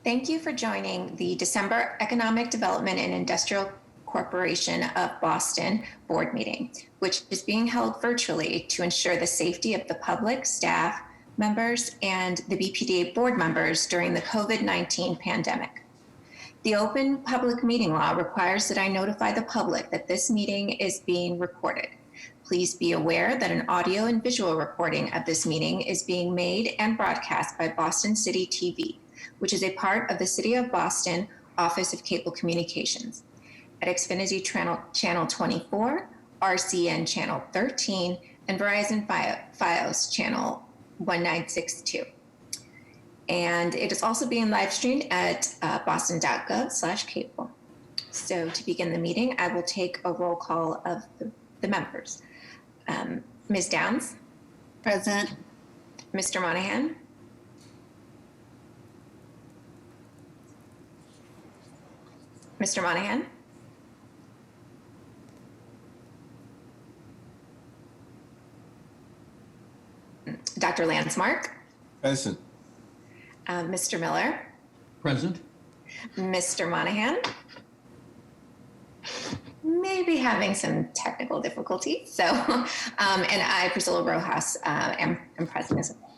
Thank you for joining the December Economic Development and Industrial Corporation of Boston board meeting, which is being held virtually to ensure the safety of the public, staff, members, and the BPDA board members during the COVID-19 pandemic. The Open Public Meeting Law requires that I notify the public that this meeting is being recorded. Please be aware that an audio and visual recording of this meeting is being made and broadcast by Boston City TV, which is a part of the City of Boston Office of Cable Communications, at Xfinity Channel 24, RCN Channel 13, and Verizon Fios Channel 1962. And it is also being live streamed at boston.gov/cable. So to begin the meeting, I will take a roll call of the members. Ms. Downs? Present. Mr. Monahan? Mr. Monahan? Dr. Landsmark? Present. Mr. Miller? Present. Mr. Monahan? Maybe having some technical difficulties. So, and I, Priscilla Rojas, am present as well.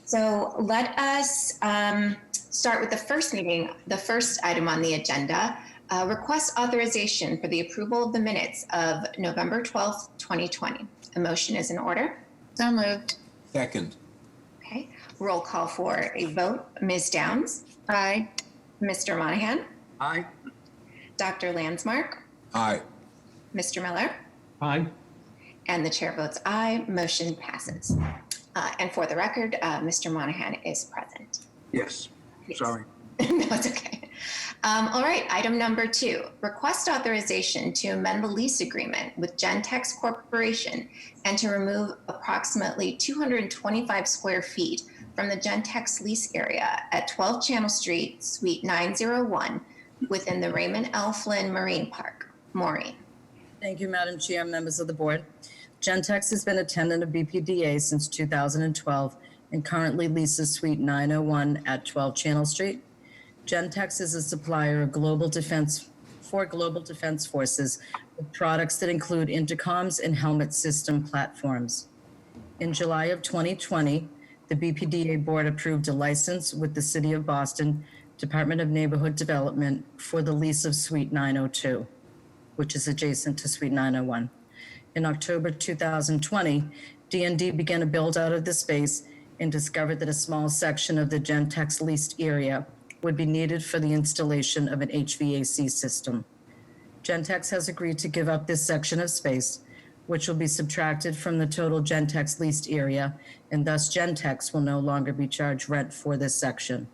So let us start with the first item on the agenda, request authorization for the approval of the minutes of November 12th, 2020. A motion is in order. So moved. Second. Okay, roll call for a vote. Ms. Downs? Aye. Mr. Monahan? Aye. Dr. Landsmark? Aye. Mr. Miller? Aye. And the chair votes aye. Motion passes. And for the record, Mr. Monahan is present. Yes. Sorry. No, it's okay. All right, item number 2, request authorization to amend the lease agreement with Gentex Corporation and to remove approximately 225 square feet from the Gentex lease area at 12 Channel Street, Suite 901, within the Raymond L. Flynn Marine Park. Maureen. Thank you, Madam Chair, members of the board. Gentex has been a tenant of BPDA since 2012 and currently leases Suite 901 at 12 Channel Street. Gentex is a supplier of global defense forces with products that include intercoms and helmet system platforms. In July of 2020, the BPDA board approved a license with the City of Boston Department of Neighborhood Development for the lease of Suite 902, which is adjacent to Suite 901. In October 2020, D&D began a build out of the space and discovered that a small section of the Gentex leased area would be needed for the installation of an HVAC system. Gentex has agreed to give up this section of space, which will be subtracted from the total Gentex leased area, and thus Gentex will no longer be charged rent for this section.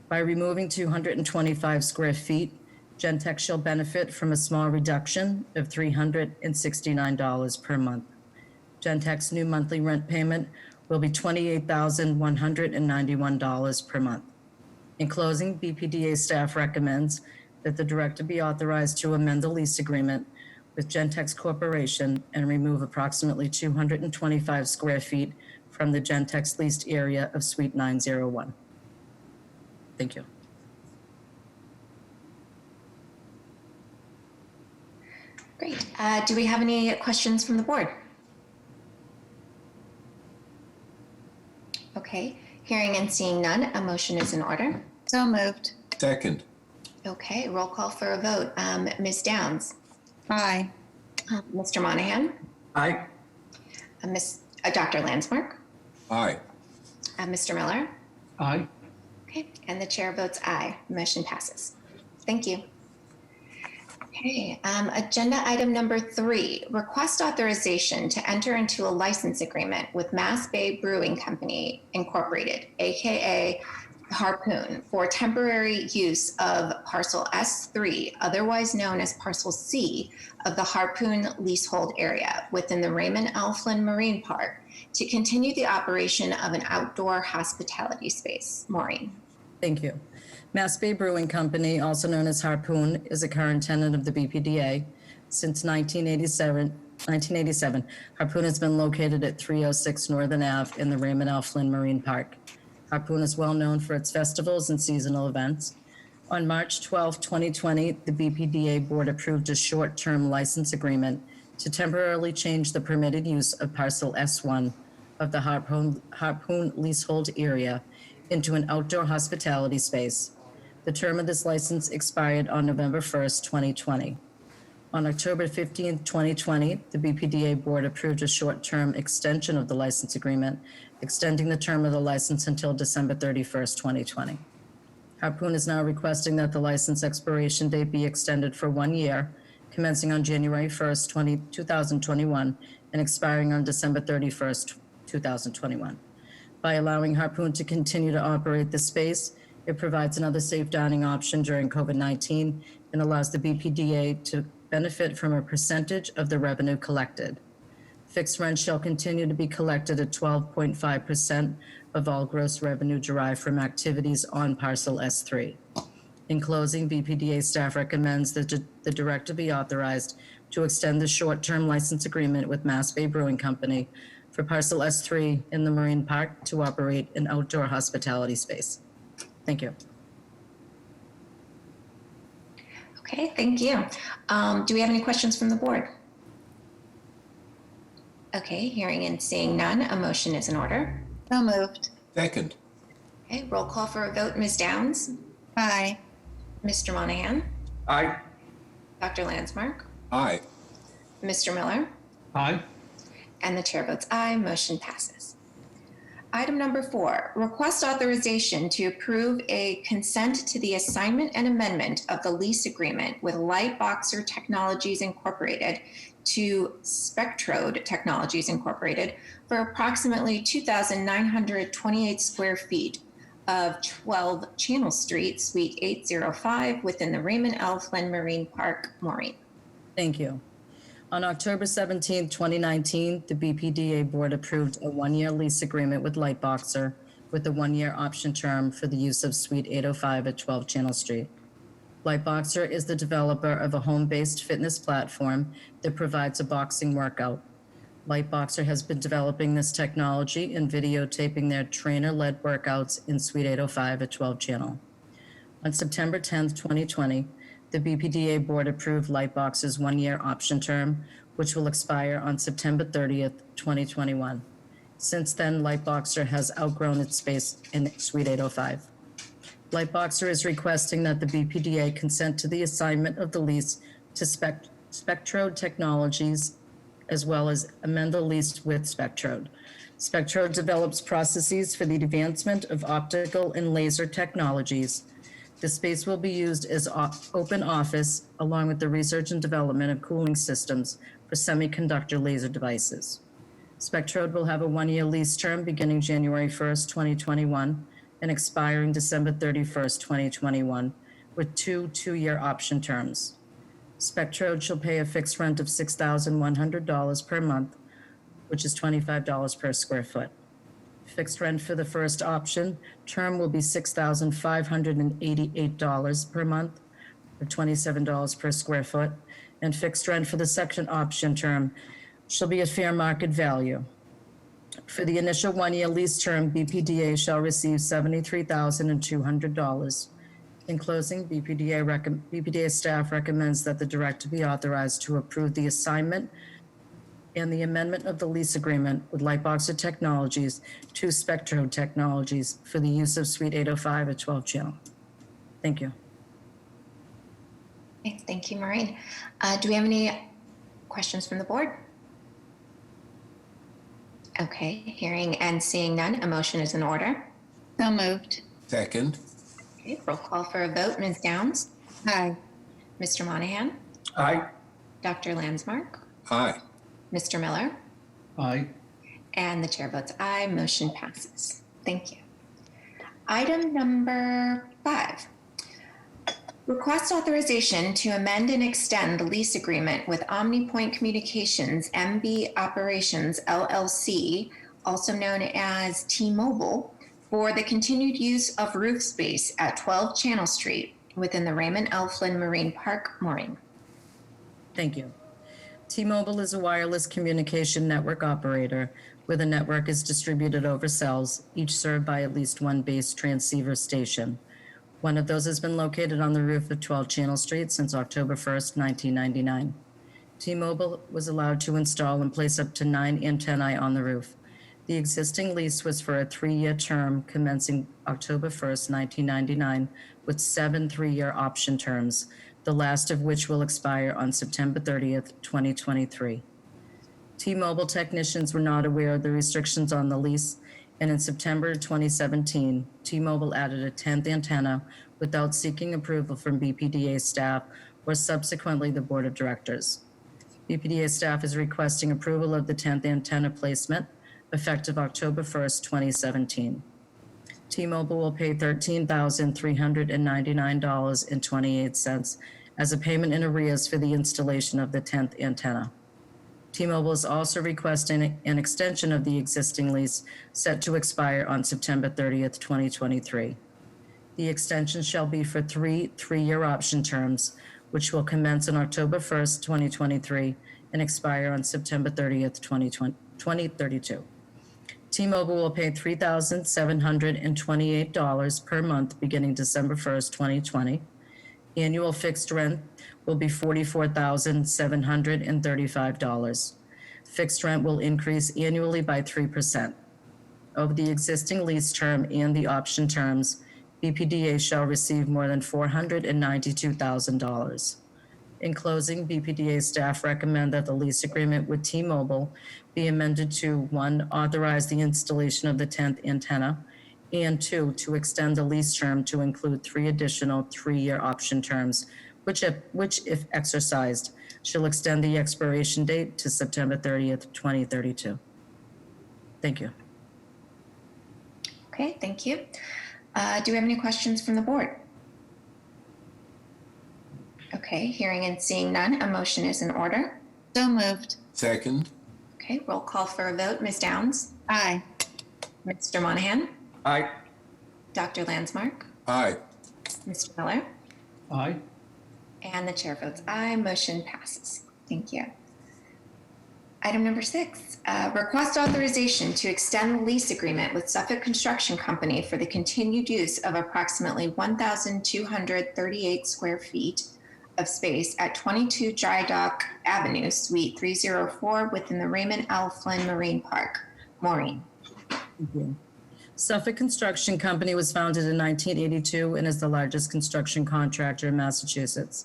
By removing 225 square feet, Gentex shall benefit from a small reduction of $369 per month. Gentex new monthly rent payment will be $28,191 per month. In closing, BPDA staff recommends that the director be authorized to amend the lease agreement with Gentex Corporation and remove approximately 225 square feet from the Gentex leased area of Suite 901. Thank you. Great. Do we have any questions from the board? Okay. Hearing and seeing none, a motion is in order. So moved. Second. Okay, roll call for a vote. Ms. Downs? Aye. Mr. Monahan? Aye. Dr. Landsmark? Aye. Mr. Miller? Aye. Okay, and the chair votes aye. Motion passes. Thank you. Okay, agenda item number 3, request authorization to enter into a license agreement with Mass Bay Brewing Company, Incorporated, aka Harpoon, for temporary use of parcel S3, otherwise known as parcel C, of the Harpoon leasehold area within the Raymond L. Flynn Marine Park to continue the operation of an outdoor hospitality space. Maureen. Thank you. Mass Bay Brewing Company, also known as Harpoon, is a current tenant of the BPDA. Since 1987, Harpoon has been located at 306 Northern Ave in the Raymond L. Flynn Marine Park. Harpoon is well known for its festivals and seasonal events. On March 12, 2020, the BPDA Board approved a short-term license agreement to temporarily change the permitted use of parcel S1 of the Harpoon leasehold area into an outdoor hospitality space. The term of this license expired on November 1st, 2020. On October 15, 2020, the BPDA Board approved a short-term extension of the license agreement, extending the term of the license until December 31st, 2020. Harpoon is now requesting that the license expiration date be extended for 1 year, commencing on January 1st, 2021, and expiring on December 31st, 2021. By allowing Harpoon to continue to operate the space, it provides another safe dining option during COVID-19 and allows the BPDA to benefit from a percentage of the revenue collected. Fixed rent shall continue to be collected at 12.5% of all gross revenue derived from activities on parcel S3. In closing, BPDA staff recommends that the director be authorized to extend the short-term license agreement with Mass Bay Brewing Company for parcel S3 in the Marine Park to operate an outdoor hospitality space. Thank you. Okay, thank you. Do we have any questions from the board? Okay, hearing and seeing none, a motion is in order. So moved. Second. Okay, roll call for a vote. Ms. Downs? Aye. Mr. Monahan? Aye. Dr. Landsmark? Aye. Mr. Miller? Aye. And the chair votes aye, motion passes. Item number 4, request authorization to approve a consent to the assignment and amendment of the lease agreement with Lightboxer Technologies Incorporated to Spectrode Technologies Incorporated for approximately 2,928 square feet of 12 Channel Street, Suite 805 within the Raymond L. Flynn Marine Park, Maureen. Thank you. On October 17, 2019, the BPDA Board approved a 1-year lease agreement with Lightboxer with a 1-year option term for the use of Suite 805 at 12 Channel Street. Lightboxer is the developer of a home-based fitness platform that provides a boxing workout. Lightboxer has been developing this technology and videotaping their trainer-led workouts in Suite 805 at 12 Channel. On September 10, 2020, the BPDA Board approved Lightboxer's 1-year option term, which will expire on September 30th, 2021. Since then, Lightboxer has outgrown its space in Suite 805. Lightboxer is requesting that the BPDA consent to the assignment of the lease to Spectrode Technologies, as well as amend the lease with Spectrode. Spectrode develops processes for the advancement of optical and laser technologies. The space will be used as open office along with the research and development of cooling systems for semiconductor laser devices. Spectrode will have a 1-year lease term beginning January 1st, 2021 and expiring December 31st, 2021 with 2-year option terms. Spectrode shall pay a fixed rent of $6,100 per month, which is $25 per square foot. Fixed rent for the first option term will be $6,588 per month, or $27 per square foot, and fixed rent for the second option term shall be at fair market value. For the initial 1-year lease term, BPDA shall receive $73,200. In closing, BPDA staff recommends that the director be authorized to approve the assignment and the amendment of the lease agreement with Lightboxer Technologies to Spectrode Technologies for the use of Suite 805 at 12 Channel. Thank you. Okay, thank you, Maureen. Do we have any questions from the board? Okay, hearing and seeing none, a motion is in order. So moved. Second. Okay, roll call for a vote. Ms. Downs? Aye. Mr. Monahan? Aye. Dr. Landsmark? Aye. Mr. Miller? Aye. And the chair votes aye, motion passes. Thank you. Item number 5. Request authorization to amend and extend the lease agreement with OmniPoint Communications MB Operations LLC, also known as T-Mobile, for the continued use of roof space at 12 Channel Street within the Raymond L. Flynn Marine Park, Maureen. Thank you. T-Mobile is a wireless communication network operator where the network is distributed over cells, each served by at least one base transceiver station. One of those has been located on the roof of 12 Channel Street since October 1st, 1999. T-Mobile was allowed to install and place up to 9 antennae on the roof. The existing lease was for a 3-year term commencing October 1st, 1999, with 7 3-year option terms, the last of which will expire on September 30th, 2023. T-Mobile technicians were not aware of the restrictions on the lease, and in September 2017, T-Mobile added a 10th antenna without seeking approval from BPDA staff or subsequently the board of directors. BPDA staff is requesting approval of the 10th antenna placement effective October 1st, 2017. T-Mobile will pay $13,399.28 as a payment in arrears for the installation of the 10th antenna. T-Mobile is also requesting an extension of the existing lease set to expire on September 30th, 2023. The extension shall be for 3 3-year option terms, which will commence on October 1st, 2023 and expire on September 30th, 2032. T-Mobile will pay $3,728 per month beginning December 1st, 2020. Annual fixed rent will be $44,735. Fixed rent will increase annually by 3%. Over the existing lease term and the option terms, BPDA shall receive more than $492,000. In closing, BPDA staff recommend that the lease agreement with T-Mobile be amended to 1, authorize the installation of the 10th antenna, and 2, to extend the lease term to include 3 additional 3-year option terms, which if exercised, shall extend the expiration date to September 30th, 2032. Thank you. Okay, thank you. Do we have any questions from the board? Okay, hearing and seeing none, a motion is in order. So moved. Second. Okay, roll call for a vote. Ms. Downs? Aye. Mr. Monahan? Aye. Dr. Landsmark? Aye. Mr. Miller? Aye. And the chair votes aye. Motion passes. Thank you. Item number 6, request authorization to extend the lease agreement with Suffolk Construction Company for the continued use of approximately 1,238 square feet of space at 22 Dry Dock Avenue, Suite 304 within the Raymond L. Flynn Marine Park. Maureen. Thank you. Suffolk Construction Company was founded in 1982 and is the largest construction contractor in Massachusetts.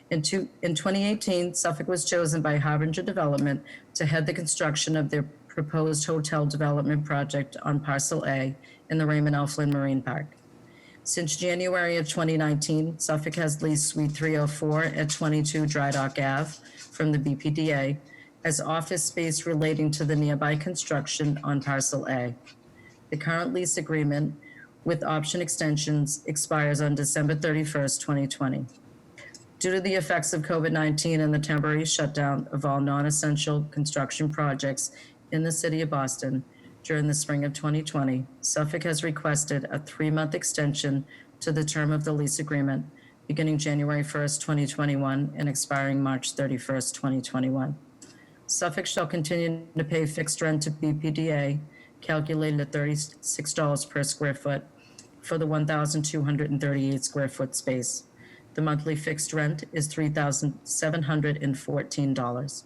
In 2018, Suffolk was chosen by Harbinger Development to head the construction of their proposed hotel development project on Parcel A in the Raymond L. Flynn Marine Park. Since January of 2019, Suffolk has leased Suite 304 at 22 Dry Dock Ave from the BPDA as office space relating to the nearby construction on Parcel A. The current lease agreement with option extensions expires on December 31st, 2020. Due to the effects of COVID-19 and the temporary shutdown of all non-essential construction projects in the city of Boston during the spring of 2020, Suffolk has requested a 3-month extension to the term of the lease agreement beginning January 1st, 2021 and expiring March 31st, 2021. Suffolk shall continue to pay fixed rent to BPDA, calculated at $36 per square foot for the 1,238 square foot space. The monthly fixed rent is $3,714.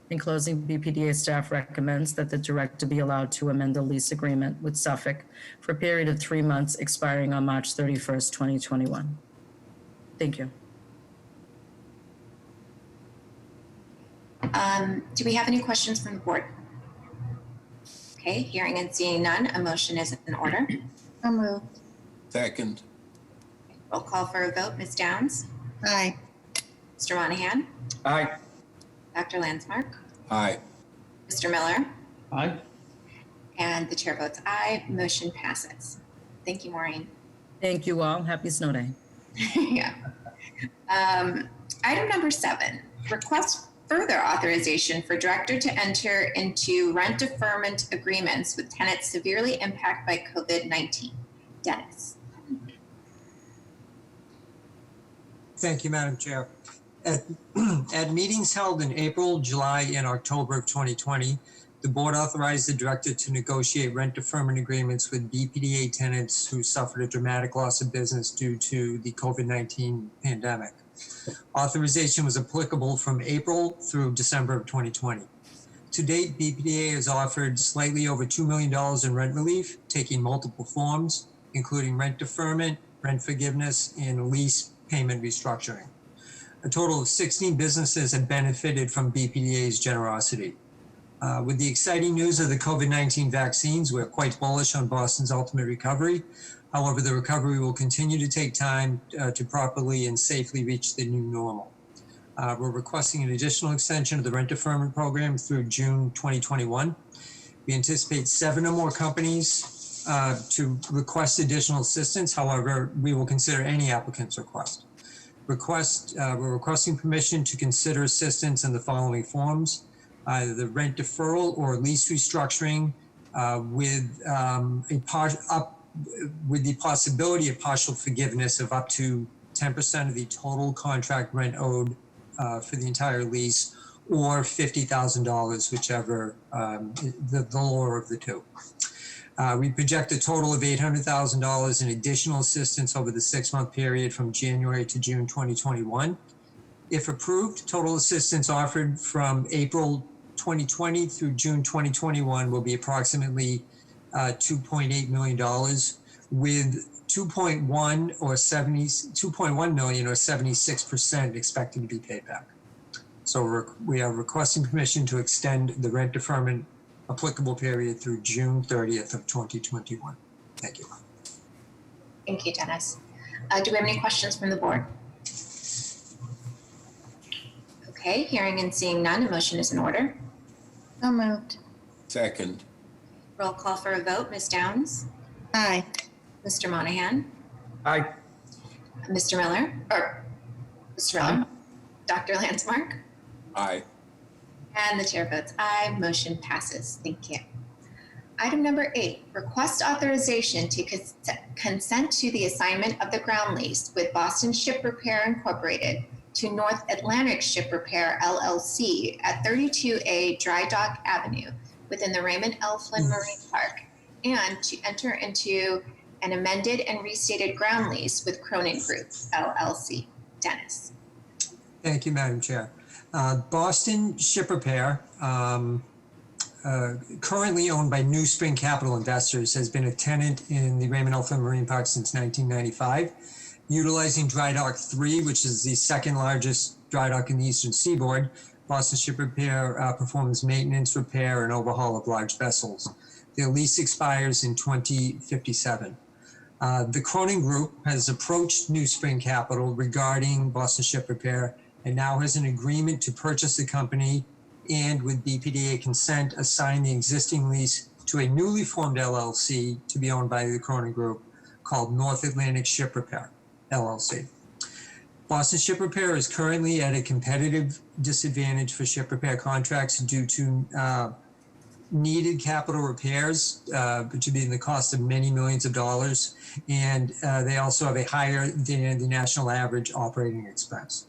In closing, BPDA staff recommends that the director be allowed to amend the lease agreement with Suffolk for a period of 3 months expiring on March 31st, 2021. Thank you. Do we have any questions from the board? Okay, hearing and seeing none, a motion is in order. So moved. Second. Roll call for a vote. Ms. Downs? Aye. Mr. Monahan? Aye. Dr. Landsmark? Aye. Mr. Miller? Aye. And the chair votes aye. Motion passes. Thank you, Maureen. Thank you all. Happy snow day. Yeah. Item number 7, request further authorization for director to enter into rent deferment agreements with tenants severely impacted by COVID-19. Dennis. Thank you, Madam Chair. At, at meetings held in April, July, and October of 2020, the board authorized the director to negotiate rent deferment agreements with BPDA tenants who suffered a dramatic loss of business due to the COVID-19 pandemic. Authorization was applicable from April through December of 2020. To date, BPDA has offered slightly over $2 million in rent relief, taking multiple forms, including rent deferment, rent forgiveness, and lease payment restructuring. A total of 16 businesses have benefited from BPDA's generosity. With the exciting news of the COVID-19 vaccines, we're quite bullish on Boston's ultimate recovery. However, the recovery will continue to take time to properly and safely reach the new normal. We're requesting an additional extension of the rent deferment program through June 2021. We anticipate 7 or more companies to request additional assistance. However, we will consider any applicant's request. We're requesting permission to consider assistance in the following forms: either the rent deferral or lease restructuring with the possibility of partial forgiveness of up to 10% of the total contract rent owed for the entire lease, or $50,000, whichever the lower of the two. We project a total of $800,000 in additional assistance over the 6-month period from January to June 2021. If approved, total assistance offered from April 2020 through June 2021 will be approximately $2.8 million, with 2.1 million or 76% expected to be paid back. So we are requesting permission to extend the rent deferment applicable period through June 30th of 2021. Thank you. Thank you, Dennis. Do we have any questions from the board? Okay, hearing and seeing none, a motion is in order. So moved. Second. Roll call for a vote. Ms. Downs? Aye. Mr. Monahan? Aye. Mr. Miller? Dr. Landsmark? Aye. And the chair votes aye. Motion passes. Thank you. Item number 8, request authorization to consent to the assignment of the ground lease with Boston Ship Repair Incorporated to North Atlantic Ship Repair LLC at 32A Dry Dock Avenue within the Raymond L. Flynn Marine Park, and to enter into an amended and restated ground lease with Cronin Group LLC. Dennis. Thank you, Madam Chair. Boston Ship Repair, currently owned by New Spring Capital Investors, has been a tenant in the Raymond L. Flynn Marine Park since 1995, utilizing Dry Dock 3, which is the second largest dry dock in the Eastern Seaboard. Boston Ship Repair performs maintenance, repair, and overhaul of large vessels. Their lease expires in 2057. The Cronin Group has approached New Spring Capital regarding Boston Ship Repair and now has an agreement to purchase the company and, with BPDA consent, assign the existing lease to a newly formed LLC to be owned by the Cronin Group called North Atlantic Ship Repair LLC. Boston Ship Repair is currently at a competitive disadvantage for ship repair contracts due to needed capital repairs, which would be in the cost of many millions of dollars, and they also have a higher than the national average operating expense.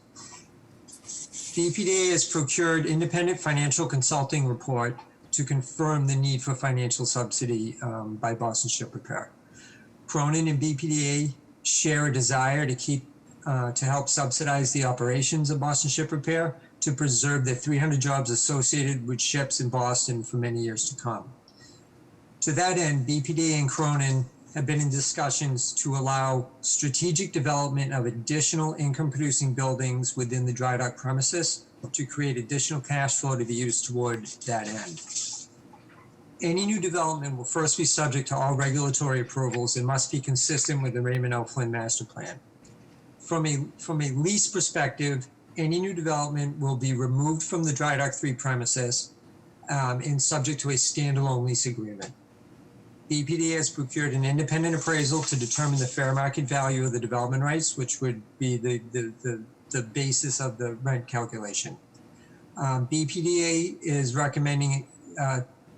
BPDA has procured independent financial consulting report to confirm the need for financial subsidy by Boston Ship Repair. Cronin and BPDA share a desire to help subsidize the operations of Boston Ship Repair to preserve the 300 jobs associated with ships in Boston for many years to come. To that end, BPDA and Cronin have been in discussions to allow strategic development of additional income-producing buildings within the dry dock premises to create additional cash flow to be used toward that end. Any new development will first be subject to all regulatory approvals and must be consistent with the Raymond L. Flynn Master Plan. From a lease perspective, any new development will be removed from the Dry Dock 3 premises and subject to a standalone lease agreement. BPDA has procured an independent appraisal to determine the fair market value of the development rights, which would be the basis of the rent calculation. BPDA is recommending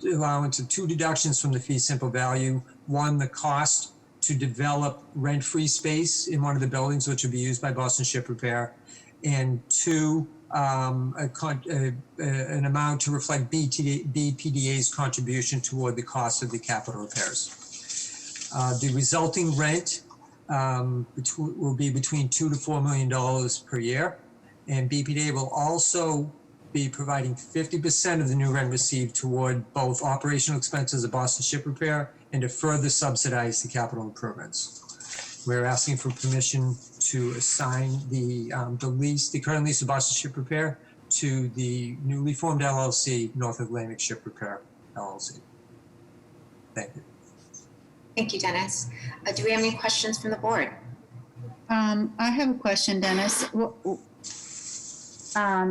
allowance of 2 deductions from the fee simple value. One, the cost to develop rent-free space in one of the buildings, which would be used by Boston Ship Repair, and two, an amount to reflect BPDA's contribution toward the cost of the capital repairs. The resulting rent will be between $2 to $4 million per year, and BPDA will also be providing 50% of the new rent received toward both operational expenses of Boston Ship Repair and to further subsidize the capital improvements. We're asking for permission to assign the current lease of Boston Ship Repair to the newly formed LLC, North Atlantic Ship Repair LLC. Thank you. Thank you, Dennis. Do we have any questions from the board? I have a question, Dennis.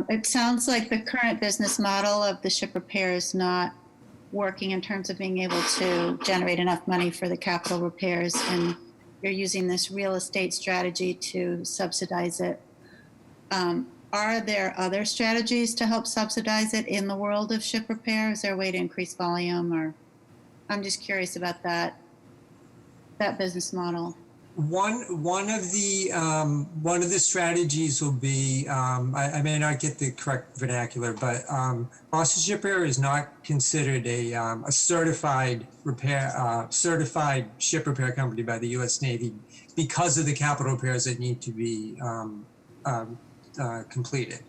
It sounds like the current business model of the ship repair is not working in terms of being able to generate enough money for the capital repairs, and you're using this real estate strategy to subsidize it. Are there other strategies to help subsidize it in the world of ship repair? Is there a way to increase volume, or I'm just curious about that business model. One of the strategies will be, I may not get the correct vernacular, but Boston Ship Repair is not considered a certified ship repair company by the U.S. Navy because of the capital repairs that need to be completed.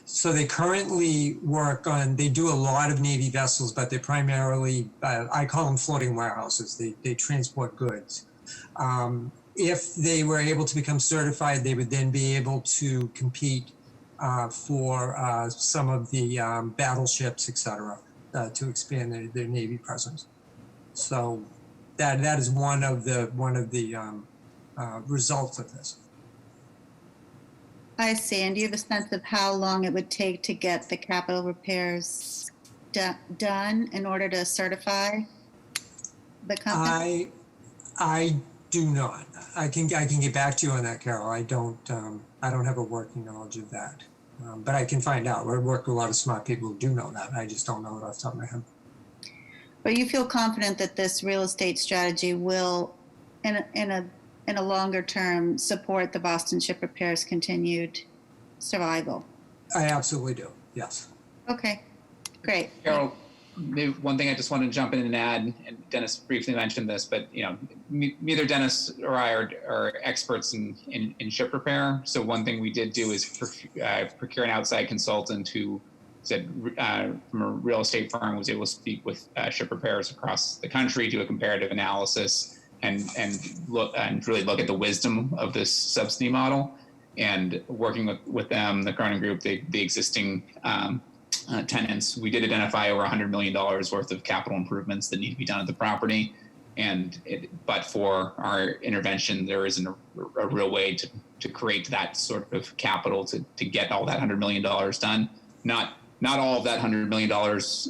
So they currently they do a lot of Navy vessels, but they're primarily, I call them floating warehouses. They transport goods. If they were able to become certified, they would then be able to compete for some of the battleships, et cetera, to expand their Navy presence. So that is one of the results of this. I see. And do you have a sense of how long it would take to get the capital repairs done in order to certify the company? I do not. I can get back to you on that, Carol. I don't have a working knowledge of that, but I can find out. We work with a lot of smart people who do know that. I just don't know it off the top of my head. But you feel confident that this real estate strategy will, in a longer term, support the Boston Ship Repair's continued survival? I absolutely do. Yes. Okay, great. Carol, maybe one thing I just want to jump in and add, and Dennis briefly mentioned this, but neither Dennis or I are experts in ship repair. So one thing we did do is procure an outside consultant who said from a real estate firm was able to speak with ship repairers across the country, do a comparative analysis, and really look at the wisdom of this subsidy model. And working with them, the Cronin Group, the existing tenants, we did identify over $100 million worth of capital improvements that need to be done at the property. But for our intervention, there isn't a real way to create that sort of capital to get all that $100 million done. Not all of that $100 million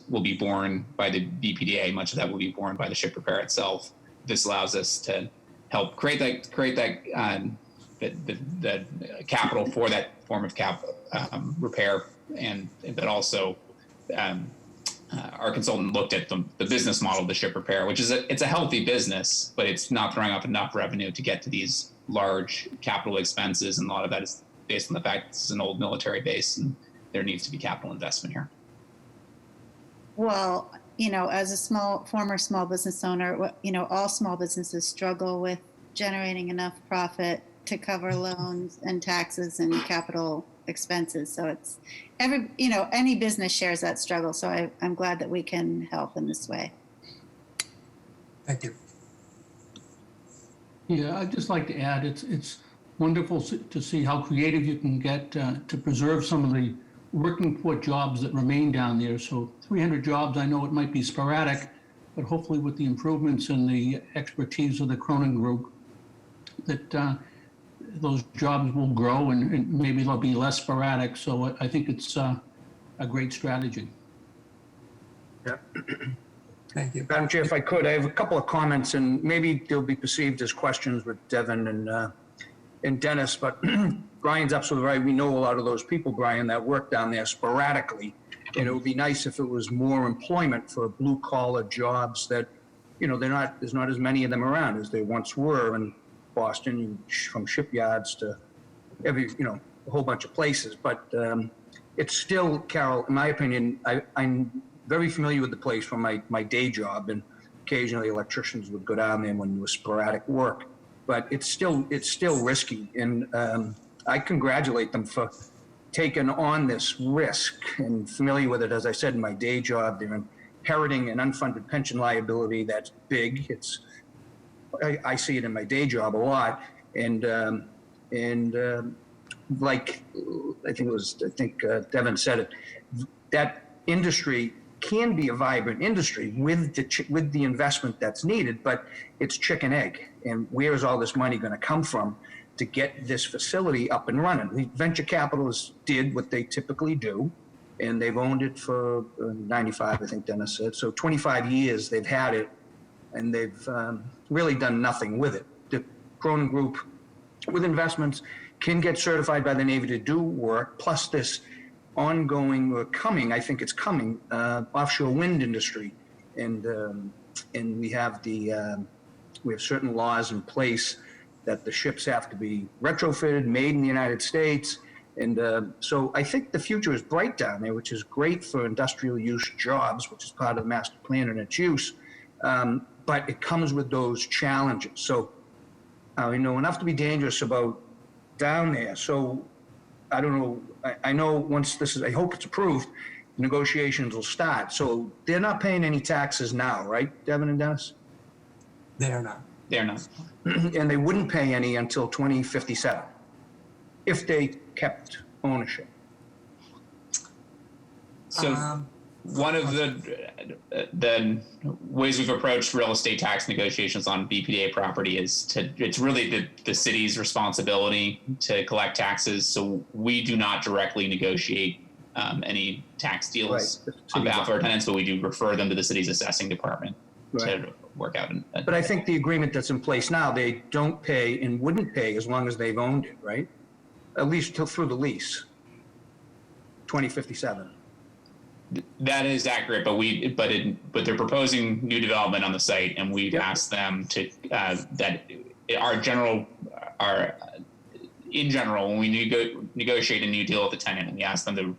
will be borne by the BPDA. Much of that will be borne by the ship repair itself. This allows us to help create that the capital for that form of repair, but also our consultant looked at the business model of the ship repair, which is it's a healthy business, but it's not throwing off enough revenue to get to these large capital expenses, and a lot of that is based on the fact this is an old military base and there needs to be capital investment here. Well, as a former small business owner, all small businesses struggle with generating enough profit to cover loans and taxes and capital expenses. So it's any business shares that struggle. So I'm glad that we can help in this way. Thank you. Yeah, I'd just like to add, it's wonderful to see how creative you can get to preserve some of the working poor jobs that remain down there. So 300 jobs, I know it might be sporadic, but hopefully with the improvements and the expertise of the Cronin Group, that those jobs will grow and maybe they'll be less sporadic. So I think it's a great strategy. Yeah. Thank you. Madam Chair, if I could, I have a couple of comments, and maybe they'll be perceived as questions with Devin and Dennis, but Brian's absolutely right. We know a lot of those people, Brian, that work down there sporadically, and it would be nice if it was more employment for blue collar jobs that, there's not as many of them around as there once were in Boston, from shipyards to a whole bunch of places. But it's still, Carol, in my opinion, I'm very familiar with the place from my day job, and occasionally electricians would go down there when there was sporadic work. But it's still risky, and I congratulate them for taking on this risk and familiar with it. As I said, in my day job, they're inheriting an unfunded pension liability that's big. I see it in my day job a lot, and like I think Devin said it, that industry can be a vibrant industry with the investment that's needed, but it's chicken egg. And where is all this money going to come from to get this facility up and running? The venture capitalists did what they typically do, and they've owned it for 95, I think Dennis said. So 25 years they've had it, and they've really done nothing with it. The Cronin Group, with investments, can get certified by the Navy to do work, plus this ongoing or coming, I think it's coming, offshore wind industry. And we have certain laws in place that the ships have to be retrofitted, made in the United States. And so I think the future is bright down there, which is great for industrial use jobs, which is part of the master plan and its use. But it comes with those challenges. So we know enough to be dangerous about down there. So I don't know. I know once this is, I hope it's approved, negotiations will start. So they're not paying any taxes now, right, Devin and Dennis? They are not. They're not. And they wouldn't pay any until 2057 if they kept ownership. So one of the ways we've approached real estate tax negotiations on BPDA property is it's really the city's responsibility to collect taxes. So we do not directly negotiate any tax deals on behalf of our tenants, but we do refer them to the city's assessing department to work out. But I think the agreement that's in place now, they don't pay and wouldn't pay as long as they've owned it, right? At least through the lease, 2057. That is accurate, but they're proposing new development on the site, and we've asked them to in general, when we negotiate a new deal with the tenant, we ask them to,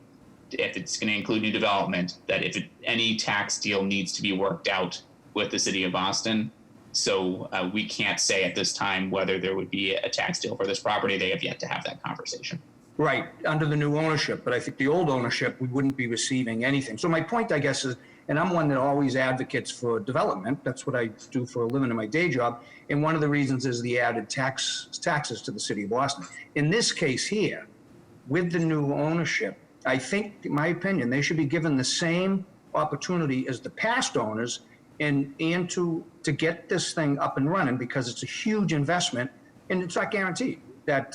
if it's going to include new development, that if any tax deal needs to be worked out with the city of Boston. So we can't say at this time whether there would be a tax deal for this property. They have yet to have that conversation. Right, under the new ownership, but I think the old ownership, we wouldn't be receiving anything. So my point, I guess, is, and I'm one that always advocates for development. That's what I do for a living in my day job. And one of the reasons is the added taxes to the city of Boston. In this case here, with the new ownership, I think, in my opinion, they should be given the same opportunity as the past owners and to get this thing up and running, because it's a huge investment and it's not guaranteed that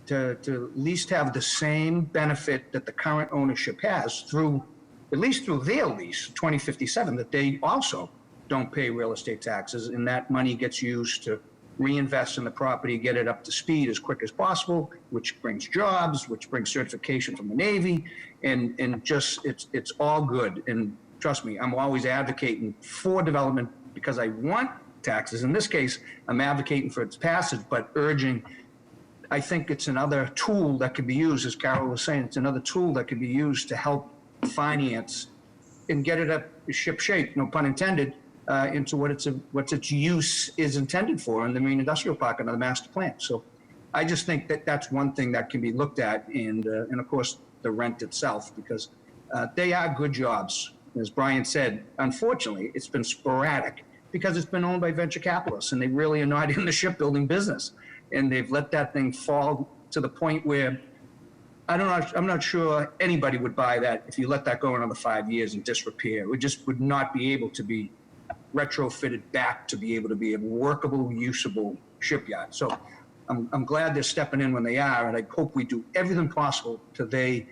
to at least have the same benefit that the current ownership has through, at least through their lease, 2057, that they also don't pay real estate taxes, and that money gets used to reinvest in the property, get it up to speed as quick as possible, which brings jobs, which brings certification from the Navy, and just it's all good. And trust me, I'm always advocating for development because I want taxes. In this case, I'm advocating for its passage, but urging, I think it's another tool that could be used, as Carol was saying, it's another tool that could be used to help finance and get it up ship shape, no pun intended, into what its use is intended for in the Marine Industrial Park under the master plan. So I just think that that's one thing that can be looked at, and of course the rent itself, because they are good jobs. As Brian said, unfortunately, it's been sporadic because it's been owned by venture capitalists, and they really are not in the shipbuilding business. And they've let that thing fall to the point where I'm not sure anybody would buy that if you let that go another 5 years in disrepair. It just would not be able to be retrofitted back to be a workable, usable shipyard. So I'm glad they're stepping in when they are, and I hope we do everything possible till they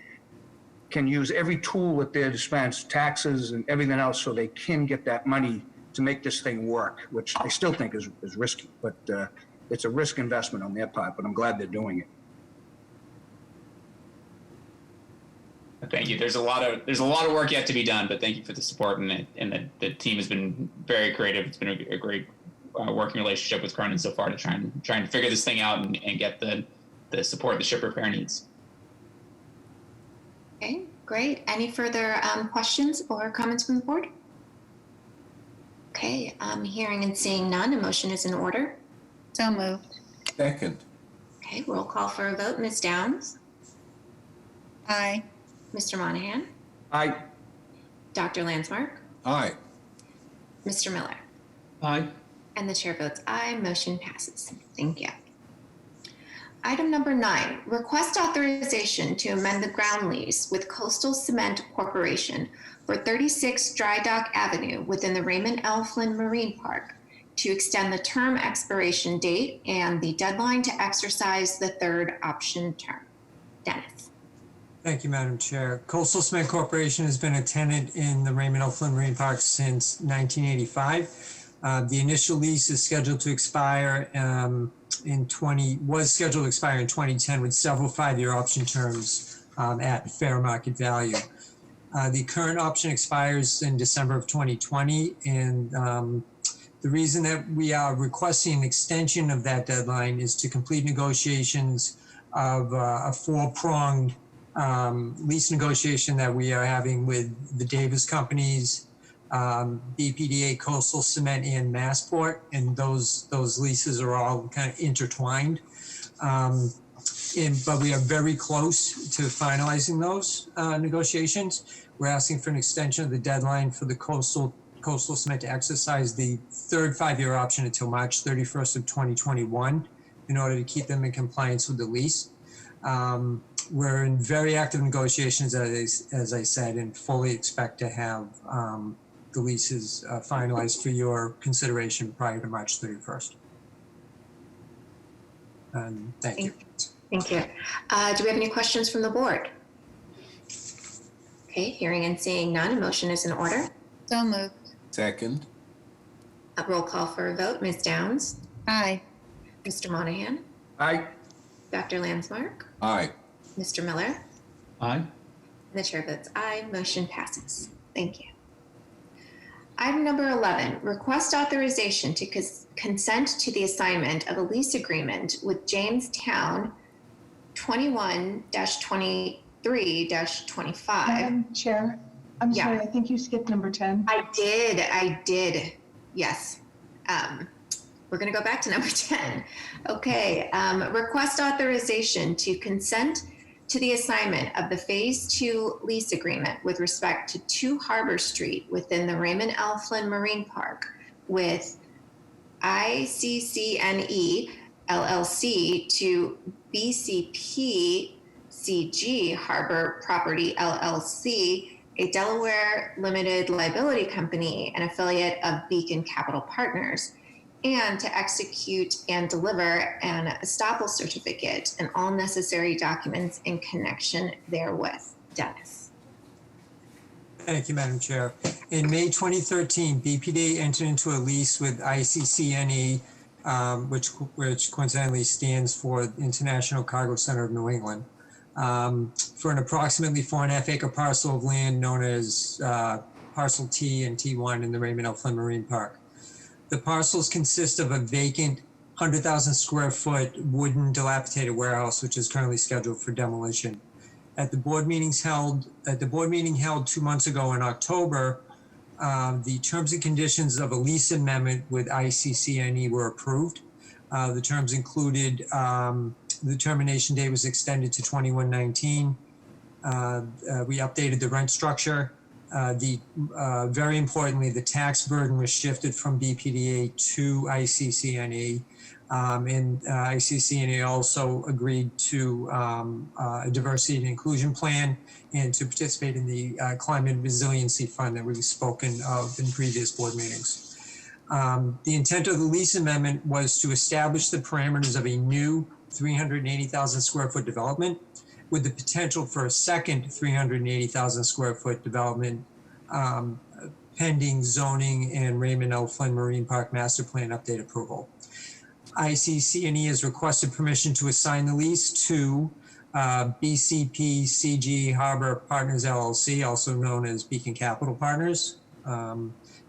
can use every tool at their dispense, taxes and everything else, so they can get that money to make this thing work, which I still think is risky, but it's a risk investment on their part, but I'm glad they're doing it. Thank you. There's a lot of work yet to be done, but thank you for the support, and the team has been very creative. It's been a great working relationship with Cronin so far to try and figure this thing out and get the the support the ship repair needs. Okay, great. Any further questions or comments from the board? Okay, hearing and seeing none, a motion is in order. So moved. Second. Okay, roll call for a vote. Ms. Downs, Aye. Mr. Monahan, Aye. Dr. Landsmark, Aye. Mr. Miller. Aye. And the chair votes aye, motion passes. Thank you. Item number 9, request authorization to amend the ground lease with Coastal Cement Corporation for 36 Dry Dock Avenue within the Raymond L. Flynn Marine Park to extend the term expiration date and the deadline to exercise the third option term. Dennis. Thank you, Madam Chair. Coastal Cement Corporation has been a tenant in the Raymond L. Flynn Marine Park since 1985. The initial lease is scheduled to expire was scheduled to expire in 2010 with several 5-year option terms at fair market value. The current option expires in December of 2020, and the reason that we are requesting an extension of that deadline is to complete negotiations of a 4-pronged lease negotiation that we are having with the Davis companies, BPDA, Coastal Cement, and Massport, and those leases are all kind of intertwined. But we are very close to finalizing those negotiations. We're asking for an extension of the deadline for the Coastal Cement to exercise the third 5-year option until March 31st of 2021 in order to keep them in compliance with the lease. We're in very active negotiations, as I said, and fully expect to have the leases finalized for your consideration prior to March 31st. Thank you. Thank you. Do we have any questions from the board? Okay, hearing and seeing none, a motion is in order. So moved. Second. A roll call for a vote. Ms. Downs, Aye. Mr. Monahan, Aye. Dr. Landsmark, Aye. Mr. Miller, Aye. and the chair votes aye, motion passes. Thank you. Item number 11, request authorization to consent to the assignment of a lease agreement with Jamestown 21-23-25. Madam Chair, I'm Yeah. sorry, I think you skipped number 10. I did. Yes. We're going to go back to number 10. Okay. Request authorization to consent to the assignment of the Phase 2 lease agreement with respect to 2 Harbor Street within the Raymond L. Flynn Marine Park with ICCNE LLC to BCP CG Harbor Property LLC, a Delaware limited liability company and affiliate of Beacon Capital Partners, and to execute and deliver an estoppel certificate and all necessary documents in connection therewith. Dennis. Thank you, Madam Chair. In May 2013, BPDA entered into a lease with ICCNE, which coincidentally stands for International Cargo Center of New England, for an approximately 4.5 acre parcel of land known as Parcel T and T1 in the Raymond L. Flynn Marine Park. The parcels consist of a vacant 100,000 square foot wooden dilapidated warehouse, which is currently scheduled for demolition. At the board meeting held 2 months ago in October, the terms and conditions of a lease amendment with ICCNE were approved. The terms included the termination date was extended to 21/19. We updated the rent structure. Very importantly, the tax burden was shifted from BPDA to ICCNE, and ICCNE also agreed to a diversity and inclusion plan and to participate in the climate resiliency fund that we've spoken of in previous board meetings. The intent of the lease amendment was to establish the parameters of a new 380,000 square foot development with the potential for a second 380,000 square foot development pending zoning and Raymond L. Flynn Marine Park Master Plan update approval. ICCNE has requested permission to assign the lease to BCP CG Harbor Partners LLC, also known as Beacon Capital Partners.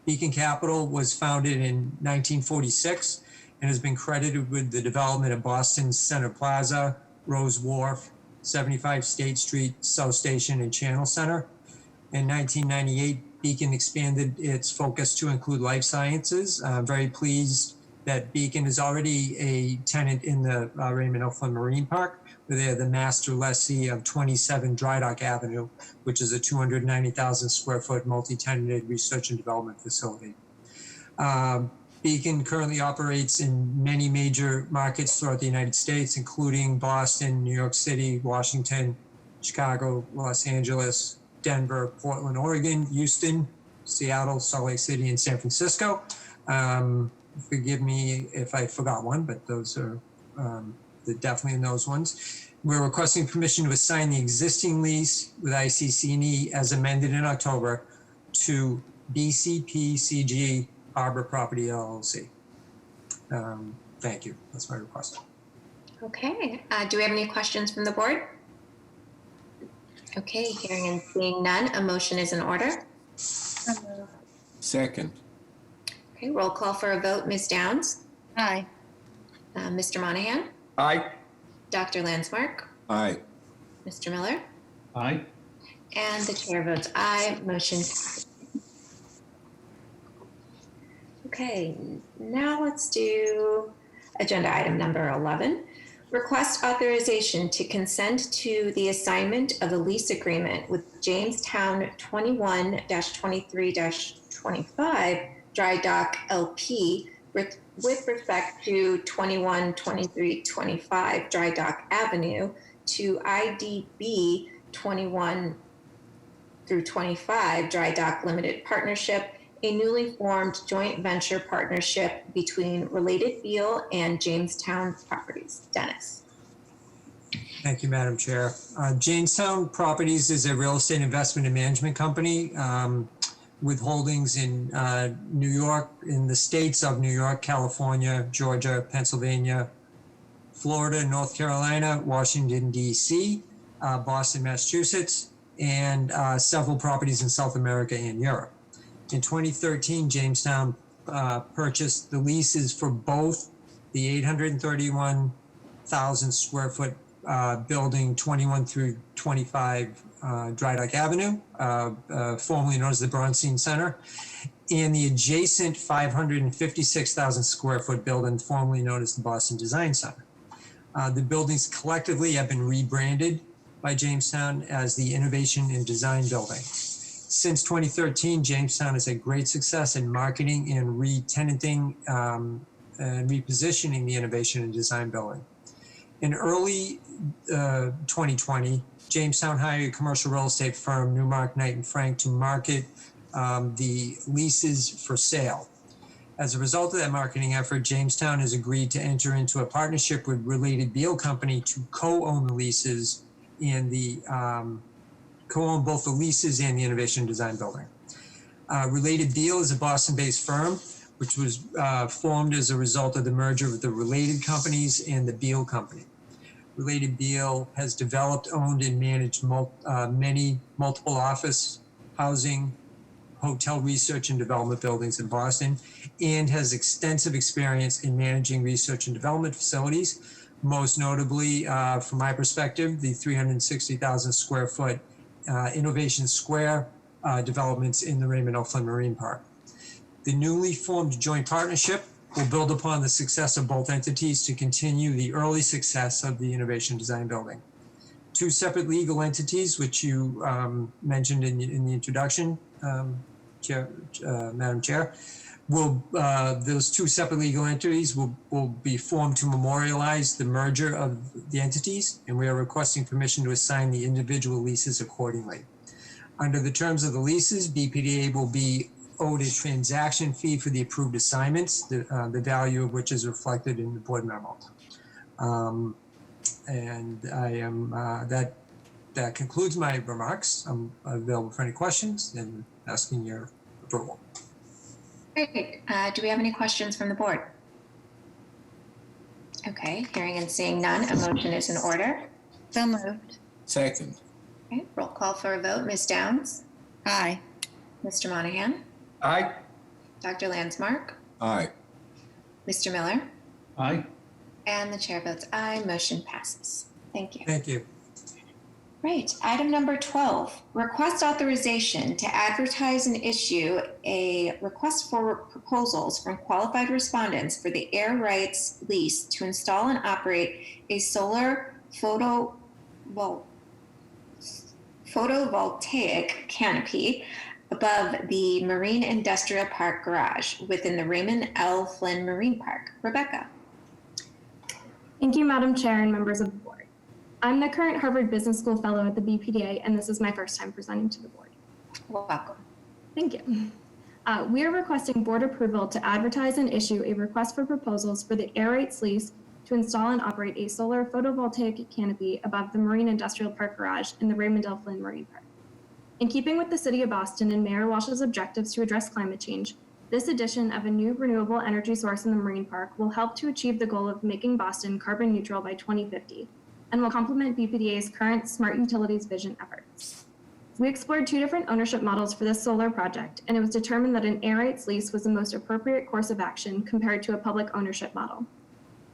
Beacon Capital was founded in 1946 and has been credited with the development of Boston's Center Plaza, Rose Wharf, 75 State Street, South Station, and Channel Center. In 1998, Beacon expanded its focus to include life sciences. I'm very pleased that Beacon is already a tenant in the Raymond O'Flynn Marine Park, where they're the master lessee of 27 Dry Dock Avenue, which is a 290,000 square foot multi-tenanted research and development facility. Beacon currently operates in many major markets throughout the United States, including Boston, New York City, Washington, Chicago, Los Angeles, Denver, Portland, Oregon, Houston, Seattle, Salt Lake City, and San Francisco. Forgive me if I forgot one, but those are definitely in those ones. We're requesting permission to assign the existing lease with ICC&E as amended in October to BCPCG Harbor Property LLC. Thank you. That's my request. Okay, do we have any questions from the board? Okay, hearing and seeing none, a motion is in order. Second. Okay, roll call for a vote. Ms. Downs? Aye. Mr. Monahan? Aye. Dr. Landsmark? Aye. Mr. Miller? Aye. And the chair votes aye, motion passes. Okay, now let's do agenda item number 11. Request authorization to consent to the assignment of a lease agreement with Jamestown 21-23-25 Dry Dock LP with respect to 21-23-25 Dry Dock Avenue to IDB 21 through 25 Dry Dock Limited Partnership, a newly formed joint venture partnership between Related Beal and Jamestown Properties. Dennis. Thank you, Madam Chair. Jamestown Properties is a real estate investment and management company with holdings in New York, in the states of New York, California, Georgia, Pennsylvania, Florida, North Carolina, Washington, D.C., Boston, Massachusetts, and several properties in South America and Europe. In 2013, Jamestown purchased the leases for both the 831,000 square foot building 21 through 25 Dry Dock Avenue, formerly known as the Bronstein Center, and the adjacent 556,000 square foot building formerly known as the Boston Design Center. The buildings collectively have been rebranded by Jamestown as the Innovation and Design Building. Since 2013, Jamestown has had great success in marketing and re-tenanting and repositioning the Innovation and Design Building. In early 2020, Jamestown hired a commercial real estate firm, Newmark, Knight and Frank, to market the leases for sale. As a result of that marketing effort, Jamestown has agreed to enter into a partnership with Related Beal Company to co-own the leases and the co-own both the leases and the Innovation Design Building. Related Beal is a Boston-based firm, which was formed as a result of the merger of the Related Companies and the Beal Company. Related Beal has developed, owned, and managed many multiple office, housing, hotel research and development buildings in Boston, and has extensive experience in managing research and development facilities, most notably, from my perspective, the 360,000 square foot Innovation Square developments in the Raymond O'Flynn Marine Park. The newly formed joint partnership will build upon the success of both entities to continue the early success of the Innovation Design Building. Two separate legal entities, which you mentioned in the introduction, Madam Chair, those two separate legal entities will be formed to memorialize the merger of the entities, and we are requesting permission to assign the individual leases accordingly. Under the terms of the leases, BPDA will be owed a transaction fee for the approved assignments, the value of which is reflected in the board memo. And I am that concludes my remarks. I'm available for any questions and asking your approval. Great. Do we have any questions from the board? Okay, hearing and seeing none, a motion is in order. So moved. Second. Okay, roll call for a vote. Ms. Downs? Aye. Mr. Monahan? Aye. Dr. Landsmark? Aye. Mr. Miller? Aye. And the chair votes aye, motion passes. Thank you. Thank you. Right. Item number 12, request authorization to advertise and issue a request for proposals from qualified respondents for the air rights lease to install and operate a solar photovoltaic canopy above the Marine Industrial Park garage within the Raymond L. Flynn Marine Park. Rebecca. Thank you, Madam Chair and members of the board. I'm the current Harvard Business School Fellow at the BPDA, and this is my first time presenting to the board. Welcome. Thank you. We are requesting board approval to advertise and issue a request for proposals for the air rights lease to install and operate a solar photovoltaic canopy above the Marine Industrial Park garage in the Raymond L. Flynn Marine Park. In keeping with the City of Boston and Mayor Walsh's objectives to address climate change, this addition of a new renewable energy source in the Marine Park will help to achieve the goal of making Boston carbon neutral by 2050 and will complement BPDA's current smart utilities vision efforts. We explored 2 different ownership models for this solar project, and it was determined that an air rights lease was the most appropriate course of action compared to a public ownership model.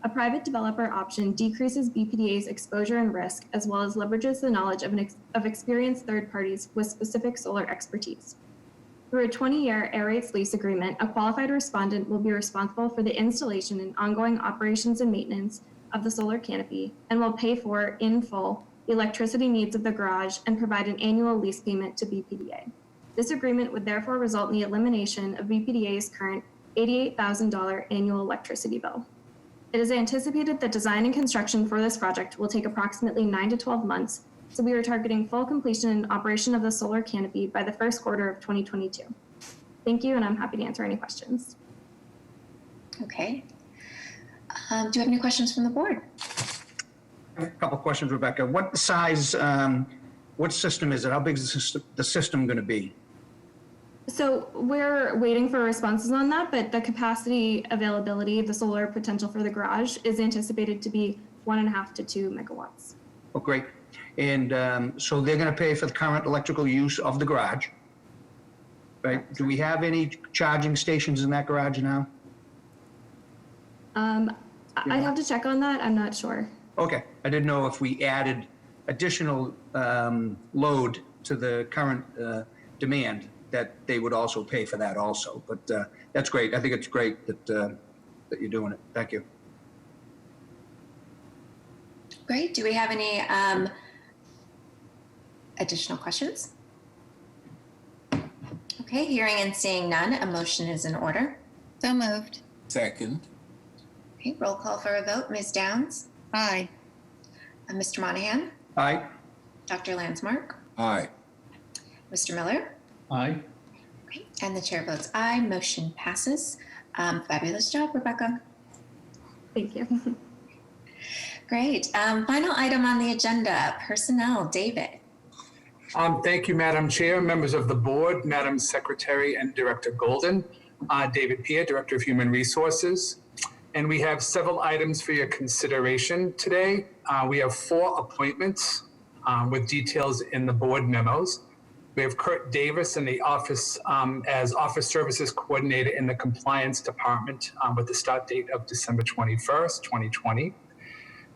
A private developer option decreases BPDA's exposure and risk, as well as leverages the knowledge of experienced third parties with specific solar expertise. Through a 20-year air rights lease agreement, a qualified respondent will be responsible for the installation and ongoing operations and maintenance of the solar canopy and will pay for, in full, the electricity needs of the garage and provide an annual lease payment to BPDA. This agreement would therefore result in the elimination of BPDA's current $88,000 annual electricity bill. It is anticipated that design and construction for this project will take approximately 9 to 12 months, so we are targeting full completion and operation of the solar canopy by the first quarter of 2022. Thank you, and I'm happy to answer any questions. Okay. Do you have any questions from the board? A couple of questions, Rebecca. What size, what system is it? How big is the system going to be? So we're waiting for responses on that, but the capacity availability, the solar potential for the garage is anticipated to be 1.5 to 2 megawatts. Oh, great. And so they're going to pay for the current electrical use of the garage, right? Do we have any charging stations in that garage now? I'd have to check on that. I'm not sure. Okay. I didn't know if we added additional load to the current demand that they would also pay for that also. But that's great. I think it's great that that you're doing it. Thank you. Great. Do we have any additional questions? Okay, hearing and seeing none, a motion is in order. So moved. Second. Okay, roll call for a vote. Ms. Downs? Aye. Mr. Monahan? Aye. Dr. Landsmark? Aye. Mr. Miller? Aye. Okay, and the chair votes aye. Motion passes. Fabulous job, Rebecca. Thank you. Great. Final item on the agenda, personnel. David. Thank you, Madam Chair, members of the board, Madam Secretary and Director Golden. David Pierre, Director of Human Resources. And we have several items for your consideration today. We have 4 appointments with details in the board memos. We have Kurt Davis in the office as Office Services Coordinator in the Compliance Department with the start date of December 21st, 2020.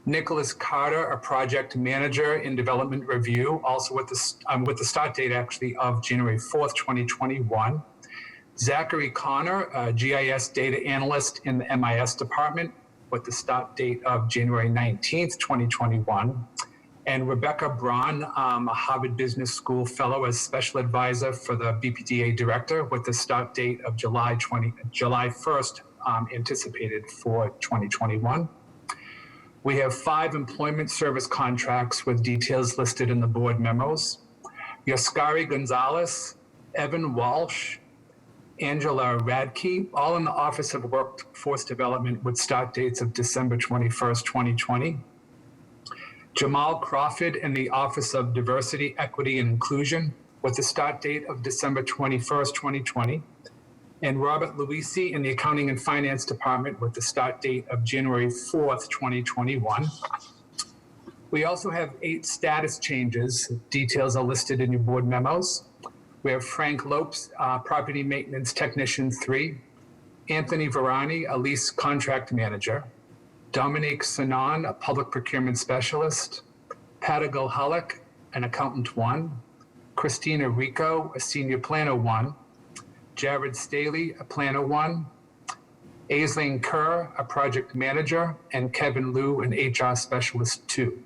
Nicholas Carter, a project manager in development review, also with the start date actually of January 4th, 2021. Zachary Connor, a GIS data analyst in the MIS department with the start date of January 19th, 2021. And Rebecca Braun, a Harvard Business School fellow as special advisor for the BPDA director with the start date of July 1st, anticipated for 2021. We have 5 employment service contracts with details listed in the board memos. Yoskari Gonzalez, Evan Walsh, Angela Radke, all in the Office of Workforce Development with start dates of December 21st, 2020. Jamal Crawford in the Office of Diversity, Equity, and Inclusion with the start date of December 21st, 2020. And Robert Luisi in the Accounting and Finance Department with the start date of January 4th, 2021. We also have 8 status changes. Details are listed in your board memos. We have Frank Lopes, Property Maintenance Technician 3, Anthony Varani, a Lease Contract Manager, Dominique Sanon, a Public Procurement Specialist, Patagal Hullock, an accountant 1, Christina Rico, a senior planner 1, Jared Staley, a planner 1, Aisling Kerr, a project manager, and Kevin Liu, an HR specialist 2.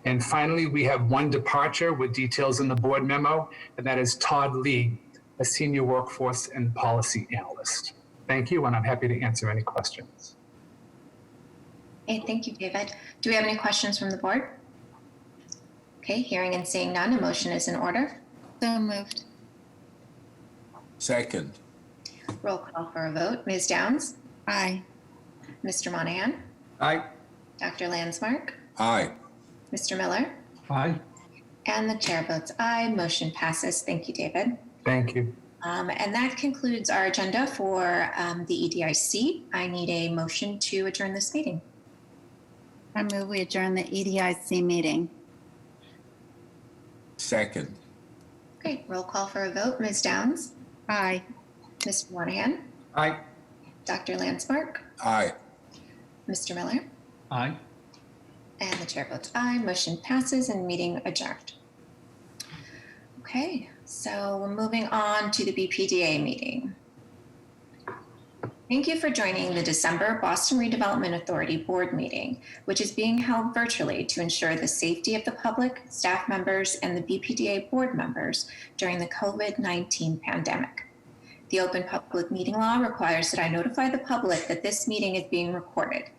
And finally, we have one departure with details in the board memo, and that is Todd Lee, a senior workforce and policy analyst. Thank you, and I'm happy to answer any questions. Okay, thank you, David. Do we have any questions from the board? Okay, hearing and seeing none, a motion is in order. So moved. Second. Roll call for a vote. Ms. Downs? Aye. Mr. Monahan? Aye. Dr. Landsmark? Aye. Mr. Miller? Aye. And the chair votes aye. Motion passes. Thank you, David. Thank you. And that concludes our agenda for the EDIC. I need a motion to adjourn this meeting. I move we adjourn the EDIC meeting. Second. Okay, roll call for a vote. Ms. Downs? Aye. Mr. Monahan? Aye. Dr. Landsmark? Aye. Mr. Miller? Aye. And the chair votes aye. Motion passes and meeting adjourned. Okay, so we're moving on to the BPDA meeting. Thank you for joining the December Boston Redevelopment Authority Board meeting, which is being held virtually to ensure the safety of the public, staff members, and the BPDA board members during the COVID-19 pandemic. The Open Public Meeting Law requires that I notify the public that this meeting is being recorded.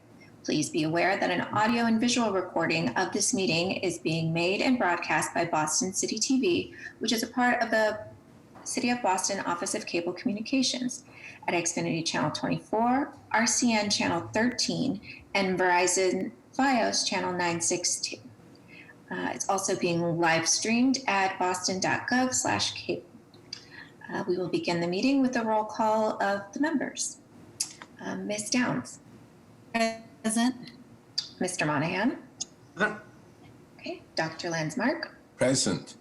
Please be aware that an audio and visual recording of this meeting is being made and broadcast by Boston City TV, which is a part of the City of Boston Office of Cable Communications at Xfinity Channel 24, RCN Channel 13, and Verizon Fios Channel 962. It's also being live streamed at boston.gov/cable. We will begin the meeting with a roll call of the members. Ms. Downs. Present. Mr. Monahan. Present. Okay, Dr. Landsmark. Present.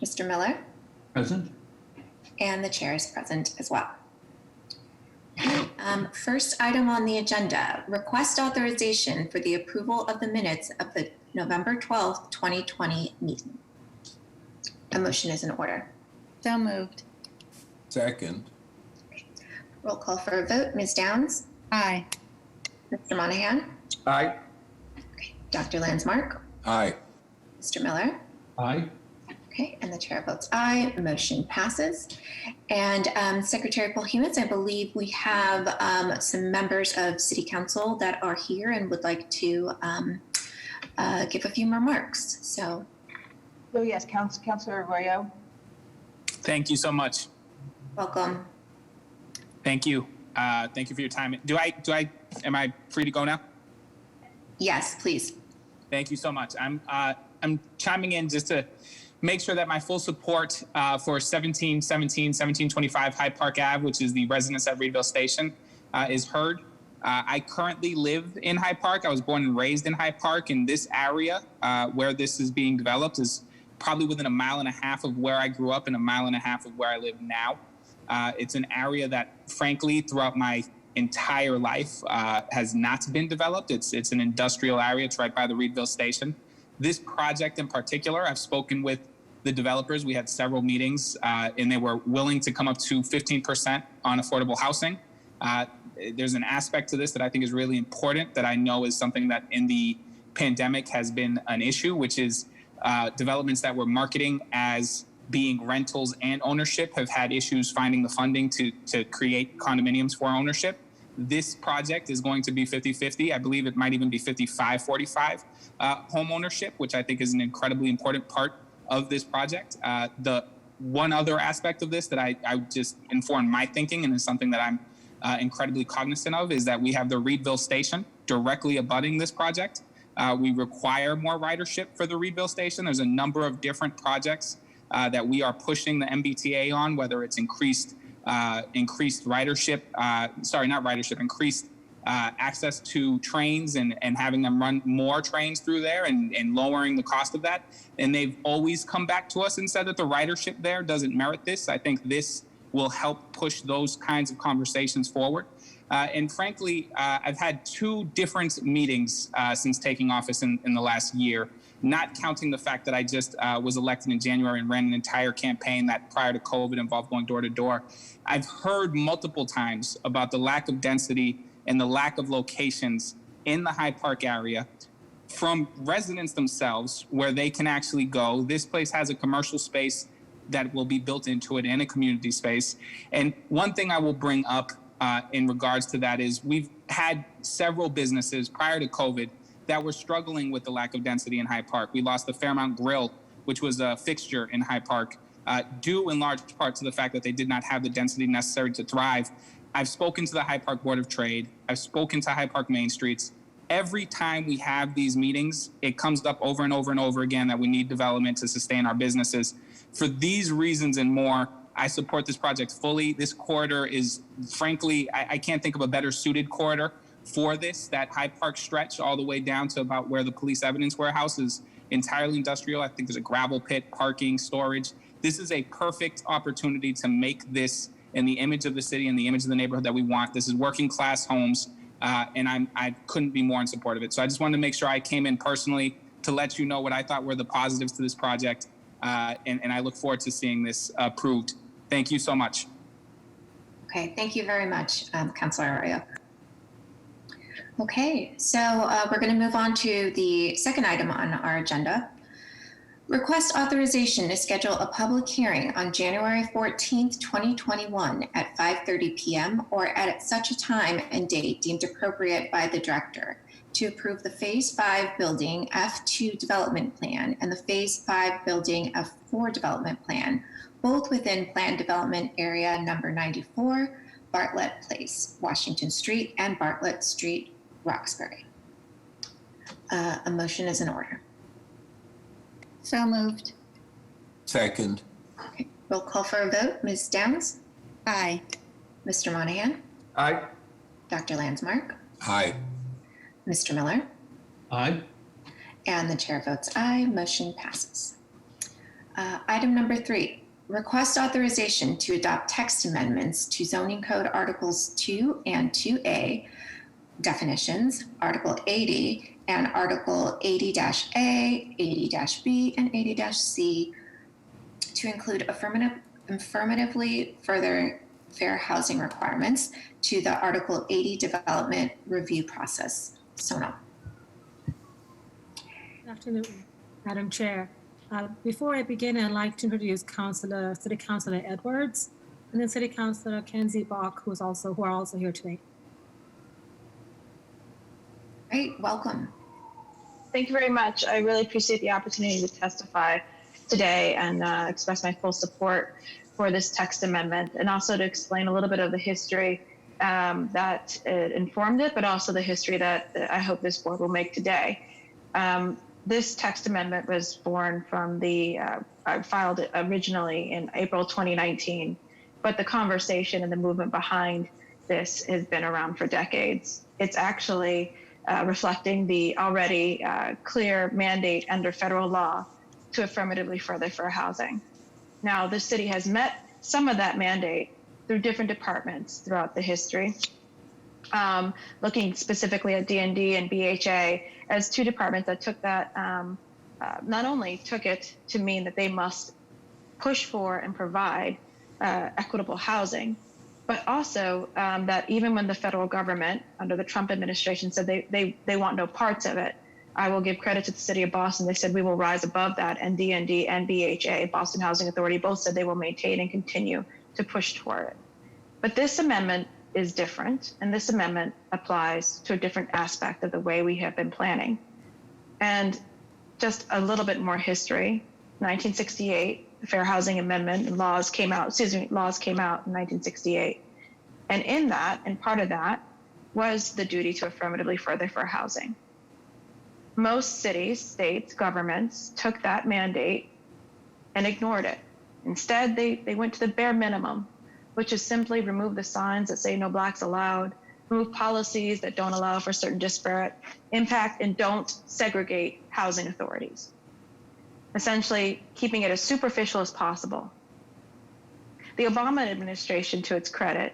Mr. Miller. Present. And the chair is present as well. First item on the agenda, request authorization for the approval of the minutes of the November 12th, 2020 meeting. A motion is in order. So moved. Second. Roll call for a vote. Ms. Downs? Aye. Mr. Monahan? Aye. Okay. Dr. Landsmark? Aye. Mr. Miller? Aye. Okay, and the chair votes aye. Motion passes. And Secretary Polhumans, I believe we have some members of City Council that are here and would like to give a few remarks. So, Oh, yes, Councilor Arroyo. Thank you so much. welcome. Thank you. Thank you for your time. Am I free to go now? Yes, please. Thank you so much. I'm chiming in just to make sure that my full support for 1725 Hyde Park Ave, which is the residents at Reedville Station, is heard. I currently live in Hyde Park. I was born and raised in Hyde Park, and this area where this is being developed is probably within 1.5 miles of where I grew up and 1.5 miles of where I live now. It's an area that, frankly, throughout my entire life has not been developed. It's an industrial area. It's right by the Reedville Station. This project in particular, I've spoken with the developers. We had several meetings, and they were willing to come up to 15% on affordable housing. There's an aspect to this that I think is really important that I know is something that in the pandemic has been an issue, which is developments that we're marketing as being rentals and ownership have had issues finding the funding to create condominiums for ownership. This project is going to be 50-50. I believe it might even be 55-45 home ownership, which I think is an incredibly important part of this project. The one other aspect of this that I just informed my thinking and is something that I'm incredibly cognizant of is that we have the Reedville Station directly abutting this project. We require more ridership for the Reedville Station. There's a number of different projects that we are pushing the MBTA on, whether it's increased ridership, increased access to trains and having them run more trains through there and lowering the cost of that. And they've always come back to us and said that the ridership there doesn't merit this. I think this will help push those kinds of conversations forward. And frankly, I've had 2 different meetings since taking office in the last year. not counting the fact that I just was elected in January and ran an entire campaign that prior to COVID involved going door to door. I've heard multiple times about the lack of density and the lack of locations in the Hyde Park area from residents themselves where they can actually go. This place has a commercial space that will be built into it and a community space. And one thing I will bring up in regards to that is we've had several businesses prior to COVID that were struggling with the lack of density in Hyde Park. We lost the Fairmount Grill, which was a fixture in Hyde Park, due in large part to the fact that they did not have the density necessary to thrive. I've spoken to the Hyde Park Board of Trade. I've spoken to Hyde Park Main Streets. Every time we have these meetings, it comes up over and over and over again that we need development to sustain our businesses. For these reasons and more, I support this project fully. This corridor is, frankly, I can't think of a better suited corridor for this. That Hyde Park stretch all the way down to about where the police evidence warehouse is entirely industrial. I think there's a gravel pit, parking, storage. This is a perfect opportunity to make this in the image of the city and the image of the neighborhood that we want. This is working class homes. And I couldn't be more in support of it. So I just wanted to make sure I came in personally to let you know what I thought were the positives to this project. And I look forward to seeing this approved. Thank you so much. Okay, thank you very much, Councilor Arroyo. Okay, so we're going to move on to the second item on our agenda. Request authorization to schedule a public hearing on January 14th, 2021 at 5:30 p.m. or at such a time and date deemed appropriate by the director to approve the Phase 5 Building F2 Development Plan and the Phase 5 Building F4 Development Plan, both within Planned Development Area Number 94, Bartlett Place, Washington Street, and Bartlett Street, Roxbury. A motion is in order. So moved. Second. Okay, we'll call for a vote. Ms. Downs? Aye. Mr. Monahan? Aye. Dr. Landsmark? Aye. Mr. Miller? Aye. And the chair votes aye. Motion passes. Item number 3, request authorization to adopt text amendments to Zoning Code Articles 2 and 2A definitions, Article 80, and Article 80-A, 80-B, and 80-C to include affirmatively further fair housing requirements to the Article 80 development review process. Sonal. Good afternoon, Madam Chair. Before I begin, I'd like to introduce City Councilor Edwards and then City Councilor Kenzie Bach, who are also here today. Great, welcome. Thank you very much. I really appreciate the opportunity to testify today and express my full support for this text amendment, and also to explain a little bit of the history that informed it, but also the history that I hope this board will make today. This text amendment was born from I filed it originally in April 2019, but the conversation and the movement behind this has been around for decades. It's actually reflecting the already clear mandate under federal law to affirmatively further fair housing. Now, the city has met some of that mandate through different departments throughout the history, looking specifically at D&D and BHA as two departments that took that, not only took it to mean that they must push for and provide equitable housing, but also that even when the federal government under the Trump administration said they want no parts of it, I will give credit to the city of Boston. They said we will rise above that, and D&D and BHA, Boston Housing Authority, both said they will maintain and continue to push toward it. But this amendment is different, and this amendment applies to a different aspect of the way we have been planning. And just a little bit more history. 1968, the Fair Housing Amendment and laws came out in 1968. And in that, and part of that, was the duty to affirmatively further fair housing. Most cities, states, governments took that mandate and ignored it. Instead, they went to the bare minimum, which is simply remove the signs that say no blacks allowed, remove policies that don't allow for certain disparate impact, and don't segregate housing authorities. Essentially, keeping it as superficial as possible. The Obama administration, to its credit,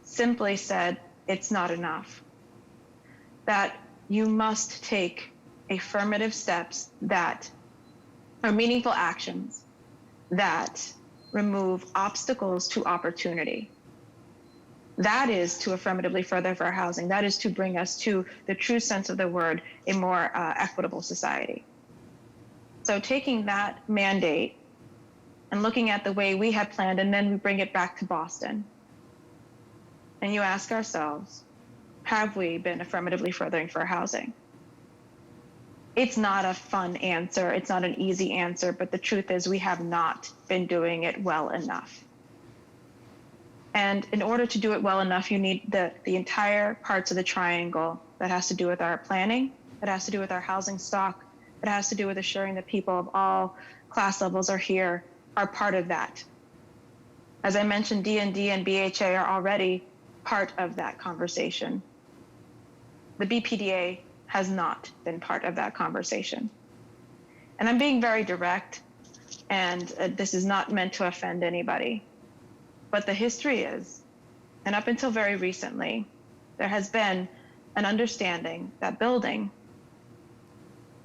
simply said it's not enough. That you must take affirmative steps that are meaningful actions that remove obstacles to opportunity. That is to affirmatively further fair housing. That is to bring us to the true sense of the word, a more equitable society. So taking that mandate and looking at the way we had planned, and then we bring it back to Boston. And you ask ourselves, have we been affirmatively furthering fair housing? It's not a fun answer. It's not an easy answer, but the truth is we have not been doing it well enough. And in order to do it well enough, you need the entire parts of the triangle that has to do with our planning, that has to do with our housing stock, that has to do with assuring that people of all class levels are here, are part of that. As I mentioned, D&D and BHA are already part of that conversation. The BPDA has not been part of that conversation. And I'm being very direct, and this is not meant to offend anybody. But the history is, and up until very recently, there has been an understanding that building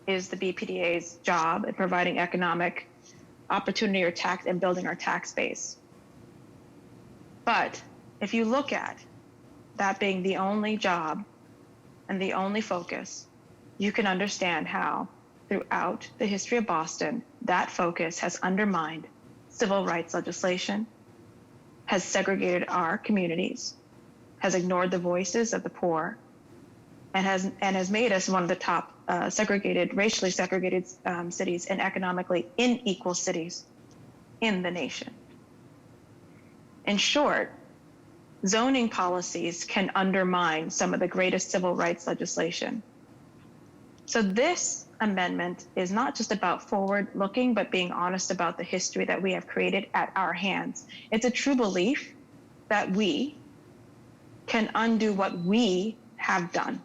is the BPDA's job in providing economic opportunity or tax and building our tax base. But if you look at that being the only job and the only focus, you can understand how throughout the history of Boston, that focus has undermined civil rights legislation, has segregated our communities, has ignored the voices of the poor, and has made us one of the top racially segregated cities and economically unequal cities in the nation. In short, zoning policies can undermine some of the greatest civil rights legislation. So this amendment is not just about forward looking, but being honest about the history that we have created at our hands. It's a true belief that we can undo what we have done.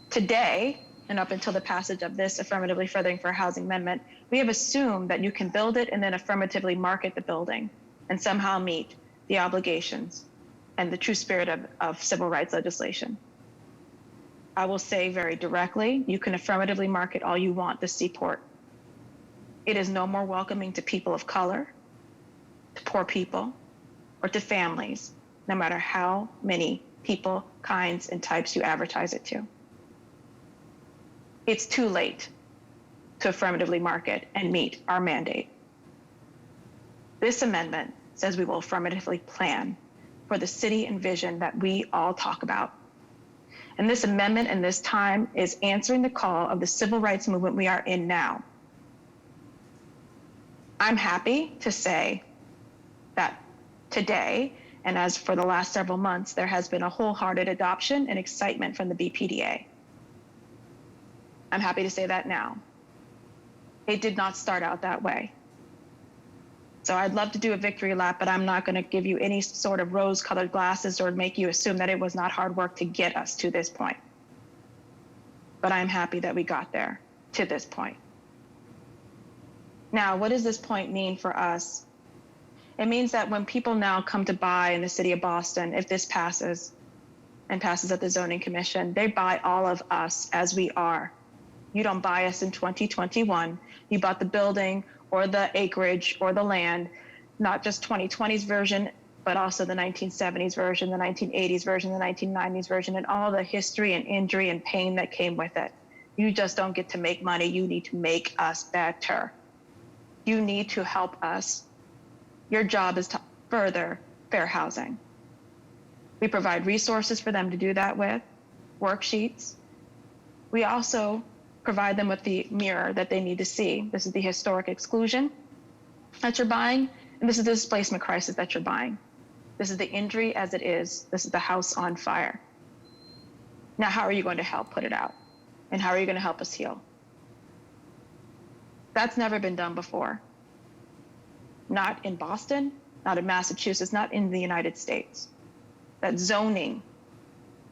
Today, and up until the passage of this affirmatively furthering fair housing amendment, we have assumed that you can build it and then affirmatively market the building and somehow meet the obligations and the true spirit of civil rights legislation. I will say very directly, you can affirmatively market all you want the Seaport. It is no more welcoming to people of color, to poor people, or to families, no matter how many people, kinds, and types you advertise it to. It's too late to affirmatively market and meet our mandate. This amendment says we will affirmatively plan for the city and vision that we all talk about. And this amendment and this time is answering the call of the civil rights movement we are in now. I'm happy to say that today, and as for the last several months, there has been a wholehearted adoption and excitement from the BPDA. I'm happy to say that now. It did not start out that way. So I'd love to do a victory lap, but I'm not going to give you any sort of rose-colored glasses or make you assume that it was not hard work to get us to this point. But I'm happy that we got there to this point. Now, what does this point mean for us? It means that when people now come to buy in the city of Boston, if this passes and passes at the Zoning Commission, they buy all of us as we are. You don't buy us in 2021. You bought the building or the acreage or the land, not just 2020's version, but also the 1970s version, the 1980s version, the 1990s version, and all the history and injury and pain that came with it. You just don't get to make money. You need to make us better. You need to help us. Your job is to further fair housing. We provide resources for them to do that with, worksheets. We also provide them with the mirror that they need to see. This is the historic exclusion that you're buying, and this is the displacement crisis that you're buying. This is the injury as it is. This is the house on fire. Now, how are you going to help put it out? And how are you going to help us heal? That's never been done before. Not in Boston, not in Massachusetts, not in the United States. That zoning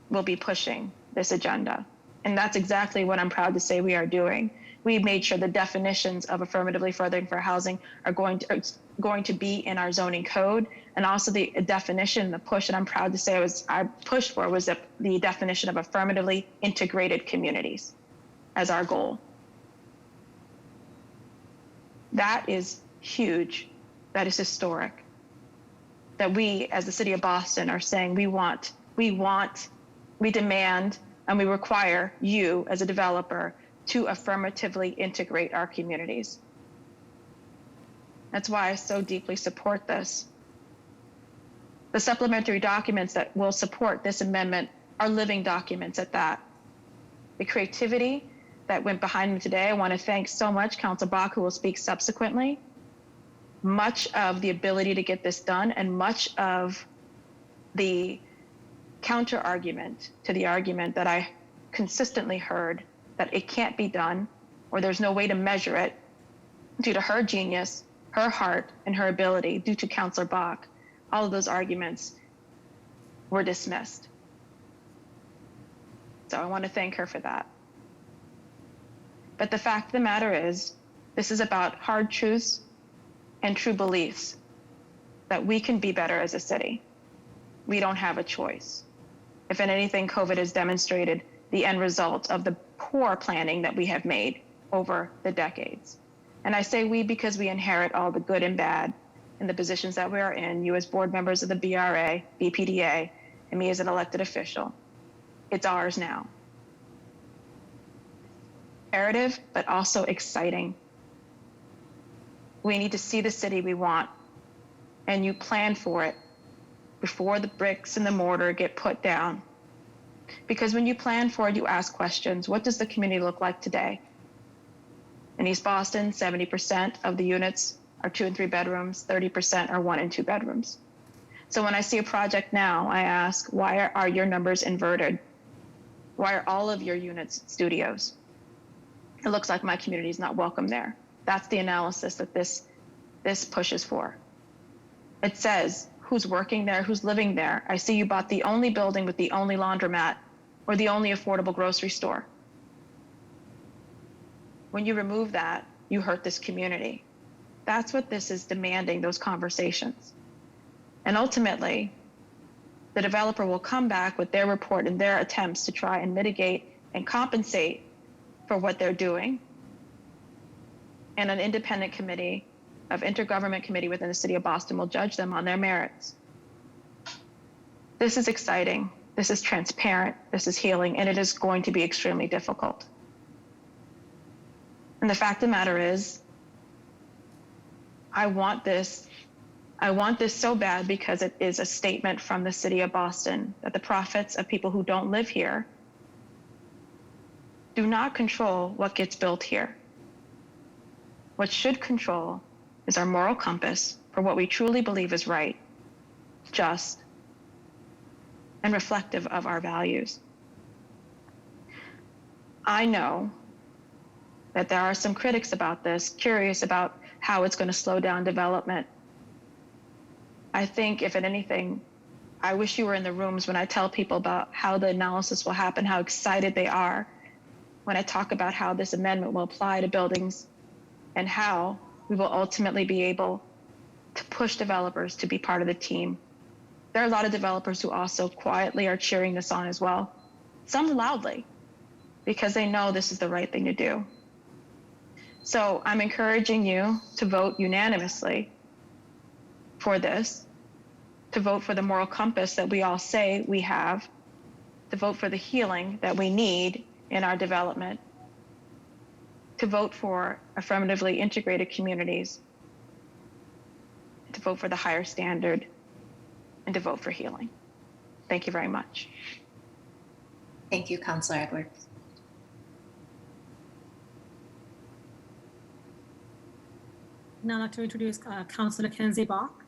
will be pushing this agenda. And that's exactly what I'm proud to say we are doing. We made sure the definitions of affirmatively furthering fair housing are going to be in our zoning code. and also the definition, the push, and I'm proud to say I pushed for was the definition of affirmatively integrated communities as our goal. That is huge. That is historic. That we, as the city of Boston, are saying we demand, and we require you as a developer to affirmatively integrate our communities. That's why I so deeply support this. The supplementary documents that will support this amendment are living documents at that. The creativity that went behind them today, I want to thank so much Council Bach, who will speak subsequently. Much of the ability to get this done and much of the counter argument to the argument that I consistently heard that it can't be done or there's no way to measure it due to her genius, her heart, and her ability due to Councilor Bach. All of those arguments were dismissed. So I want to thank her for that. But the fact of the matter is, this is about hard truths and true beliefs that we can be better as a city. We don't have a choice. If anything, COVID has demonstrated the end result of the poor planning that we have made over the decades. And I say we because we inherit all the good and bad in the positions that we are in, you as board members of the BRA, BPDA, and me as an elected official. It's ours now. Imperative, but also exciting. We need to see the city we want, and you plan for it before the bricks and the mortar get put down. Because when you plan for it, you ask questions. What does the community look like today? In East Boston, 70% of the units are 2 and 3 bedrooms, 30% are 1 and 2 bedrooms. So when I see a project now, I ask, why are your numbers inverted? Why are all of your units studios? It looks like my community is not welcome there. That's the analysis that this pushes for. It says who's working there, who's living there. I see you bought the only building with the only laundromat or the only affordable grocery store. When you remove that, you hurt this community. That's what this is demanding, those conversations. And ultimately, the developer will come back with their report and their attempts to try and mitigate and compensate for what they're doing. And an independent committee of intergovernment committee within the city of Boston will judge them on their merits. This is exciting. This is transparent. This is healing, and it is going to be extremely difficult. And the fact of the matter is, I want this so bad because it is a statement from the city of Boston that the profits of people who don't live here do not control what gets built here. What should control is our moral compass for what we truly believe is right, just, and reflective of our values. I know that there are some critics about this, curious about how it's going to slow down development. I think, if at anything, I wish you were in the rooms when I tell people about how the analysis will happen, how excited they are when I talk about how this amendment will apply to buildings and how we will ultimately be able to push developers to be part of the team. There are a lot of developers who also quietly are cheering this on as well, some loudly, because they know this is the right thing to do. So I'm encouraging you to vote unanimously for this, to vote for the moral compass that we all say we have, to vote for the healing that we need in our development, to vote for affirmatively integrated communities, to vote for the higher standard, and to vote for healing. Thank you very much. Thank you, Councilor Edwards. Now I'd like to introduce Councilor Kenzie Bach.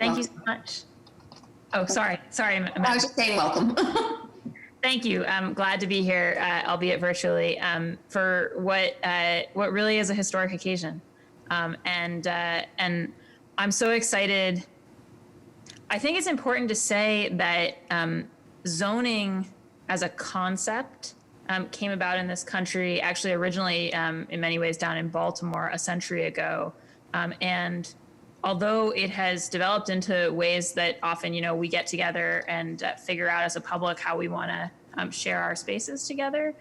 Thank you so much. Oh, sorry. I was just saying welcome. Thank you. I'm glad to be here, albeit virtually, for what really is a historic occasion. And I'm so excited. I think it's important to say that zoning as a concept came about in this country, actually originally in many ways down in Baltimore a century ago. And although it has developed into ways that often, we get together and figure out as a public how we want to share our spaces together,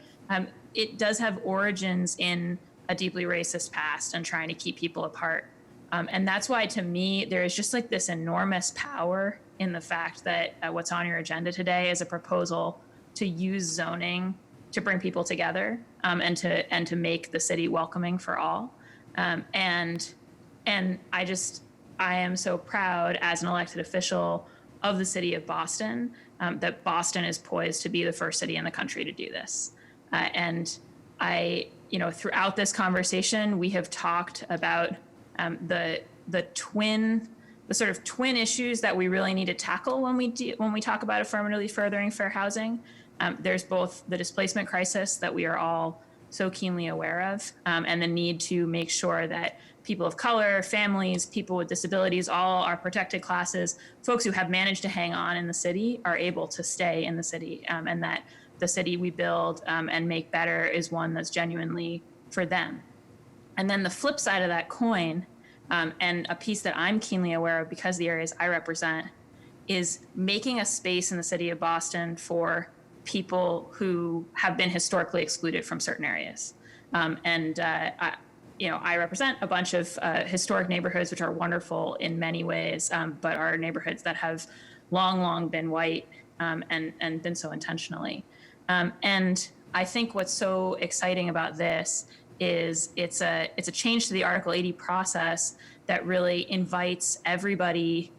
it does have origins in a deeply racist past and trying to keep people apart. And that's why, to me, there is just like this enormous power in the fact that what's on your agenda today is a proposal to use zoning to bring people together, and to make the city welcoming for all. And I am so proud as an elected official of the city of Boston, that Boston is poised to be the first city in the country to do this. And throughout this conversation, we have talked about the sort of twin issues that we really need to tackle when we talk about affirmatively furthering fair housing. There's both the displacement crisis that we are all so keenly aware of, and the need to make sure that people of color, families, people with disabilities, all our protected classes, folks who have managed to hang on in the city are able to stay in the city, and that the city we build and make better is one that's genuinely for them. And then the flip side of that coin, and a piece that I'm keenly aware of because the areas I represent, is making a space in the city of Boston for people who have been historically excluded from certain areas. I represent a bunch of historic neighborhoods, which are wonderful in many ways, but are neighborhoods that have long been white, and been so intentionally. And I think what's so exciting about this is it's a change to the Article 80 process that really invites everybody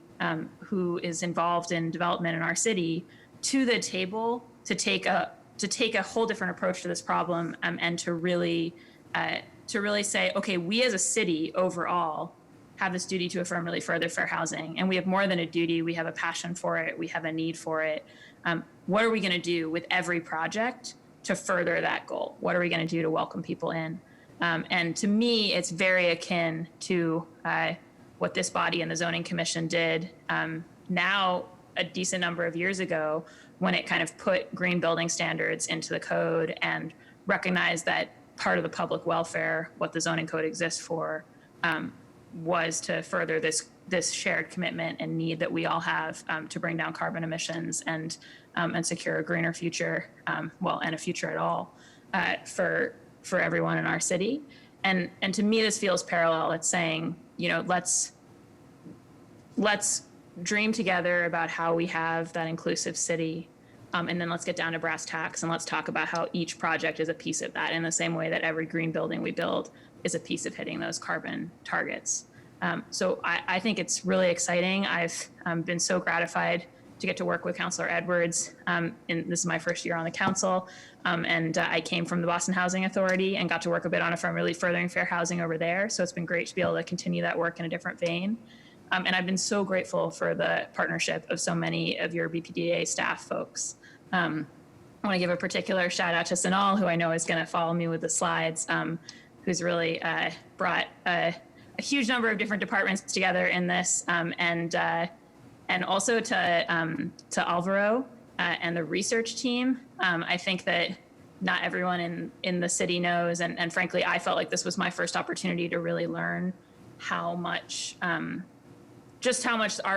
who is involved in development in our city to the table to take a whole different approach to this problem, and to really say, okay, we as a city overall have this duty to affirmatively further fair housing, and we have more than a duty. We have a passion for it. We have a need for it. What are we going to do with every project to further that goal? What are we going to do to welcome people in? And to me, it's very akin to what this body and the Zoning Commission did now a decent number of years ago, when it kind of put green building standards into the code and recognized that part of the public welfare, what the zoning code exists for, was to further this shared commitment and need that we all have to bring down carbon emissions and secure a greener future, and a future at all for everyone in our city. And to me, this feels parallel. It's saying, let's dream together about how we have that inclusive city. And then let's get down to brass tacks and let's talk about how each project is a piece of that, in the same way that every green building we build is a piece of hitting those carbon targets. So I think it's really exciting. I've been so gratified to get to work with Councilor Edwards. This is my first year on the council. And I came from the Boston Housing Authority and got to work a bit on affirmatively furthering fair housing over there. So it's been great to be able to continue that work in a different vein. And I've been so grateful for the partnership of so many of your BPDA staff folks. I want to give a particular shout out to Sanal, who I know is going to follow me with the slides, who's really brought a huge number of different departments together in this, and also to Alvaro and the research team. I think that not everyone in the city knows, and frankly, I felt like this was my first opportunity to really learn how much our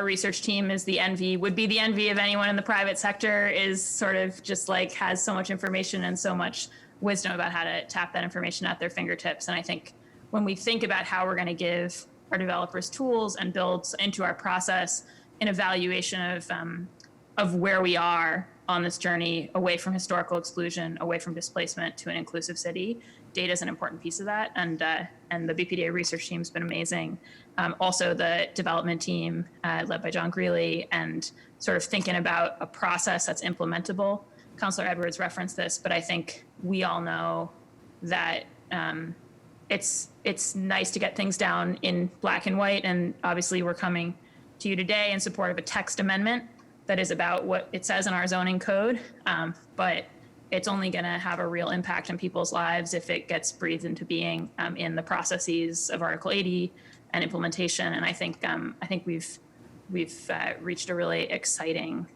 research team would be the envy of anyone in the private sector, is sort of just like has so much information and so much wisdom about how to tap that information at their fingertips. And I think when we think about how we're going to give our developers tools and build into our process an evaluation of where we are on this journey away from historical exclusion, away from displacement to an inclusive city, data is an important piece of that. And the BPDA research team has been amazing. Also the development team led by John Greeley, and sort of thinking about a process that's implementable. Councilor Edwards referenced this, but I think we all know that it's nice to get things down in black and white. And obviously we're coming to you today in support of a text amendment that is about what it says in our zoning code. But it's only going to have a real impact on people's lives if it gets breathed into being in the processes of Article 80 and implementation. And I think we've reached a really exciting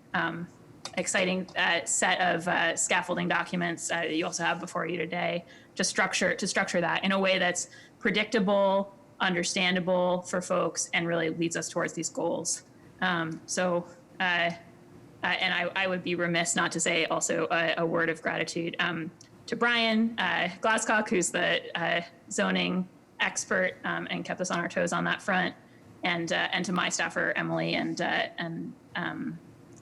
set of scaffolding documents that you also have before you today to structure that in a way that's predictable, understandable for folks, and really leads us towards these goals. And I would be remiss not to say also a word of gratitude to Brian Glasscock, who's the zoning expert and kept us on our toes on that front, and to my staffer Emily and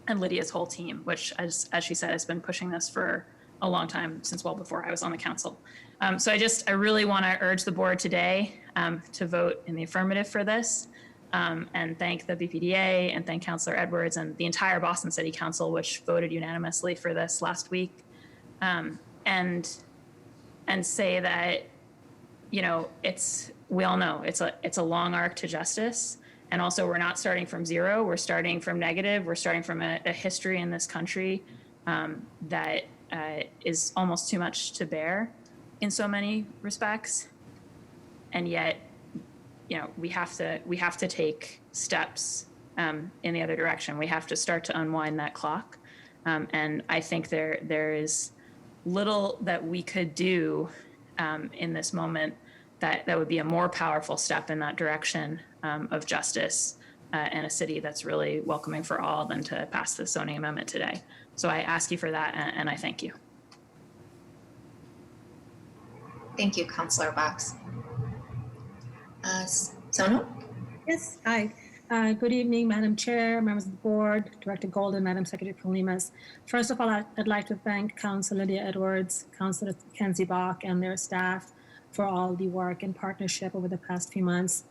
Lydia's whole team, which, as she said, has been pushing this for a long time, since well before I was on the council. So I really want to urge the board today to vote in the affirmative for this, and thank the BPDA and thank Councillor Edwards and the entire Boston City Council, which voted unanimously for this last week, and say that, you know, we all know it's a long arc to justice. And also, we're not starting from zero. We're starting from negative. We're starting from a history in this country that is almost too much to bear in so many respects. And yet, you know, we have to take steps in the other direction. We have to start to unwind that clock. And I think there is little that we could do in this moment that would be a more powerful step in that direction of justice and a city that's really welcoming for all than to pass the zoning amendment today. So I ask you for that, and I thank you. Thank you, Councillor Box. Sonal? Yes, hi. Good evening, Madam Chair, members of the board, Director Golden, Madam Secretary Kalimas. First of all, I'd like to thank Councillor Lydia Edwards, Councillor Kenzie Bach, and their staff for all the work and partnership over the past few months.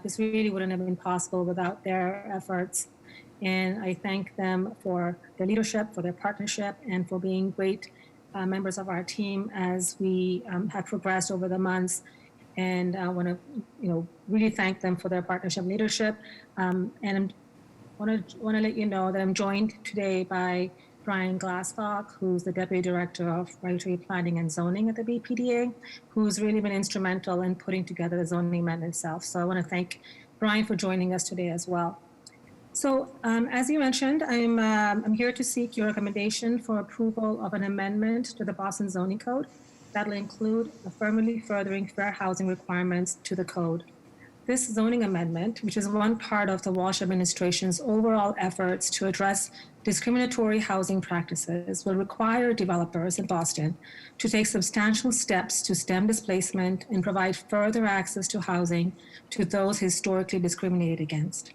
This really wouldn't have been possible without their efforts. And I thank them for their leadership, for their partnership, and for being great members of our team as we have progressed over the months. And I want to, really thank them for their partnership and leadership. And I want to let you know that I'm joined today by Brian Glasscock, who's the Deputy Director of Regulatory Planning and Zoning at the BPDA, who's really been instrumental in putting together the zoning amendment itself. So I want to thank Brian for joining us today as well. So as you mentioned, I'm here to seek your recommendation for approval of an amendment to the Boston Zoning Code that will include affirmatively furthering fair housing requirements to the code. This zoning amendment, which is one part of the Walsh administration's overall efforts to address discriminatory housing practices, will require developers in Boston to take substantial steps to stem displacement and provide further access to housing to those historically discriminated against.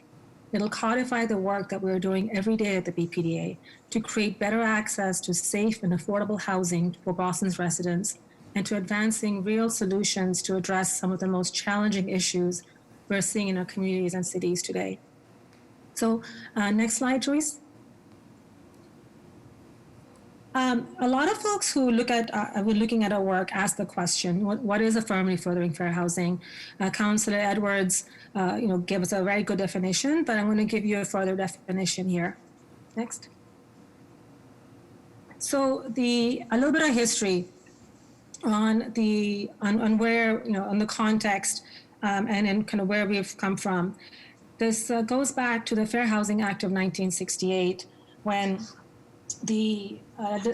It'll codify the work that we're doing every day at the BPDA to create better access to safe and affordable housing for Boston's residents, and to advancing real solutions to address some of the most challenging issues we're seeing in our communities and cities today. So next slide, Joyce. A lot of folks who were looking at our work ask the question, what is affirmatively furthering fair housing? Councillor Edwards, gave us a very good definition, but I'm going to give you a further definition here. Next. So a little bit of history on where, on the context and kind of where we've come from. This goes back to the Fair Housing Act of 1968, when the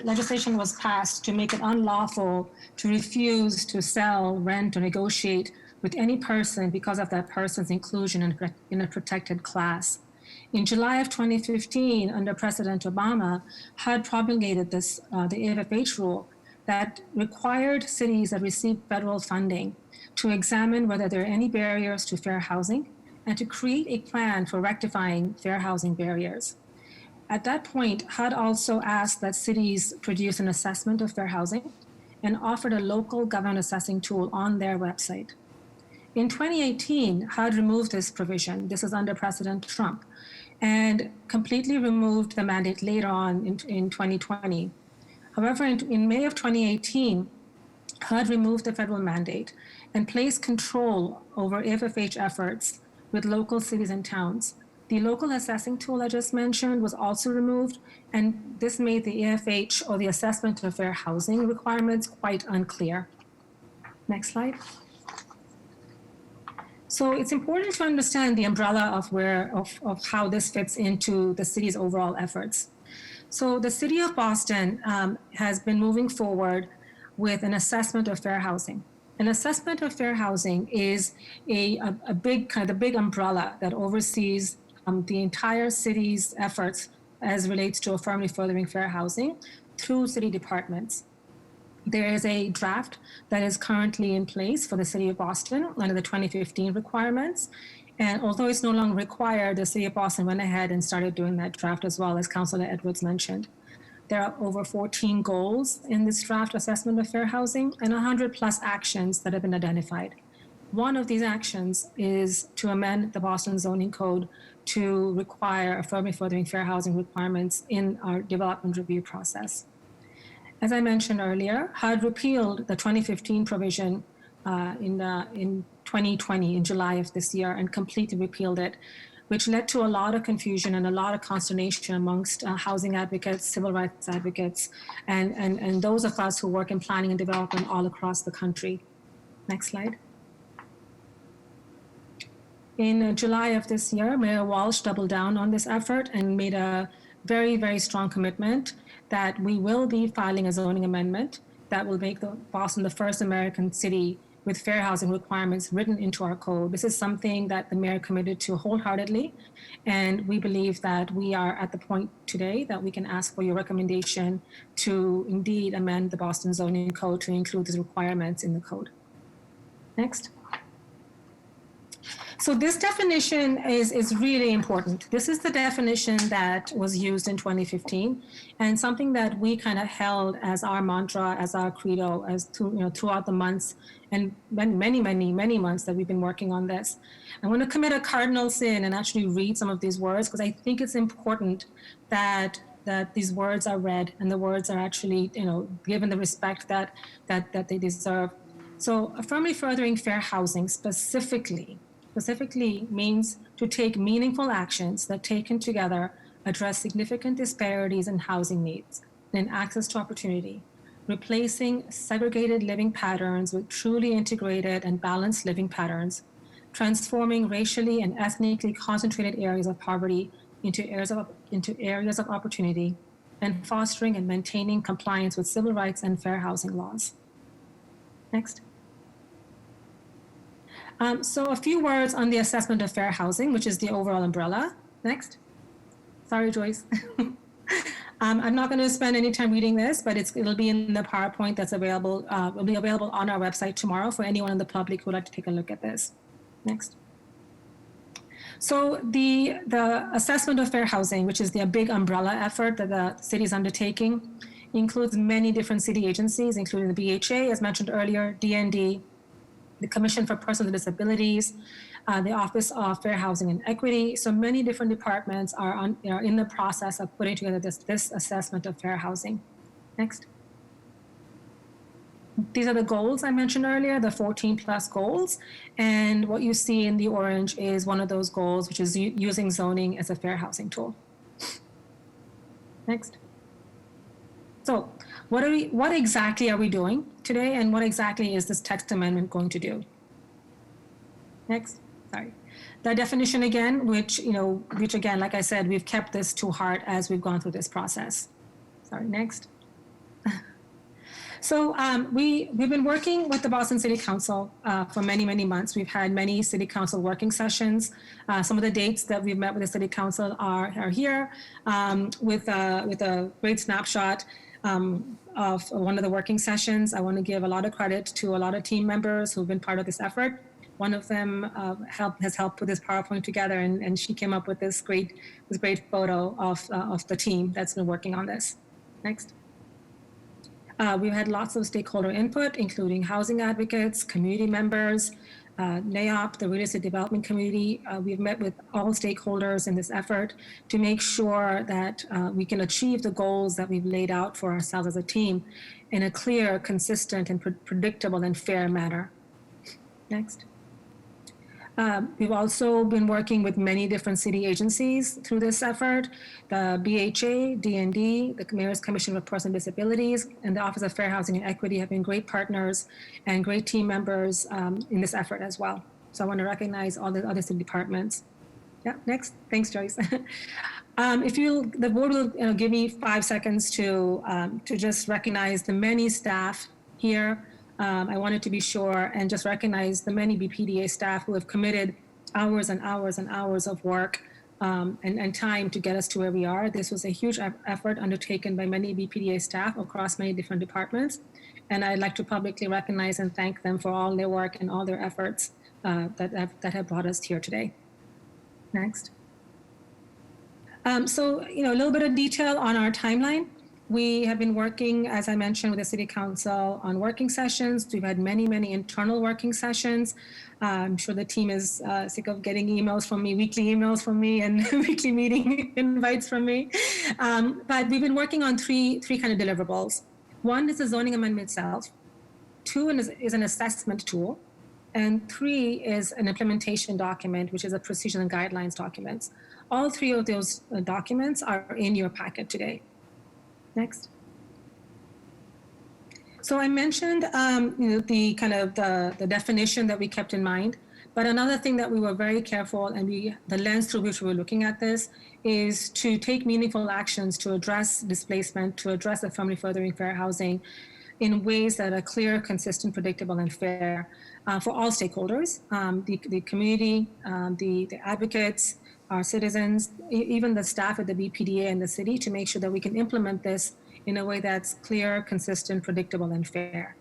legislation was passed to make it unlawful to refuse to sell, rent, or negotiate with any person because of that person's inclusion in a protected class. In July of 2015, under President Obama, HUD promulgated the AFFH rule that required cities that receive federal funding to examine whether there are any barriers to fair housing and to create a plan for rectifying fair housing barriers. At that point, HUD also asked that cities produce an assessment of fair housing and offered a local government assessing tool on their website. In 2018, HUD removed this provision. This is under President Trump, and completely removed the mandate later on in 2020. However, in May of 2018, HUD removed the federal mandate and placed control over AFFH efforts with local cities and towns. The local assessing tool I just mentioned was also removed, and this made the AFH, or the assessment of fair housing requirements, quite unclear. Next slide. So it's important to understand the umbrella of how this fits into the city's overall efforts. So the city of Boston has been moving forward with an assessment of fair housing. An assessment of fair housing is a big kind of the big umbrella that oversees the entire city's efforts as relates to affirmatively furthering fair housing through city departments. There is a draft that is currently in place for the City of Boston under the 2015 requirements. And although it's no longer required, the City of Boston went ahead and started doing that draft as well, as Councilor Edwards mentioned. There are over 14 goals in this draft assessment of fair housing and 100 plus actions that have been identified. One of these actions is to amend the Boston zoning code to require affirmatively furthering fair housing requirements in our development review process. As I mentioned earlier, HUD repealed the 2015 provision in 2020, in July of this year, and completely repealed it, which led to a lot of confusion and a lot of consternation amongst housing advocates, civil rights advocates, and those of us who work in planning and development all across the country. Next slide. In July of this year, Mayor Walsh doubled down on this effort and made a very, very strong commitment that we will be filing a zoning amendment that will make Boston the first American city with fair housing requirements written into our code. This is something that the mayor committed to wholeheartedly, and we believe that we are at the point today that we can ask for your recommendation to indeed amend the Boston zoning code to include these requirements in the code. Next. So this definition is really important. This is the definition that was used in 2015, and something that we kind of held as our mantra, as our credo, as throughout the months and many months that we've been working on this. I want to commit a cardinal sin and actually read some of these words, because I think it's important that these words are read and the words are actually given the respect that they deserve. So affirmatively furthering fair housing specifically means to take meaningful actions that, taken together, address significant disparities in housing needs and access to opportunity, replacing segregated living patterns with truly integrated and balanced living patterns, transforming racially and ethnically concentrated areas of poverty into areas of opportunity, and fostering and maintaining compliance with civil rights and fair housing laws. Next. So a few words on the assessment of fair housing, which is the overall umbrella. Next. Sorry, Joyce. I'm not going to spend any time reading this, but it'll be in the PowerPoint that's available. Will be available on our website tomorrow for anyone in the public who would like to take a look at this. Next. So the assessment of fair housing, which is the big umbrella effort that the city is undertaking, includes many different city agencies, including the BHA, as mentioned earlier, DND, the Commission for Persons with Disabilities, the Office of Fair Housing and Equity. So many different departments are in the process of putting together this assessment of fair housing. Next. These are the goals I mentioned earlier, the 14 plus goals. And what you see in the orange is one of those goals, which is using zoning as a fair housing tool. Next. So what exactly are we doing today, and what exactly is this text amendment going to do? Next, sorry. The definition again, which again, like I said, we've kept this to heart as we've gone through this process. Sorry, next. So we've been working with the Boston City Council for many months. We've had many City Council working sessions. Some of the dates that we've met with the City Council are here with a great snapshot of one of the working sessions. I want to give a lot of credit to a lot of team members who've been part of this effort. One of them has helped put this PowerPoint together, and she came up with this great photo of the team that's been working on this. Next. We've had lots of stakeholder input, including housing advocates, community members, NAOP, the Real Estate Development Community. We've met with all stakeholders in this effort to make sure that we can achieve the goals that we've laid out for ourselves as a team in a clear, consistent, and predictable and fair manner. Next. We've also been working with many different city agencies through this effort. The BHA, DND, the Mayor's Commission for Persons with Disabilities, and the Office of Fair Housing and Equity have been great partners and great team members in this effort as well. So I want to recognize all the other city departments. Yeah, next. Thanks, Joyce. The board will give me 5 seconds to just recognize the many staff here I wanted to be sure and just recognize the many BPDA staff who have committed hours and hours and hours of work and time to get us to where we are. This was a huge effort undertaken by many BPDA staff across many different departments. And I'd like to publicly recognize and thank them for all their work and all their efforts that have brought us here today. Next. So, a little bit of detail on our timeline. We have been working, as I mentioned, with the City Council on working sessions. We've had many, many internal working sessions. I'm sure the team is sick of getting emails from me, weekly emails from me, and weekly meeting invites from me. But we've been working on three kind of deliverables. One is the zoning amendment itself. Two is an assessment tool. And three is an implementation document, which is a procedure and guidelines documents. All three of those documents are in your packet today. Next. So I mentioned, the kind of the definition that we kept in mind, but another thing that we were very careful and the lens through which we were looking at this is to take meaningful actions to address displacement, to address affirmative furthering fair housing in ways that are clear, consistent, predictable, and fair for all stakeholders, the community, the advocates, our citizens, even the staff at the BPDA and the city, to make sure that we can implement this in a way that's clear, consistent, predictable, and fair.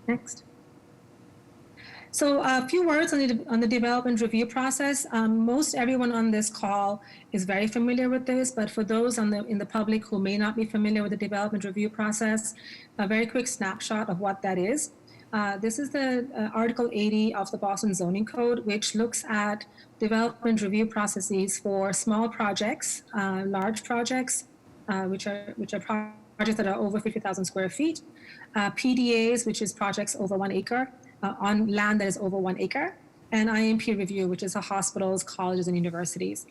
Next. So a few words on the development review process. Most everyone on this call is very familiar with this, but for those in the public who may not be familiar with the development review process, a very quick snapshot of what that is. This is the Article 80 of the Boston Zoning Code, which looks at development review processes for small projects, large projects, which are projects that are over 50,000 square feet, PDAs, which is projects over 1 acre, on land that is over 1 acre, and IMP review, which is for hospitals, colleges, and universities.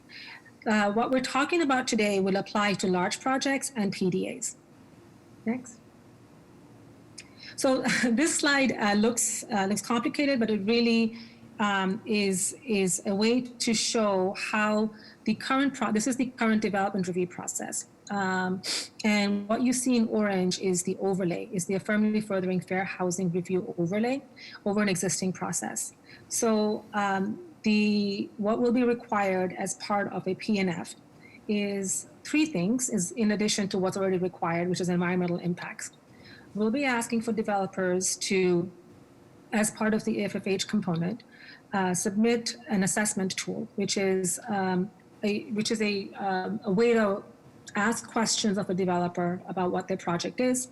What we're talking about today will apply to large projects and PDAs. Next. So this slide looks complicated, but it really is a way to show how the this is the current development review process. And what you see in orange is the overlay, is the affirmative furthering fair housing review overlay over an existing process. So what will be required as part of a PNF is three things, is in addition to what's already required, which is environmental impacts. We'll be asking for developers to, as part of the AFFH component, submit an assessment tool, which is a way to ask questions of a developer about what their project is,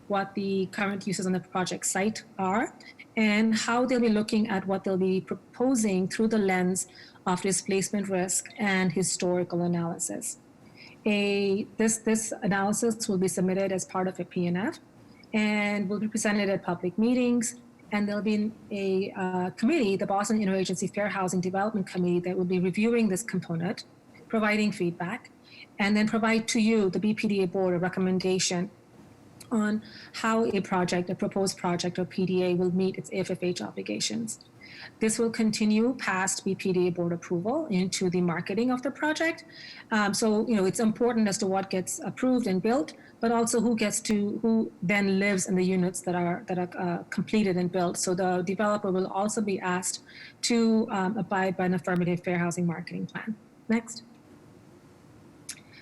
what the current uses on the project site are, and how they'll be looking at what they'll be proposing through the lens of displacement risk and historical analysis. This analysis will be submitted as part of a PNF and will be presented at public meetings. And there'll be a committee, the Boston Interagency Fair Housing Development Committee, that will be reviewing this component, providing feedback, and then provide to you, the BPDA board, a recommendation on how a proposed project or PDA will meet its AFFH obligations. This will continue past BPDA board approval into the marketing of the project. So, it's important as to what gets approved and built, but also who then lives in the units that are completed and built. So the developer will also be asked to abide by an affirmative fair housing marketing plan. Next.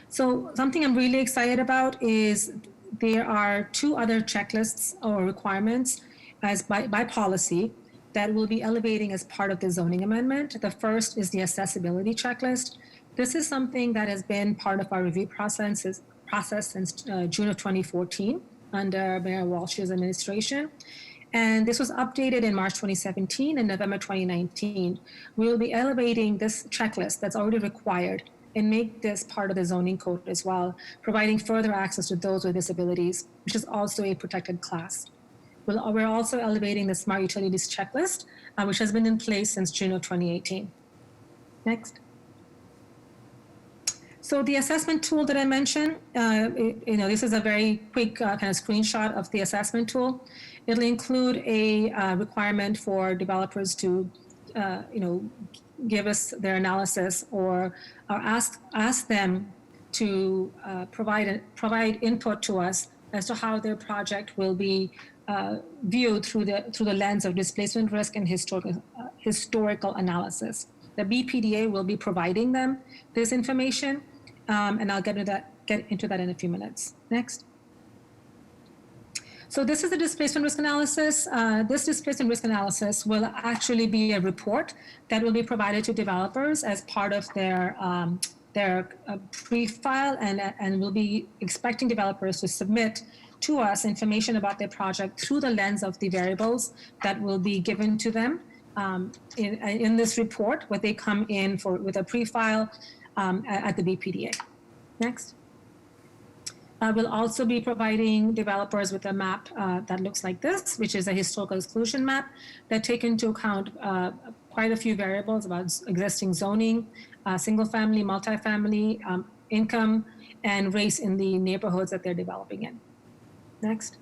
So something I'm really excited about is there are two other checklists or requirements as by policy that will be elevating as part of the zoning amendment. The first is the accessibility checklist. This is something that has been part of our review process since June of 2014 under Mayor Walsh's administration. And this was updated in March 2017 and November 2019. We will be elevating this checklist that's already required and make this part of the zoning code as well, providing further access to those with disabilities, which is also a protected class. We're also elevating the smart utilities checklist, which has been in place since June of 2018. Next. So the assessment tool that I mentioned, this is a very quick kind of screenshot of the assessment tool. It'll include a requirement for developers to, give us their analysis or ask them to provide input to us as to how their project will be viewed through the lens of displacement risk and historical analysis. The BPDA will be providing them this information, and I'll get into that in a few minutes. Next. So this is the displacement risk analysis. This displacement risk analysis will actually be a report that will be provided to developers as part of their pre-file, and we'll be expecting developers to submit to us information about their project through the lens of the variables that will be given to them in this report, where they come in with a pre-file at the BPDA. Next. We'll also be providing developers with a map that looks like this, which is a historical exclusion map that take into account quite a few variables about existing zoning, single family, multifamily, income, and race in the neighborhoods that they're developing in. Next.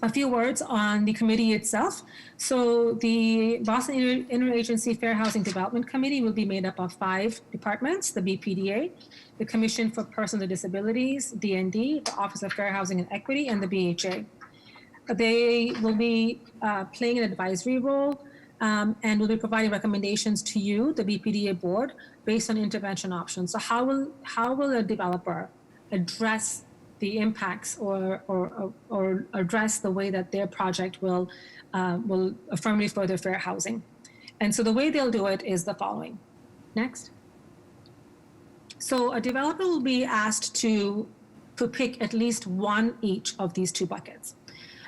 A few words on the committee itself. So the Boston Interagency Fair Housing Development Committee will be made up of 5 departments: the BPDA, the Commission for Persons with Disabilities, DND, the Office of Fair Housing and Equity, and the BHA. They will be playing an advisory role and will be providing recommendations to you, the BPDA board, based on intervention options. So how will a developer address the impacts or address the way that their project will firmly further fair housing? And so the way they'll do it is the following. Next. So a developer will be asked to pick at least one each of these 2 buckets.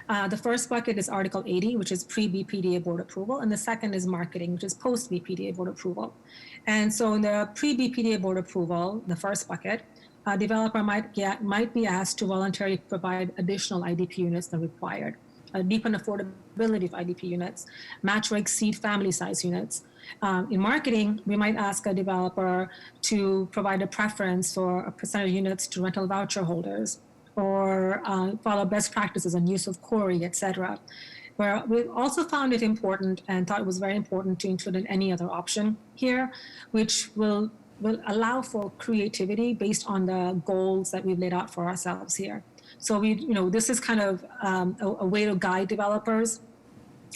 The first bucket is Article 80, which is pre-BPDA board approval, and the second is marketing, which is post-BPDA board approval. And so in the pre-BPDA board approval, the first bucket, a developer might be asked to voluntarily provide additional IDP units than required, deepen affordability of IDP units, match or exceed family size units. In marketing, we might ask a developer to provide a preference for a percentage of units to rental voucher holders, or follow best practices on use of query, et cetera. Where we also found it important and thought it was very important to include in any other option here, which will allow for creativity based on the goals that we've laid out for ourselves here. So this is kind of a way to guide developers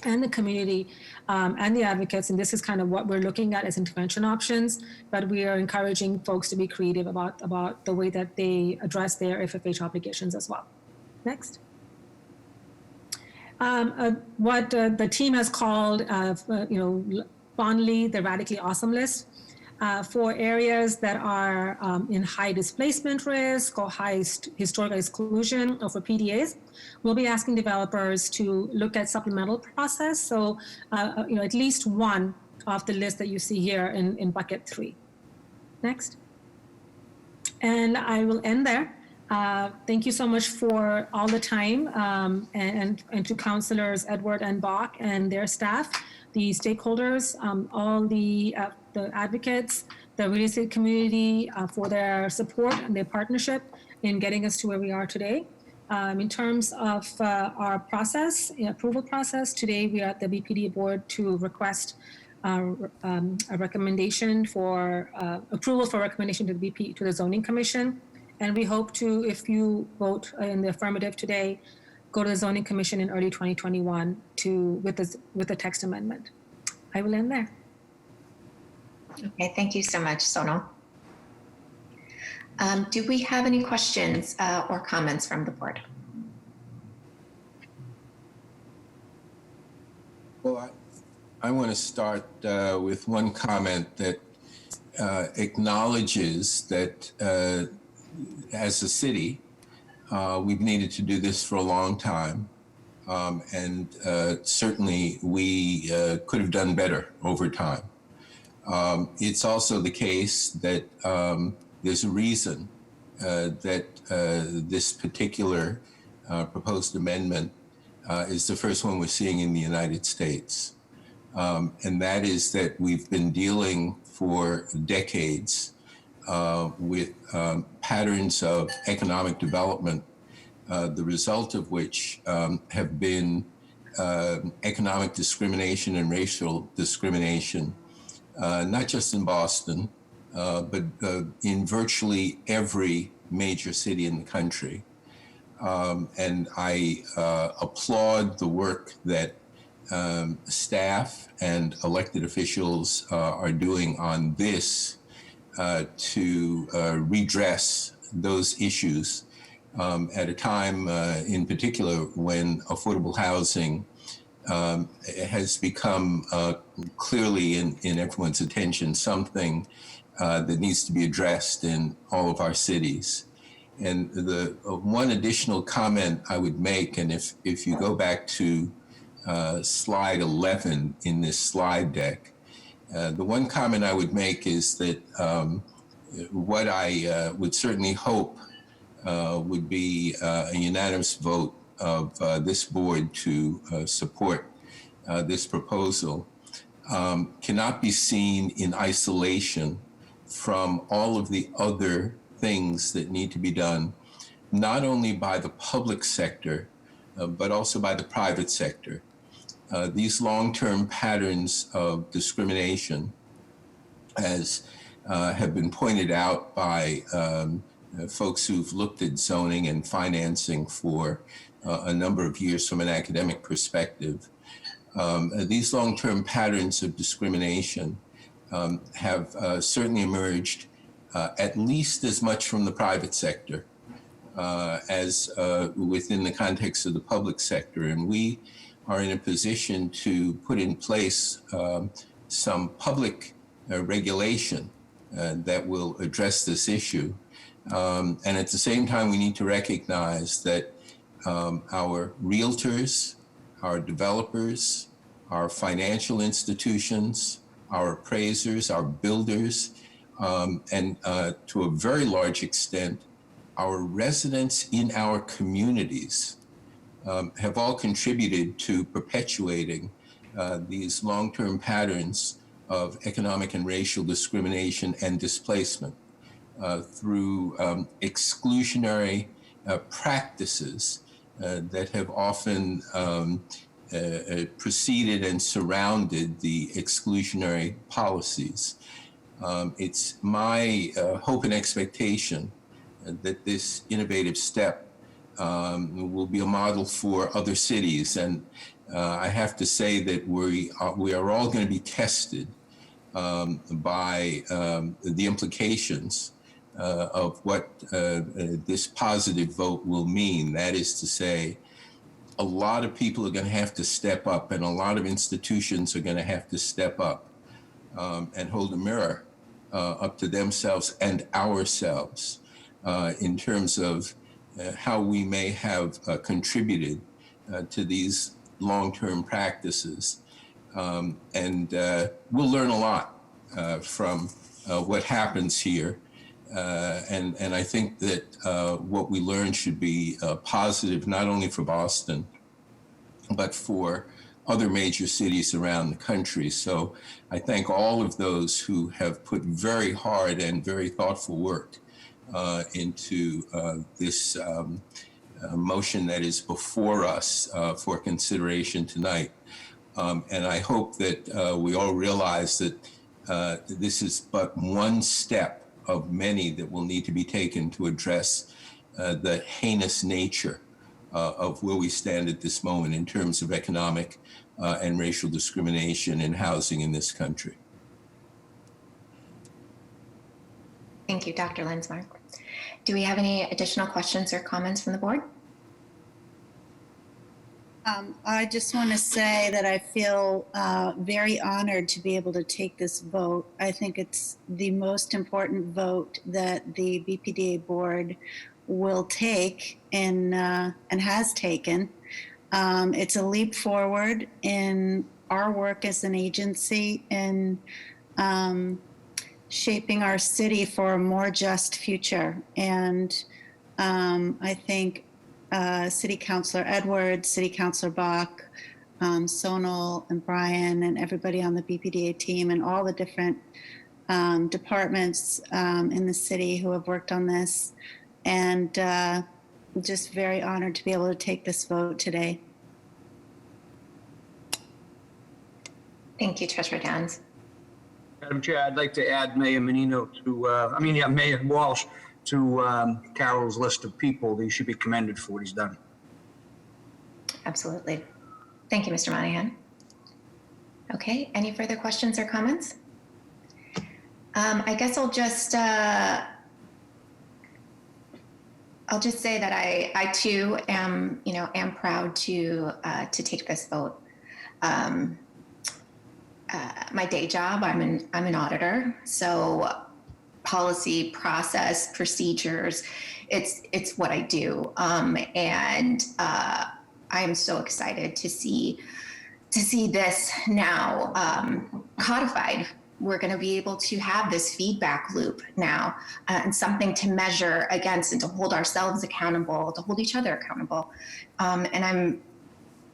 and the community and the advocates, and this is kind of what we're looking at as intervention options, but we are encouraging folks to be creative about the way that they address their FFH obligations as well. Next. What the team has called, fondly, the Radically Awesome list. For areas that are in high displacement risk or high historical exclusion, or for PDAs, we'll be asking developers to look at supplemental process. So, at least one of the list that you see here in bucket 3. Next. And I will end there. Thank you so much for all the time, and to councillors Edward and Bach and their staff, the stakeholders, all the advocates, the real estate community for their support and their partnership in getting us to where we are today. In terms of our process, approval process, today we are at the BPDA board to request a recommendation for approval for recommendation to the Zoning Commission. And we hope to, if you vote in the affirmative today, go to the Zoning Commission in early 2021 with the text amendment. I will end there. Okay, thank you so much, Sonal. Do we have any questions or comments from the board? Well, I want to start with one comment that acknowledges that as a city, we've needed to do this for a long time. And certainly we could have done better over time. It's also the case that there's a reason that this particular proposed amendment is the first one we're seeing in the United States. And that is that we've been dealing for decades with patterns of economic development, the result of which have been economic discrimination and racial discrimination, not just in Boston, but in virtually every major city in the country. And I applaud the work that staff and elected officials are doing on this to redress those issues at a time in particular when affordable housing has become clearly in everyone's attention something that needs to be addressed in all of our cities. And the one additional comment I would make, and if you go back to slide 11 in this slide deck, the one comment I would make is that what I would certainly hope would be a unanimous vote of this board to support this proposal cannot be seen in isolation from all of the other things that need to be done, not only by the public sector, but also by the private sector. These long-term patterns of discrimination, as have been pointed out by folks who've looked at zoning and financing for a number of years from an academic perspective, these long-term patterns of discrimination have certainly emerged at least as much from the private sector as within the context of the public sector. And we are in a position to put in place some public regulation that will address this issue. And at the same time, we need to recognize that our realtors, our developers, our financial institutions, our appraisers, our builders, and to a very large extent, our residents in our communities have all contributed to perpetuating these long-term patterns of economic and racial discrimination and displacement through exclusionary practices that have often preceded and surrounded the exclusionary policies. It's my hope and expectation that this innovative step will be a model for other cities. And I have to say that we are all going to be tested by the implications of what this positive vote will mean. That is to say, a lot of people are going to have to step up, and a lot of institutions are going to have to step up and hold a mirror up to themselves and ourselves in terms of how we may have contributed to these long-term practices. And we'll learn a lot from what happens here. And I think that what we learn should be positive, not only for Boston, but for other major cities around the country. So I thank all of those who have put very hard and very thoughtful work into this motion that is before us for consideration tonight. And I hope that we all realize that this is but one step of many that will need to be taken to address the heinous nature of where we stand at this moment in terms of economic and racial discrimination in housing in this country. Thank you, Dr. Lensmark. Do we have any additional questions or comments from the board? I just want to say that I feel very honored to be able to take this vote. I think it's the most important vote that the BPDA board will take and has taken. It's a leap forward in our work as an agency in shaping our city for a more just future. And I think City Councilor Edwards, City Councilor Bach, Sonal and Brian and everybody on the BPDA team and all the different departments in the city who have worked on this. And just very honored to be able to take this vote today. Thank you, Treasurer Downs. Madam Chair, I'd like to add Mayor Menino to, Mayor Walsh to Carol's list of people that he should be commended for what he's done. Absolutely. Thank you, Mr. Monahan. Okay, any further questions or comments? I guess I'll just say that I too am proud to take this vote. My day job, I'm an auditor, so policy, process, procedures, it's what I do, and I am so excited to see this now codified. We're going to be able to have this feedback loop now, and something to measure against and to hold ourselves accountable, to hold each other accountable. And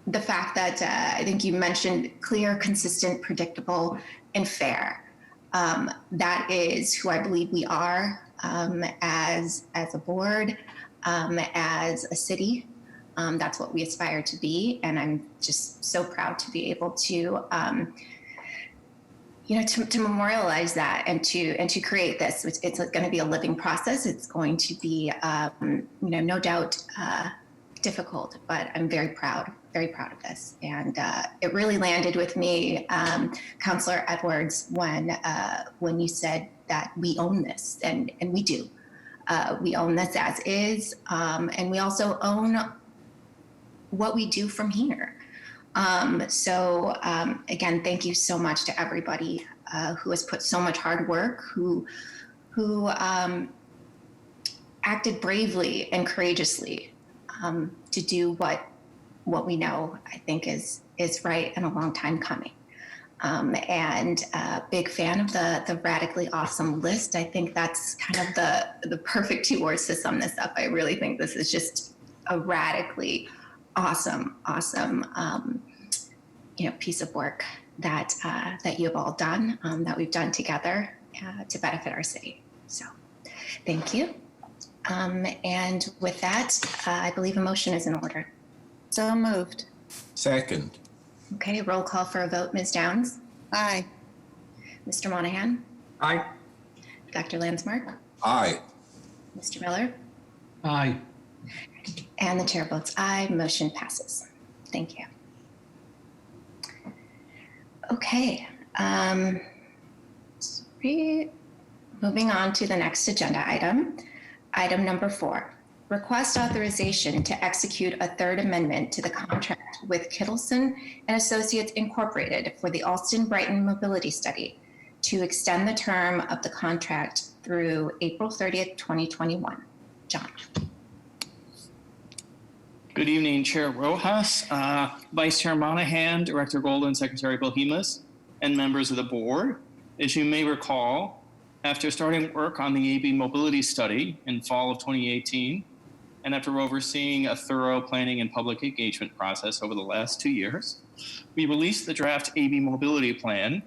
the fact that I think you mentioned clear, consistent, predictable, and fair. That is who I believe we are as a board, as a city. That's what we aspire to be, and I'm just so proud to be able to, to memorialize that and to create this. It's going to be a living process. It's going to be, no doubt difficult, but I'm very proud of this. And it really landed with me, Councillor Edwards, when you said that we own this, and we do. We own this as is, and we also own what we do from here. So again, thank you so much to everybody who has put so much hard work, who acted bravely and courageously to do what we know I think is right and a long time coming. And a big fan of the radically awesome list. I think that's kind of the perfect 2 words to sum this up. I really think this is just a radically awesome, piece of work that you have all done, that we've done together to benefit our city. So, thank you. And with that, I believe a motion is in order. So moved. Second. Okay, roll call for a vote. Ms. Downs? Aye. Mr. Monahan? Aye. Dr. Landsmark? Aye. Mr. Miller? Aye. And the chair votes aye. Motion passes. Thank you. Okay. Moving on to the next agenda item. Item number 4. Request authorization to execute a third amendment to the contract with Kittleson and Associates Incorporated for the Alston-Brighton Mobility Study to extend the term of the contract through April 30th, 2021. John. Good evening, Chair Rojas, Vice Chair Monahan, Director Golden, Secretary Bohemus, and members of the board. As you may recall, after starting work on the AB Mobility Study in fall of 2018, and after overseeing a thorough planning and public engagement process over the last 2 years, we released the draft AB Mobility Plan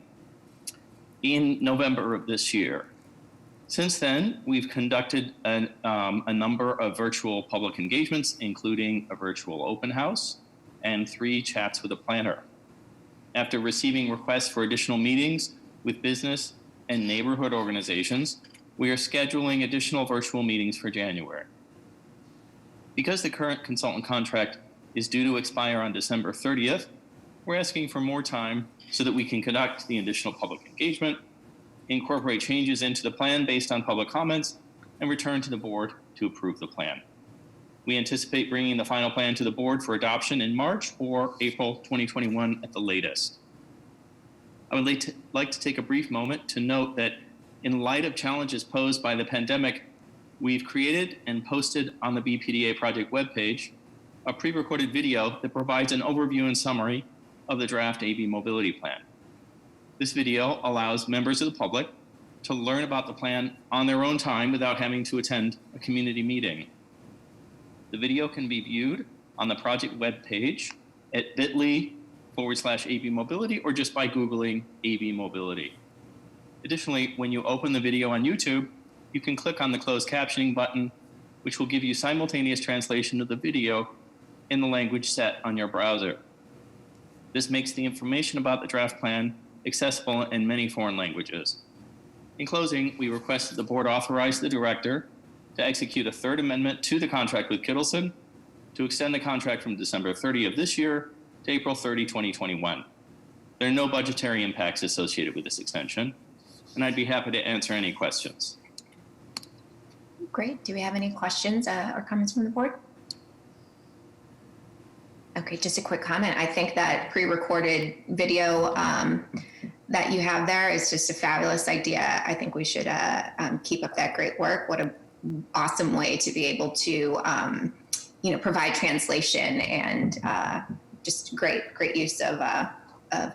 in November of this year. Since then, we've conducted a number of virtual public engagements, including a virtual open house and 3 chats with a planner. After receiving requests for additional meetings with business and neighborhood organizations, we are scheduling additional virtual meetings for January. Because the current consultant contract is due to expire on December 30th, we're asking for more time so that we can conduct the additional public engagement, incorporate changes into the plan based on public comments, and return to the board to approve the plan. We anticipate bringing the final plan to the board for adoption in March or April 2021 at the latest. I would like to take a brief moment to note that in light of challenges posed by the pandemic, we've created and posted on the BPDA project webpage a pre-recorded video that provides an overview and summary of the draft AB Mobility Plan. This video allows members of the public to learn about the plan on their own time without having to attend a community meeting. The video can be viewed on the project webpage at bit.ly/AB Mobility or just by Googling AB Mobility. Additionally, when you open the video on YouTube, you can click on the closed captioning button, which will give you simultaneous translation of the video in the language set on your browser. This makes the information about the draft plan accessible in many foreign languages. In closing, we request that the board authorize the director to execute a third amendment to the contract with Kittleson to extend the contract from December 30 of this year to April 30, 2021. There are no budgetary impacts associated with this extension, and I'd be happy to answer any questions. Great. Do we have any questions or comments from the board? Okay, just a quick comment. I think that pre-recorded video that you have there is just a fabulous idea. I think we should keep up that great work. What an awesome way to be able to, provide translation and just great use of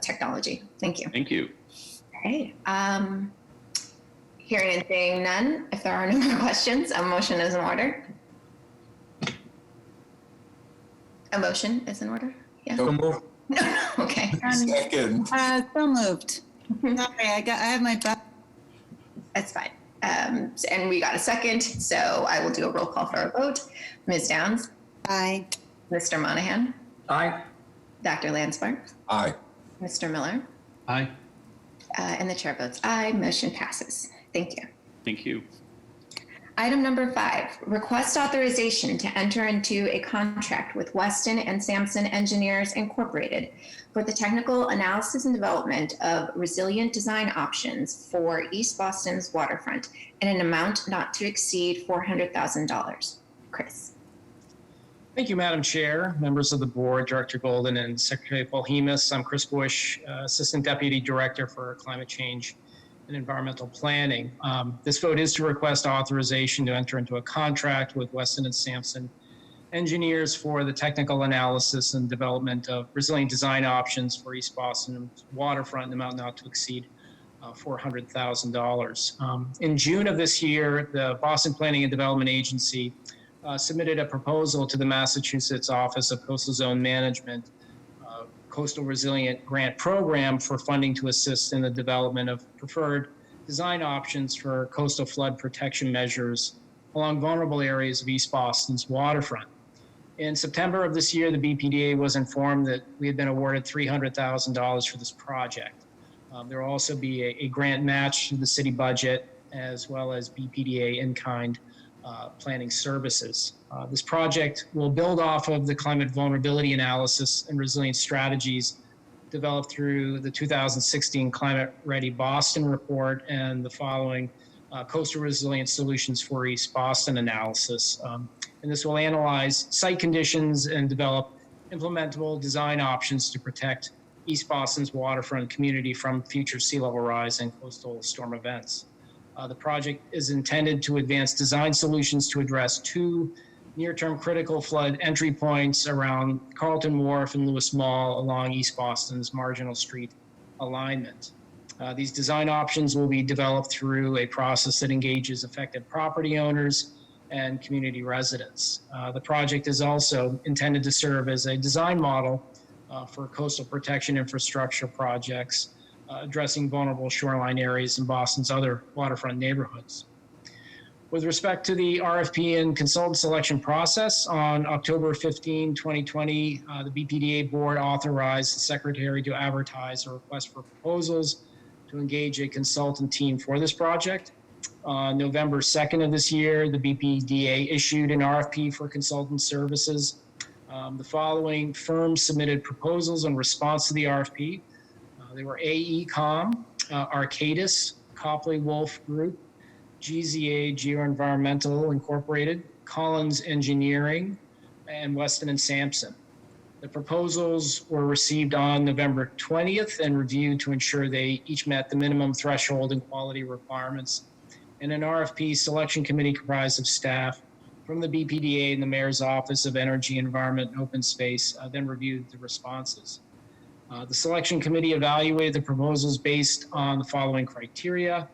technology. Thank you. Thank you. Okay. Hearing and seeing none, if there are no more questions, a motion is in order. A motion is in order? Yeah. So moved. Okay. Second. So moved. Sorry, I have my back. That's fine. And we got a second, so I will do a roll call for a vote. Ms. Downs? Aye. Mr. Monahan? Aye. Dr. Lansbar? Aye. Mr. Miller? Aye. And the chair votes aye. Motion passes. Thank you. Thank you. Item number 5, request authorization to enter into a contract with Weston and Sampson Engineers Incorporated for the technical analysis and development of resilient design options for East Boston's waterfront in an amount not to exceed $400,000. Chris. Thank you, Madam Chair, members of the board, Director Golden, and Secretary Polhemus. I'm Chris Bush, Assistant Deputy Director for Climate Change and Environmental Planning. This vote is to request authorization to enter into a contract with Weston and Sampson Engineers for the technical analysis and development of resilient design options for East Boston's waterfront in an amount not to exceed $400,000. In June of this year, the Boston Planning and Development Agency submitted a proposal to the Massachusetts Office of Coastal Zone Management Coastal Resilient Grant Program for funding to assist in the development of preferred design options for coastal flood protection measures along vulnerable areas of East Boston's waterfront. In September of this year, the BPDA was informed that we had been awarded $300,000 for this project. There will also be a grant match to the city budget as well as BPDA in-kind planning services. This project will build off of the climate vulnerability analysis and resilience strategies developed through the 2016 Climate Ready Boston report and the following Coastal Resilience Solutions for East Boston analysis. And this will analyze site conditions and develop implementable design options to protect East Boston's waterfront community from future sea level rise and coastal storm events. The project is intended to advance design solutions to address 2 near-term critical flood entry points around Carlton Wharf and Lewis Mall along East Boston's Marginal Street alignment. These design options will be developed through a process that engages affected property owners and community residents. The project is also intended to serve as a design model for coastal protection infrastructure projects addressing vulnerable shoreline areas in Boston's other waterfront neighborhoods. With respect to the RFP and consultant selection process, on October 15, 2020, the BPDA board authorized the secretary to advertise a request for proposals to engage a consultant team for this project. On November 2nd of this year, the BPDA issued an RFP for consultant services. The following firms submitted proposals in response to the RFP. They were AECOM, Arcadis, Copley Wolf Group, GZA Geoenvironmental Incorporated, Collins Engineering, and Weston and Sampson. The proposals were received on November 20th and reviewed to ensure they each met the minimum threshold and quality requirements. And an RFP selection committee comprised of staff from the BPDA and the Mayor's Office of Energy, Environment, and Open Space then reviewed the responses. The selection committee evaluated the proposals based on the following criteria: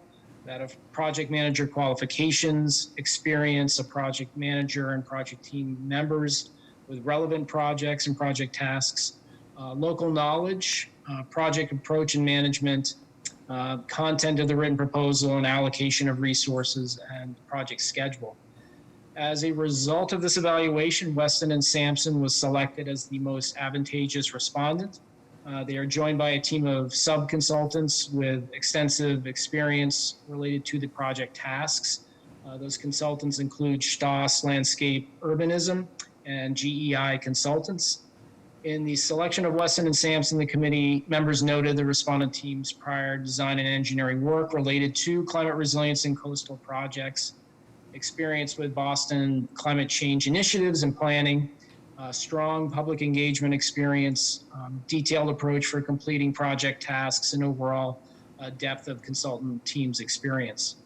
that of project manager qualifications, experience of project manager and project team members with relevant projects and project tasks, local knowledge, project approach and management, content of the written proposal and allocation of resources, and project schedule. As a result of this evaluation, Weston and Sampson was selected as the most advantageous respondent. They are joined by a team of sub-consultants with extensive experience related to the project tasks. Those consultants include Stoss Landscape Urbanism and GEI Consultants. In the selection of Weston and Sampson, the committee members noted the respondent team's prior design and engineering work related to climate resilience and coastal projects, experience with Boston climate change initiatives and planning, strong public engagement experience, detailed approach for completing project tasks, and overall depth of consultant team's experience.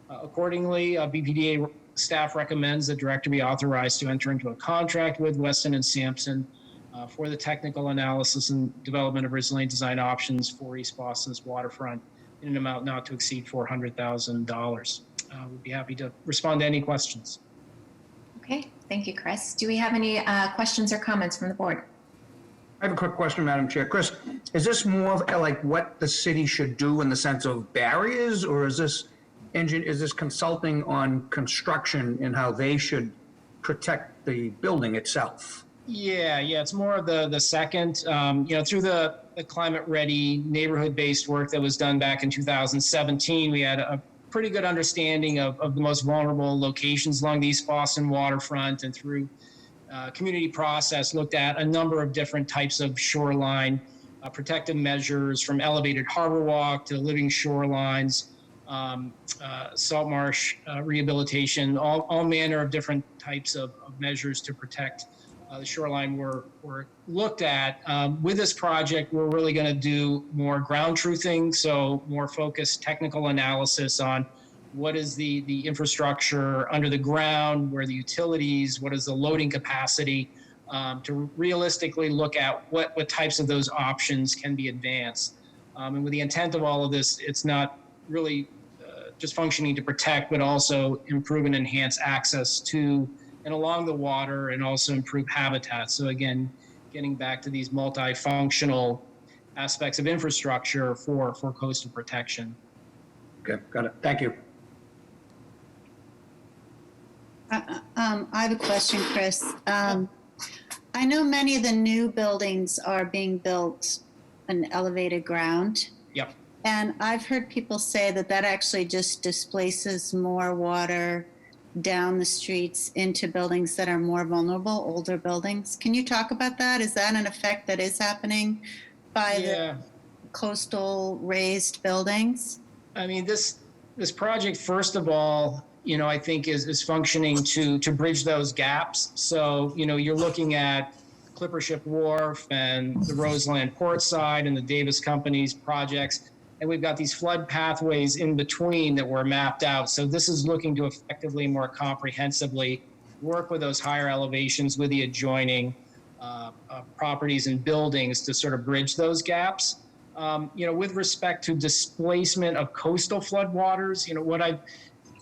Accordingly, BPDA staff recommends the director be authorized to enter into a contract with Weston and Sampson for the technical analysis and development of resilient design options for East Boston's waterfront in an amount not to exceed $400,000. We'd be happy to respond to any questions. Okay, thank you, Chris. Do we have any questions or comments from the board? I have a quick question, Madam Chair. Chris, is this more like what the city should do in the sense of barriers, or is this consulting on construction and how they should protect the building itself? Yeah, it's more of the second, through the climate ready neighborhood based work that was done back in 2017, we had a pretty good understanding of the most vulnerable locations along the East Boston waterfront, and through community process looked at a number of different types of shoreline protective measures, from elevated harbor walk to living shorelines, salt marsh rehabilitation, all manner of different types of measures to protect the shoreline were looked at. With this project, we're really going to do more ground truthing, so more focused technical analysis on what is the infrastructure under the ground, where the utilities, what is the loading capacity, to realistically look at what types of those options can be advanced. And with the intent of all of this, it's not really just functioning to protect, but also improve and enhance access to and along the water, and also improve habitat. So again, getting back to these multifunctional aspects of infrastructure for coastal protection. Okay, got it. Thank you. I have a question, Chris. I know many of the new buildings are being built on elevated ground. Yep. And I've heard people say that actually just displaces more water down the streets into buildings that are more vulnerable, older buildings. Can you talk about that? Is that an effect that is happening by the coastal raised buildings? I mean, this project, first of all, I think is functioning to bridge those gaps. So, you're looking at Clipper Ship Wharf and the Roseland Port side and the Davis Company's projects. And we've got these flood pathways in between that were mapped out. So this is looking to effectively, more comprehensively work with those higher elevations with the adjoining properties and buildings to sort of bridge those gaps. With respect to displacement of coastal floodwaters, what I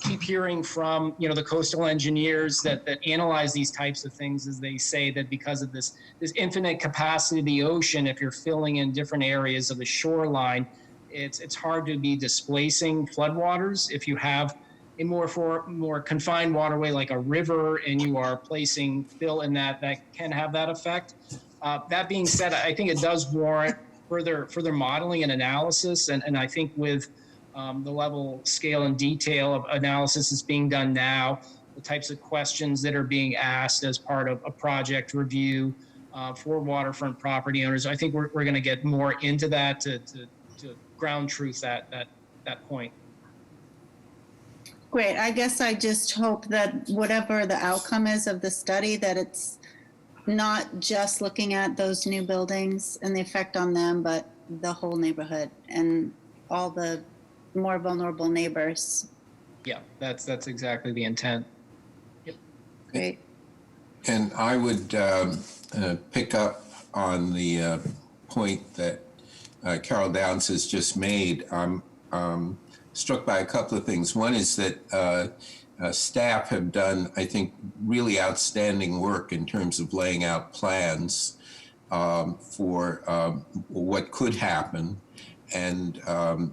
keep hearing from, the coastal engineers that analyze these types of things is they say that because of this infinite capacity of the ocean, if you're filling in different areas of the shoreline, it's hard to be displacing floodwaters. If you have a more confined waterway like a river and you are placing fill in that can have that effect. That being said, I think it does warrant further modeling and analysis. And I think with the level, scale, and detail of analysis that's being done now, the types of questions that are being asked as part of a project review for waterfront property owners, I think we're going to get more into that to ground truth that point. Great. I guess I just hope that whatever the outcome is of the study, that it's not just looking at those new buildings and the effect on them, but the whole neighborhood and all the more vulnerable neighbors. Yeah, that's exactly the intent. Yep. Great. And I would pick up on the point that Carol Downs has just made. I'm struck by a couple of things. One is that staff have done, I think, really outstanding work in terms of laying out plans for what could happen. And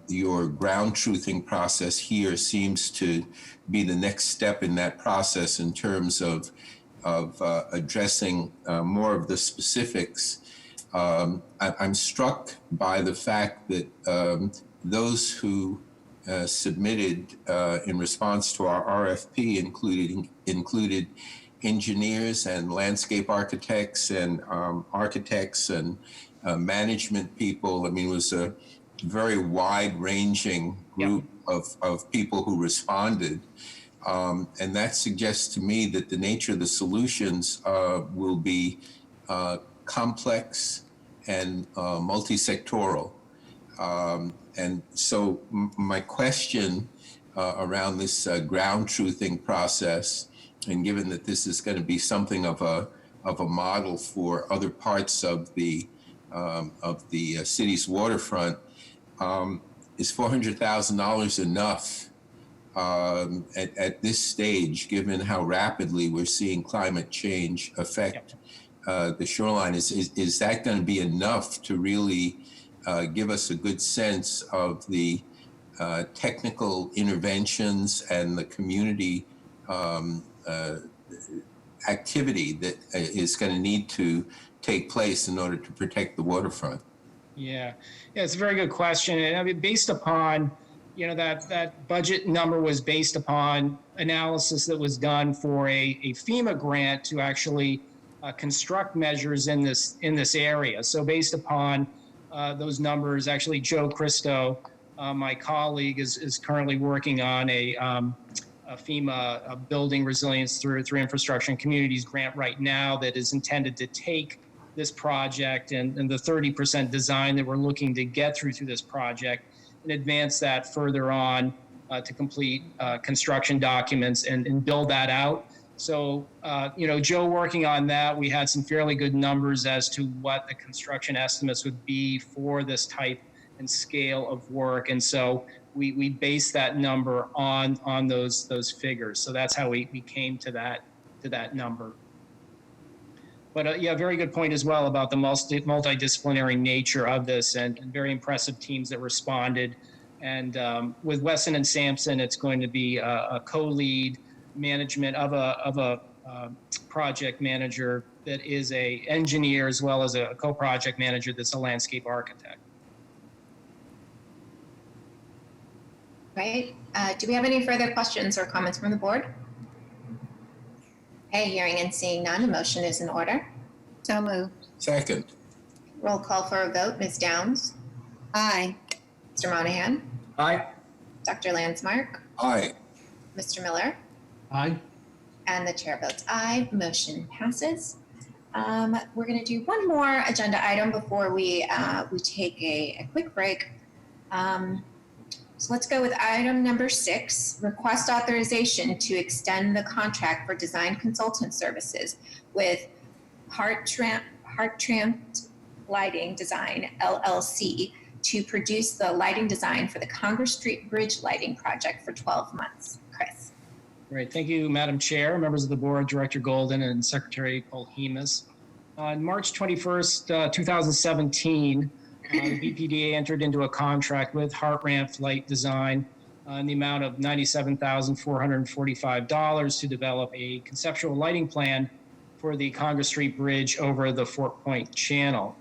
your ground truthing process here seems to be the next step in that process in terms of addressing more of the specifics. I'm struck by the fact that those who submitted in response to our RFP included engineers and landscape architects and architects and management people. I mean, it was a very wide-ranging group of people who responded. And that suggests to me that the nature of the solutions will be complex and multi-sectoral. And so my question around this ground truthing process, and given that this is going to be something of a model for other parts of the city's waterfront, is $400,000 enough at this stage, given how rapidly we're seeing climate change affect the shoreline? Is that going to be enough to really give us a good sense of the technical interventions and the community activity that is going to need to take place in order to protect the waterfront? Yeah, it's a very good question. And I mean, based upon, that budget number was based upon analysis that was done for a FEMA grant to actually construct measures in this area. So based upon those numbers, actually Joe Christo, my colleague, is currently working on a FEMA building resilience through infrastructure and communities grant right now that is intended to take this project and the 30% design that we're looking to get through this project and advance that further on to complete construction documents and build that out. So, Joe working on that, we had some fairly good numbers as to what the construction estimates would be for this type and scale of work. And so we based that number on those figures. So that's how we came to that number. But very good point as well about the multidisciplinary nature of this and very impressive teams that responded. And with Wesson and Sampson, it's going to be a co-lead management of a project manager that is a engineer as well as a co-project manager that's a landscape architect. Right. Do we have any further questions or comments from the board? Okay, hearing and seeing none, a motion is in order. So moved. Second. Roll call for a vote. Ms. Downs? Aye. Mr. Monahan? Aye. Dr. Landsmark? Aye. Mr. Miller? Aye. And the chair votes aye. Motion passes. We're going to do one more agenda item before we take a quick break. So let's go with item number 6, request authorization to extend the contract for design consultant services with Hartranft Lighting Design, LLC, to produce the lighting design for the Congress Street Bridge lighting project for 12 months. Chris. Great. Thank you, Madam Chair, members of the board, Director Golden, and Secretary Polhemus. On March 21st, 2017, the BPDA entered into a contract with Hartranft Light Design in the amount of $97,445 to develop a conceptual lighting plan for the Congress Street Bridge over the Fort Point Channel.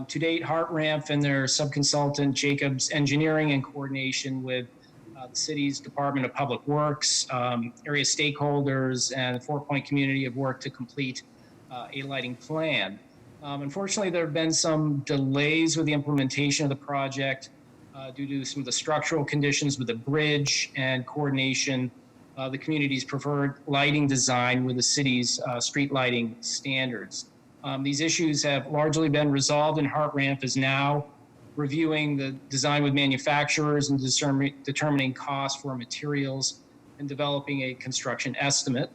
To date, Hartranft and their subconsultant Jacobs Engineering, in coordination with the city's Department of Public Works, area stakeholders, and the Fort Point community, have worked to complete a lighting plan. Unfortunately, there have been some delays with the implementation of the project due to some of the structural conditions with the bridge and coordination of the community's preferred lighting design with the city's street lighting standards. These issues have largely been resolved, and Hartranft is now reviewing the design with manufacturers and determining costs for materials and developing a construction estimate.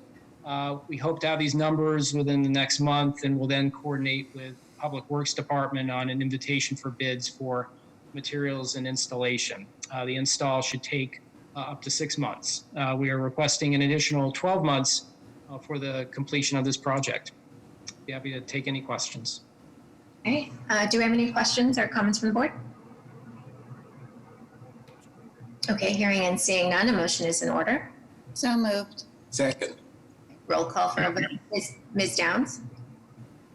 We hope to have these numbers within the next month, and we'll then coordinate with Public Works Department on an invitation for bids for materials and installation. The install should take up to 6 months. We are requesting an additional 12 months for the completion of this project. Be happy to take any questions. Okay. Do we have any questions or comments from the board? Okay, hearing and seeing none, a motion is in order. So moved. Second. Roll call for a vote. Ms. Downs?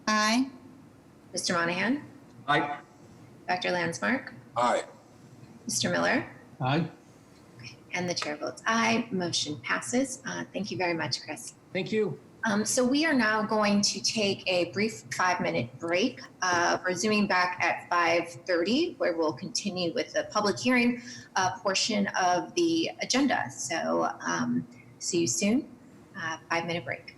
Aye. Mr. Monahan? Aye. Dr. Landsmark? Aye. Mr. Miller? Aye. And the chair votes aye. Motion passes. Thank you very much, Chris. Thank you. So we are now going to take a brief 5-minute break, resuming back at 5:30, where we'll continue with the public hearing portion of the agenda. So see you soon. 5-minute break.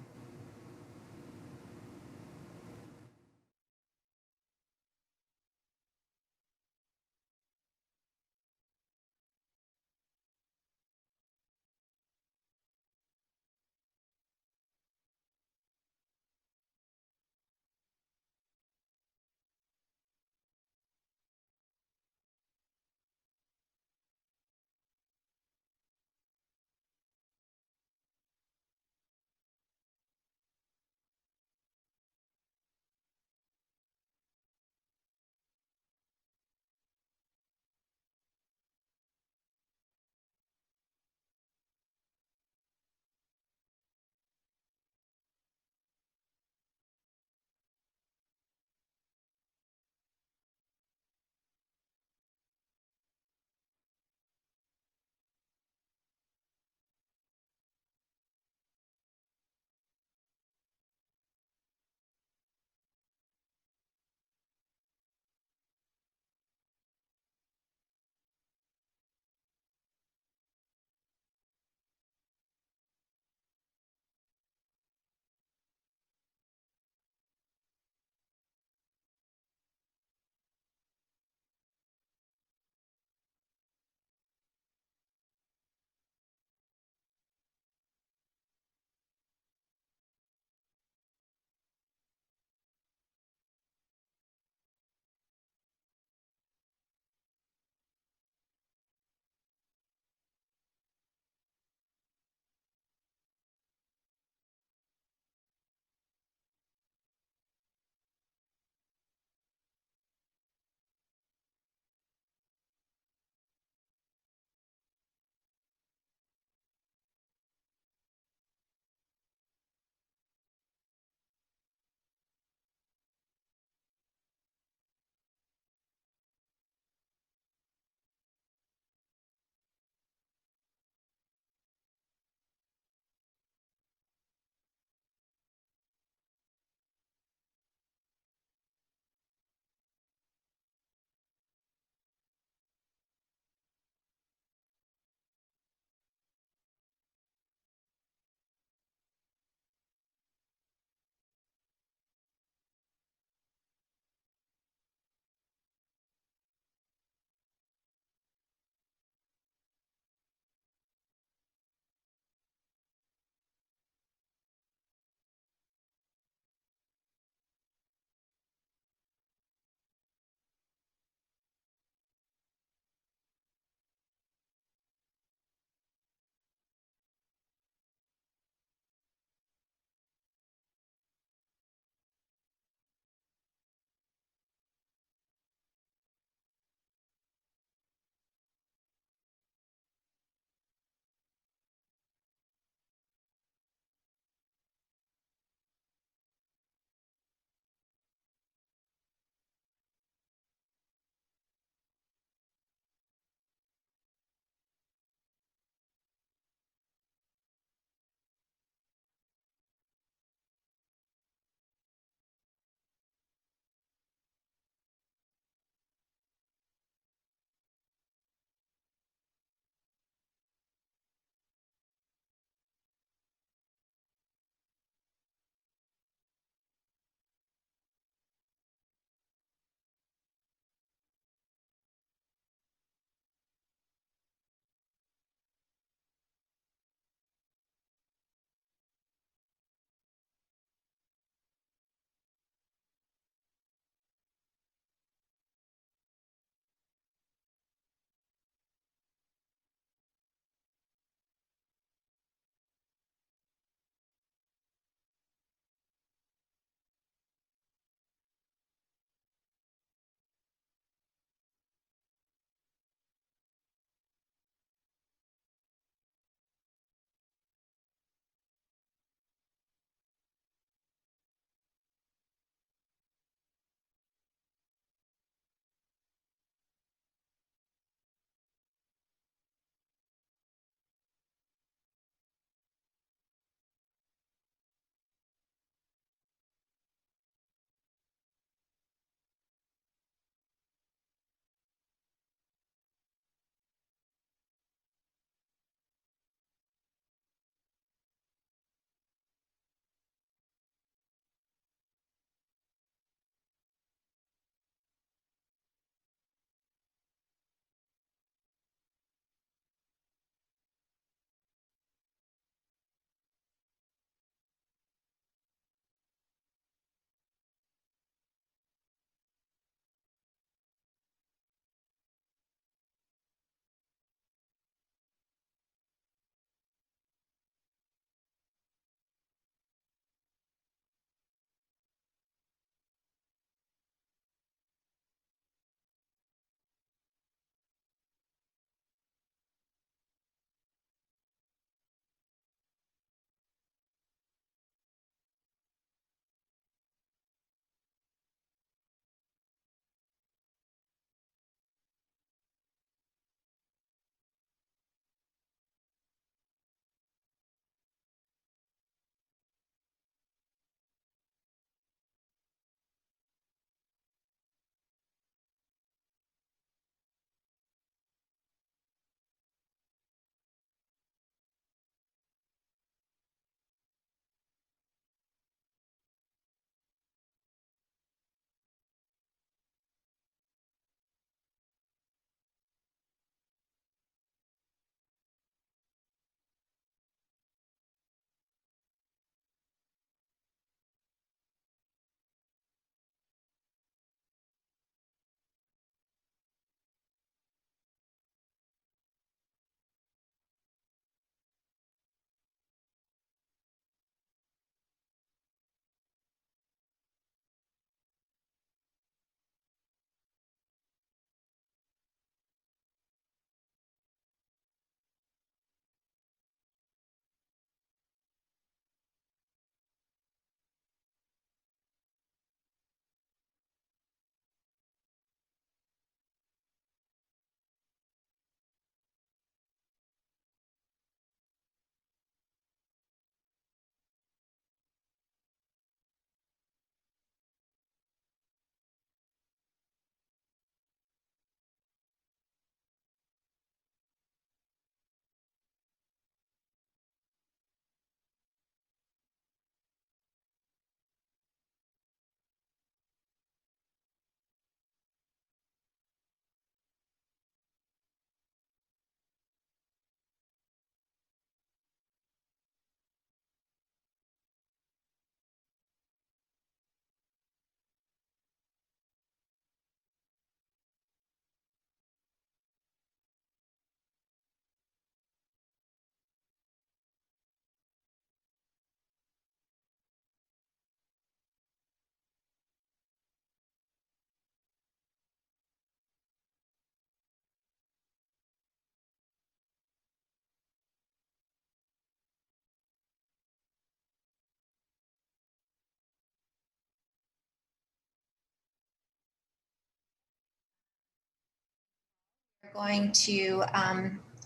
going to,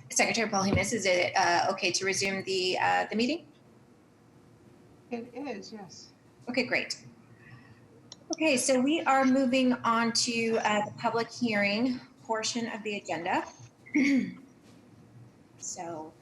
Secretary Polhemus, is it okay to resume the meeting? It is, yes. Okay, great. Okay, so we are moving on to the public hearing portion of the agenda. So,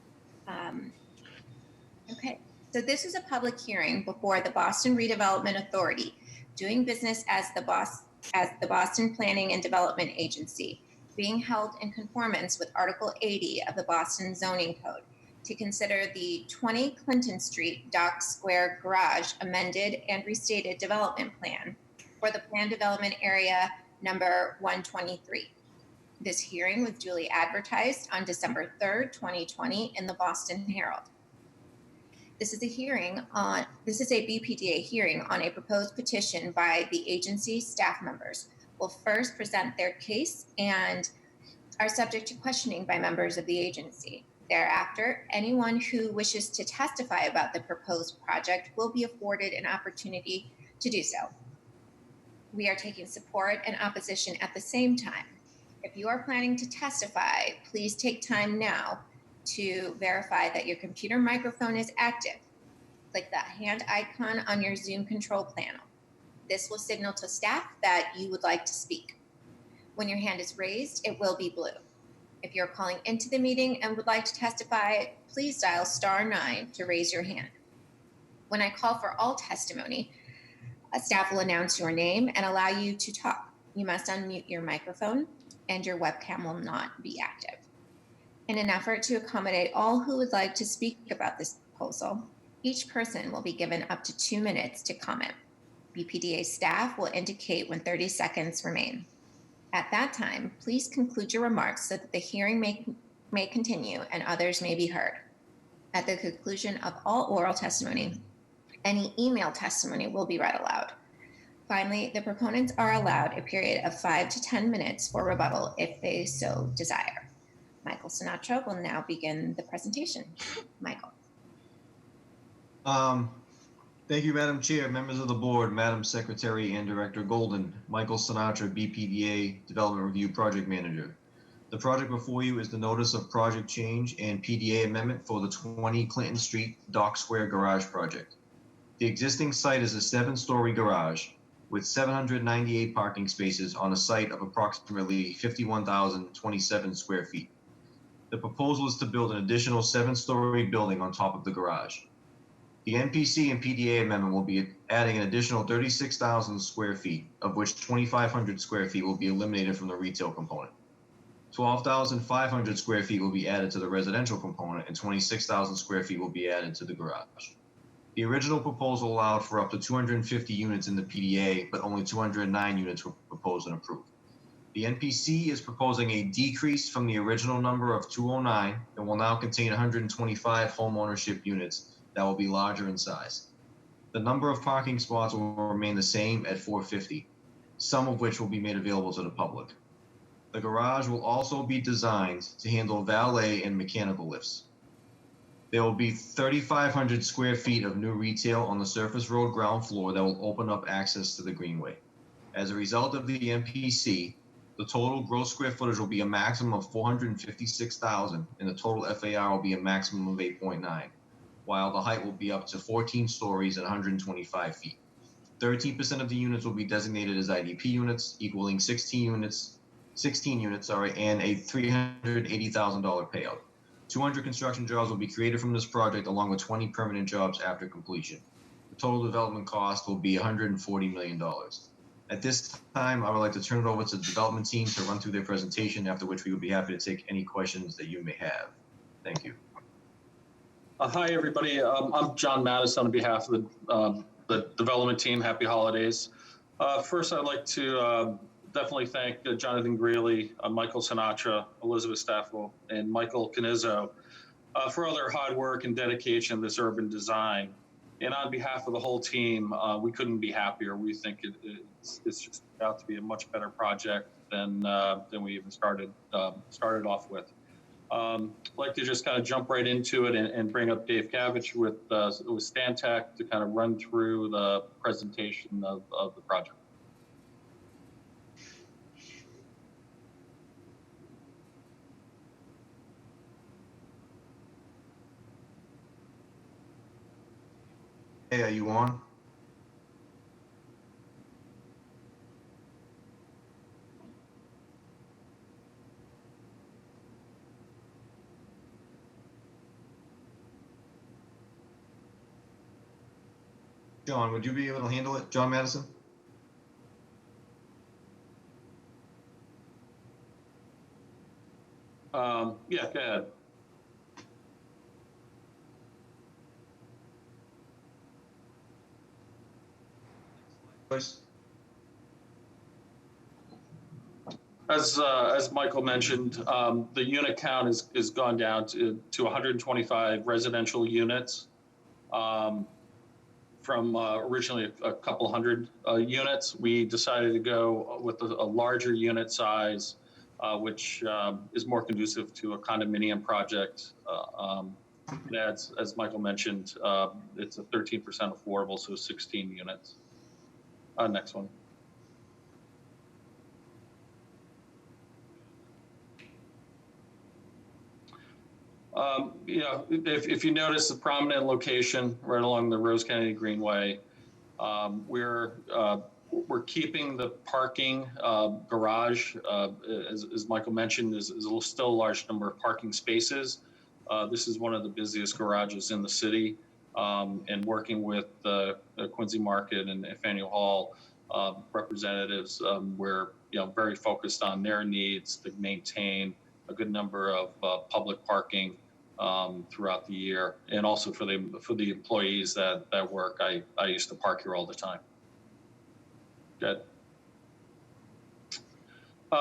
okay, so this is a public hearing before the Boston Redevelopment Authority, doing business as the Boston Planning and Development Agency, being held in conformance with Article 80 of the Boston Zoning Code, to consider the 20 Clinton Street Dock Square Garage amended and restated development plan for the planned development area number 123. This hearing was duly advertised on December 3rd, 2020 in the Boston Herald. This is a BPDA hearing on a proposed petition by the agency staff members. Will first present their case and are subject to questioning by members of the agency. Thereafter, anyone who wishes to testify about the proposed project will be afforded an opportunity to do so. We are taking support and opposition at the same time. If you are planning to testify, please take time now to verify that your computer microphone is active. Click the hand icon on your Zoom control panel. This will signal to staff that you would like to speak. When your hand is raised, it will be blue. If you're calling into the meeting and would like to testify, please dial *9 to raise your hand. When I call for all testimony, staff will announce your name and allow you to talk. You must unmute your microphone and your webcam will not be active. In an effort to accommodate all who would like to speak about this proposal, each person will be given up to 2 minutes to comment. BPDA staff will indicate when 30 seconds remain. At that time, please conclude your remarks so that the hearing may continue and others may be heard. At the conclusion of all oral testimony, any email testimony will be read aloud. Finally, the proponents are allowed a period of 5 to 10 minutes for rebuttal if they so desire. Michael Sinatra will now begin the presentation. Michael. Thank you, Madam Chair, members of the board, Madam Secretary, and Director Golden. Michael Sinatra, BPDA Development Review Project Manager. The project before you is the Notice of Project Change and PDA Amendment for the 20 Clinton Street Dock Square Garage Project. The existing site is a 7-story garage with 798 parking spaces on a site of approximately 51,027 square feet. The proposal is to build an additional 7-story building on top of the garage. The NPC and PDA amendment will be adding an additional 36,000 square feet, of which 2,500 square feet will be eliminated from the retail component. 12,500 square feet will be added to the residential component, and 26,000 square feet will be added to the garage. The original proposal allowed for up to 250 units in the PDA, but only 209 units were proposed and approved. The NPC is proposing a decrease from the original number of 209 and will now contain 125 home ownership units that will be larger in size. The number of parking spots will remain the same at 450, some of which will be made available to the public. The garage will also be designed to handle valet and mechanical lifts. There will be 3,500 square feet of new retail on the surface road ground floor that will open up access to the greenway. As a result of the NPC, the total gross square footage will be a maximum of 456,000 and the total FAR will be a maximum of 8.9. While the height will be up to 14 stories and 125 feet. 13% of the units will be designated as IDP units, equaling 16 units, and a $380,000 payout. 200 construction jobs will be created from this project, along with 20 permanent jobs after completion. The total development cost will be $140 million. At this time, I would like to turn it over to the development team to run through their presentation, after which we would be happy to take any questions that you may have. Thank you. Hi, everybody. I'm John Mattis on behalf of the development team. Happy holidays. First, I'd like to definitely thank Jonathan Greeley, Michael Sinatra, Elizabeth Staffel, and Michael Canizzo for all their hard work and dedication to this urban design. And on behalf of the whole team, we couldn't be happier. We think it's just out to be a much better project than we even started off with. I'd like to just kind of jump right into it and bring up Dave Kavich with Stantec to kind of run through the presentation of the project. Hey, are you on? John, would you be able to handle it? John Madison? Yeah, go ahead. Please. As Michael mentioned, the unit count is gone down to 125 residential units from originally a couple hundred units. We decided to go with a larger unit size, which is more conducive to a condominium project. And as Michael mentioned, it's a 13% affordable, so 16 units. Next one. You know, if you notice the prominent location right along the Rose Kennedy Greenway, we're keeping the parking garage, as Michael mentioned, is still a large number of parking spaces. This is one of the busiest garages in the city, and working with the Quincy Market and Faneuil Hall representatives, we're very focused on their needs to maintain a good number of public parking throughout the year, and also for the employees that work. I used to park here all the time. Good.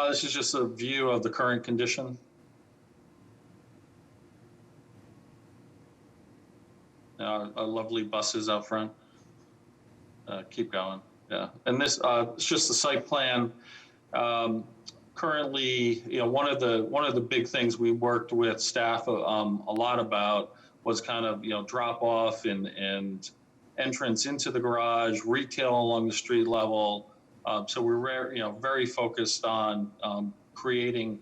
This is just a view of the current condition. Lovely buses out front. Keep going. Yeah, and this it's just the site plan. Currently, one of the big things we worked with staff a lot about was kind of drop off and entrance into the garage, retail along the street level. So we're very focused on creating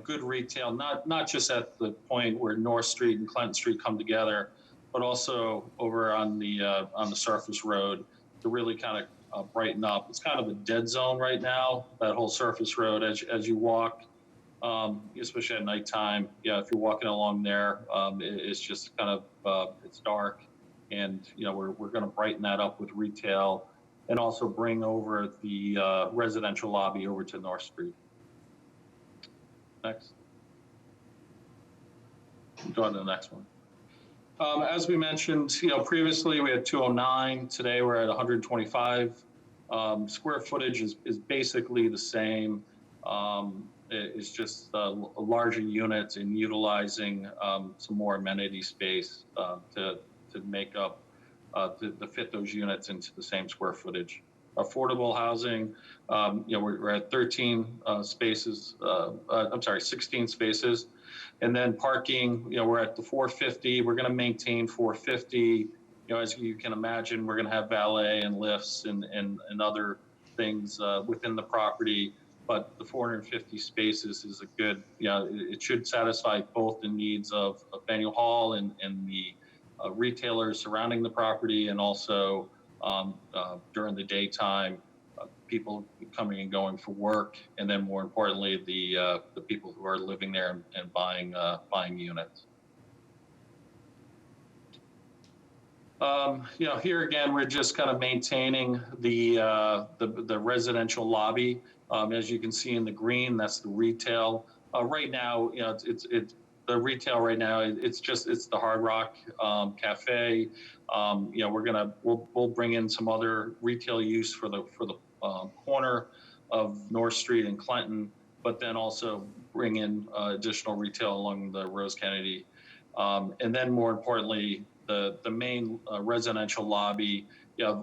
good retail, not just at the point where North Street and Clinton Street come together, but also over on the surface road to really kind of brighten up. It's kind of a dead zone right now, that whole surface road as you walk, especially at nighttime. Yeah, if you're walking along there, it's just kind of it's dark, and we're going to brighten that up with retail, and also bring over the residential lobby over to North Street. Next. Go on to the next one. As we mentioned, previously we had 209. Today we're at 125. Square footage is basically the same. It's just larger units and utilizing some more amenity space to make up to fit those units into the same square footage. Affordable housing, we're at 13 spaces. I'm sorry, 16 spaces. And then parking, we're at the 450. We're going to maintain 450. As you can imagine, we're going to have valet and lifts and other things within the property. But the 450 spaces is a good, it should satisfy both the needs of Faneuil Hall and the retailers surrounding the property, and also during the daytime, people coming and going for work, and then more importantly, the people who are living there and buying units. Here again, we're just kind of maintaining the residential lobby. As you can see in the green, that's the retail. Right now, it's the retail right now. It's the Hard Rock Cafe. We'll bring in some other retail use for the corner of North Street and Clinton, but then also bring in additional retail along the Rose Kennedy. And then more importantly, the main residential lobby,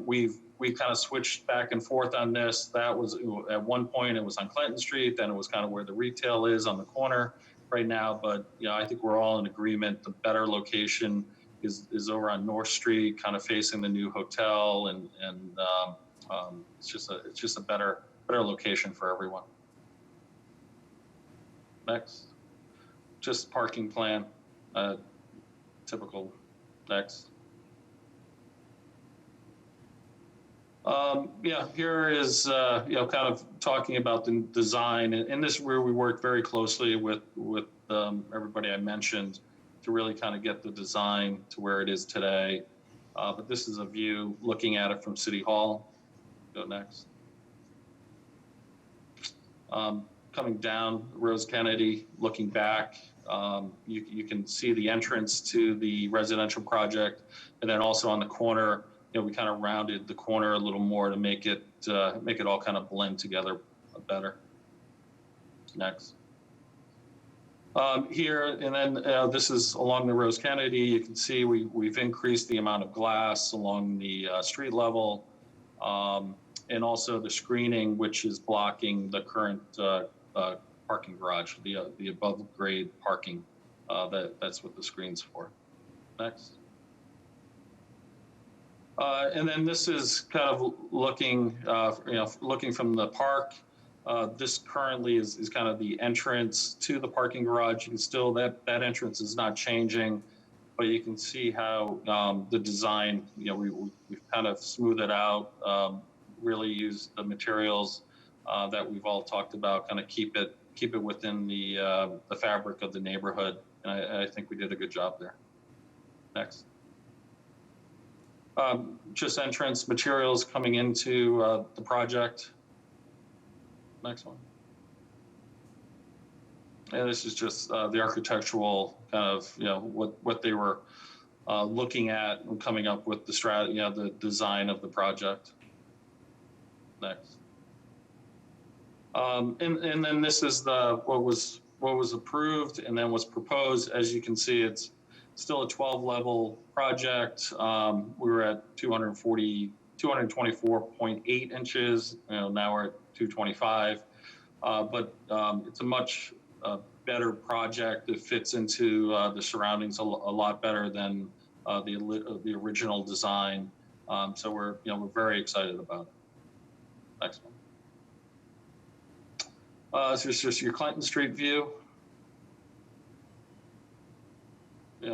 we've kind of switched back and forth on this. That was at one point it was on Clinton Street, then it was kind of where the retail is on the corner right now. But I think we're all in agreement. The better location is over on North Street, kind of facing the new hotel, and it's just a better location for everyone. Next, just parking plan, typical. Next. Yeah, here is, kind of talking about the design, and this is where we worked very closely with everybody I mentioned to really kind of get the design to where it is today. But this is a view looking at it from City Hall. Go next. Coming down Rose Kennedy, looking back, you can see the entrance to the residential project, and then also on the corner, we kind of rounded the corner a little more to make it all kind of blend together better. Next. Here, and then this is along the Rose Kennedy. You can see we've increased the amount of glass along the street level, and also the screening, which is blocking the current parking garage, the above grade parking. That's what the screen's for. Next. And then this is kind of looking, looking from the park. This currently is kind of the entrance to the parking garage. You can still, that entrance is not changing, but you can see how the design, we've kind of smoothed it out, really used the materials that we've all talked about, kind of keep it within the fabric of the neighborhood. And I think we did a good job there. Next. Just entrance materials coming into the project. Next one. And this is just the architectural kind of, what they were looking at and coming up with the strategy, the design of the project. Next. And then this is what was approved and then was proposed. As you can see, it's still a 12-level project. We were at 224.8 inches. Now we're at 225. But it's a much better project. It fits into the surroundings a lot better than the original design. So we're very excited about it. Next one. This is just your Clinton Street view.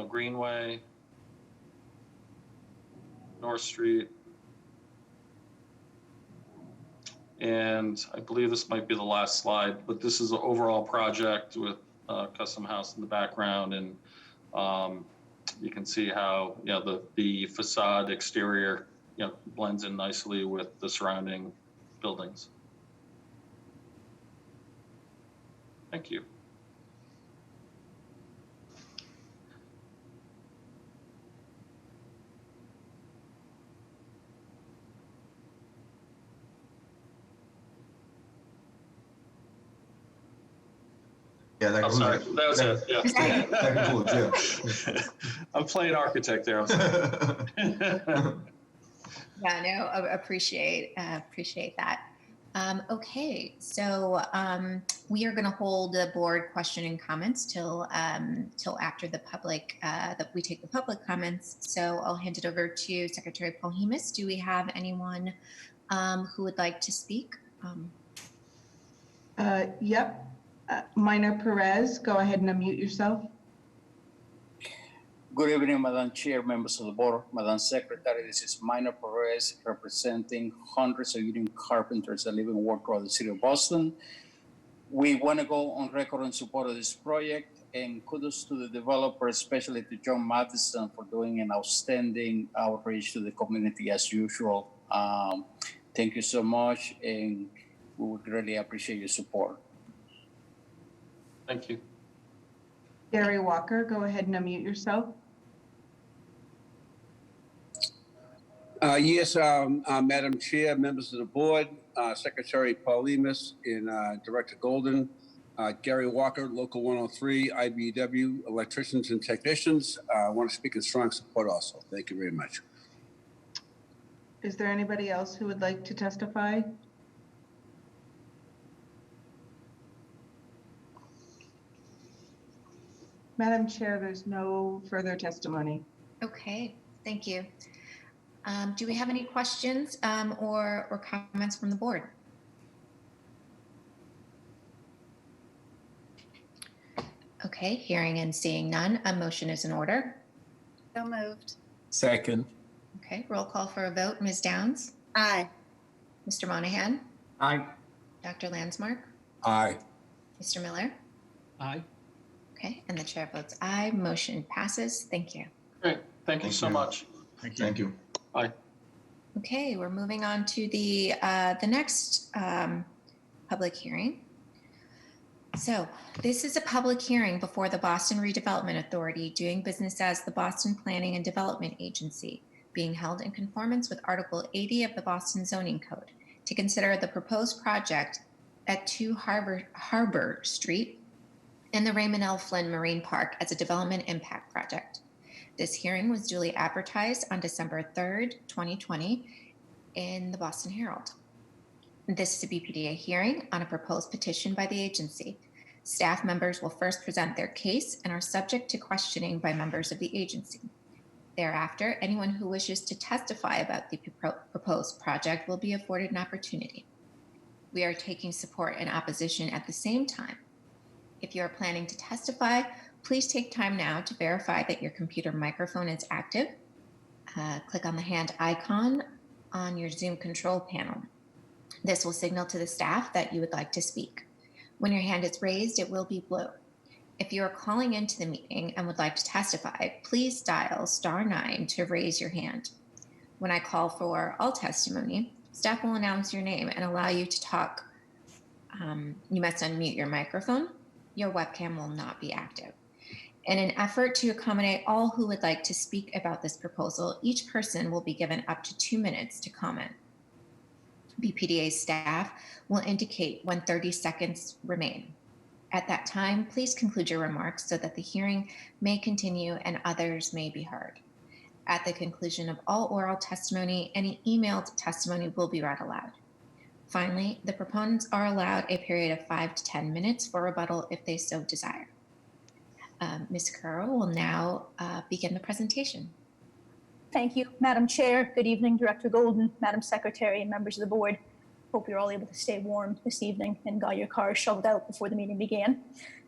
Greenway, North Street. And I believe this might be the last slide, but this is an overall project with Custom House in the background. And you can see how, the facade exterior, blends in nicely with the surrounding buildings. Thank you. Yeah, that concludes That was it. Yeah. That concludes, yeah. I'm playing architect there. Yeah, no, appreciate that. Okay, so we are going to hold the board question and comments till after the public that we take the public comments. So I'll hand it over to Secretary Polhemus. Do we have anyone who would like to speak? Yep. Minor Perez, go ahead and unmute yourself. Good evening, Madam Chair, members of the board, Madam Secretary. This is Minor Perez representing hundreds of union carpenters that live and work throughout the city of Boston. We want to go on record in support of this project, and kudos to the developer, especially to John Matheson, for doing an outstanding outreach to the community as usual. Thank you so much, and we would really appreciate your support. Thank you. Gary Walker, go ahead and unmute yourself. Yes, Madam Chair, members of the board, Secretary Polhemus and Director Golden, Gary Walker, Local 103, IBEW, electricians and technicians. I want to speak in strong support also. Thank you very much. Is there anybody else who would like to testify? Madam Chair, there's no further testimony. Okay, thank you. Do we have any questions or comments from the board? Okay, hearing and seeing none, a motion is in order. So moved. Second. Okay, roll call for a vote. Ms. Downs? Aye. Mr. Monahan, Aye. Dr. Landsmark, Aye. Mr. Miller. Aye. Okay, and the chair votes aye. Motion passes. Thank you. Great. Thank you so much. Thank you. Bye. Okay, we're moving on to the next public hearing. So this is a public hearing before the Boston Redevelopment Authority, doing business as the Boston Planning and Development Agency, being held in conformance with Article 80 of the Boston Zoning Code, to consider the proposed project at 2 Harbor Street in the Raymond L. Flynn Marine Park as a development impact project. This hearing was duly advertised on December 3rd, 2020 in the Boston Herald. This is a BPDA hearing on a proposed petition by the agency. Staff members will first present their case and are subject to questioning by members of the agency. Thereafter, anyone who wishes to testify about the proposed project will be afforded an opportunity. We are taking support and opposition at the same time. If you are planning to testify, please take time now to verify that your computer microphone is active. Click on the hand icon on your Zoom control panel. This will signal to the staff that you would like to speak. When your hand is raised, it will be blue. If you are calling into the meeting and would like to testify, please dial *9 to raise your hand. When I call for all testimony, staff will announce your name and allow you to talk. You must unmute your microphone. Your webcam will not be active. In an effort to accommodate all who would like to speak about this proposal, each person will be given up to 2 minutes to comment. BPDA staff will indicate when 30 seconds remain. At that time, please conclude your remarks so that the hearing may continue and others may be heard. At the conclusion of all oral testimony, any emailed testimony will be read aloud. Finally, the proponents are allowed a period of 5 to 10 minutes for rebuttal if they so desire. Ms. Currow will now begin the presentation. Thank you, Madam Chair. Good evening, Director Golden, Madam Secretary, and members of the board. Hope you're all able to stay warm this evening and got your cars shoveled out before the meeting began.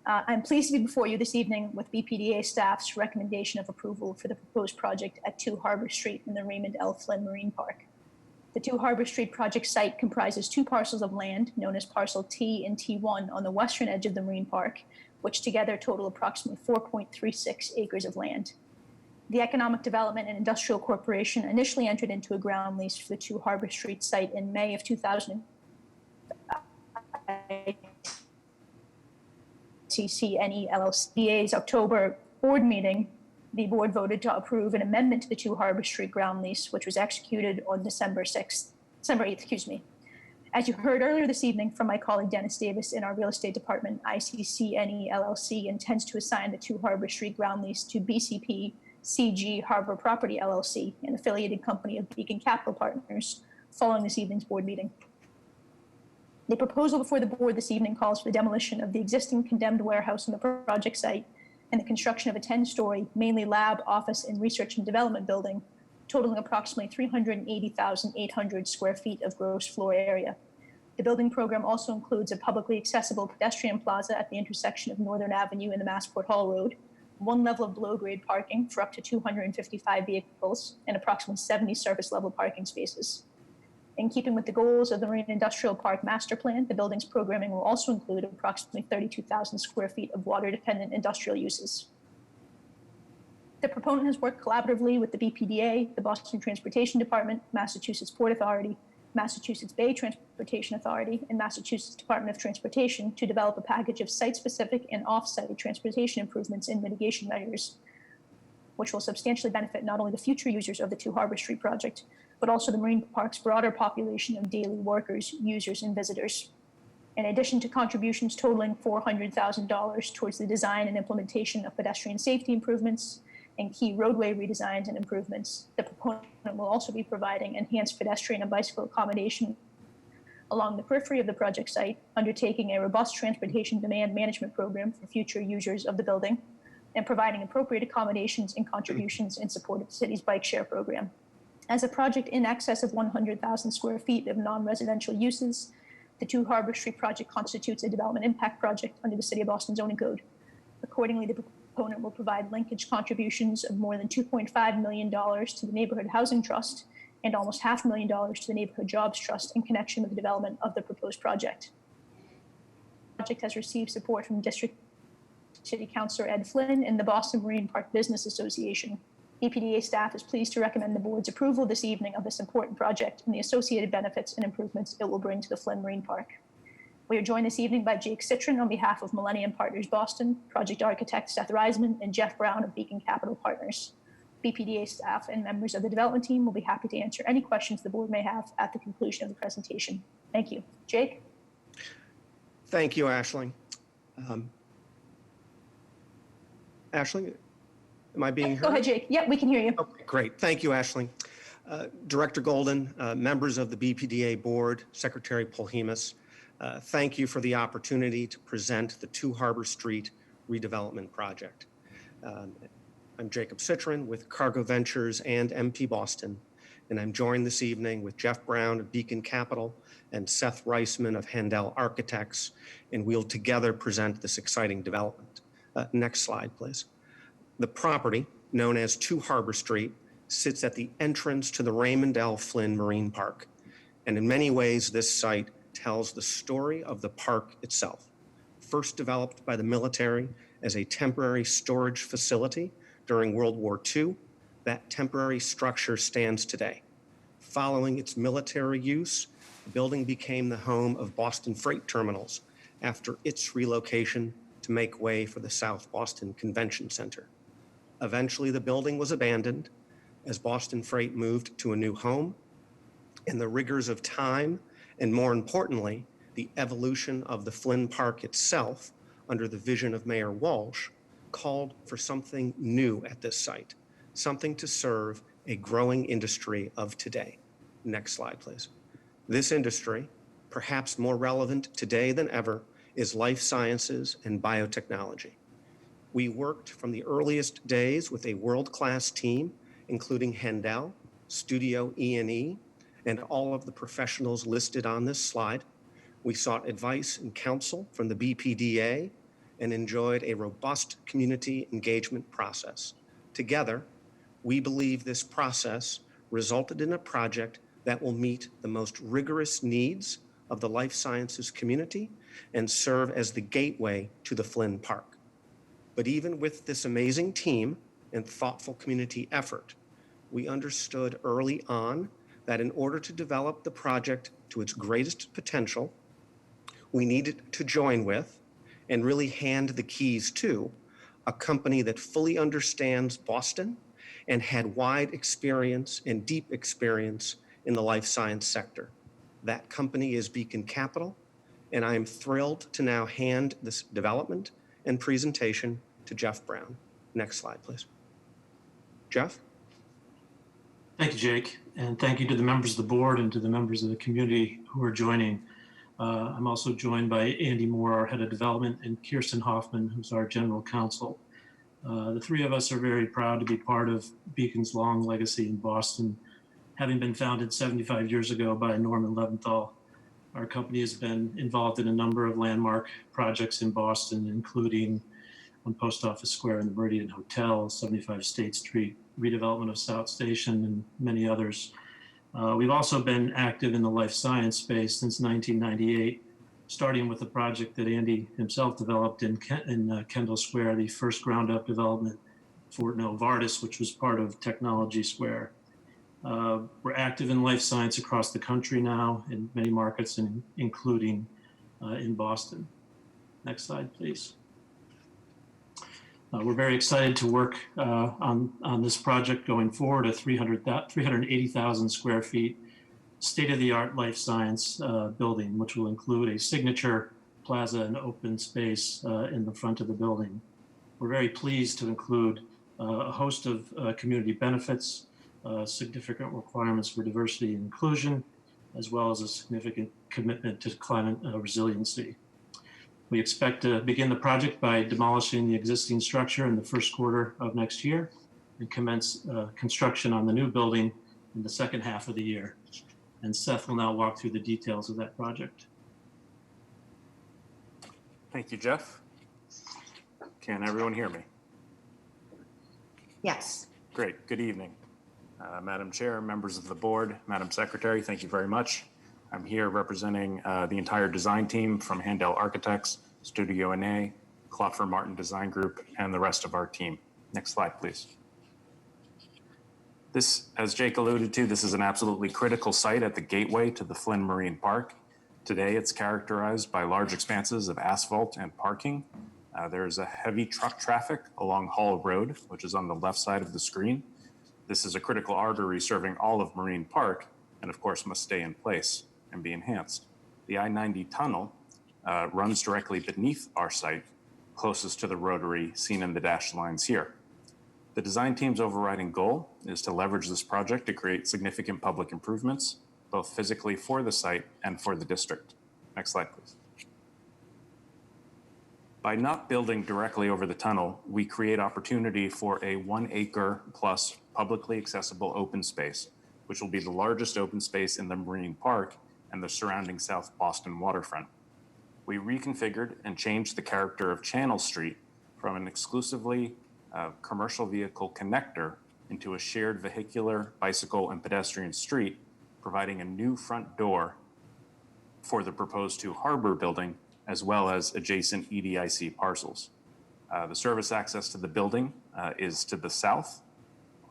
I'm pleased to be before you this evening with BPDA staff's recommendation of approval for the proposed project at 2 Harbor Street in the Raymond L. Flynn Marine Park. The 2 Harbor Street project site comprises 2 parcels of land known as Parcel T and T1 on the western edge of the Marine Park, which together total approximately 4.36 acres of land. The Economic Development and Industrial Corporation initially entered into a ground lease for the 2 Harbor Street site in May of 2000. CCNE LLC's October board meeting, the board voted to approve an amendment to the 2 Harbor Street ground lease, which was executed on December 8th, As you heard earlier this evening from my colleague Dennis Davis in our real estate department, ICCNE LLC intends to assign the 2 Harbor Street ground lease to BCP CG Harbor Property LLC, an affiliated company of Beacon Capital Partners, following this evening's board meeting. The proposal before the board this evening calls for the demolition of the existing condemned warehouse on the project site and the construction of a 10-story, mainly lab, office, and research and development building, totaling approximately 380,800 square feet of gross floor area. The building program also includes a publicly accessible pedestrian plaza at the intersection of Northern Avenue and the Massport Hall Road, 1 level of below-grade parking for up to 255 vehicles, and approximately 70 surface-level parking spaces. In keeping with the goals of the Marine Industrial Park Master Plan, the building's programming will also include approximately 32,000 square feet of water-dependent industrial uses. The proponent has worked collaboratively with the BPDA, the Boston Transportation Department, Massachusetts Port Authority, Massachusetts Bay Transportation Authority, and Massachusetts Department of Transportation to develop a package of site-specific and off-site transportation improvements and mitigation measures, which will substantially benefit not only the future users of the 2 Harbor Street project, but also the Marine Park's broader population of daily workers, users, and visitors. In addition to contributions totaling $400,000 towards the design and implementation of pedestrian safety improvements and key roadway redesigns and improvements, the proponent will also be providing enhanced pedestrian and bicycle accommodation along the periphery of the project site, undertaking a robust transportation demand management program for future users of the building, and providing appropriate accommodations and contributions in support of the city's bike share program. As a project in excess of 100,000 square feet of non-residential uses, the 2 Harbor Street project constitutes a development impact project under the City of Boston Zoning Code. Accordingly, the proponent will provide linkage contributions of more than $2.5 million to the Neighborhood Housing Trust and almost $500,000 to the Neighborhood Jobs Trust in connection with the development of the proposed project. The project has received support from District City Councilor Ed Flynn and the Boston Marine Park Business Association. BPDA staff is pleased to recommend the board's approval this evening of this important project and the associated benefits and improvements it will bring to the Flynn Marine Park. We are joined this evening by Jake Citron on behalf of Millennium Partners Boston, project architect Seth Reisman, and Jeff Brown of Beacon Capital Partners. BPDA staff and members of the development team will be happy to answer any questions the board may have at the conclusion of the presentation. Thank you. Jake? Thank you, Aisling. Aisling, am I being heard? Go ahead, Jake. Yep, we can hear you. Okay, great. Thank you, Aisling. Director Golden, members of the BPDA board, Secretary Polhemus, thank you for the opportunity to present the 2 Harbor Street redevelopment project. I'm Jacob Citron with Cargo Ventures and MP Boston, and I'm joined this evening with Jeff Brown of Beacon Capital and Seth Reisman of Handel Architects, and we'll together present this exciting development. Next slide, please. The property, known as 2 Harbor Street, sits at the entrance to the Raymond L. Flynn Marine Park, and in many ways, this site tells the story of the park itself. First developed by the military as a temporary storage facility during World War II, that temporary structure stands today. Following its military use, the building became the home of Boston Freight Terminals after its relocation to make way for the South Boston Convention Center. Eventually, the building was abandoned as Boston Freight moved to a new home, and the rigors of time, and more importantly, the evolution of the Flynn Park itself under the vision of Mayor Walsh, called for something new at this site, something to serve a growing industry of today. Next slide, please. This industry, perhaps more relevant today than ever, is life sciences and biotechnology. We worked from the earliest days with a world-class team, including Handel, Studio E&E, and all of the professionals listed on this slide. We sought advice and counsel from the BPDA and enjoyed a robust community engagement process. Together, we believe this process resulted in a project that will meet the most rigorous needs of the life sciences community and serve as the gateway to the Flynn Park. But even with this amazing team and thoughtful community effort, we understood early on that in order to develop the project to its greatest potential, we needed to join with and really hand the keys to a company that fully understands Boston and had wide experience and deep experience in the life science sector. That company is Beacon Capital, and I am thrilled to now hand this development and presentation to Jeff Brown. Next slide, please. Jeff? Thank you, Jake, and thank you to the members of the board and to the members of the community who are joining. I'm also joined by Andy Moore, our head of development, and Kirsten Hoffman, who's our general counsel. The 3 of us are very proud to be part of Beacon's long legacy in Boston. Having been founded 75 years ago by Norman Leventhal, our company has been involved in a number of landmark projects in Boston, including on Post Office Square and the Meridian Hotel, 75 State Street, redevelopment of South Station, and many others. We've also been active in the life science space since 1998, starting with a project that Andy himself developed in Kendall Square, the first ground-up development for Novartis, which was part of Technology Square. We're active in life science across the country now in many markets, including in Boston. Next slide, please. We're very excited to work on this project going forward, a 380,000 square feet state-of-the-art life science building, which will include a signature plaza and open space in the front of the building. We're very pleased to include a host of community benefits, significant requirements for diversity and inclusion, as well as a significant commitment to climate resiliency. We expect to begin the project by demolishing the existing structure in the first quarter of next year and commence construction on the new building in the second half of the year. And Seth will now walk through the details of that project. Thank you, Jeff. Can everyone hear me? Yes. Great, good evening. Madam Chair, members of the board, Madam Secretary, thank you very much. I'm here representing the entire design team from Handel Architects, Studio NA, Klopfer Martin Design Group, and the rest of our team. Next slide, please. This, as Jake alluded to, this is an absolutely critical site at the gateway to the Flynn Marine Park. Today, it's characterized by large expanses of asphalt and parking. There's a heavy truck traffic along Hall Road, which is on the left side of the screen. This is a critical artery serving all of Marine Park, and of course must stay in place and be enhanced. The I-90 tunnel runs directly beneath our site, closest to the rotary seen in the dashed lines here. The design team's overriding goal is to leverage this project to create significant public improvements, both physically for the site and for the district. Next slide, please. By not building directly over the tunnel, we create opportunity for a 1 acre plus publicly accessible open space, which will be the largest open space in the Marine Park and the surrounding South Boston waterfront. We reconfigured and changed the character of Channel Street from an exclusively commercial vehicle connector into a shared vehicular, bicycle, and pedestrian street, providing a new front door for the proposed 2 Harbor building, as well as adjacent EDIC parcels. The service access to the building is to the south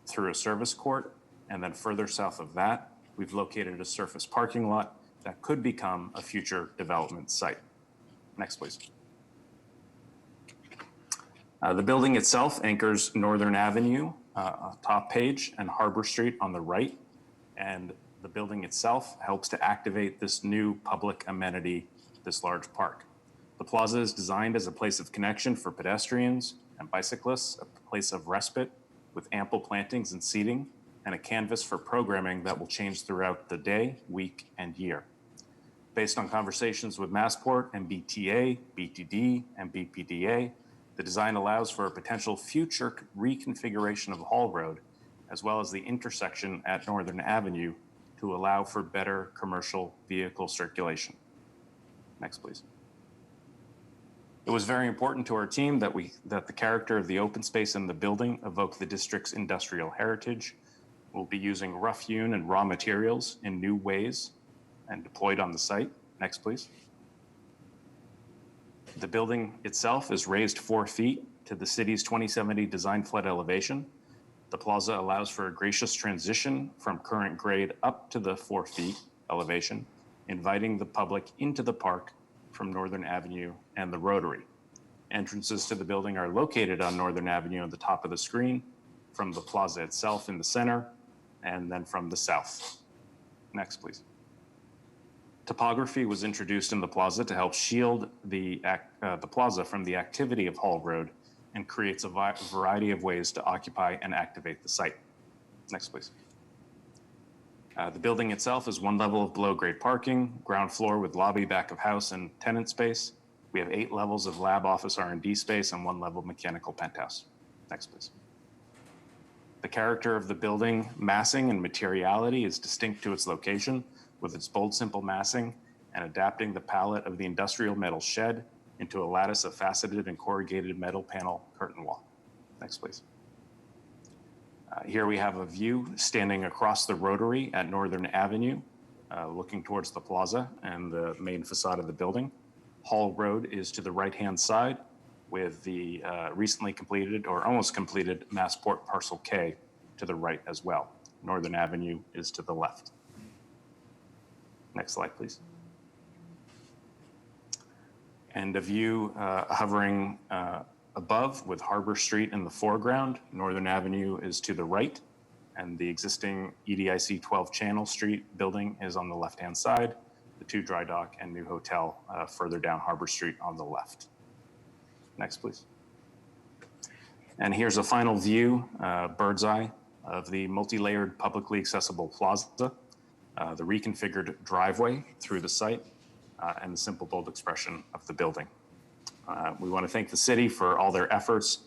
through a service court, and then further south of that, we've located a surface parking lot that could become a future development site. Next, please. The building itself anchors Northern Avenue, top page, and Harbor Street on the right, and the building itself helps to activate this new public amenity, this large park. The plaza is designed as a place of connection for pedestrians and bicyclists, a place of respite with ample plantings and seating, and a canvas for programming that will change throughout the day, week, and year. Based on conversations with Massport and BTA, BTD, and BPDA, the design allows for a potential future reconfiguration of Hall Road, as well as the intersection at Northern Avenue to allow for better commercial vehicle circulation. Next, please. It was very important to our team that the character of the open space in the building evoke the district's industrial heritage. We'll be using rough-hewn and raw materials in new ways and deployed on the site. Next, please. The building itself is raised 4 feet to the city's 2070 design flood elevation. The plaza allows for a gracious transition from current grade up to the 4 feet elevation, inviting the public into the park from Northern Avenue and the Rotary. Entrances to the building are located on Northern Avenue at the top of the screen, from the plaza itself in the center, and then from the south. Next, please. Topography was introduced in the plaza to help shield the plaza from the activity of Hall Road and creates a variety of ways to occupy and activate the site. Next, please. The building itself is 1 level of below-grade parking, ground floor with lobby, back of house, and tenant space. We have 8 levels of lab, office, R&D space, and 1 level mechanical penthouse. Next, please. The character of the building massing and materiality is distinct to its location, with its bold, simple massing and adapting the palette of the industrial metal shed into a lattice of faceted and corrugated metal panel curtain wall. Next, please. Here we have a view standing across the rotary at Northern Avenue, looking towards the plaza and the main facade of the building. Hall Road is to the right-hand side with the recently completed or almost completed Massport Parcel K to the right as well. Northern Avenue is to the left. Next slide, please. And a view hovering above with Harbor Street in the foreground. Northern Avenue is to the right, and the existing EDIC 12 Channel Street building is on the left-hand side. The 2 dry dock and new hotel further down Harbor Street on the left. Next, please. And here's a final view, bird's eye, of the multi-layered publicly accessible plaza, the reconfigured driveway through the site, and the simple, bold expression of the building. We want to thank the city for all their efforts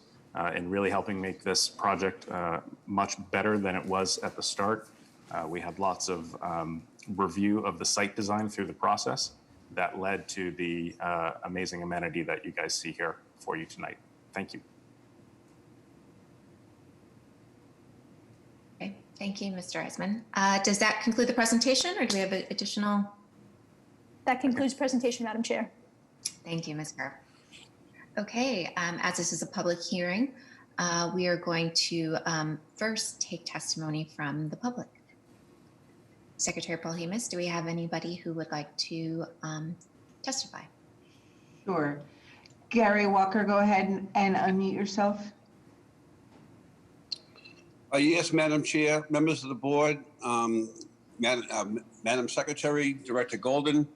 in really helping make this project much better than it was at the start. We had lots of review of the site design through the process that led to the amazing amenity that you guys see here for you tonight. Thank you. Okay, Thank you, Mr. Eisman. Does that conclude the presentation, or do we have additional? That concludes presentation, Madam Chair. Thank you, Ms. Kerr. Okay, as this is a public hearing, we are going to first take testimony from the public. Secretary Polhemus, do we have anybody who would like to testify? Sure. Gary Walker, go ahead and unmute yourself. Yes, Madam Chair, members of the board, Madam Secretary, Director Golden,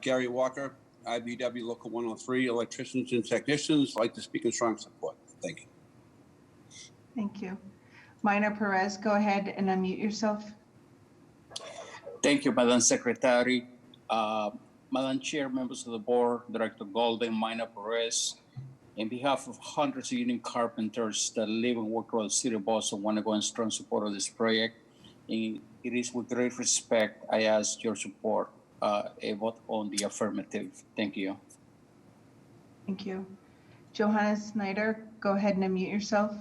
Gary Walker, IBW Local 103, electricians and technicians, like to speak in strong support. Thank you. Thank you. Minor Perez, go ahead and unmute yourself. Thank you, Madam Secretary. Madam Chair, members of the board, Director Golden, Minor Perez, in behalf of hundreds of union carpenters that live and work around the city of Boston, want to go in strong support of this project. It is with great respect I ask your support, a vote on the affirmative. Thank you. Thank you. Johanna Snyder, go ahead and unmute yourself.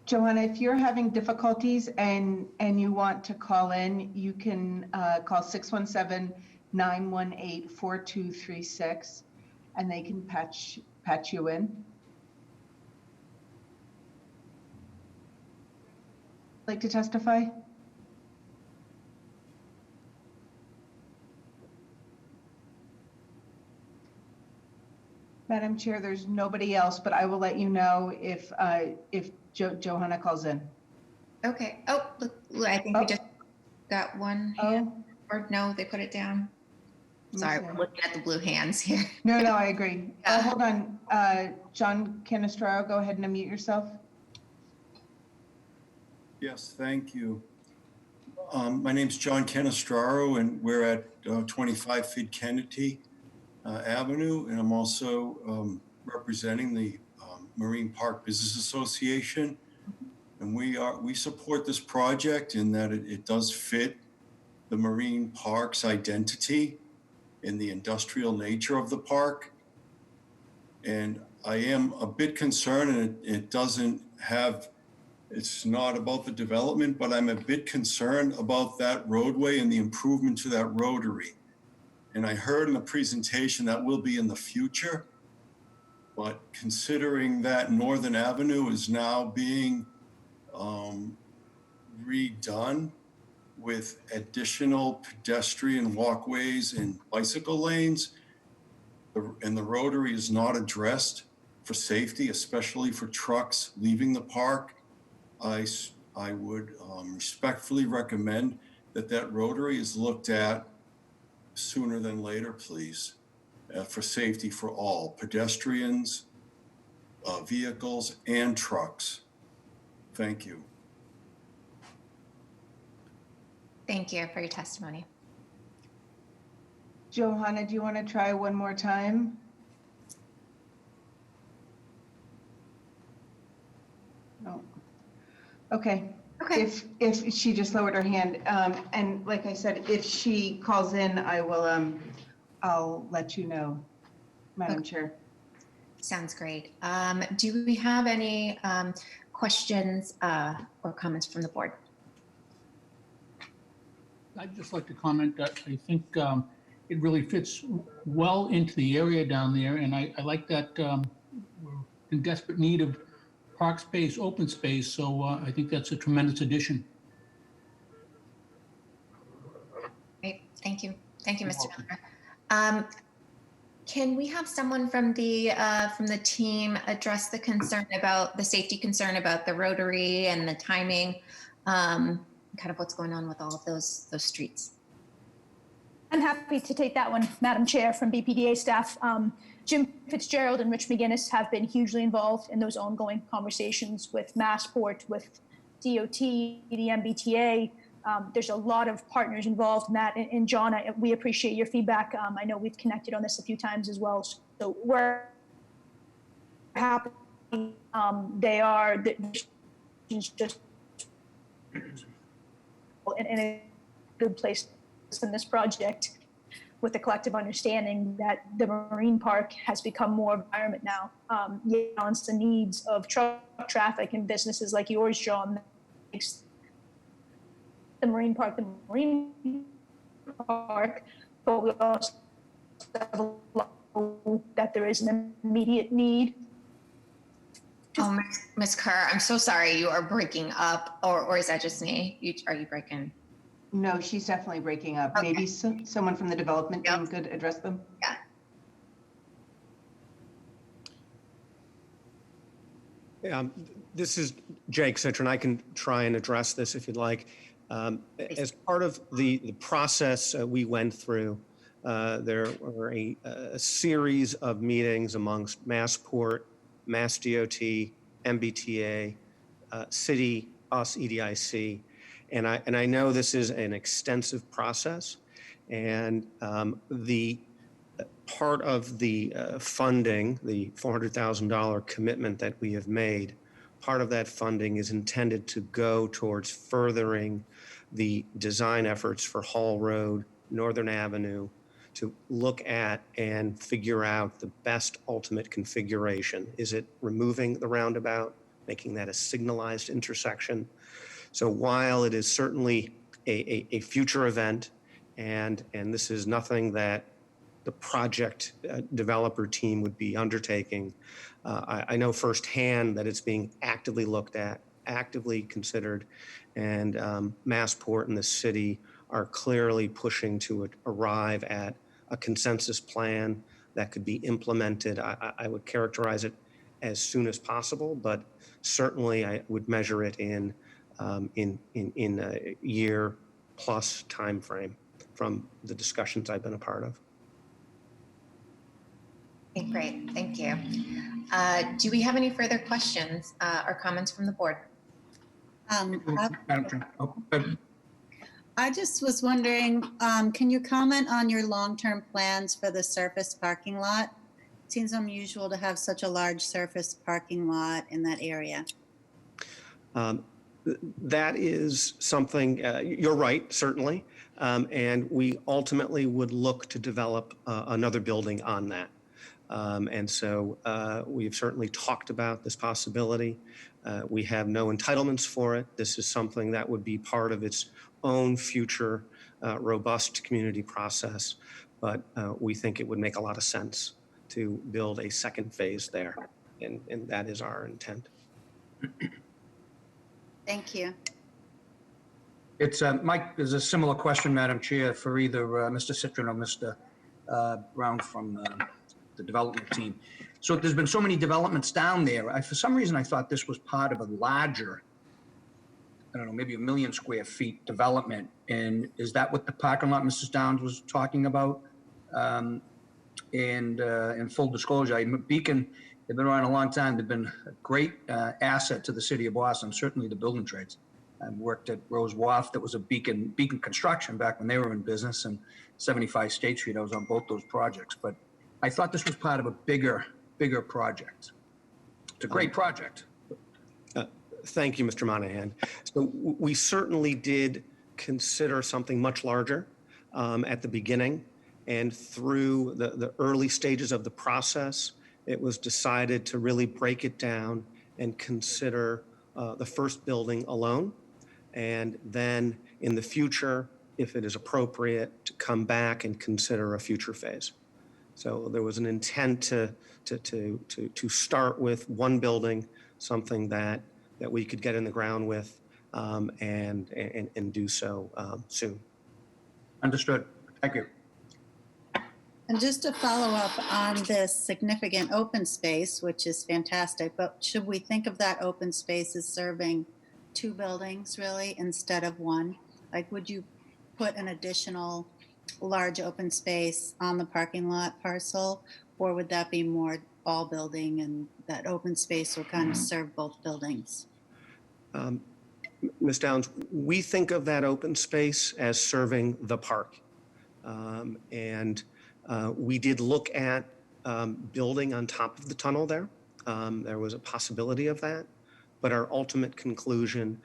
Johanna, if you're having difficulties and you want to call in, you can call 617-918-4236 and they can patch you in. Like to testify? Madam Chair, there's nobody else, but I will let you know if Johanna calls in. Okay. Oh, look, I think we just got one hand. Or no, they put it down. Sorry, we're looking at the blue hands here. No, I agree. Hold on. John Canestraro, go ahead and unmute yourself. Yes, thank you. My name's John Canestraro, and we're at 25 Fid Kennedy Avenue, and I'm also representing the Marine Park Business Association. And we support this project in that it does fit the marine park's identity and the industrial nature of the park. And I am a bit concerned, and it's not about the development, but I'm a bit concerned about that roadway and the improvement to that rotary. And I heard in the presentation that will be in the future, but considering that Northern Avenue is now being redone with additional pedestrian walkways and bicycle lanes, and the rotary is not addressed for safety, especially for trucks leaving the park, I would respectfully recommend that rotary is looked at sooner than later, please, for safety for all pedestrians, vehicles, and trucks. Thank you. Thank you for your testimony. Johanna, do you want to try one more time? No. Okay. If she just lowered her hand, and like I said, if she calls in, I'll let you know, Madam Chair. Sounds great. Do we have any questions or comments from the board? I'd just like to comment that I think it really fits well into the area down there, and I like that we're in desperate need of park space, open space, so I think that's a tremendous addition. Great, thank you. Thank you, Mr. Miller. Can we have someone from the team address the concern about the safety concern about the rotary and the timing, kind of what's going on with all of those streets? I'm happy to take that one, Madam Chair, from BPDA staff. Jim Fitzgerald and Rich McGinnis have been hugely involved in those ongoing conversations with Massport, with DOT, the MBTA. There's a lot of partners involved in that. And John, we appreciate your feedback. I know we've connected on this a few times as well. So we're happy. They are just in a good place in this project, with the collective understanding that the marine park has become more environment now. Balance the needs of truck traffic and businesses like yours, John, that makes the marine park, but we also have a lot that there is an immediate need. Oh, Ms. Kerr, I'm so sorry. You are breaking up, or is that just me? Are you breaking? No, she's definitely breaking up. Okay. Maybe someone from the development team could address them. Yeah. This is Jake Citron. I can try and address this if you'd like. As part of the process we went through, there were a series of meetings amongst Massport, Mass DOT, MBTA, City, us, EDIC. And I know this is an extensive process, and the part of the funding, the $400,000 commitment that we have made, part of that funding is intended to go towards furthering the design efforts for Hall Road, Northern Avenue, to look at and figure out the best ultimate configuration. Is it removing the roundabout, making that a signalized intersection? So while it is certainly a future event, and this is nothing that the project developer team would be undertaking, I know firsthand that it's being actively looked at, actively considered, and Massport and the city are clearly pushing to arrive at a consensus plan that could be implemented. I would characterize it as soon as possible, but certainly I would measure it in a year plus time frame from the discussions I've been a part of. Okay, great, thank you. Do we have any further questions or comments from the board? I just was wondering, can you comment on your long-term plans for the surface parking lot? It seems unusual to have such a large surface parking lot in that area. That is something, you're right, certainly, and we ultimately would look to develop another building on that. And so we've certainly talked about this possibility. We have no entitlements for it. This is something that would be part of its own future robust community process, but we think it would make a lot of sense to build a second phase there, and that is our intent. Thank you. It's Mike, there's a similar question, Madam Chair, for either Mr. Citron or Mr. Brown from the development team. So there's been so many developments down there. For some reason, I thought this was part of a larger, I don't know, maybe 1 million square feet development. And is that what the parking lot Mrs. Downs was talking about? And in full disclosure, Beacon, they've been around a long time. They've been a great asset to the city of Boston, certainly the building trades. I worked at Rose Wharf, that was a Beacon Construction back when they were in business, and 75 State Street, I was on both those projects. But I thought this was part of a bigger project. It's a great project. Thank you, Mr. Monahan. So we certainly did consider something much larger at the beginning, and through the early stages of the process, it was decided to really break it down and consider the first building alone, and then in the future, if it is appropriate, to come back and consider a future phase. So there was an intent to start with one building, something that we could get in the ground with, and do so soon. Understood. Thank you. And just to follow up on this significant open space, which is fantastic, but should we think of that open space as serving 2 buildings really instead of 1? Like, would you put an additional large open space on the parking lot parcel, or would that be more all building and that open space will kind of serve both buildings? Ms. Downs, we think of that open space as serving the park. We did look at building on top of the tunnel there. There was a possibility of that, but our ultimate conclusion,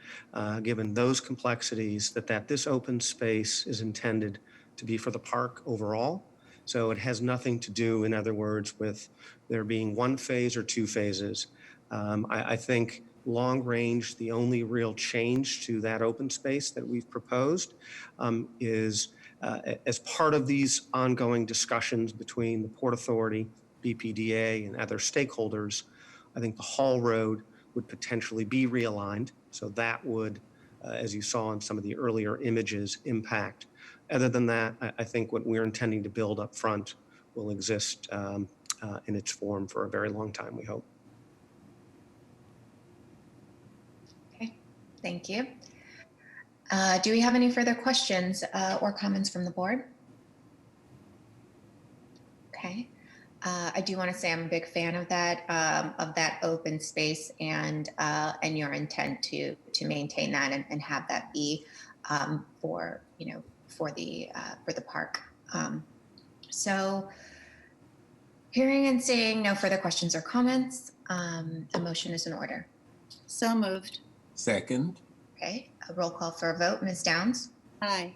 given those complexities, that this open space is intended to be for the park overall. So it has nothing to do, in other words, with there being one phase or two phases. I think long range, the only real change to that open space that we've proposed is as part of these ongoing discussions between the Port Authority, BPDA, and other stakeholders, I think the Hall Road would potentially be realigned. So that would, as you saw in some of the earlier images, impact. Other than that, I think what we're intending to build up front will exist in its form for a very long time, we hope. Okay, thank you. Do we have any further questions or comments from the board? Okay. I do want to say I'm a big fan of that open space and your intent to maintain that and have that be for the park. So hearing and seeing no further questions or comments, a motion is in order. So moved. Second. Okay, a roll call for a vote. Ms. Downs? Aye.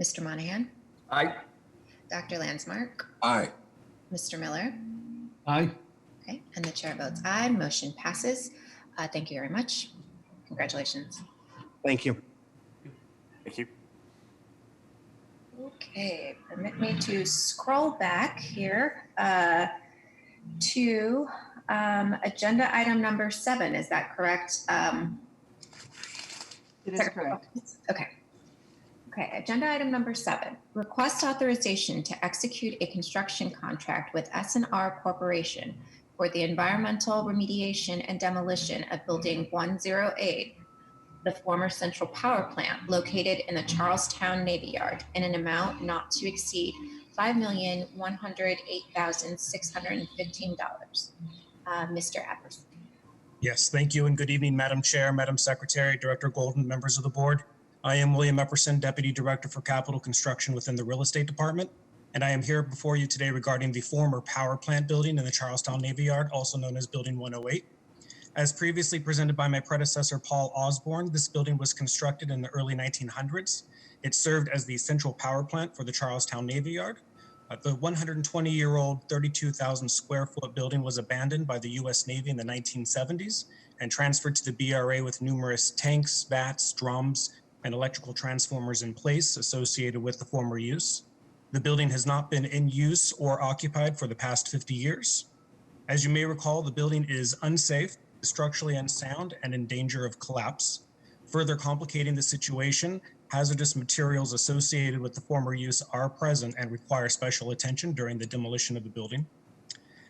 Mr. Monahan? Aye. Dr. Landsmark? Aye. Mr. Miller? Aye. Okay, and the chair votes aye. Motion passes. Thank you very much. Congratulations. Thank you. Thank you. Okay, permit me to scroll back here to agenda item number 7. Is that correct? It is correct. Okay. Okay, agenda item number 7, request authorization to execute a construction contract with S&R Corporation for the environmental remediation and demolition of Building 108, the former Central Power Plant located in the Charlestown Navy Yard, in an amount not to exceed $5,108,615. Mr. Apperson. Yes, thank you and good evening, Madam Chair, Madam Secretary, Director Golden, members of the board. I am William Epperson, Deputy Director for Capital Construction within the Real Estate Department, and I am here before you today regarding the former power plant building in the Charlestown Navy Yard, also known as Building 108. As previously presented by my predecessor, Paul Osborne, this building was constructed in the early 1900s. It served as the central power plant for the Charlestown Navy Yard. The 120-year-old, 32,000 square foot building was abandoned by the U.S. Navy in the 1970s and transferred to the BRA with numerous tanks, vats, drums, and electrical transformers in place associated with the former use. The building has not been in use or occupied for the past 50 years. As you may recall, the building is unsafe, structurally unsound, and in danger of collapse. Further complicating the situation, hazardous materials associated with the former use are present and require special attention during the demolition of the building.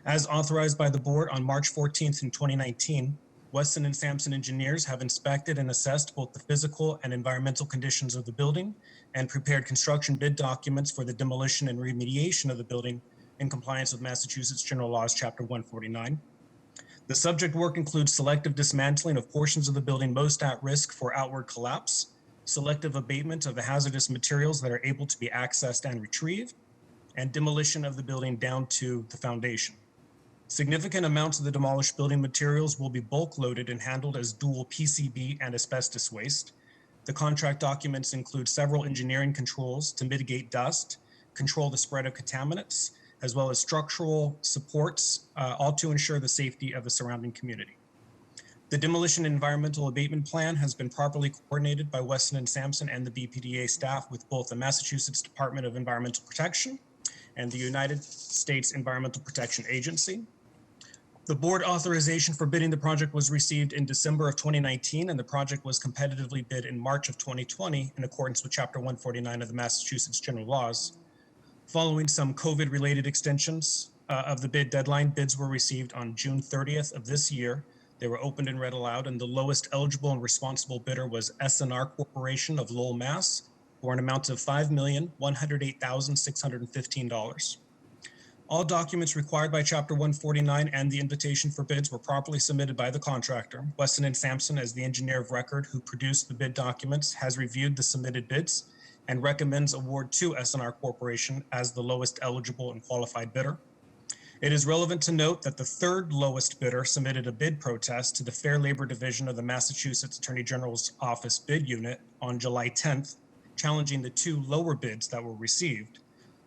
As authorized by the board on March 14th in 2019, Weston and Sampson engineers have inspected and assessed both the physical and environmental conditions of the building and prepared construction bid documents for the demolition and remediation of the building in compliance with Massachusetts General Laws, Chapter 149. The subject work includes selective dismantling of portions of the building most at risk for outward collapse, selective abatement of the hazardous materials that are able to be accessed and retrieved, and demolition of the building down to the foundation. Significant amounts of the demolished building materials will be bulk loaded and handled as dual PCB and asbestos waste. The contract documents include several engineering controls to mitigate dust, control the spread of contaminants, as well as structural supports, all to ensure the safety of the surrounding community. The demolition and environmental abatement plan has been properly coordinated by Weston and Sampson and the BPDA staff with both the Massachusetts Department of Environmental Protection and the United States Environmental Protection Agency. The board authorization for bidding the project was received in December of 2019, and the project was competitively bid in March of 2020 in accordance with Chapter 149 of the Massachusetts General Laws. Following some COVID-related extensions of the bid deadline, bids were received on June 30th of this year. They were opened and read aloud, and the lowest eligible and responsible bidder was S&R Corporation of Lowell, Mass, for an amount of $5,108,615. All documents required by Chapter 149 and the invitation for bids were properly submitted by the contractor. Weston and Sampson, as the engineer of record who produced the bid documents, has reviewed the submitted bids and recommends award to S&R Corporation as the lowest eligible and qualified bidder. It is relevant to note that the third lowest bidder submitted a bid protest to the Fair Labor Division of the Massachusetts Attorney General's Office bid unit on July 10th, challenging the two lower bids that were received.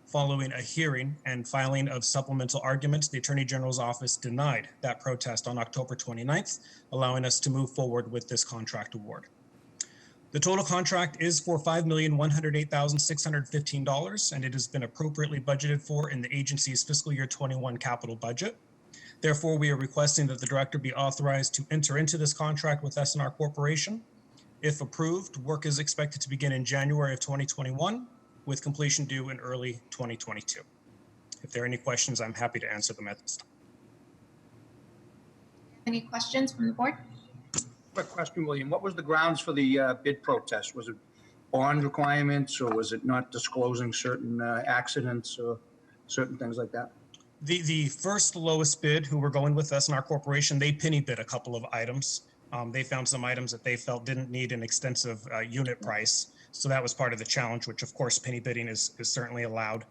Following a hearing and filing of supplemental arguments, the Attorney General's Office denied that protest on October 29th, allowing us to move forward with this contract award. The total contract is for $5,108,615, and it has been appropriately budgeted for in the agency's fiscal year 21 capital budget. Therefore, we are requesting that the director be authorized to enter into this contract with S&R Corporation. If approved, work is expected to begin in January of 2021, with completion due in early 2022. If there are any questions, I'm happy to answer them at this time. Any questions from the board? Quick question, William. What was the grounds for the bid protest? Was it bond requirements, or was it not disclosing certain accidents or certain things like that? The first lowest bid, who were going with S&R Corporation, they penny bid a couple of items. They found some items that they felt didn't need an extensive unit price. So that was part of the challenge, which of course penny bidding is certainly allowed.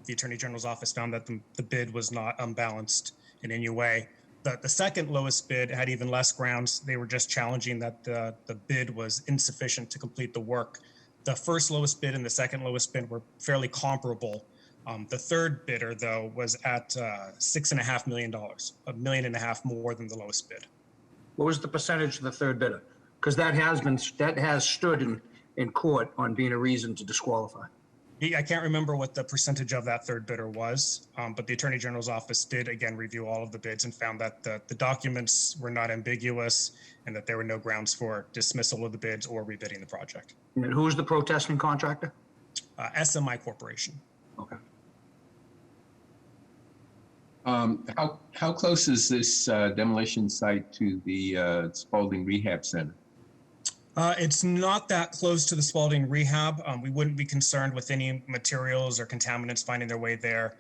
The Attorney General's Office found that the bid was not unbalanced in any way. The second lowest bid had even less grounds. They were just challenging that the bid was insufficient to complete the work. The first lowest bid and the second lowest bid were fairly comparable. The third bidder, though, was at $6.5 million, $1.5 million more than the lowest bid. What was the percentage of the third bidder? Because that has stood in court on being a reason to disqualify. I can't remember what the percentage of that third bidder was, but the Attorney General's Office did again review all of the bids and found that the documents were not ambiguous and that there were no grounds for dismissal of the bids or rebidding the project. And who's the protesting contractor? SMI Corporation. Okay. How close is this demolition site to the Spalding Rehab Center? It's not that close to the Spalding Rehab. We wouldn't be concerned with any materials or contaminants finding their way there.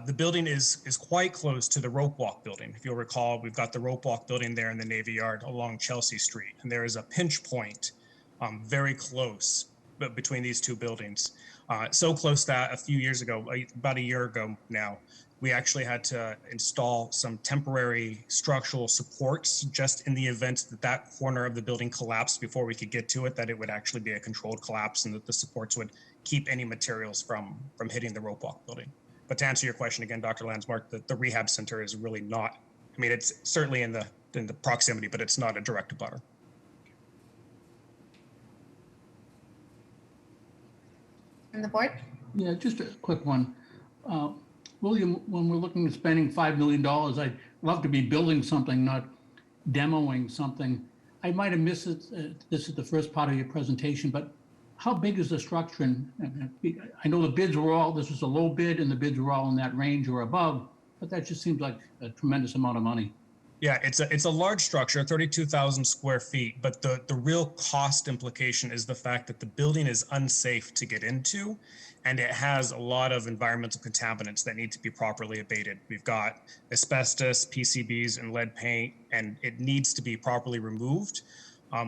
The building is quite close to the rope walk building. If you'll recall, we've got the rope walk building there in the Navy Yard along Chelsea Street, and there is a pinch point very close between these two buildings. So close that a few years ago, about a year ago now, we actually had to install some temporary structural supports just in the event that that corner of the building collapsed before we could get to it, that it would actually be a controlled collapse and that the supports would keep any materials from hitting the rope walk building. But to answer your question again, Dr. Landsmark, the rehab center is really not, I mean, it's certainly in the proximity, but it's not a direct abutter. From the board? Yeah, just a quick one. William, when we're looking at spending $5 million, I'd love to be building something, not demoing something. I might have missed it, this is the first part of your presentation, but how big is the structure? And I know the bids were all, this was a low bid and the bids were all in that range or above, but that just seems like a tremendous amount of money. Yeah, it's a large structure, 32,000 square feet, but the real cost implication is the fact that the building is unsafe to get into, and it has a lot of environmental contaminants that need to be properly abated. We've got asbestos, PCBs, and lead paint, and it needs to be properly removed.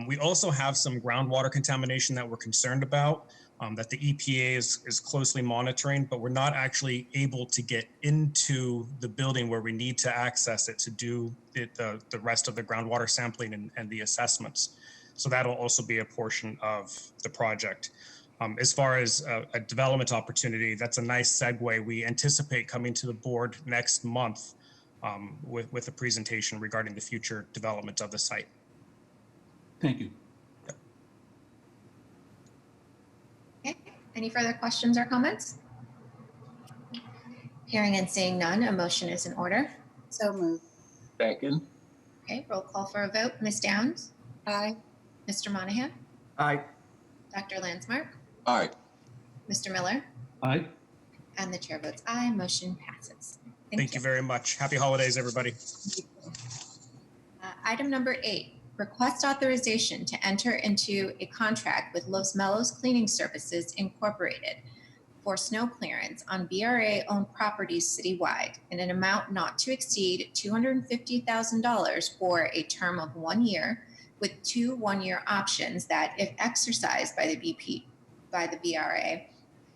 We also have some groundwater contamination that we're concerned about, that the EPA is closely monitoring, but we're not actually able to get into the building where we need to access it to do the rest of the groundwater sampling and the assessments. So that'll also be a portion of the project. As far as a development opportunity, that's a nice segue. We anticipate coming to the board next month with a presentation regarding the future development of the site. Thank you. Okay, any further questions or comments? Hearing and seeing none, a motion is in order. So moved. Second. Okay, roll call for a vote. Ms. Downs? Aye. Mr. Monahan? Aye. Dr. Landsmark? Aye. Mr. Miller? Aye. And the chair votes aye, motion passes. Thank you very much. Happy holidays, everybody. Item number 8, request authorization to enter into a contract with Los Melos Cleaning Services Incorporated for snow clearance on BRA-owned properties citywide in an amount not to exceed $250,000 for a term of 1 year, with 2 one-year options that, if exercised by the BRA,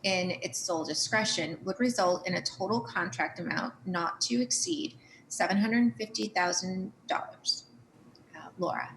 in its sole discretion would result in a total contract amount not to exceed $750,000. Laura.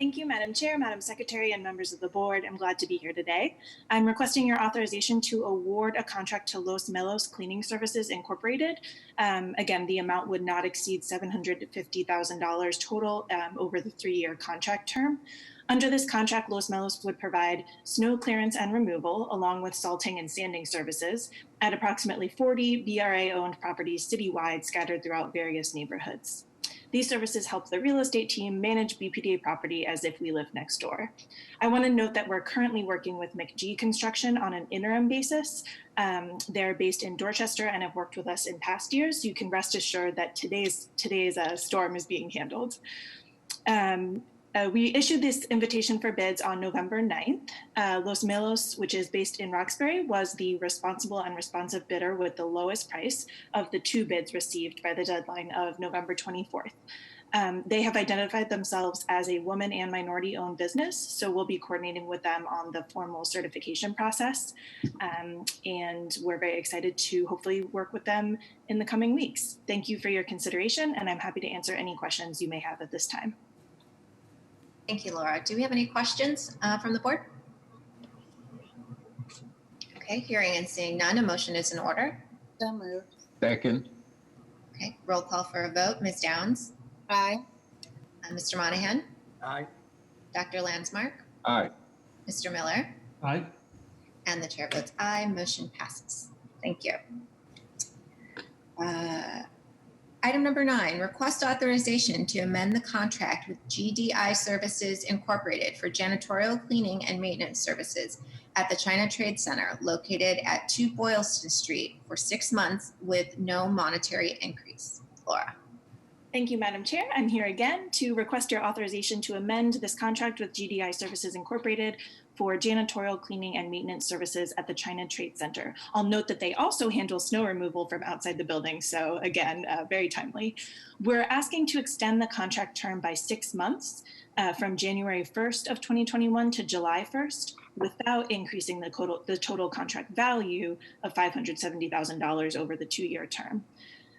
Thank you, Madam Chair, Madam Secretary, and members of the board. I'm glad to be here today. I'm requesting your authorization to award a contract to Los Melos Cleaning Services Incorporated. Again, the amount would not exceed $750,000 total over the 3-year contract term. Under this contract, Los Melos would provide snow clearance and removal, along with salting and sanding services, at approximately 40 BRA-owned properties citywide scattered throughout various neighborhoods. These services help the real estate team manage BPDA property as if we live next door. I want to note that we're currently working with McGee Construction on an interim basis. They're based in Dorchester and have worked with us in past years. You can rest assured that today's storm is being handled. We issued this invitation for bids on November 9th. Los Melos, which is based in Roxbury, was the responsible and responsive bidder with the lowest price of the 2 bids received by the deadline of November 24th. They have identified themselves as a woman and minority-owned business, so we'll be coordinating with them on the formal certification process. And we're very excited to hopefully work with them in the coming weeks. Thank you for your consideration, and I'm happy to answer any questions you may have at this time. Thank you, Laura. Do we have any questions from the board? Okay, hearing and seeing none, a motion is in order. So moved. Second. Okay, roll call for a vote. Ms. Downs? Aye. Mr. Monahan? Aye. Dr. Landsmark? Aye. Mr. Miller? Aye. And the chair votes aye. Motion passes. Thank you. Item number 9, request authorization to amend the contract with GDI Services Incorporated for janitorial cleaning and maintenance services at the China Trade Center located at 2 Boylston Street for 6 months with no monetary increase. Laura. Thank you, Madam Chair. I'm here again to request your authorization to amend this contract with GDI Services Incorporated for janitorial cleaning and maintenance services at the China Trade Center. I'll note that they also handle snow removal from outside the building. So again, very timely. We're asking to extend the contract term by 6 months from January 1st of 2021 to July 1st without increasing the total contract value of $570,000 over the 2-year term.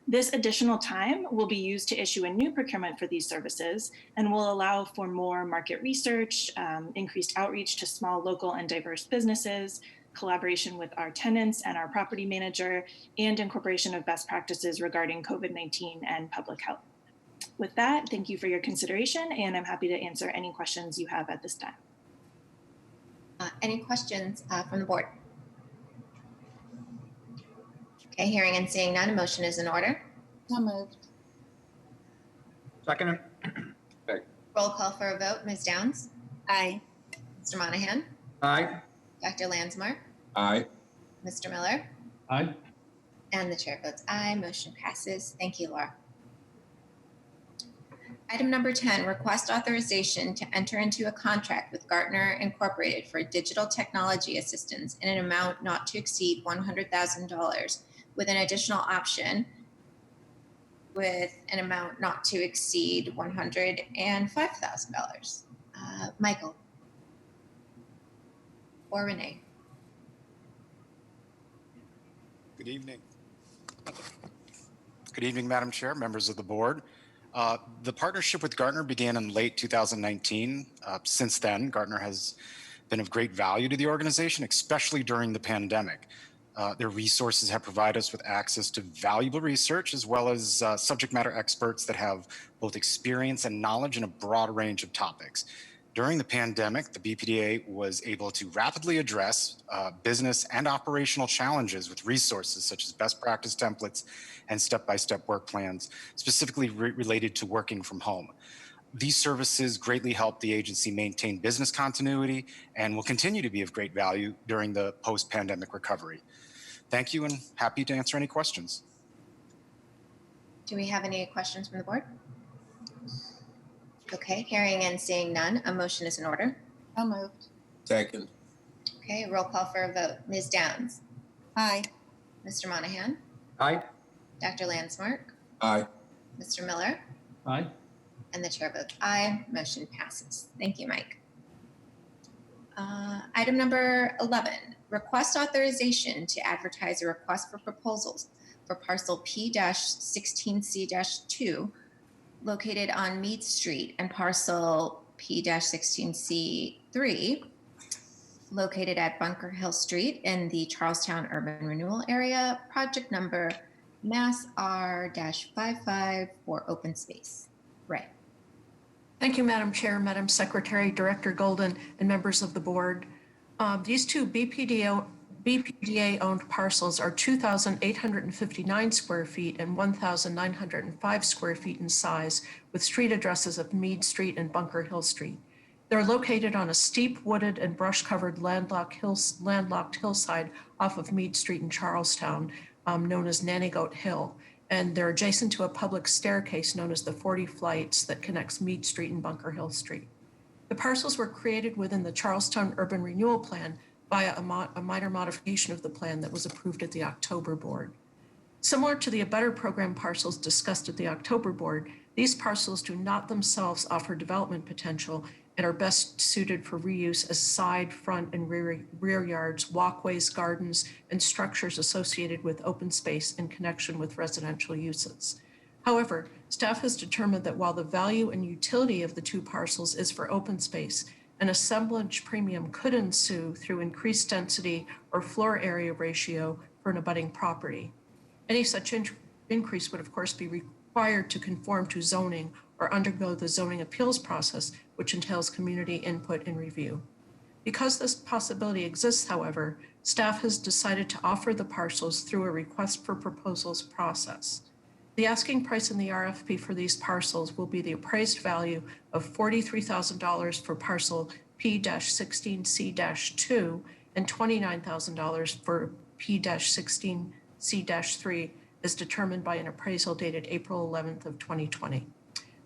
This additional time will be used to issue a new procurement for these services and will allow for more market research, increased outreach to small, local, and diverse businesses, collaboration with our tenants and our property manager, and incorporation of best practices regarding COVID-19 and public health. With that, thank you for your consideration, and I'm happy to answer any questions you have at this time. Any questions from the board? Okay, hearing and seeing none, a motion is in order. So moved. Second. Roll call for a vote. Ms. Downs? Aye. Mr. Monahan? Aye. Dr. Landsmark? Aye. Mr. Miller? Aye. And the chair votes aye. Motion passes. Thank you, Laura. Item number 10, request authorization to enter into a contract with Gartner Incorporated for digital technology assistance in an amount not to exceed $100,000 with an additional option with an amount not to exceed $105,000. Michael or Renee? Good evening. Good evening, Madam Chair, members of the board. The partnership with Gartner began in late 2019. Since then, Gartner has been of great value to the organization, especially during the pandemic. Their resources have provided us with access to valuable research as well as subject matter experts that have both experience and knowledge in a broad range of topics. During the pandemic, the BPDA was able to rapidly address business and operational challenges with resources such as best practice templates and step-by-step work plans, specifically related to working from home. These services greatly help the agency maintain business continuity and will continue to be of great value during the post-pandemic recovery. Thank you, and happy to answer any questions. Do we have any questions from the board? Okay, hearing and seeing none, a motion is in order. So moved. Second. Okay, roll call for a vote. Ms. Downs? Aye. Mr. Monahan? Aye. Dr. Landsmark? Aye. Mr. Miller? Aye. And the chair votes aye. Motion passes. Thank you, Mike. Item number 11, request authorization to advertise a request for proposals for parcel P-16C-2 located on Mead Street and parcel P-16C3 located at Bunker Hill Street in the Charlestown Urban Renewal Area, project number Mass R-55 for open space. Ray. Thank you, Madam Chair, Madam Secretary, Director Golden, and members of the board. These two BPDA-owned parcels are 2,859 square feet and 1,905 square feet in size, with street addresses of Mead Street and Bunker Hill Street. They're located on a steep, wooded, and brush-covered landlocked hillside off of Mead Street in Charlestown, known as Nanny Goat Hill. And they're adjacent to a public staircase known as the 40 Flights that connects Mead Street and Bunker Hill Street. The parcels were created within the Charlestown Urban Renewal Plan via a minor modification of the plan that was approved at the October board. Similar to the abutter program parcels discussed at the October board, these parcels do not themselves offer development potential and are best suited for reuse as side, front, and rear yards, walkways, gardens, and structures associated with open space in connection with residential uses. However, staff has determined that while the value and utility of the two parcels is for open space, an assemblage premium could ensue through increased density or floor area ratio for an abutting property. Any such increase would, of course, be required to conform to zoning or undergo the zoning appeals process, which entails community input and review. Because this possibility exists, however, staff has decided to offer the parcels through a request for proposals process. The asking price in the RFP for these parcels will be the appraised value of $43,000 for parcel P-16C-2 and $29,000 for P-16C-3 as determined by an appraisal dated April 11th of 2020.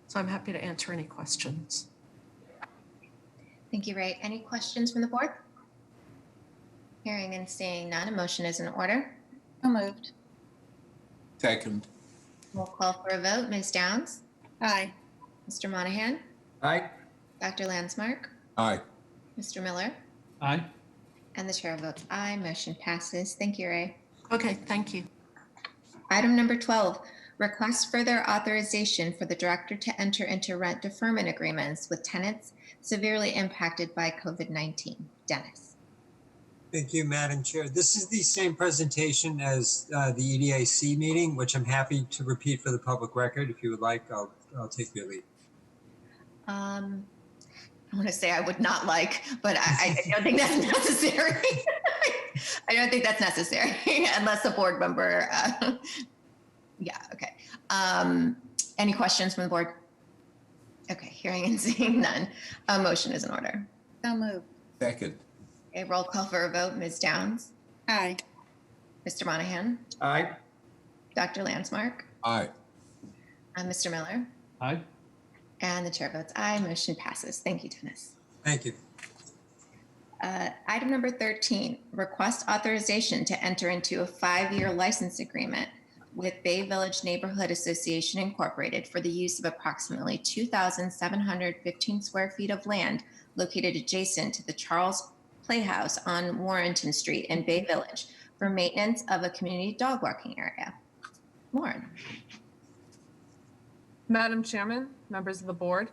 So I'm happy to answer any questions. Thank you, Ray. Any questions from the board? Hearing and seeing none, a motion is in order. So moved. Second. We'll call for a vote. Ms. Downs? Aye. Mr. Monahan? Aye. Dr. Landsmark? Aye. Mr. Miller? Aye. And the chair votes aye. Motion passes. Thank you, Ray. Okay, thank you. Item number 12, request further authorization for the director to enter into rent deferment agreements with tenants severely impacted by COVID-19. Dennis. Thank you, Madam Chair. This is the same presentation as the EDIC meeting, which I'm happy to repeat for the public record. If you would like, I'll take your lead. I want to say I would not like, but I don't think that's necessary. I don't think that's necessary unless a board member, yeah, okay. Any questions from the board? Okay, hearing and seeing none. A motion is in order. So moved. Second. A roll call for a vote. Ms. Downs? Aye. Mr. Monahan? Aye. Dr. Landsmark? Aye. Mr. Miller? Aye. And the chair votes aye. Motion passes. Thank you, Dennis. Thank you. Item number 13, request authorization to enter into a 5-year license agreement with Bay Village Neighborhood Association Incorporated for the use of approximately 2,715 square feet of land located adjacent to the Charles Playhouse on Warrenton Street in Bay Village for maintenance of a community dog walking area. Lauren. Madam Chairman, members of the board,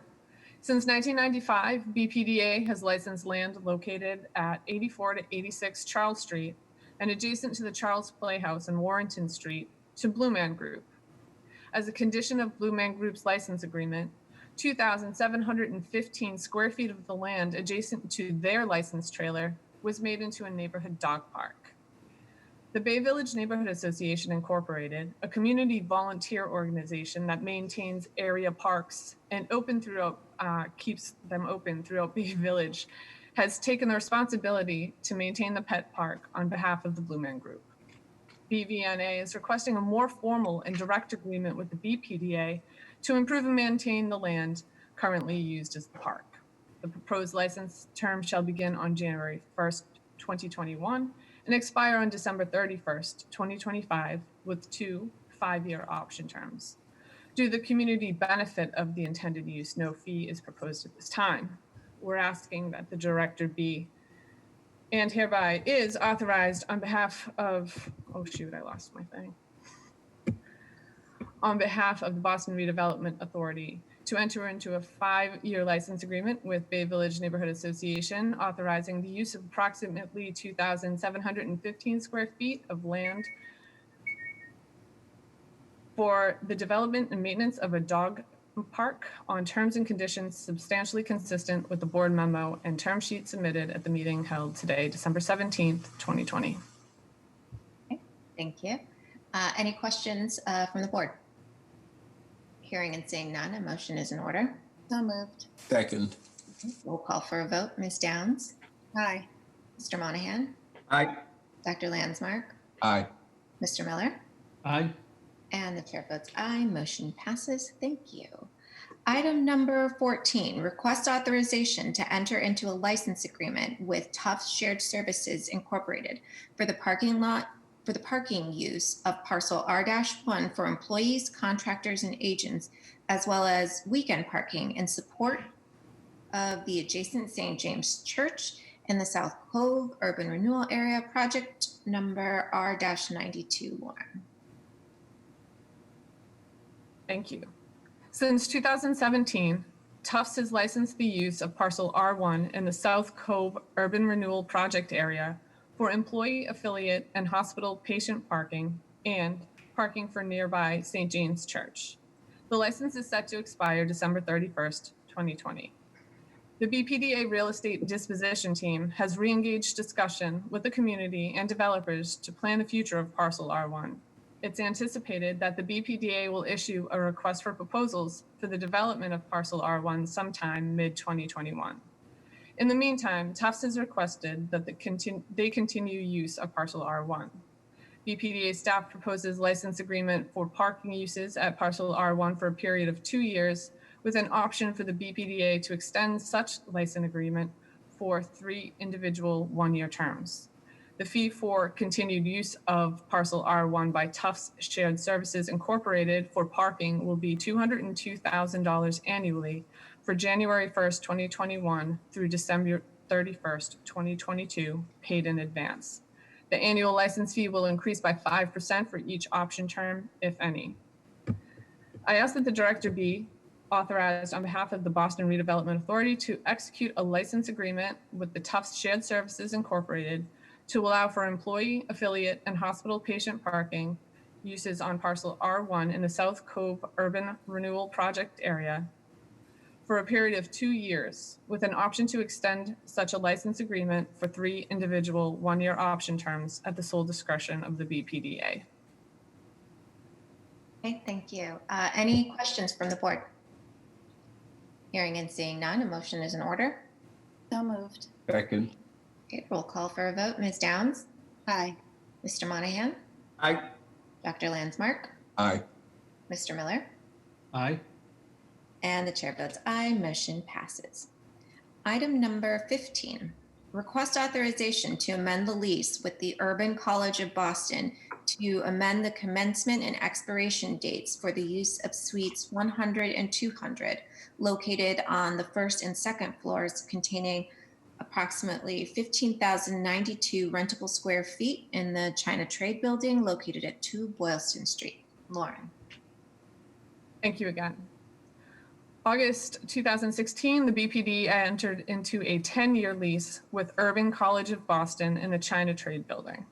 since 1995, BPDA has licensed land located at 84 to 86 Charles Street and adjacent to the Charles Playhouse on Warrenton Street to Blue Man Group. As a condition of Blue Man Group's license agreement, 2,715 square feet of the land adjacent to their licensed trailer was made into a neighborhood dog park. The Bay Village Neighborhood Association Incorporated, a community volunteer organization that maintains area parks and keeps them open throughout Bay Village, has taken the responsibility to maintain the pet park on behalf of the Blue Man Group. BVNA is requesting a more formal and direct agreement with the BPDA to improve and maintain the land currently used as the park. The proposed license term shall begin on January 1st, 2021 and expire on December 31st, 2025 with 2 5-year option terms. Due to the community benefit of the intended use, no fee is proposed at this time. We're asking that the director be and hereby is authorized on behalf of, oh shoot, I lost my thing. On behalf of the Boston Redevelopment Authority to enter into a 5-year license agreement with Bay Village Neighborhood Association, authorizing the use of approximately 2,715 square feet of land for the development and maintenance of a dog park on terms and conditions substantially consistent with the board memo and term sheet submitted at the meeting held today, December 17th, 2020. Okay, thank you. Any questions from the board? Hearing and seeing none, a motion is in order. So moved. Second. Okay, we'll call for a vote. Ms. Downs? Aye. Mr. Monahan? Aye. Dr. Landsmark? Aye. Mr. Miller? Aye. And the chair votes aye. Motion passes. Thank you. Item number 14, request authorization to enter into a license agreement with Tufts Shared Services Incorporated for the parking use of parcel R-1 for employees, contractors, and agents, as well as weekend parking in support of the adjacent St. James Church in the South Cove Urban Renewal Area, project number R-921. Thank you. Since 2017, Tufts has licensed the use of parcel R1 in the South Cove Urban Renewal Project area for employee, affiliate, and hospital patient parking and parking for nearby St. James Church. The license is set to expire December 31st, 2020. The BPDA real estate disposition team has re-engaged discussion with the community and developers to plan the future of parcel R1. It's anticipated that the BPDA will issue a request for proposals for the development of parcel R1 sometime mid-2021. In the meantime, Tufts has requested that they continue use of parcel R1. BPDA staff proposes license agreement for parking uses at parcel R1 for a period of 2 years, with an option for the BPDA to extend such license agreement for 3 individual 1-year terms. The fee for continued use of parcel R1 by Tufts Shared Services Incorporated for parking will be $202,000 annually for January 1st, 2021 through December 31st, 2022, paid in advance. The annual license fee will increase by 5% for each option term, if any. I ask that the director be authorized on behalf of the Boston Redevelopment Authority to execute a license agreement with the Tufts Shared Services Incorporated to allow for employee, affiliate, and hospital patient parking uses on parcel R1 in the South Cove Urban Renewal Project area for a period of 2 years, with an option to extend such a license agreement for 3 individual 1-year option terms at the sole discretion of the BPDA. Okay, thank you. Any questions from the board? Hearing and seeing none, a motion is in order. So moved. Second. Okay, roll call for a vote. Ms. Downs? Aye. Mr. Monahan? Aye. Dr. Landsmark? Aye. Mr. Miller? Aye. And the chair votes aye. Motion passes. Item number 15, request authorization to amend the lease with the Urban College of Boston to amend the commencement and expiration dates for the use of suites 100 and 200 located on the first and second floors, containing approximately 15,092 rentable square feet in the China Trade Building located at 2 Boylston Street. Lauren. Thank you again. August 2016, the BPD entered into a 10-year lease with Urban College of Boston in the China Trade Building.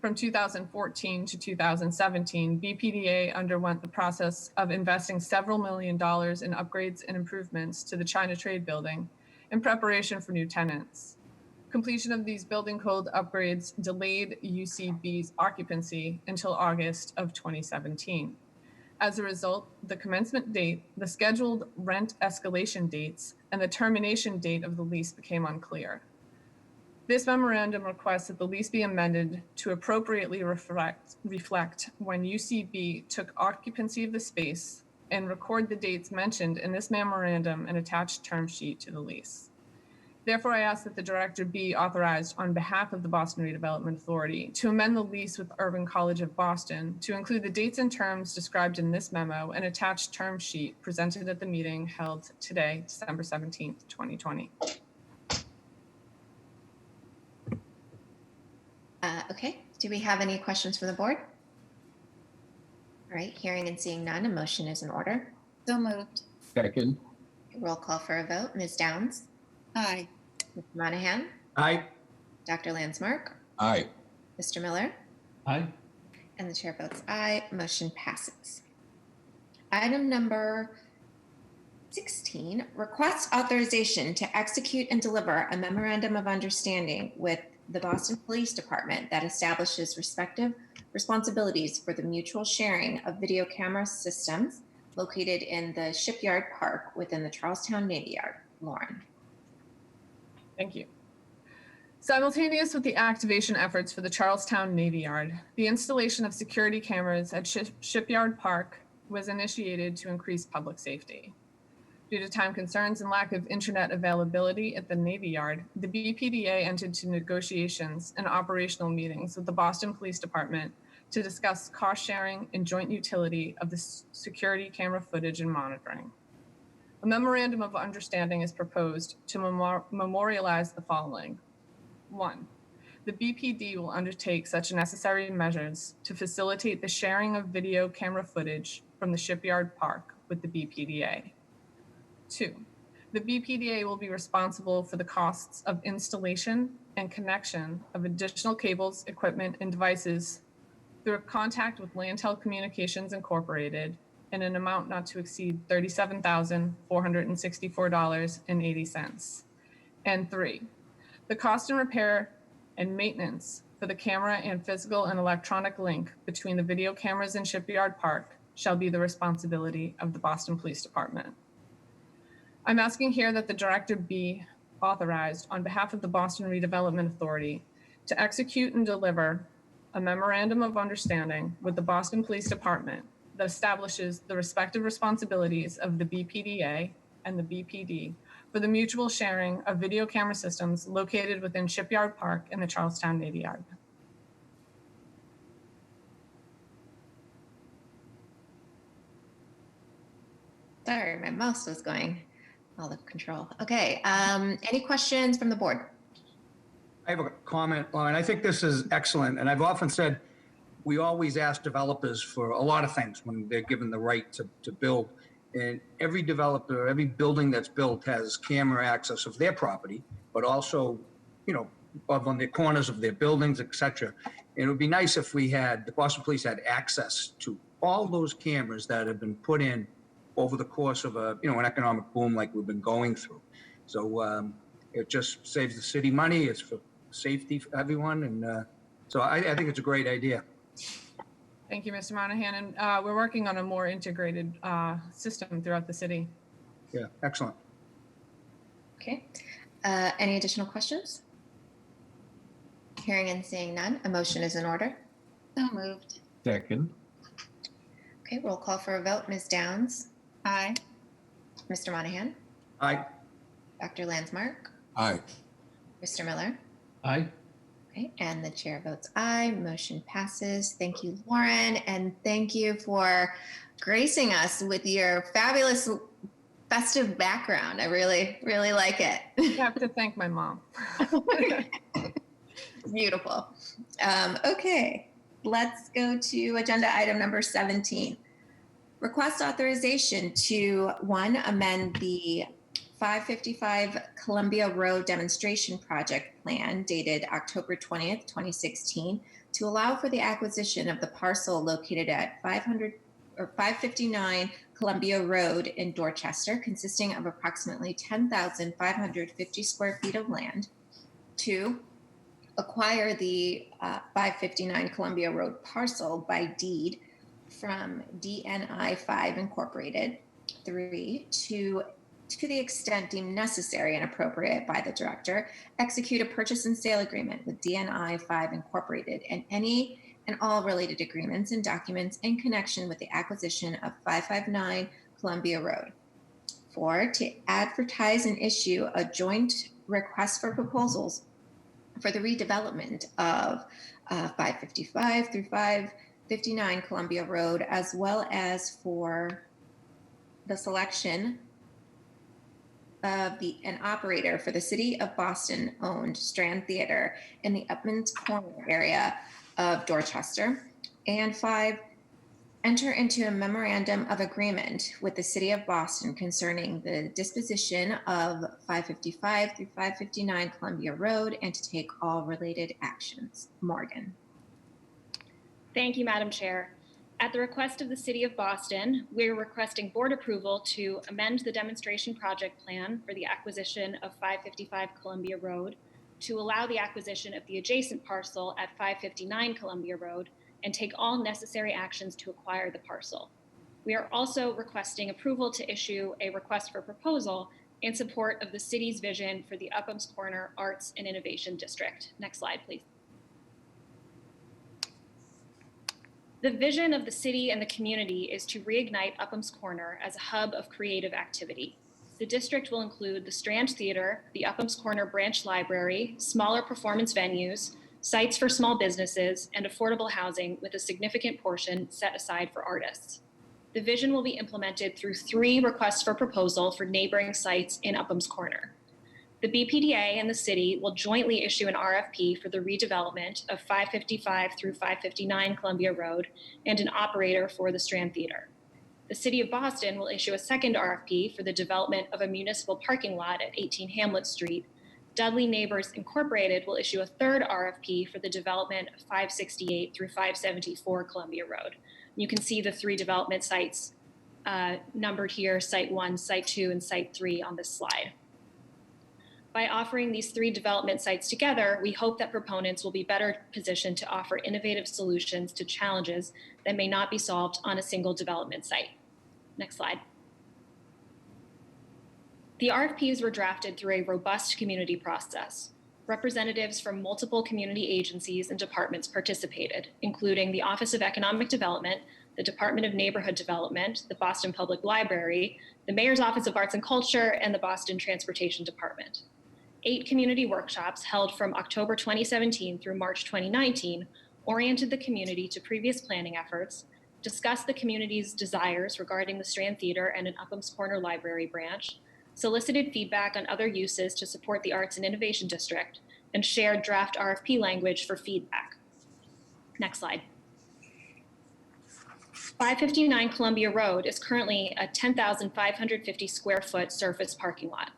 From 2014 to 2017, BPDA underwent the process of investing several $1 million in upgrades and improvements to the China Trade Building in preparation for new tenants. Completion of these building code upgrades delayed UCB's occupancy until August of 2017. As a result, the commencement date, the scheduled rent escalation dates, and the termination date of the lease became unclear. This memorandum requests that the lease be amended to appropriately reflect when UCB took occupancy of the space and record the dates mentioned in this memorandum and attached term sheet to the lease. Therefore, I ask that the director be authorized on behalf of the Boston Redevelopment Authority to amend the lease with Urban College of Boston to include the dates and terms described in this memo and attached term sheet presented at the meeting held today, December 17th, 2020. Okay, do we have any questions from the board? All right, hearing and seeing none, a motion is in order. So moved. Second. Roll call for a vote. Ms. Downs? Aye. Mr. Monahan? Aye. Dr. Landsmark? Aye. Mr. Miller? Aye. And the chair votes aye. Motion passes. Item number 16, request authorization to execute and deliver a memorandum of understanding with the Boston Police Department that establishes respective responsibilities for the mutual sharing of video camera systems located in the Shipyard Park within the Charlestown Navy Yard. Lauren. Thank you. Simultaneous with the activation efforts for the Charlestown Navy Yard, the installation of security cameras at Shipyard Park was initiated to increase public safety. Due to time concerns and lack of internet availability at the Navy Yard, the BPDA entered into negotiations and operational meetings with the Boston Police Department to discuss cost sharing and joint utility of the security camera footage and monitoring. A memorandum of understanding is proposed to memorialize the following. 1. The BPD will undertake such necessary measures to facilitate the sharing of video camera footage from the Shipyard Park with the BPDA. 2. The BPDA will be responsible for the costs of installation and connection of additional cables, equipment, and devices through contact with Lantel Communications Incorporated in an amount not to exceed $37,464.80. And 3. The cost and repair and maintenance for the camera and physical and electronic link between the video cameras and Shipyard Park shall be the responsibility of the Boston Police Department. I'm asking here that the director be authorized on behalf of the Boston Redevelopment Authority to execute and deliver a memorandum of understanding with the Boston Police Department that establishes the respective responsibilities of the BPDA and the BPD for the mutual sharing of video camera systems located within Shipyard Park and the Charlestown Navy Yard. Sorry, my mouse was going out of control. Okay, any questions from the board? I have a comment, Lauren. I think this is excellent. And I've often said, we always ask developers for a lot of things when they're given the right to build. And every developer, every building that's built has camera access of their property, but also, on the corners of their buildings, et cetera. And it would be nice if the Boston Police had access to all those cameras that have been put in over the course of an economic boom like we've been going through. So it just saves the city money. It's for safety for everyone. And so I think it's a great idea. Thank you, Mr. Monahan. And we're working on a more integrated system throughout the city. Yeah, excellent. Okay. Any additional questions? Hearing and seeing none, a motion is in order. So moved. Second. Okay, roll call for a vote. Ms. Downs? Aye. Mr. Monahan? Aye. Dr. Landsmark? Aye. Mr. Miller? Aye. Okay, and the chair votes aye. Motion passes. Thank you, Lauren, and thank you for gracing us with your fabulous festive background. I really, really like it. I have to thank my mom. Beautiful. Okay, let's go to agenda item number 17. Request authorization to, 1, amend the 555 Columbia Road Demonstration Project Plan dated October 20th, 2016 to allow for the acquisition of the parcel located at 559 Columbia Road in Dorchester, consisting of approximately 10,550 square feet of land. 2, acquire the 559 Columbia Road parcel by deed from DNI 5 Incorporated. 3, to the extent deemed necessary and appropriate by the director, execute a purchase and sale agreement with DNI 5 Incorporated and any and all related agreements and documents in connection with the acquisition of 559 Columbia Road. 4, to advertise and issue a joint request for proposals for the redevelopment of 555 through 559 Columbia Road, as well as for the selection of an operator for the City of Boston owned Strand Theater in the Upman's Corner area of Dorchester. And 5, enter into a memorandum of agreement with the City of Boston concerning the disposition of 555 through 559 Columbia Road and to take all related actions. Morgan. Thank you, Madam Chair. At the request of the City of Boston, we're requesting board approval to amend the demonstration project plan for the acquisition of 555 Columbia Road to allow the acquisition of the adjacent parcel at 559 Columbia Road and take all necessary actions to acquire the parcel. We are also requesting approval to issue a request for proposal in support of the city's vision for the Upham's Corner Arts and Innovation District. Next slide, please. The vision of the city and the community is to reignite Upham's Corner as a hub of creative activity. The district will include the Strand Theater, the Upham's Corner Branch Library, smaller performance venues, sites for small businesses, and affordable housing with a significant portion set aside for artists. The vision will be implemented through 3 requests for proposal for neighboring sites in Upham's Corner. The BPDA and the city will jointly issue an RFP for the redevelopment of 555 through 559 Columbia Road and an operator for the Strand Theater. The City of Boston will issue a second RFP for the development of a municipal parking lot at 18 Hamlet Street. Dudley Neighbors Incorporated will issue a third RFP for the development of 568 through 574 Columbia Road. You can see the 3 development sites numbered here, Site 1, Site 2, and Site 3 on this slide. By offering these 3 development sites together, we hope that proponents will be better positioned to offer innovative solutions to challenges that may not be solved on a single development site. Next slide. The RFPs were drafted through a robust community process. Representatives from multiple community agencies and departments participated, including the Office of Economic Development, the Department of Neighborhood Development, the Boston Public Library, the Mayor's Office of Arts and Culture, and the Boston Transportation Department. 8 community workshops held from October 2017 through March 2019 oriented the community to previous planning efforts, discussed the community's desires regarding the Strand Theater and an Upham's Corner Library branch, solicited feedback on other uses to support the Arts and Innovation District, and shared draft RFP language for feedback. Next slide. 559 Columbia Road is currently a 10,550 square foot surface parking lot.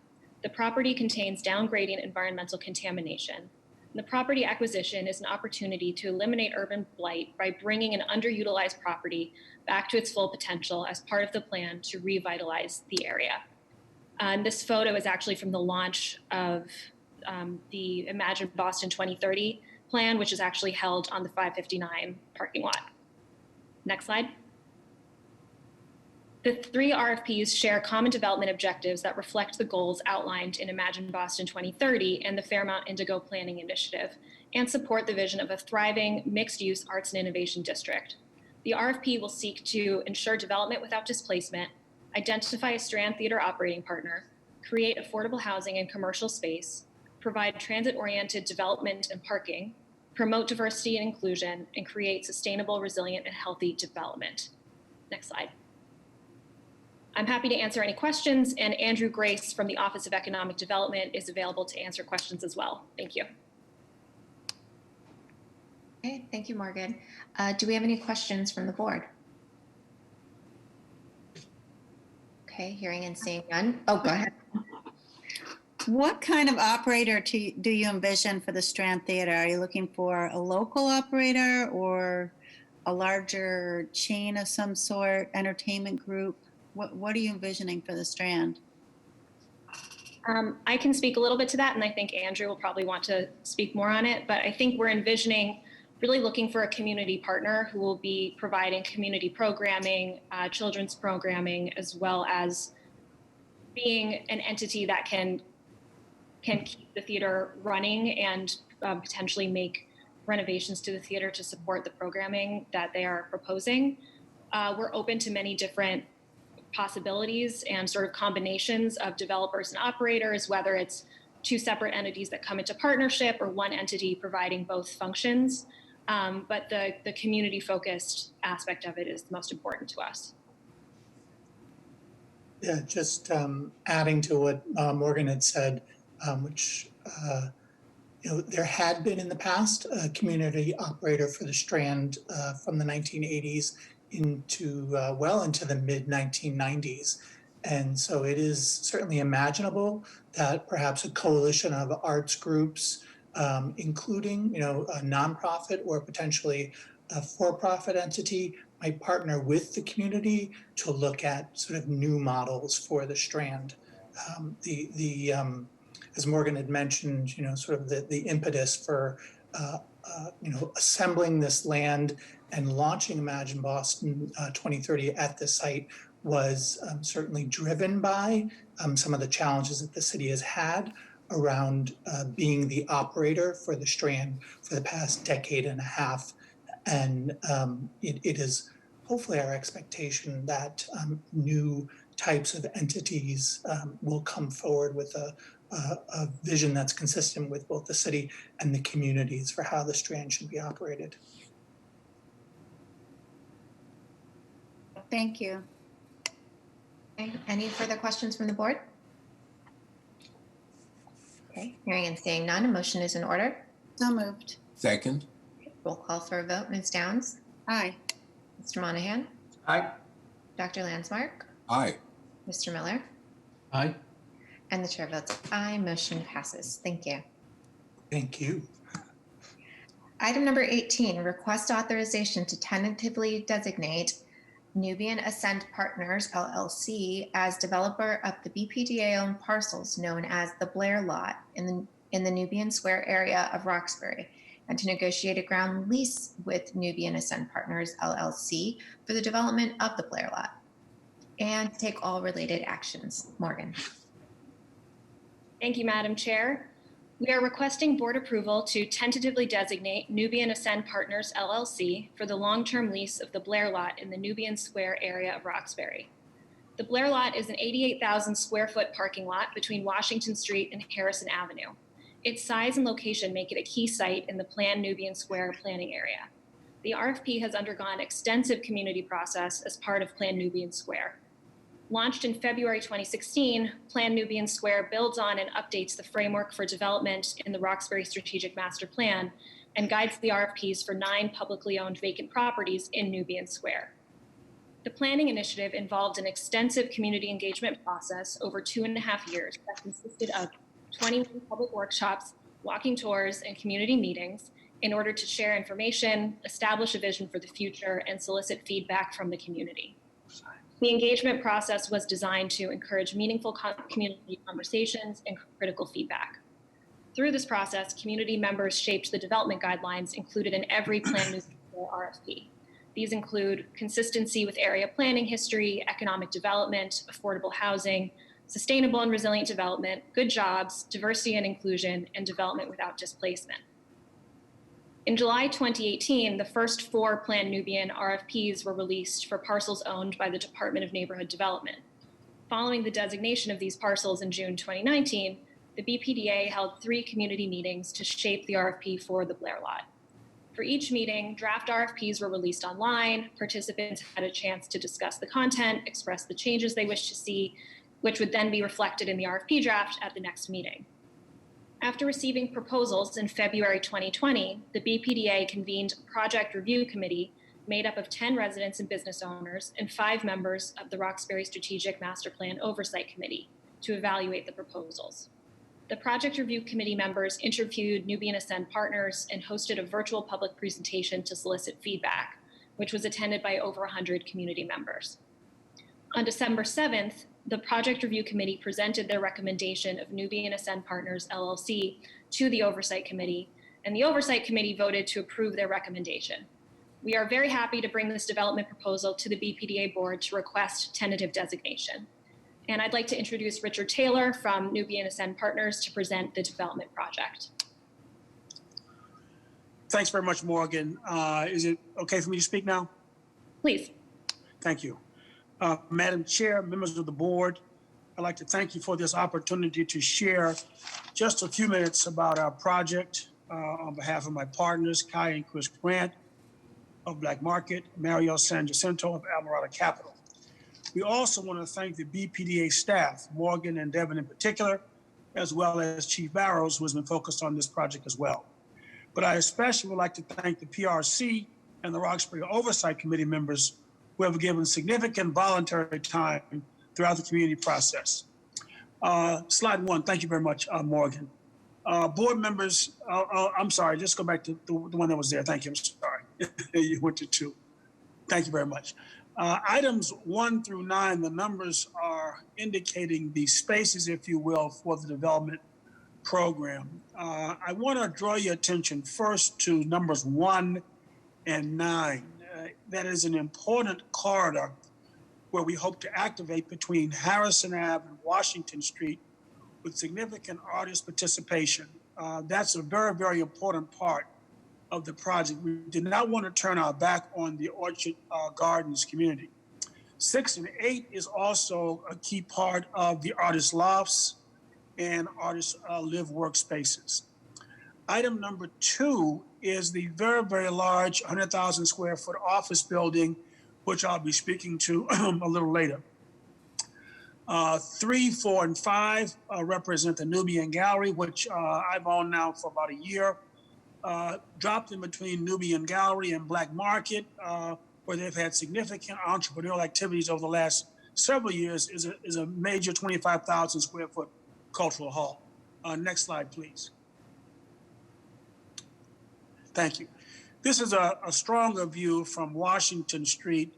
The property contains downgrading environmental contamination. The property acquisition is an opportunity to eliminate urban blight by bringing an underutilized property back to its full potential as part of the plan to revitalize the area. And this photo is actually from the launch of the Imagine Boston 2030 plan, which is actually held on the 559 parking lot. Next slide. The 3 RFPs share common development objectives that reflect the goals outlined in Imagine Boston 2030 and the Fairmount Indigo Planning Initiative, and support the vision of a thriving mixed-use arts and innovation district. The RFP will seek to ensure development without displacement, identify a Strand Theater operating partner, create affordable housing and commercial space, provide transit-oriented development and parking, promote diversity and inclusion, and create sustainable, resilient, and healthy development. Next slide. I'm happy to answer any questions, and Andrew Grace from the Office of Economic Development is available to answer questions as well. Thank you. Okay, thank you, Morgan. Do we have any questions from the board? Okay, hearing and seeing none. Oh, go ahead. What kind of operator do you envision for the Strand Theater? Are you looking for a local operator or a larger chain of some sort, entertainment group? What are you envisioning for the Strand? I can speak a little bit to that, and I think Andrew will probably want to speak more on it, but I think we're envisioning really looking for a community partner who will be providing community programming, children's programming, as well as being an entity that can keep the theater running and potentially make renovations to the theater to support the programming that they are proposing. We're open to many different possibilities and sort of combinations of developers and operators, whether it's 2 separate entities that come into partnership or one entity providing both functions. But the community-focused aspect of it is the most important to us. Yeah, just adding to what Morgan had said, which there had been in the past a community operator for the Strand from the 1980s into well into the mid 1990s. And so it is certainly imaginable that perhaps a coalition of arts groups, including a nonprofit or potentially a for-profit entity, might partner with the community to look at sort of new models for the Strand. As Morgan had mentioned, sort of the impetus for assembling this land and launching Imagine Boston 2030 at the site was certainly driven by some of the challenges that the city has had around being the operator for the Strand for the past decade and a half. And it is hopefully our expectation that new types of entities will come forward with a vision that's consistent with both the city and the communities for how the Strand should be operated. Thank you. Okay. Any further questions from the board? Okay, hearing and seeing none, a motion is in order. So moved. Second. Roll call for a vote. Ms. Downs? Aye. Mr. Monahan? Aye. Dr. Landsmark? Aye. Mr. Miller? Aye. And the chair votes aye. Motion passes. Thank you. Thank you. Item number 18, request authorization to tentatively designate Nubian Ascent Partners, LLC, as developer of the BPDA-owned parcels known as the Blair Lot in the Nubian Square area of Roxbury, and to negotiate a ground lease with Nubian Ascent Partners, LLC, for the development of the Blair Lot, and to take all related actions. Morgan. Thank you, Madam Chair. We are requesting board approval to tentatively designate Nubian Ascend Partners, LLC, for the long-term lease of the Blair Lot in the Nubian Square area of Roxbury. The Blair Lot is an 88,000 square foot parking lot between Washington Street and Harrison Avenue. Its size and location make it a key site in the planned Nubian Square planning area. The RFP has undergone extensive community process as part of Plan Nubian Square. Launched in February 2016, Plan Nubian Square builds on and updates the framework for development in the Roxbury Strategic Master Plan and guides the RFPs for 9 publicly owned vacant properties in Nubian Square. The planning initiative involved an extensive community engagement process over 2.5 years that consisted of 21 public workshops, walking tours, and community meetings in order to share information, establish a vision for the future, and solicit feedback from the community. The engagement process was designed to encourage meaningful community conversations and critical feedback. Through this process, community members shaped the development guidelines included in every Plan Nubian Square RFP. These include consistency with area planning history, economic development, affordable housing, sustainable and resilient development, good jobs, diversity and inclusion, and development without displacement. In July 2018, the first 4 Plan Nubian RFPs were released for parcels owned by the Department of Neighborhood Development. Following the designation of these parcels in June 2019, the BPDA held 3 community meetings to shape the RFP for the Blair Lot. For each meeting, draft RFPs were released online. Participants had a chance to discuss the content, express the changes they wish to see, which would then be reflected in the RFP draft at the next meeting. After receiving proposals in February 2020, the BPDA convened a project review committee made up of 10 residents and business owners and 5 members of the Roxbury Strategic Master Plan Oversight Committee to evaluate the proposals. The project review committee members interviewed Nubian Ascend Partners and hosted a virtual public presentation to solicit feedback, which was attended by over 100 community members. On December 7th, the Project Review Committee presented their recommendation of Nubian Ascend Partners, LLC, to the Oversight Committee, and the Oversight Committee voted to approve their recommendation. We are very happy to bring this development proposal to the BPDA board to request tentative designation. And I'd like to introduce Richard Taylor from Nubian Ascend Partners to present the development project. Thanks very much, Morgan. Is it okay for me to speak now? Please. Thank you. Madam Chair, members of the board, I'd like to thank you for this opportunity to share just a few minutes about our project on behalf of my partners, Kai and Chris Grant of Black Market, Mario San Jacinto of Alvarado Capital. We also want to thank the BPDA staff, Morgan and Devin in particular, as well as Chief Barrows, who has been focused on this project as well. But I especially would like to thank the PRC and the Roxbury Oversight Committee members who have given significant voluntary time throughout the community process. Slide 1, thank you very much, Morgan. Board members, I'm sorry, just go back to the one that was there. Thank you, I'm sorry. You went to 2. Thank you very much. Items 1 through 9, the numbers are indicating the spaces, if you will, for the development program. I want to draw your attention first to numbers 1 and 9. That is an important corridor where we hope to activate between Harrison Ave and Washington Street with significant artist participation. That's a very, very important part of the project. We did not want to turn our back on the Orchard Gardens community. 6 and 8 is also a key part of the artist lofts and artist live workspaces. Item number 2 is the very, very large 100,000 square foot office building, which I'll be speaking to a little later. 3, 4, and 5 represent the Nubian Gallery, which I've owned now for about a year. Dropped in between Nubian Gallery and Black Market, where they've had significant entrepreneurial activities over the last several years, is a major 25,000 square foot cultural hall. Next slide, please. Thank you. This is a stronger view from Washington Street.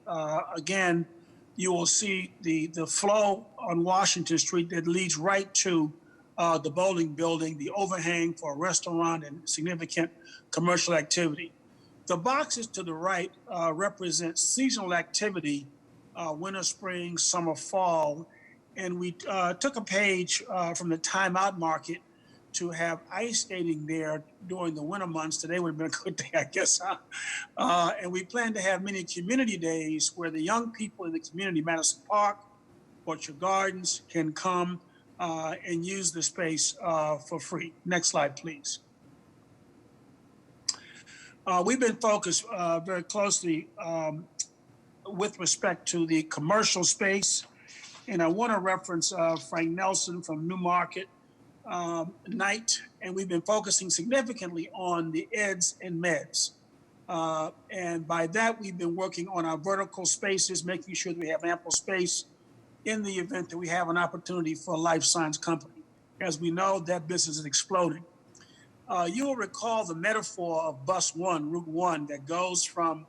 Again, you will see the flow on Washington Street that leads right to the bowling building, the overhang for a restaurant and significant commercial activity. The boxes to the right represent seasonal activity, winter, spring, summer, fall. And we took a page from the Time Out Market to have ice skating there during the winter months. Today would have been a good day, I guess. And we plan to have many community days where the young people in the community, Madison Park, Orchard Gardens, can come and use the space for free. Next slide, please. We've been focused very closely with respect to the commercial space. And I want to reference Frank Nelson from Newmarket Knight, and we've been focusing significantly on the eds and meds. And by that, we've been working on our vertical spaces, making sure that we have ample space in the event that we have an opportunity for a life science company. As we know, that business is exploding. You will recall the metaphor of Bus 1, Route 1, that goes from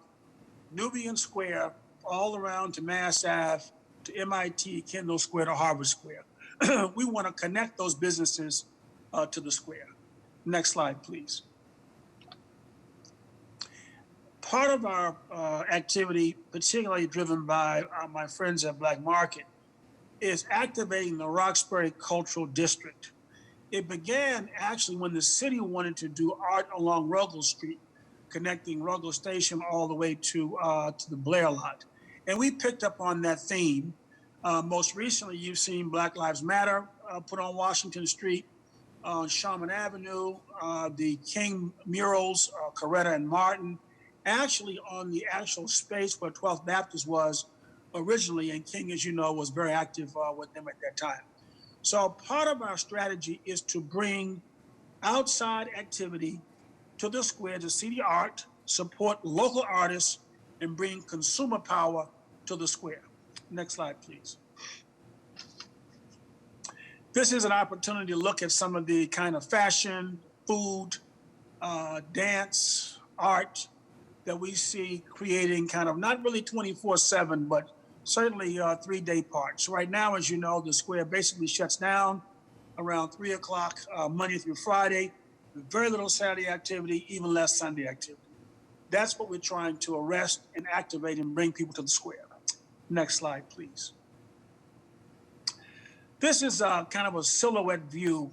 Nubian Square all around to Mass Ave, to MIT, Kendall Square, to Harvard Square. We want to connect those businesses to the square. Next slide, please. Part of our activity, particularly driven by my friends at Black Market, is activating the Roxbury Cultural District. It began actually when the city wanted to do art along Ruggles Street, connecting Ruggles Station all the way to the Blair lot. And we picked up on that theme. Most recently, you've seen Black Lives Matter put on Washington Street, on Sharman Avenue, the King murals, Coretta and Martin, actually on the actual space where 12th Baptist was originally, and King, as you know, was very active with them at that time. So part of our strategy is to bring outside activity to the square to see the art, support local artists, and bring consumer power to the square. Next slide, please. This is an opportunity to look at some of the kind of fashion, food, dance, art that we see creating kind of not really 24/7, but certainly 3-day parts. Right now, as you know, the square basically shuts down around 3 o'clock Monday through Friday, with very little Saturday activity, even less Sunday activity. That's what we're trying to arrest and activate and bring people to the square. Next slide, please. This is kind of a silhouette view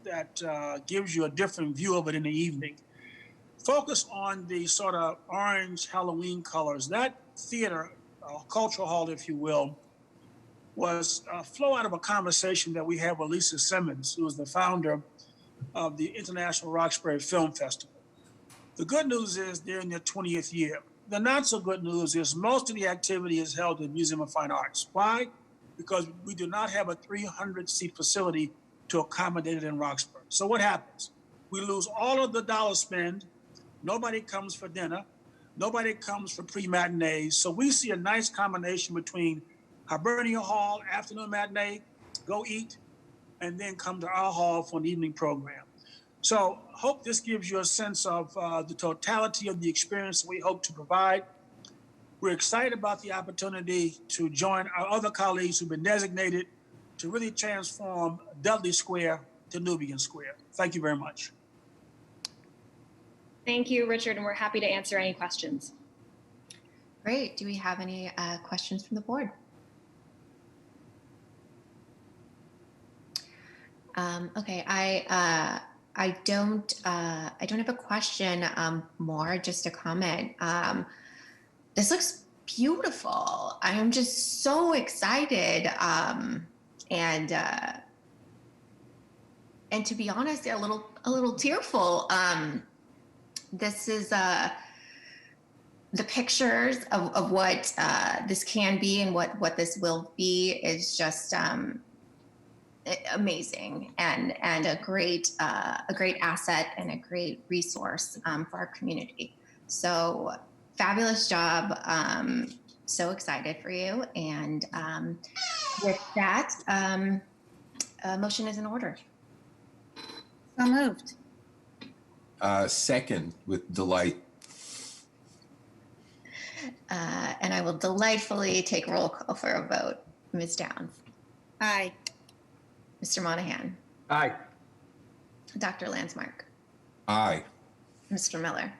that gives you a different view of it in the evening. Focus on the sort of orange Halloween colors. That theater, cultural hall, if you will, was a flow out of a conversation that we had with Lisa Simmons, who is the founder of the International Roxbury Film Festival. The good news is they're in their 20th year. The not so good news is most of the activity is held at Museum of Fine Arts. Why? Because we do not have a 300-seat facility to accommodate it in Roxbury. So what happens? We lose all of the dollar spend. Nobody comes for dinner. Nobody comes for pre-matinees. So we see a nice combination between Hibernia Hall, afternoon matinee, go eat, and then come to our hall for an evening program. So hope this gives you a sense of the totality of the experience we hope to provide. We're excited about the opportunity to join our other colleagues who've been designated to really transform Dudley Square to Nubian Square. Thank you very much. Thank you, Richard, and we're happy to answer any questions. Great. Do we have any questions from the board? Okay, I don't have a question more, just a comment. This looks beautiful. I am just so excited. And to be honest, a little tearful. This is the pictures of what this can be and what this will be is just amazing and a great asset and a great resource for our community. So fabulous job. So excited for you. And with that, a motion is in order. So moved. Second, with delight. And I will delightfully take roll call for a vote. Ms. Downs. Aye. Mr. Monahan. Aye. Dr. Landsmark. Aye. Mr. Miller.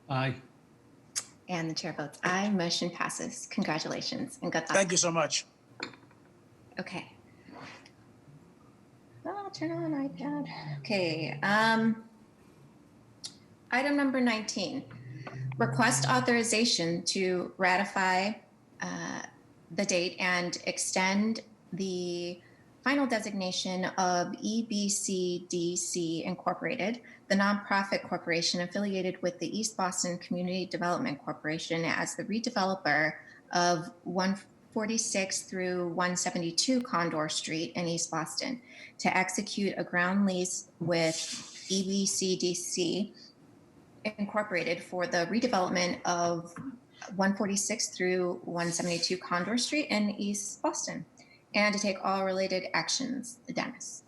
Aye. And the chair votes aye. Motion passes. Congratulations and good luck. Thank you so much. Okay. I'll turn on iPad. Okay. Item number 19. Request authorization to ratify the date and extend the final designation of EBCDC Incorporated, the nonprofit corporation affiliated with the East Boston Community Development Corporation, as the redeveloper of 146 through 172 Condor Street in East Boston, to execute a ground lease with EBCDC Incorporated for the redevelopment of 146 through 172 Condor Street in East Boston, and to take all related actions. Dennis.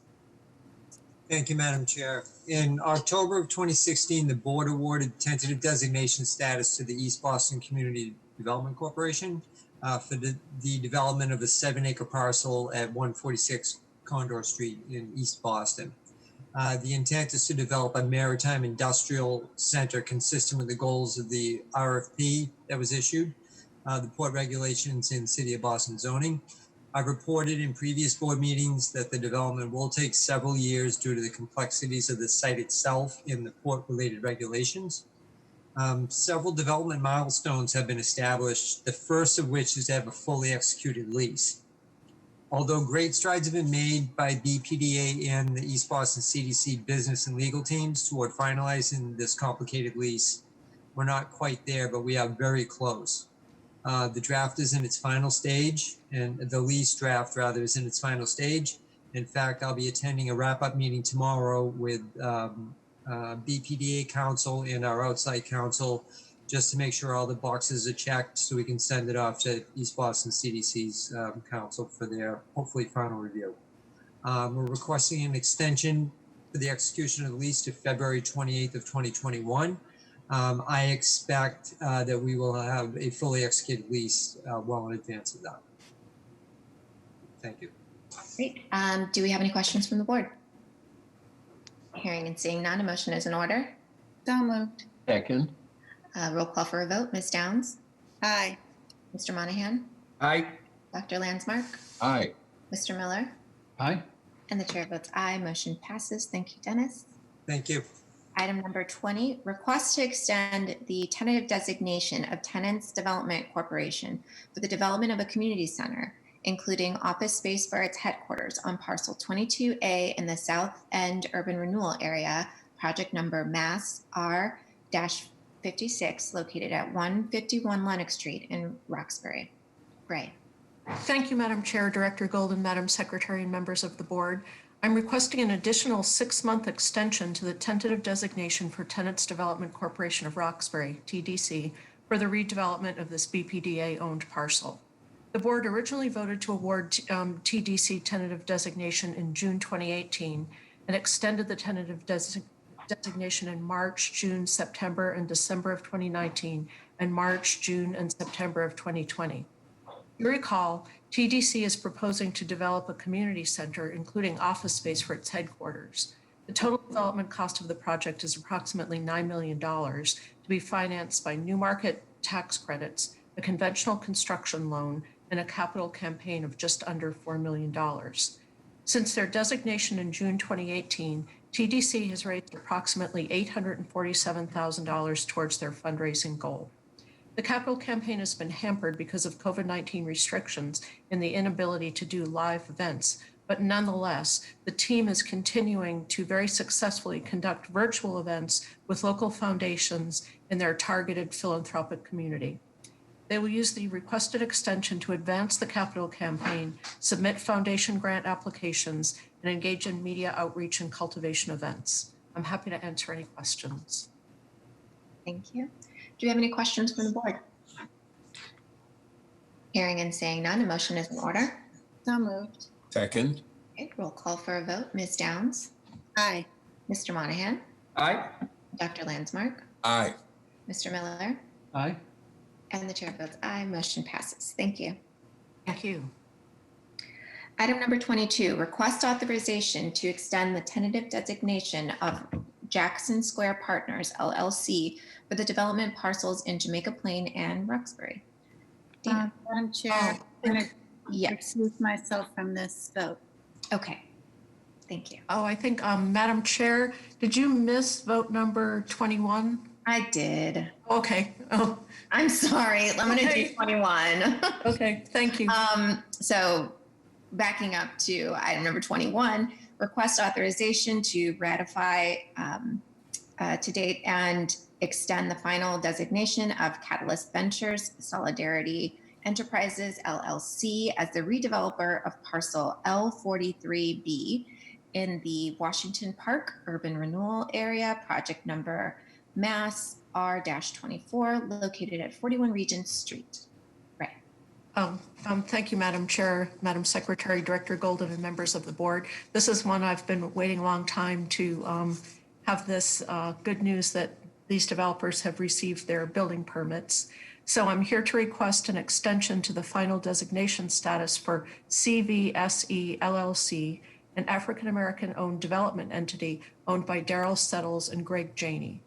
Thank you, Madam Chair. In October of 2016, the board awarded tentative designation status to the East Boston Community Development Corporation for the development of a 7-acre parcel at 146 Condor Street in East Boston. The intent is to develop a maritime industrial center consistent with the goals of the RFP that was issued, the port regulations in City of Boston zoning. I've reported in previous board meetings that the development will take several years due to the complexities of the site itself and the port-related regulations. Several development milestones have been established, the first of which is to have a fully executed lease. Although great strides have been made by BPDA and the East Boston CDC business and legal teams toward finalizing this complicated lease, we're not quite there, but we are very close. The draft is in its final stage, and the lease draft rather is in its final stage. In fact, I'll be attending a wrap-up meeting tomorrow with BPDA counsel and our outside counsel, just to make sure all the boxes are checked so we can send it off to East Boston CDC's counsel for their hopefully final review. We're requesting an extension for the execution of the lease to February 28th of 2021. I expect that we will have a fully executed lease well in advance of that. Thank you. Great. Do we have any questions from the board? Hearing and seeing none, a motion is in order. So moved. Second. Roll call for a vote. Ms. Downs. Aye. Mr. Monahan. Aye. Dr. Landsmark. Aye. Mr. Miller. Aye. And the chair votes aye. Motion passes. Thank you, Dennis. Thank you. Item number 20, request to extend the tentative designation of Tenants Development Corporation for the development of a community center, including office space for its headquarters on parcel 22A in the South End Urban Renewal Area, project number Mass R-5 56 located at 151 Lenox Street in Roxbury. Gray. Thank you, Madam Chair, Director Golden, Madam Secretary, and members of the board. I'm requesting an additional 6-month extension to the tentative designation for Tenants Development Corporation of Roxbury, TDC, for the redevelopment of this BPDA-owned parcel. The board originally voted to award TDC tentative designation in June 2018 and extended the tentative designation in March, June, September, and December of 2019, and March, June, and September of 2020. You recall, TDC is proposing to develop a community center, including office space for its headquarters. The total development cost of the project is approximately $9 million to be financed by new market tax credits, a conventional construction loan, and a capital campaign of just under $4 million. Since their designation in June 2018, TDC has raised approximately $847,000 towards their fundraising goal. The capital campaign has been hampered because of COVID-19 restrictions and the inability to do live events, but nonetheless, the team is continuing to very successfully conduct virtual events with local foundations in their targeted philanthropic community. They will use the requested extension to advance the capital campaign, submit foundation grant applications, and engage in media outreach and cultivation events. I'm happy to answer any questions. Thank you. Do we have any questions from the board? Hearing and seeing none, a motion is in order. So moved. Second. Okay, roll call for a vote. Ms. Downs? Aye. Mr. Monahan? Aye. Dr. Landsmark? Aye. Mr. Miller? Aye. And the chair votes aye. Motion passes. Thank you. Thank you. Item number 22, request authorization to extend the tentative designation of Jackson Square Partners, LLC, for the development parcels in Jamaica Plain and Roxbury. Dana. Madam Chair, I'm going to Yes. recuse myself from this vote. Okay. Thank you. Oh, I think, Madam Chair, did you miss vote number 21? I did. Okay. Oh, I'm sorry. I'm going to Okay. do 21. okay. Thank you. So backing up to item number 21, request authorization to ratify to date and extend the final designation of Catalyst Ventures Solidarity Enterprises LLC as the redeveloper of parcel L43B in the Washington Park Urban Renewal Area, project number Mass R-24, located at 41 Regent Street. Right. Thank you, Madam Chair, Madam Secretary, Director Golden, and members of the board. This is one I've been waiting a long time to have this good news that these developers have received their building permits. So I'm here to request an extension to the final designation status for CVSE LLC, an African-American owned development entity owned by Darrell Settles and Greg Janey.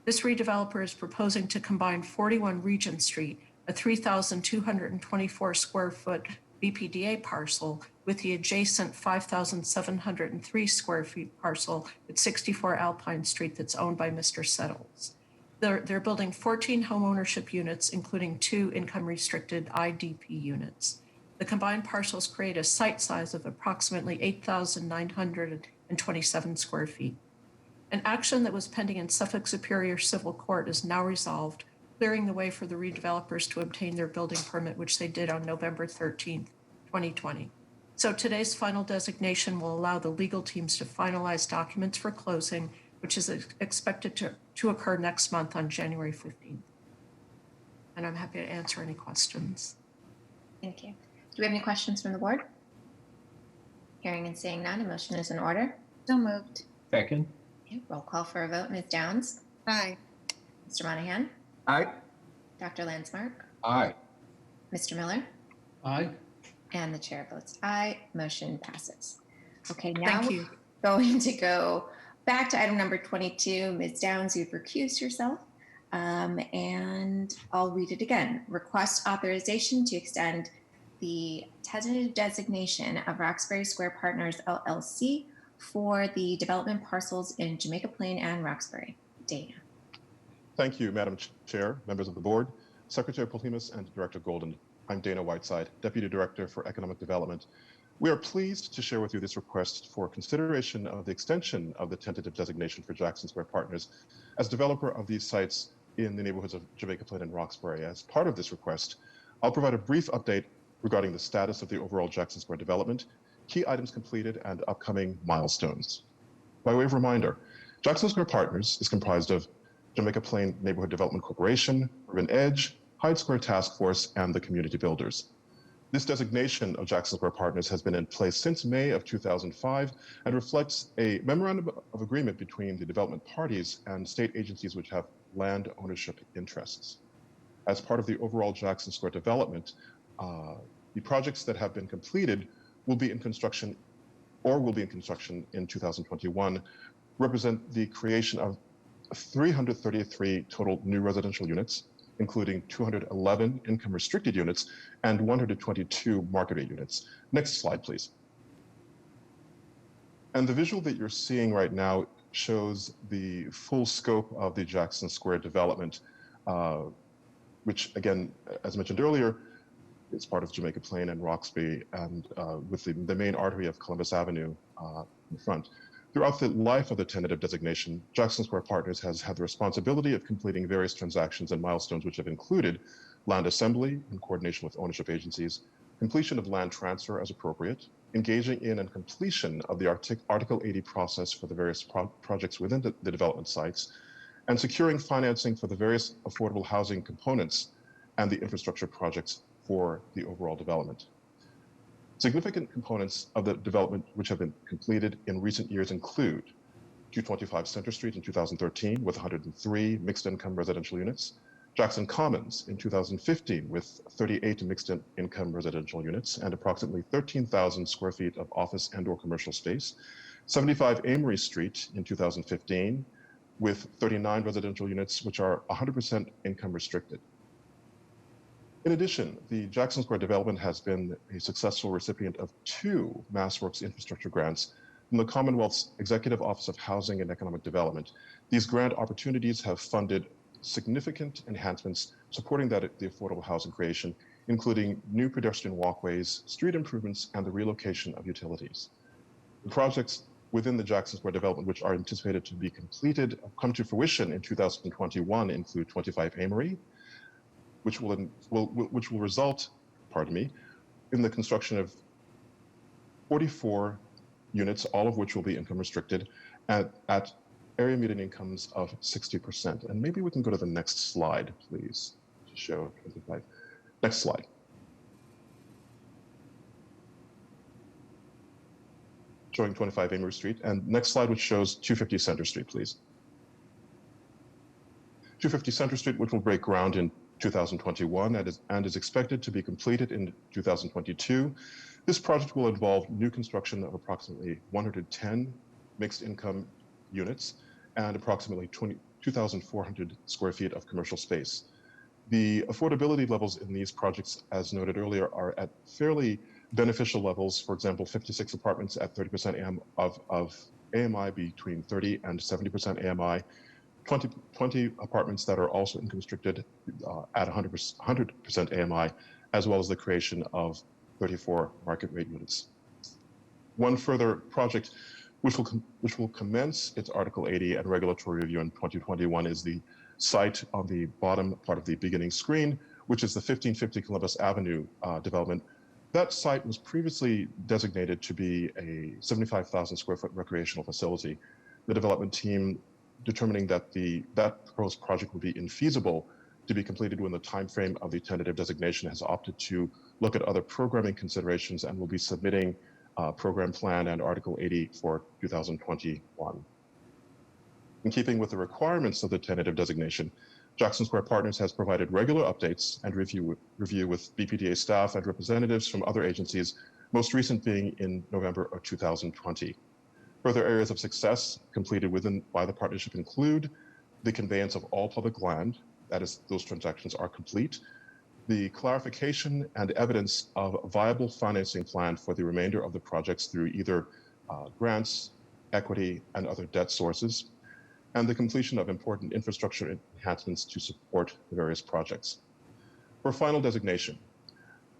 This redeveloper is proposing to combine 41 Regent Street, a 3,224 square foot BPDA parcel, with the adjacent 5,703 square feet parcel at 64 Alpine Street that's owned by Mr. Settles. They're building 14 homeownership units, including 2 income-restricted IDP units. The combined parcels create a site size of approximately 8,927 square feet. An action that was pending in Suffolk Superior Civil Court is now resolved, clearing the way for the redevelopers to obtain their building permit, which they did on November 13th, 2020. So today's final designation will allow the legal teams to finalize documents for closing, which is expected to occur next month on January 15th. And I'm happy to answer any questions. Thank you. Do we have any questions from the board? Hearing and seeing none, a motion is in order. So moved. Second. Okay, roll call for a vote. Ms. Downs? Aye. Mr. Monahan? Aye. Dr. Landsmark? Aye. Mr. Miller? Aye. And the chair votes aye. Motion passes. Okay, now Thank you. we're going to go back to item number 22. Ms. Downs, you've recused yourself. And I'll read it again. Request authorization to extend the tentative designation of Roxbury Square Partners LLC for the development parcels in Jamaica Plain and Roxbury. Dana. Thank you, Madam Chair, members of the board, Secretary Polhemus, and Director Golden. I'm Dana Whiteside, Deputy Director for Economic Development. We are pleased to share with you this request for consideration of the extension of the tentative designation for Jackson Square Partners as developer of these sites in the neighborhoods of Jamaica Plain and Roxbury. As part of this request, I'll provide a brief update regarding the status of the overall Jackson Square development, key items completed, and upcoming milestones. By way of reminder, Jackson Square Partners is comprised of Jamaica Plain Neighborhood Development Corporation, Urban Edge, Hyde Square Task Force, and the Community Builders. This designation of Jackson Square Partners has been in place since May of 2005 and reflects a memorandum of agreement between the development parties and state agencies which have land ownership interests. As part of the overall Jackson Square development, the projects that have been completed will be in construction in 2021, represent the creation of 333 total new residential units, including 211 income restricted units and 122 market rate units. Next slide, please. And the visual that you're seeing right now shows the full scope of the Jackson Square development, which again, as mentioned earlier, is part of Jamaica Plain and Roxbury, and with the main artery of Columbus Avenue in the front. Throughout the life of the tentative designation, Jackson Square Partners has had the responsibility of completing various transactions and milestones which have included land assembly in coordination with ownership agencies, completion of land transfer as appropriate, engaging in and completion of the Article 80 process for the various projects within the development sites, and securing financing for the various affordable housing components and the infrastructure projects for the overall development. Significant components of the development which have been completed in recent years include 225 Center Street in 2013 with 103 mixed income residential units, Jackson Commons in 2015 with 38 mixed income residential units and approximately 13,000 square feet of office and/or commercial space, 75 Amory Street in 2015 with 39 residential units which are 100% income restricted. In addition, the Jackson Square development has been a successful recipient of 2 MassWorks infrastructure grants from the Commonwealth's Executive Office of Housing and Economic Development. These grant opportunities have funded significant enhancements supporting the affordable housing creation, including new pedestrian walkways, street improvements, and the relocation of utilities. The projects within the Jackson Square development, which are anticipated to be completed, come to fruition in 2021, include 25 Amory, which will result, in the construction of 44 units, all of which will be income restricted at area median incomes of 60%. And maybe we can go to the next slide, please, to show 25. Next slide. Showing 25 Amory Street. And next slide, which shows 250 Center Street, please. 250 Center Street, which will break ground in 2021 and is expected to be completed in 2022. This project will involve new construction of approximately 110 mixed income units and approximately 2,400 square feet of commercial space. The affordability levels in these projects, as noted earlier, are at fairly beneficial levels. For example, 56 apartments at 30% of AMI between 30 and 70% AMI, 20 apartments that are also income restricted at 100% AMI, as well as the creation of 34 market rate units. One further project which will commence its Article 80 and regulatory review in 2021 is the site on the bottom part of the beginning screen, which is the 1550 Columbus Avenue development. That site was previously designated to be a 75,000 square foot recreational facility. The development team determining that that proposed project would be infeasible to be completed within the timeframe of the tentative designation has opted to look at other programming considerations and will be submitting program plan and Article 80 for 2021. In keeping with the requirements of the tentative designation, Jackson Square Partners has provided regular updates and review with BPDA staff and representatives from other agencies, most recent being in November of 2020. Further areas of success completed by the partnership include the conveyance of all public land, that is, those transactions are complete, the clarification and evidence of a viable financing plan for the remainder of the projects through either grants, equity, and other debt sources, and the completion of important infrastructure enhancements to support the various projects. For final designation,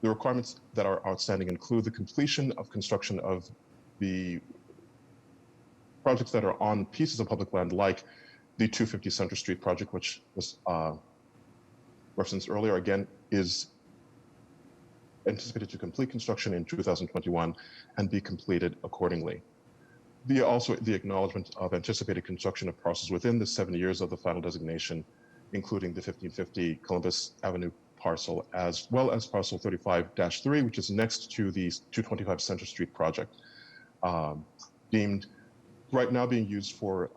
the requirements that are outstanding include the completion of construction of the projects that are on pieces of public land, like The 250 Center Street project, which was referenced earlier, again, is anticipated to complete construction in 2021 and be completed accordingly. Also the acknowledgement of anticipated construction of parcels within the 7 years of the final designation, including the 1550 Columbus Avenue parcel, as well as parcel 35-3, which is next to the 225 Center Street project, deemed right now being used for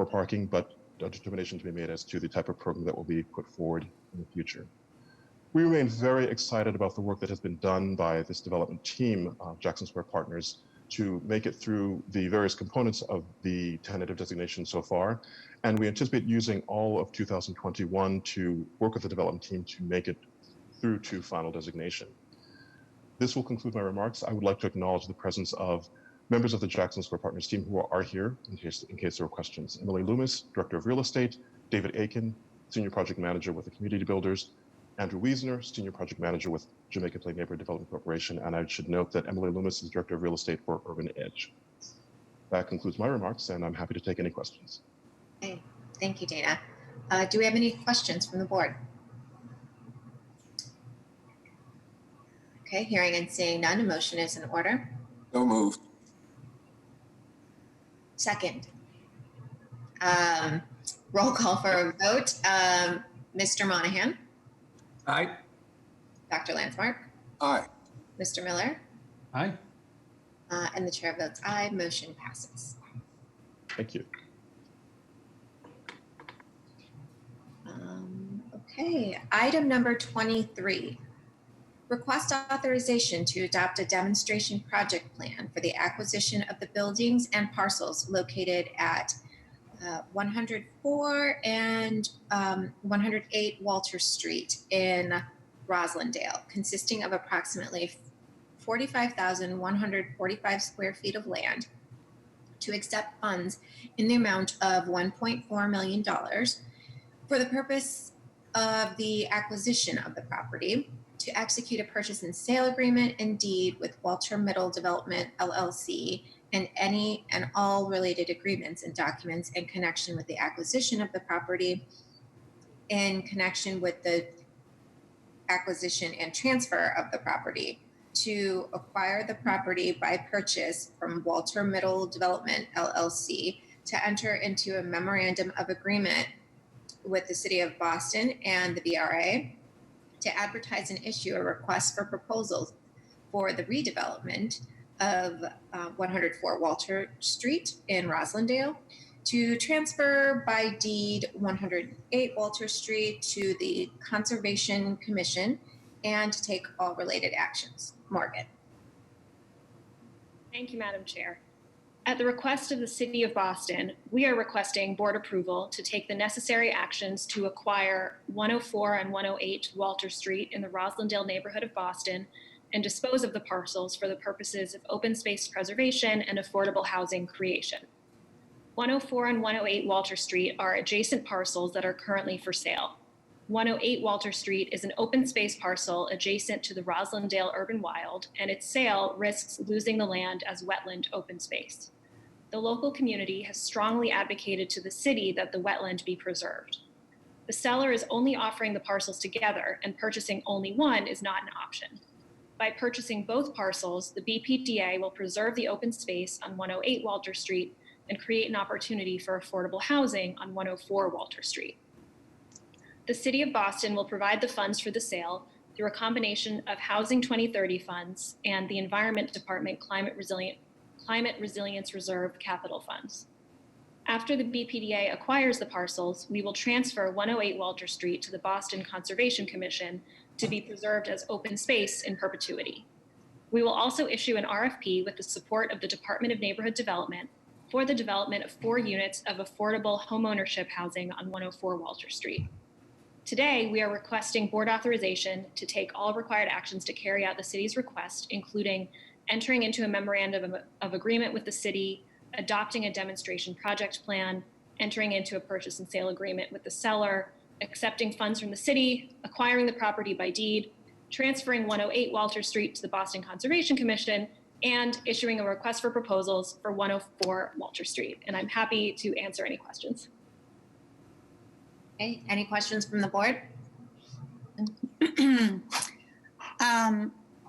parking, but a determination to be made as to the type of program that will be put forward in the future. We remain very excited about the work that has been done by this development team, Jackson Square Partners, to make it through the various components of the tentative designation so far. And we anticipate using all of 2021 to work with the development team to make it through to final designation. This will conclude my remarks. I would like to acknowledge the presence of members of the Jackson Square Partners team who are here in case there are questions. Emily Loomis, Director of Real Estate, David Aiken, Senior Project Manager with the Community Builders, Andrew Wiesner, Senior Project Manager with Jamaica Plain Neighborhood Development Corporation, and I should note that Emily Loomis is Director of Real Estate for Urban Edge. That concludes my remarks, and I'm happy to take any questions. Okay, thank you, Dana. Do we have any questions from the board? Okay, hearing and seeing none, a motion is in order. So moved. Second. Roll call for a vote. Mr. Monahan? Aye. Dr. Landsmark? Aye. Mr. Miller? Aye. And the chair votes aye, motion passes. Thank you. Okay, item number 23. Request authorization to adopt a demonstration project plan for the acquisition of the buildings and parcels located at 104 and 108 Walter Street in Roslindale, consisting of approximately 45,145 square feet of land, to accept funds in the amount of $1.4 million for the purpose of the acquisition of the property, to execute a purchase and sale agreement and deed with Walter Middle Development LLC, and any and all related agreements and documents in connection with the acquisition of the property, in connection with the acquisition and transfer of the property, to acquire the property by purchase from Walter Middle Development LLC, to enter into a memorandum of agreement with the City of Boston and the BRA, to advertise and issue a request for proposals for the redevelopment of 104 Walter Street in Roslindale, to transfer by deed 108 Walter Street to the Conservation Commission, and to take all related actions. Morgan. Thank you, Madam Chair. At the request of the City of Boston, we are requesting board approval to take the necessary actions to acquire 104 and 108 Walter Street in the Roslindale neighborhood of Boston and dispose of the parcels for the purposes of open space preservation and affordable housing creation. 104 and 108 Walter Street are adjacent parcels that are currently for sale. 108 Walter Street is an open space parcel adjacent to the Roslindale Urban Wild, and its sale risks losing the land as wetland open space. The local community has strongly advocated to the city that the wetland be preserved. The seller is only offering the parcels together, and purchasing only one is not an option. By purchasing both parcels, the BPDA will preserve the open space on 108 Walter Street and create an opportunity for affordable housing on 104 Walter Street. The City of Boston will provide the funds for the sale through a combination of Housing 2030 funds and the Environment Department Climate Resilience Reserve capital funds. After the BPDA acquires the parcels, we will transfer 108 Walter Street to the Boston Conservation Commission to be preserved as open space in perpetuity. We will also issue an RFP with the support of the Department of Neighborhood Development for the development of 4 units of affordable homeownership housing on 104 Walter Street. Today, we are requesting board authorization to take all required actions to carry out the city's request, including entering into a memorandum of agreement with the city, adopting a demonstration project plan, entering into a purchase and sale agreement with the seller, accepting funds from the city, acquiring the property by deed, transferring 108 Walter Street to the Boston Conservation Commission, and issuing a request for proposals for 104 Walter Street. And I'm happy to answer any questions. Okay, any questions from the board?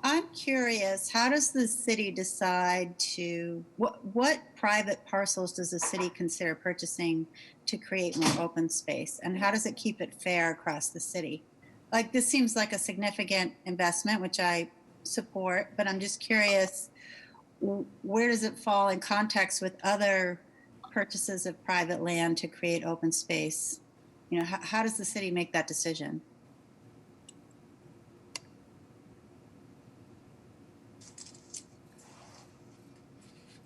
I'm curious, how does the city decide to, what private parcels does the city consider purchasing to create more open space? And how does it keep it fair across the city? Like, this seems like a significant investment, which I support, but I'm just curious, where does it fall in context with other purchases of private land to create open space? You know, how does the city make that decision?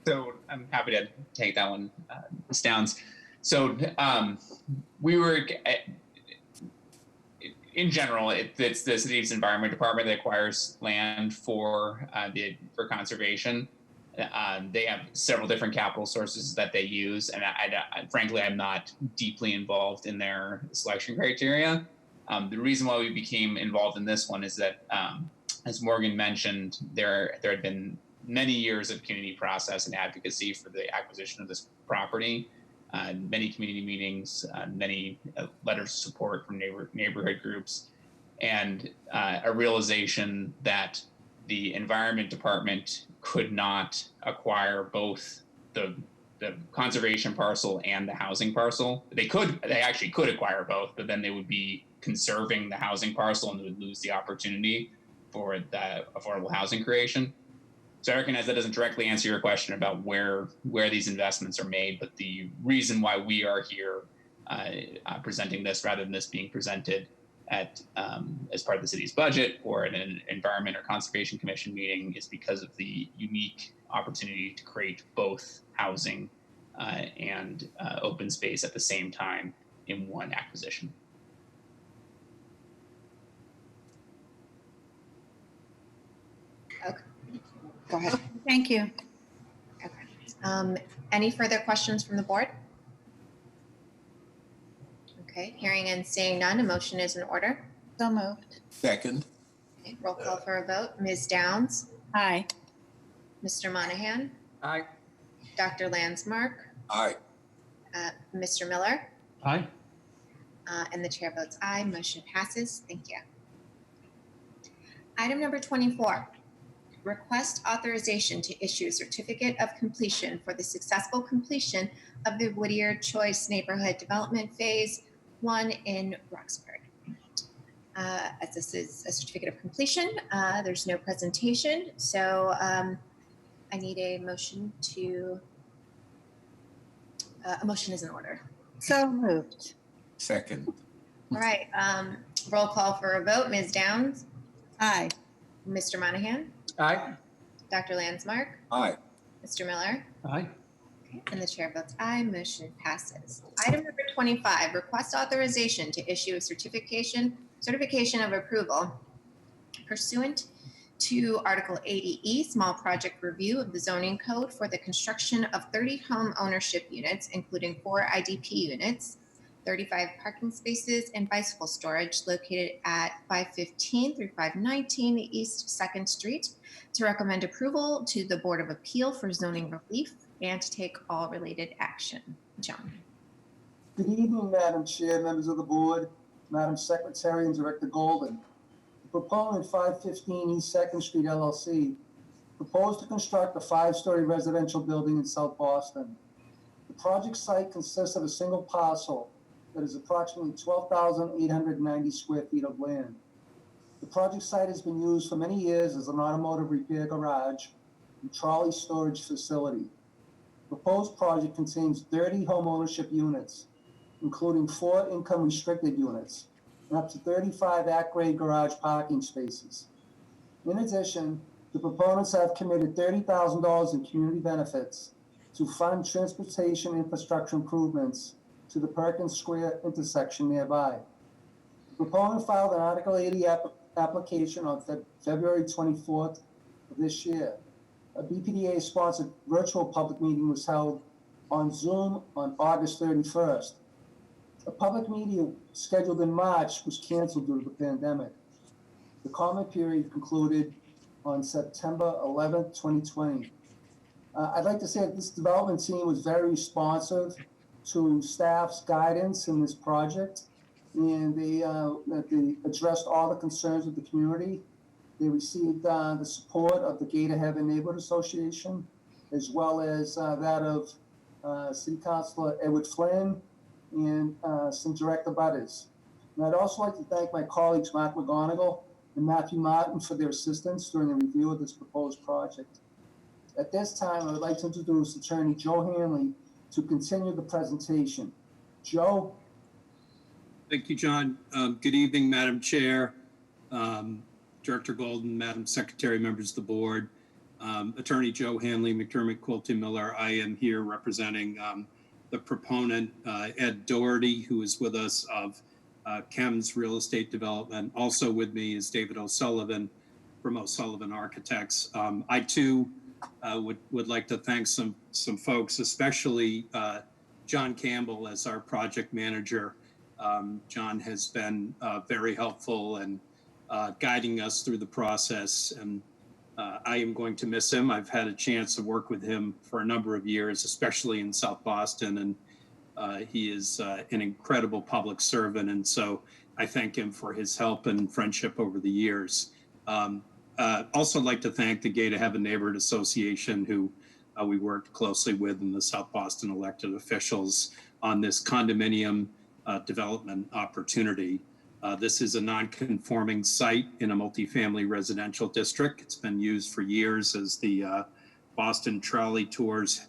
So I'm happy to take that one, Ms. Downs. So we were, in general, it's the city's environment department that acquires land for conservation. They have several different capital sources that they use, and frankly, I'm not deeply involved in their selection criteria. The reason why we became involved in this one is that, as Morgan mentioned, there had been many years of community process and advocacy for the acquisition of this property, many community meetings, many letters of support from neighborhood groups, and a realization that the environment department could not acquire both the conservation parcel and the housing parcel. They actually could acquire both, but then they would be conserving the housing parcel and they would lose the opportunity for the affordable housing creation. So I recognize that doesn't directly answer your question about where these investments are made, but the reason why we are here presenting this rather than this being presented at as part of the city's budget or at an environment or conservation commission meeting is because of the unique opportunity to create both housing and open space at the same time in one acquisition. Okay. Go ahead. Thank you. Okay. Any further questions from the board? Okay, hearing and seeing none, a motion is in order. So moved. Second. Okay, roll call for a vote. Ms. Downs? Aye. Mr. Monahan? Aye. Dr. Landsmark? Aye. Mr. Miller? Aye. And the chair votes aye. Motion passes. Thank you. Item number 24. Request authorization to issue a certificate of completion for the successful completion of the Whittier Choice Neighborhood Development Phase 1 in Roxbury. As this is a certificate of completion, there's no presentation, so I need a motion to, a motion is in order. So moved. Second. All right, roll call for a vote. Ms. Downs? Aye. Mr. Monahan? Aye. Dr. Landsmark? Aye. Mr. Miller? Aye. Okay, and the chair votes aye. Motion passes. Item number 25, request authorization to issue a certification of approval pursuant to Article 80E, small project review of the zoning code for the construction of 30 home ownership units, including 4 IDP units, 35 parking spaces, and bicycle storage located at 515 through 519 East 2nd Street, to recommend approval to the Board of Appeal for zoning relief and to take all related action. John. Good evening, Madam Chair, members of the board, Madam Secretary, and Director Golden. The proponent, 515 East 2nd Street LLC, proposed to construct a 5-story residential building in South Boston. The project site consists of a single parcel that is approximately 12,890 square feet of land. The project site has been used for many years as an automotive repair garage and trolley storage facility. The proposed project contains 30 home ownership units, including 4 income restricted units and up to 35 at-grade garage parking spaces. In addition, the proponents have committed $30,000 in community benefits to fund transportation infrastructure improvements to the Perkins Square intersection nearby. The proponent filed an Article 80 application on February 24th of this year. A BPDA-sponsored virtual public meeting was held on Zoom on August 31st. A public meeting scheduled in March was canceled due to the pandemic. The comment period concluded on September 11th, 2020. I'd like to say that this development team was very responsive to staff's guidance in this project. and they addressed all the concerns of the community. They received the support of the Gate of Heaven Neighborhood Association, as well as that of City Councilor Edward Flynn and some direct abutters. And I'd also like to thank my colleagues Mark McGonigal and Matthew Martin for their assistance during the review of this proposed project. At this time, I would like to introduce Attorney Joe Hanley to continue the presentation. Joe? Thank you, John. Good evening, Madam Chair, Director Golden, Madam Secretary, members of the board. Attorney Joe Hanley, McDermott, Quilty Miller. I am here representing the proponent, Ed Doherty, who is with us of Chem's Real Estate Development. Also with me is David O'Sullivan from O'Sullivan Architects. I too would like to thank some folks, especially John Campbell as our project manager. John has been very helpful and guiding us through the process, and I am going to miss him. I've had a chance to work with him for a number of years, especially in South Boston, and he is an incredible public servant, and so I thank him for his help and friendship over the years. Also like to thank the Gate of Heaven Neighborhood Association, who we worked closely with, and the South Boston elected officials on this condominium development opportunity. This is a non-conforming site in a multifamily residential district. It's been used for years as the Boston Trolley Tours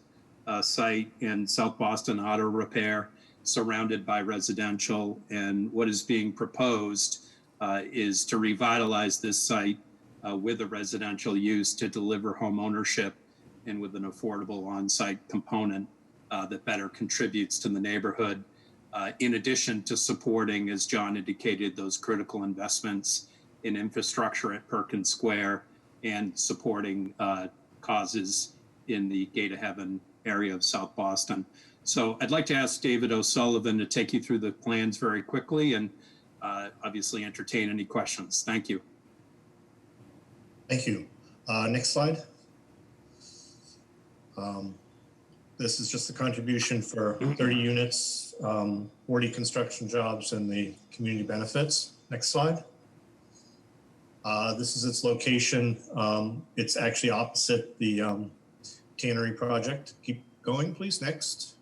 site and South Boston Auto Repair, surrounded by residential. And what is being proposed is to revitalize this site with a residential use to deliver home ownership and with an affordable on-site component that better contributes to the neighborhood. In addition to supporting, as John indicated, those critical investments in infrastructure at Perkins Square and supporting causes in the Gate of Heaven area of South Boston. So I'd like to ask David O'Sullivan to take you through the plans very quickly and obviously entertain any questions. Thank you. Thank you. Next slide. This is just the contribution for 30 units, 40 construction jobs, and the community benefits. Next slide. This is its location. It's actually opposite the tannery project. Keep going, please. Next.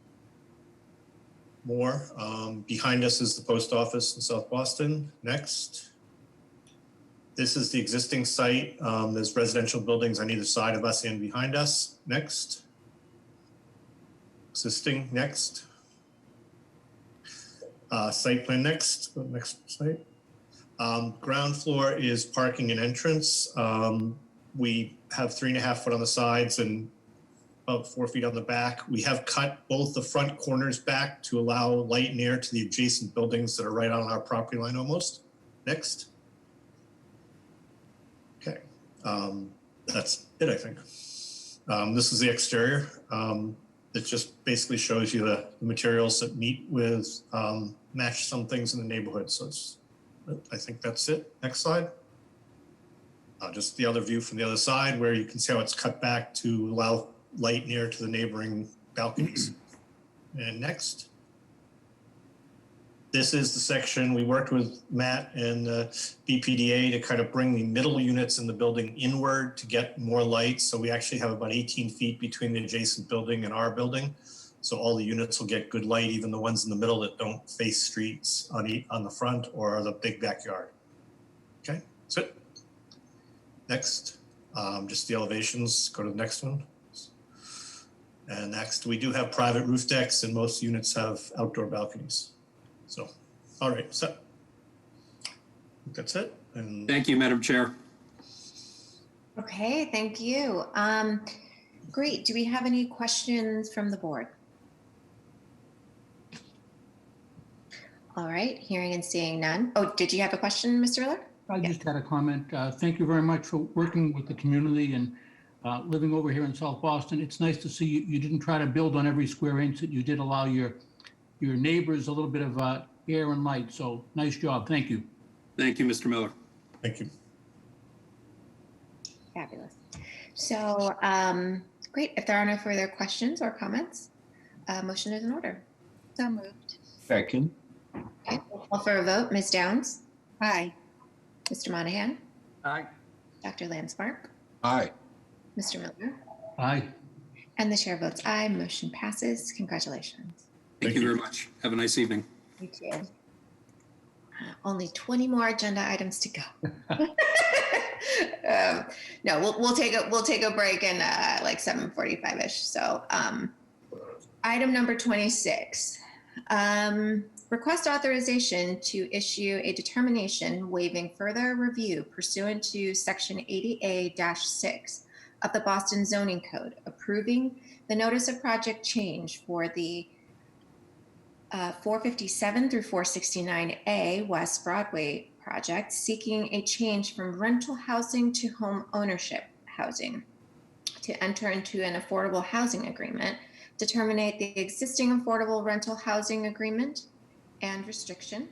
More. Behind us is the post office in South Boston. Next. This is the existing site. There's residential buildings on either side of us and behind us. Next. Existing. Next. Site plan next. Next site. Ground floor is parking and entrance. We have 3.5 foot on the sides and about 4 feet on the back. We have cut both the front corners back to allow light and air to the adjacent buildings that are right on our property line almost. Next. Okay, that's it, I think. This is the exterior. It just basically shows you the materials that meet with, match some things in the neighborhood. So I think that's it. Next slide. Just the other view from the other side where you can see how it's cut back to allow light near to the neighboring balconies. And next. This is the section we worked with Matt and BPDA to kind of bring the middle units in the building inward to get more light. So we actually have about 18 feet between the adjacent building and our building. So all the units will get good light, even the ones in the middle that don't face streets on the front or the big backyard. Okay, that's it. Next, just the elevations. Go to the next one. And next, we do have private roof decks and most units have outdoor balconies. So, all right, so that's it. And thank you, Madam Chair. Okay, thank you. Great. Do we have any questions from the board? All right, hearing and seeing none. Oh, did you have a question, Mr. Miller? I just had a comment. Thank you very much for working with the community and living over here in South Boston. It's nice to see you didn't try to build on every square inch, that you did allow your neighbors a little bit of air and light. So nice job. Thank you. Thank you, Mr. Miller. Thank you. Fabulous. So great. If there are no further questions or comments, motion is in order. So moved. Second. Okay. Call for a vote. Ms. Downs? Aye. Mr. Monahan? Aye. Dr. Landsmark? Aye. Mr. Miller? Aye. And the chair votes aye. Motion passes. Congratulations. Thank you very much. Have a nice evening. You too. Only 20 more agenda items to go. No, we'll take a break in like 7:45ish. So item number 26. Request authorization to issue a determination waiving further review pursuant to section 80A-6 of the Boston Zoning Code, approving the notice of project change for the 457 through 469A West Broadway project, seeking a change from rental housing to home ownership housing, to enter into an affordable housing agreement, to terminate the existing affordable rental housing agreement and restriction,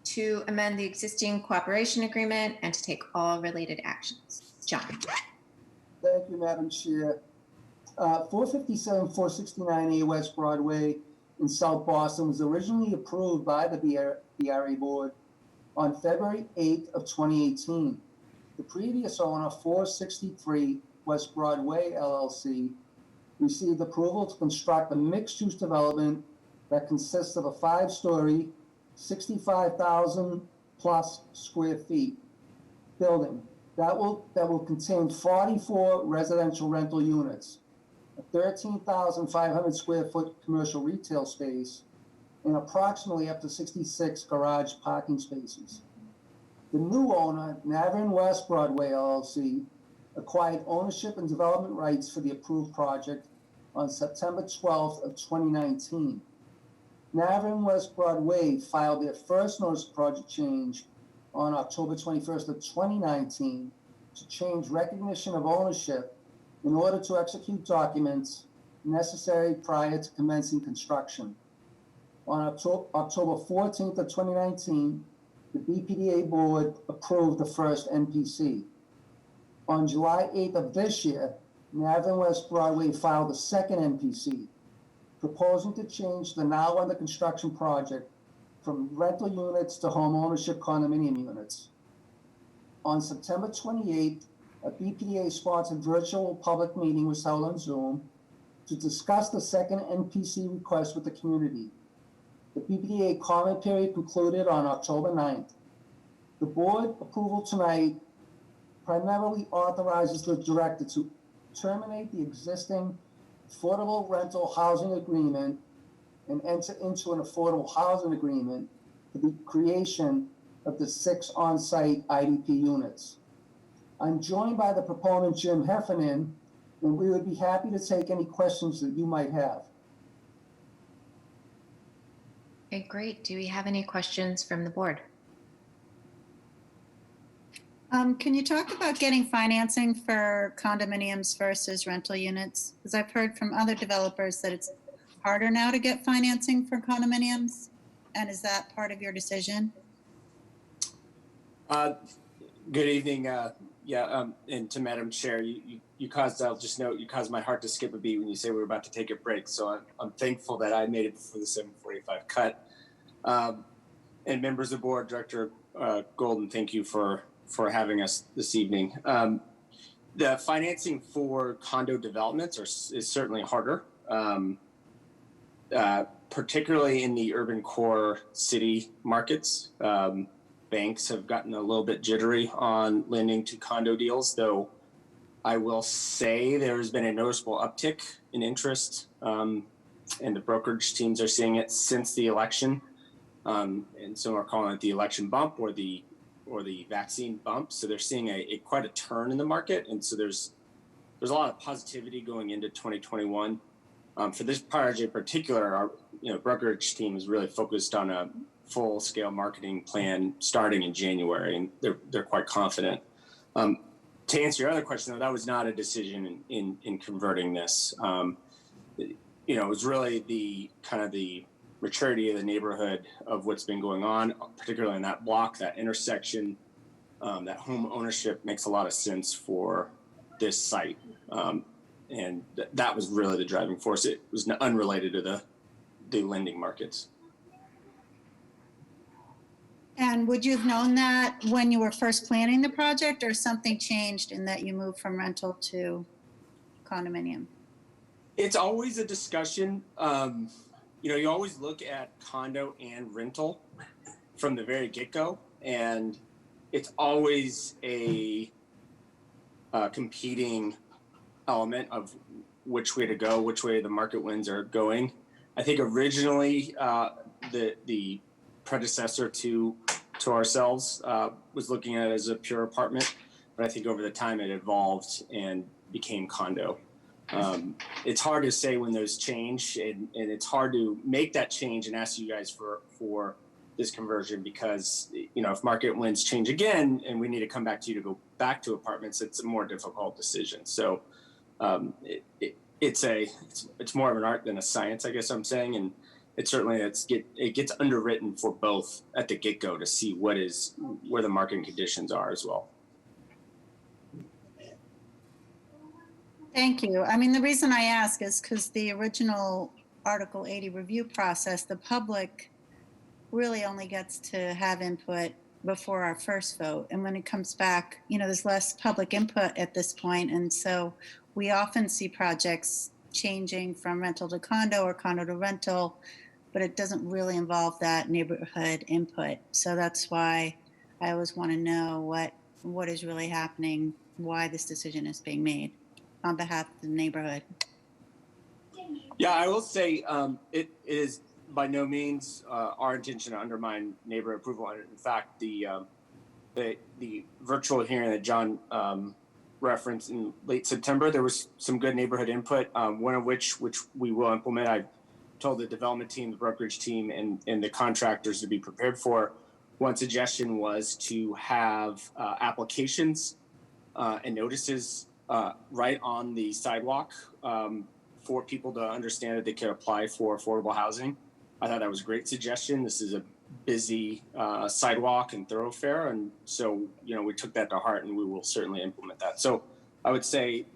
to amend the existing cooperation agreement, and to take all related actions. John. Thank you, Madam Chair. 457, 469A West Broadway in South Boston was originally approved by the BRA board on February 8th of 2018. The previous owner, 463 West Broadway LLC, received approval to construct a mixed-use development that consists of a 5-story, 65,000 plus square feet building that will contain 44 residential rental units, a 13,500 square foot commercial retail space, and approximately up to 66 garage parking spaces. The new owner, Navarin West Broadway LLC, acquired ownership and development rights for the approved project on September 12th of 2019. Navarin West Broadway filed their first notice of project change on October 21st of 2019 to change recognition of ownership in order to execute documents necessary prior to commencing construction. On October 14th of 2019, the BPDA board approved the first NPC. On July 8th of this year, Navarin West Broadway filed the second NPC, proposing to change the now under construction project from rental units to home ownership condominium units. On September 28th, a BPDA sponsored virtual public meeting was held on Zoom to discuss the second NPC request with the community. The BPDA comment period concluded on October 9th. The board approval tonight primarily authorizes the director to terminate the existing affordable rental housing agreement and enter into an affordable housing agreement for the creation of the 6 on-site IDP units. I'm joined by the proponent, Jim Heffernan, and we would be happy to take any questions that you might have. Okay, great. Do we have any questions from the board? Can you talk about getting financing for condominiums versus rental units? Because I've heard from other developers that it's harder now to get financing for condominiums. And is that part of your decision? Good evening. And to Madam Chair, you caused, I'll just note, you caused my heart to skip a beat when you say we were about to take a break. So I'm thankful that I made it before the 7:45 cut. And members of the board, Director Golden, thank you for having us this evening. The financing for condo developments is certainly harder, particularly in the urban core city markets. Banks have gotten a little bit jittery on lending to condo deals, though I will say there's been a noticeable uptick in interest, and the brokerage teams are seeing it since the election. And some are calling it the election bump or the vaccine bump. So they're seeing quite a turn in the market. And so there's a lot of positivity going into 2021. For this project in particular, our brokerage team is really focused on a full-scale marketing plan starting in January, and they're quite confident. To answer your other question, though, that was not a decision in converting this. It was really the maturity of the neighborhood of what's been going on, particularly in that block, that intersection. That home ownership makes a lot of sense for this site, and that was really the driving force. It was unrelated to the lending markets. And would you have known that when you were first planning the project, or something changed in that you moved from rental to condominium? It's always a discussion. You always look at condo and rental from the very get-go, and it's always a competing element of which way to go, which way the market winds are going. I think originally the predecessor to ourselves was looking at it as a pure apartment, but I think over the time it evolved and became condo. It's hard to say when those change, and it's hard to make that change and ask you guys for this conversion, because if market winds change again and we need to come back to you to go back to apartments, it's a more difficult decision. So it's more of an art than a science, I guess I'm saying, and it gets underwritten for both at the get-go to see where the market conditions are as well. Thank you. I mean, the reason I ask is because the original Article 80 review process, the public really only gets to have input before our first vote. And when it comes back, there's less public input at this point. And so we often see projects changing from rental to condo or condo to rental, but it doesn't really involve that neighborhood input. So that's why I always want to know what is really happening, why this decision is being made on behalf of the neighborhood. Yeah, I will say it is by no means our intention to undermine neighborhood approval. In fact, the virtual hearing that John referenced in late September, there was some good neighborhood input, one of which we will implement. I told the development team, the brokerage team, and the contractors to be prepared for. One suggestion was to have applications and notices right on the sidewalk for people to understand that they could apply for affordable housing. I thought that was a great suggestion. This is a busy sidewalk and thoroughfare, and so we took that to heart, and we will certainly implement that. So I would say,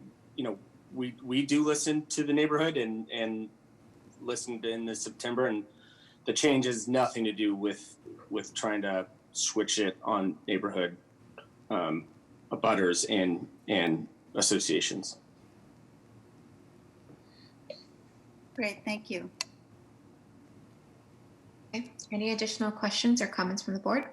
we do listen to the neighborhood and listened in this September, and the change has nothing to do with trying to switch it on neighborhood abutters and associations. Great, thank you. Okay. Any additional questions or comments from the board?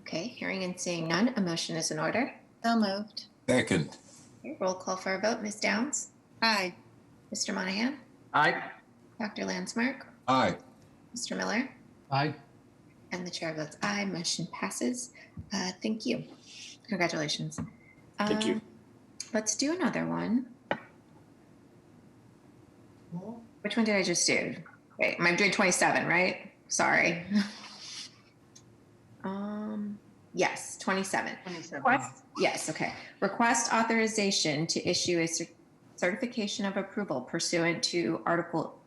Okay, hearing and seeing none, a motion is in order. So moved. Second. Okay, roll call for a vote. Ms. Downs? Aye. Mr. Monahan? Aye. Dr. Landsmark? Aye. Mr. Miller? Aye. And the chair votes aye. Motion passes. Thank you. Congratulations. Thank you. Let's do another one. Which one did I just do? Wait, I'm doing 27, right? Sorry. Yes, 27. 27. Yes, okay. Request authorization to issue a certification of approval pursuant to Article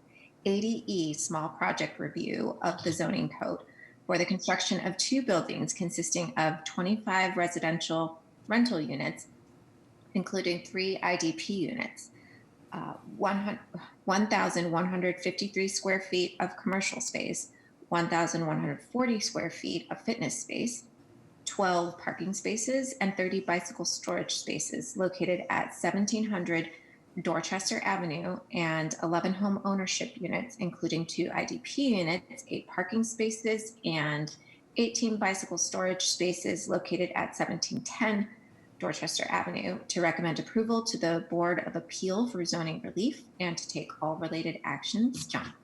80E Small Project Review of the Zoning Code for the construction of 2 buildings consisting of 25 residential rental units, including 3 IDP units, 1,153 square feet of commercial space, 1,140 square feet of fitness space, 12 parking spaces, and 30 bicycle storage spaces located at 1700 Dorchester Avenue, and 11 home ownership units, including 2 IDP units, 8 parking spaces, and 18 bicycle storage spaces located at 1710 Dorchester Avenue, to recommend approval to the Board of Appeal for zoning relief and to take all related actions. John.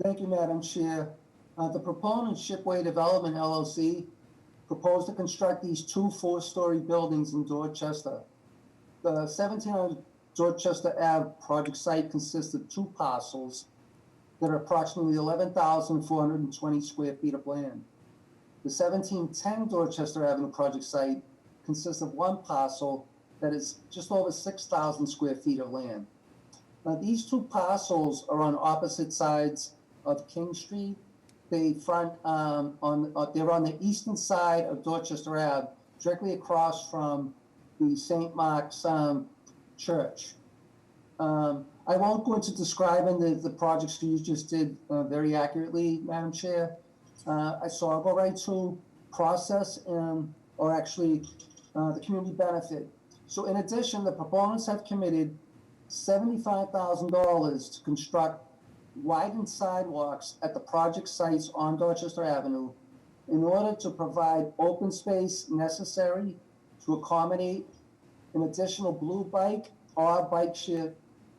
Thank you, Madam Chair. The proponent, Shipway Development LLC, proposed to construct these 2 4-story buildings in Dorchester. The 1700 Dorchester Ave project site consists of 2 parcels that are approximately 11,420 square feet of land. The 1710 Dorchester Avenue project site consists of 1 parcel that is just over 6,000 square feet of land. Now, these 2 parcels are on opposite sides of King Street. They front they're on the eastern side of Dorchester Ave, directly across from the St. Mark's Church. I won't go into describing the projects you just did very accurately, Madam Chair, So I'll go right to process or actually the community benefit. So in addition, the proponents have committed $75,000 to construct widened sidewalks at the project sites on Dorchester Avenue in order to provide open space necessary to accommodate an additional blue bike or bike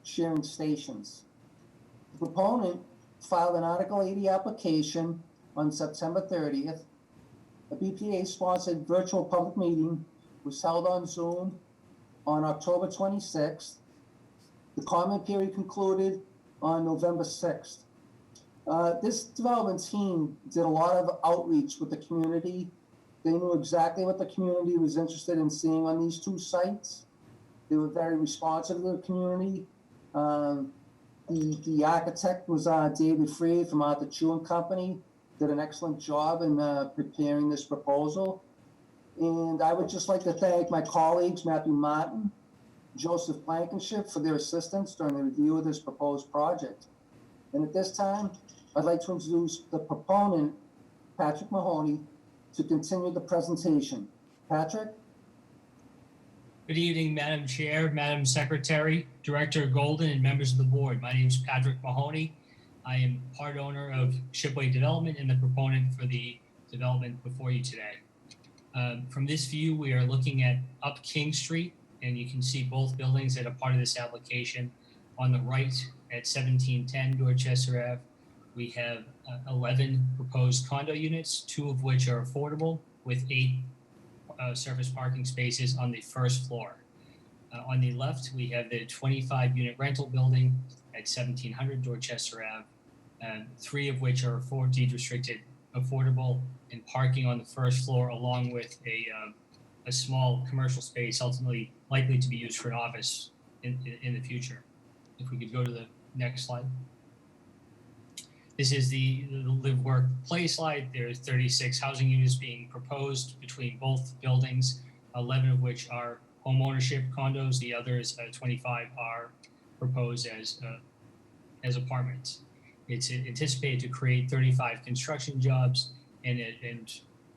sharing stations. The proponent filed an Article 80 application on September 30th. A BPDA-sponsored virtual public meeting was held on Zoom on October 26th. The comment period concluded on November 6th. This development team did a lot of outreach with the community. They knew exactly what the community was interested in seeing on these two sites. They were very responsive to the community. The architect was David Freed from Arthur Chu and Company, did an excellent job in preparing this proposal. And I would just like to thank my colleagues, Matthew Martin, Joseph Blankenship, for their assistance during the review of this proposed project. And at this time, I'd like to introduce the proponent, Patrick Mahoney, to continue the presentation. Patrick? Good evening, Madam Chair, Madam Secretary, Director Golden, and members of the board. My name is Patrick Mahoney. I am part owner of Shipway Development and the proponent for the development before you today. From this view, we are looking at up King Street, and you can see both buildings that are part of this application. On the right at 1710 Dorchester Ave, we have 11 proposed condo units, 2 of which are affordable, with 8 surface parking spaces on the first floor. On the left, we have the 25-unit rental building at 1700 Dorchester Ave, 3 of which are deed restricted affordable and parking on the first floor, along with a small commercial space ultimately likely to be used for an office in the future. If we could go to the next slide. This is the live, work, play slide. There's 36 housing units being proposed between both buildings, 11 of which are home ownership condos. The others, 25, are proposed as apartments. It's anticipated to create 35 construction jobs, and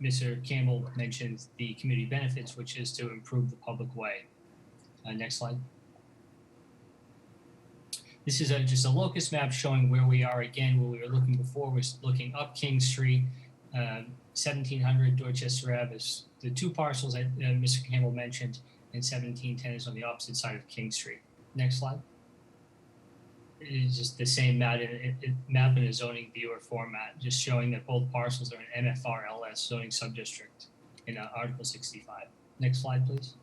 Mr. Campbell mentioned the community benefits, which is to improve the public way. Next slide. This is just a locus map showing where we are again. Where we were looking before was looking up King Street, 1700 Dorchester Ave is the 2 parcels that Mr. Campbell mentioned, and 1710 is on the opposite side of King Street. Next slide. It is just the same map in a zoning viewer format, just showing that both parcels are in MFR-LS zoning subdistrict in Article 65. Next slide, please.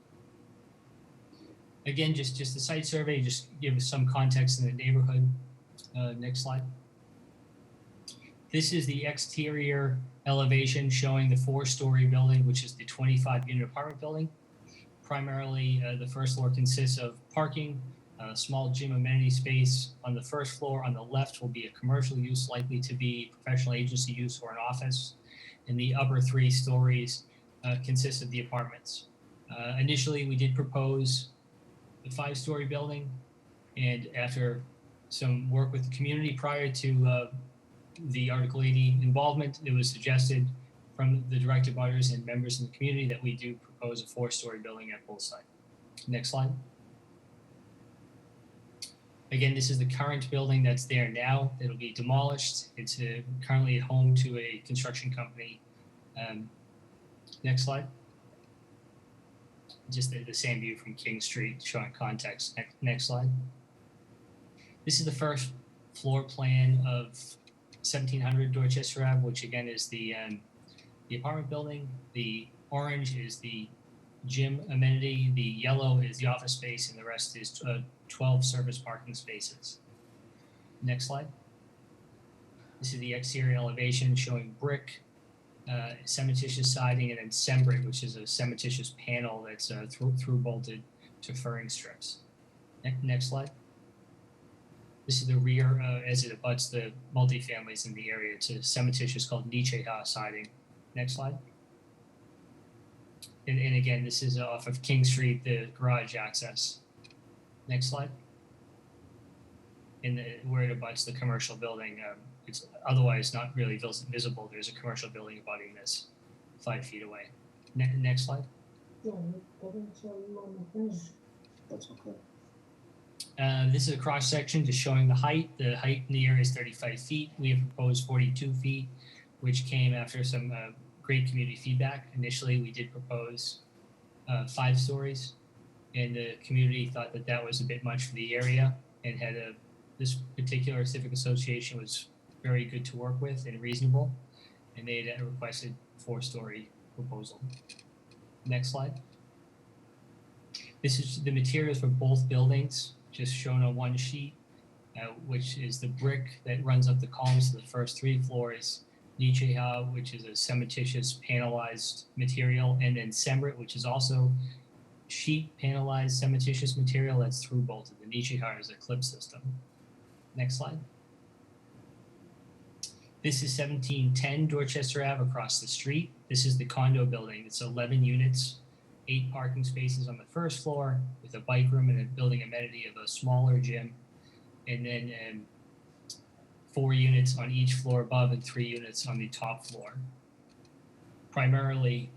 Again, just the site survey, just give us some context in the neighborhood. Next slide. This is the exterior elevation showing the 4-story building, which is the 25-unit apartment building. Primarily, the first floor consists of parking, a small gym amenity space on the first floor. On the left will be a commercial use, likely to be professional agency use or an office. And the upper 3 stories consist of the apartments. Initially, we did propose the 5-story building, and after some work with the community prior to the Article 80 involvement, it was suggested from the direct abutters and members in the community that we do propose a 4-story building at both sites. Next slide. Again, this is the current building that's there now. It'll be demolished. It's currently at home to a construction company. Next slide. Just the same view from King Street showing context. Next slide. This is the first floor plan of 1700 Dorchester Ave, which again is the apartment building. The orange is the gym amenity. The yellow is the office space, and the rest is 12 surface parking spaces. Next slide. This is the exterior elevation showing brick, cementitious siding, and then sembrick, which is a cementitious panel that's through bolted to furring strips. Next slide. This is the rear as it abuts the multifamilies in the area. It's a cementitious called Nietzsche siding. Next slide. And again, this is off of King Street, the garage access. Next slide. And where it abuts the commercial building it's otherwise not really visible. There's a commercial building abutting this 5 feet away. Next slide. That's okay. This is a cross section just showing the height. The height in the area is 35 feet. We have proposed 42 feet, which came after some great community feedback. Initially, we did propose 5 stories, and the community thought that that was a bit much for the area, and had this particular civic association was very good to work with and reasonable, and they had requested 4-story proposal. Next slide. This is the materials for both buildings, just shown on one sheet, which is the brick that runs up the columns to the first 3 floors, Nichiha, which is a cementitious panelized material, and then Sembrit, which is also sheet panelized cementitious material that's through bolted. The Nichiha is a clip system. Next slide. This is 1710 Dorchester Ave across the street. This is the condo building. It's 11 units, 8 parking spaces on the first floor with a bike room and a building amenity of a smaller gym, and then 4 units on each floor above and 3 units on the top floor. Primarily,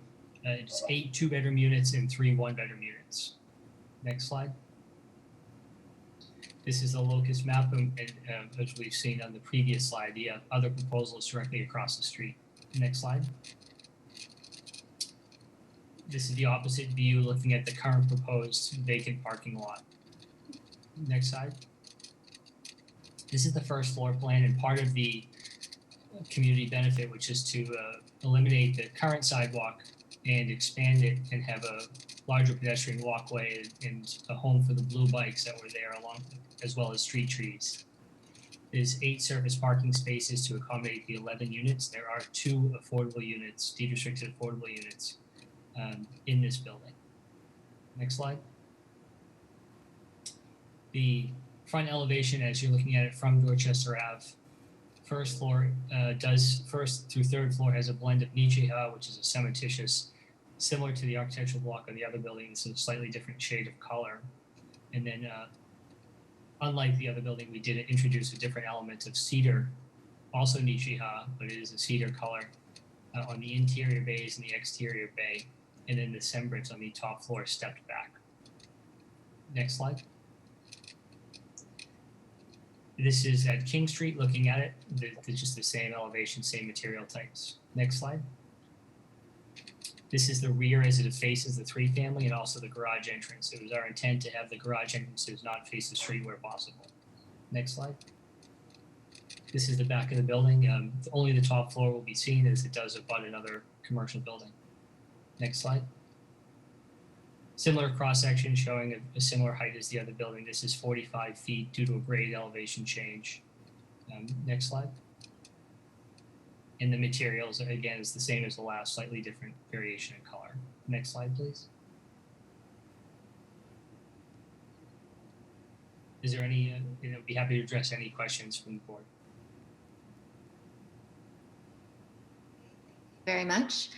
it's 8 2-bedroom units and 3 1-bedroom units. Next slide. This is the locus map, and as we've seen on the previous slide, the other proposal is directly across the street. Next slide. This is the opposite view looking at the current proposed vacant parking lot. Next slide. This is the first floor plan, and part of the community benefit, which is to eliminate the current sidewalk and expand it and have a larger pedestrian walkway and a home for the blue bikes that were there along, as well as street trees. There's 8 surface parking spaces to accommodate the 11 units. There are 2 affordable units, deed restricted affordable units in this building. Next slide. The front elevation, as you're looking at it from Dorchester Ave, first floor first through 3rd floor has a blend of Nichiha, which is a cementitious, similar to the architectural block of the other building. It's a slightly different shade of color. And then, unlike the other building, we did introduce a different element of cedar, also Nichiha, but it is a cedar color on the interior bays and the exterior bay. And then the Sembrits on the top floor stepped back. Next slide. This is at King Street, looking at it. It's just the same elevation, same material types. Next slide. This is the rear as it faces the 3-family and also the garage entrance. It was our intent to have the garage entrances not face the street where possible. Next slide. This is the back of the building. Only the top floor will be seen as it does abut another commercial building. Next slide. Similar cross-section showing a similar height as the other building. This is 45 feet due to a grade elevation change. Next slide. And the materials, again, is the same as the last, slightly different variation in color. Next slide, please. Is there any, be happy to address any questions from the board. Very much.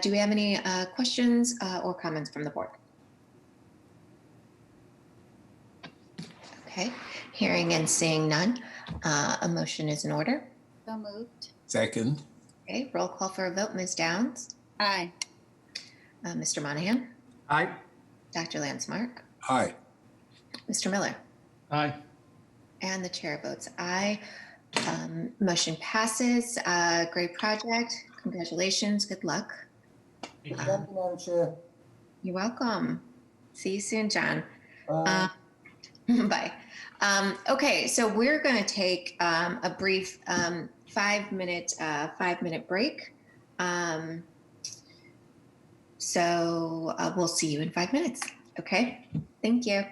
Do we have any questions or comments from the board? Okay, hearing and seeing none, a motion is in order. So moved. Second. Okay, roll call for a vote. Ms. Downs? Aye. Mr. Monahan? Aye. Dr. Landsmark? Aye. Mr. Miller? Aye. And the chair votes aye. Motion passes. Great project. Congratulations. Good luck. Thank you, Madam Chair. You're welcome. See you soon, John. Bye. Okay, so we're going to take a brief 5-minute break. So we'll see you in 5 minutes. Okay, thank you.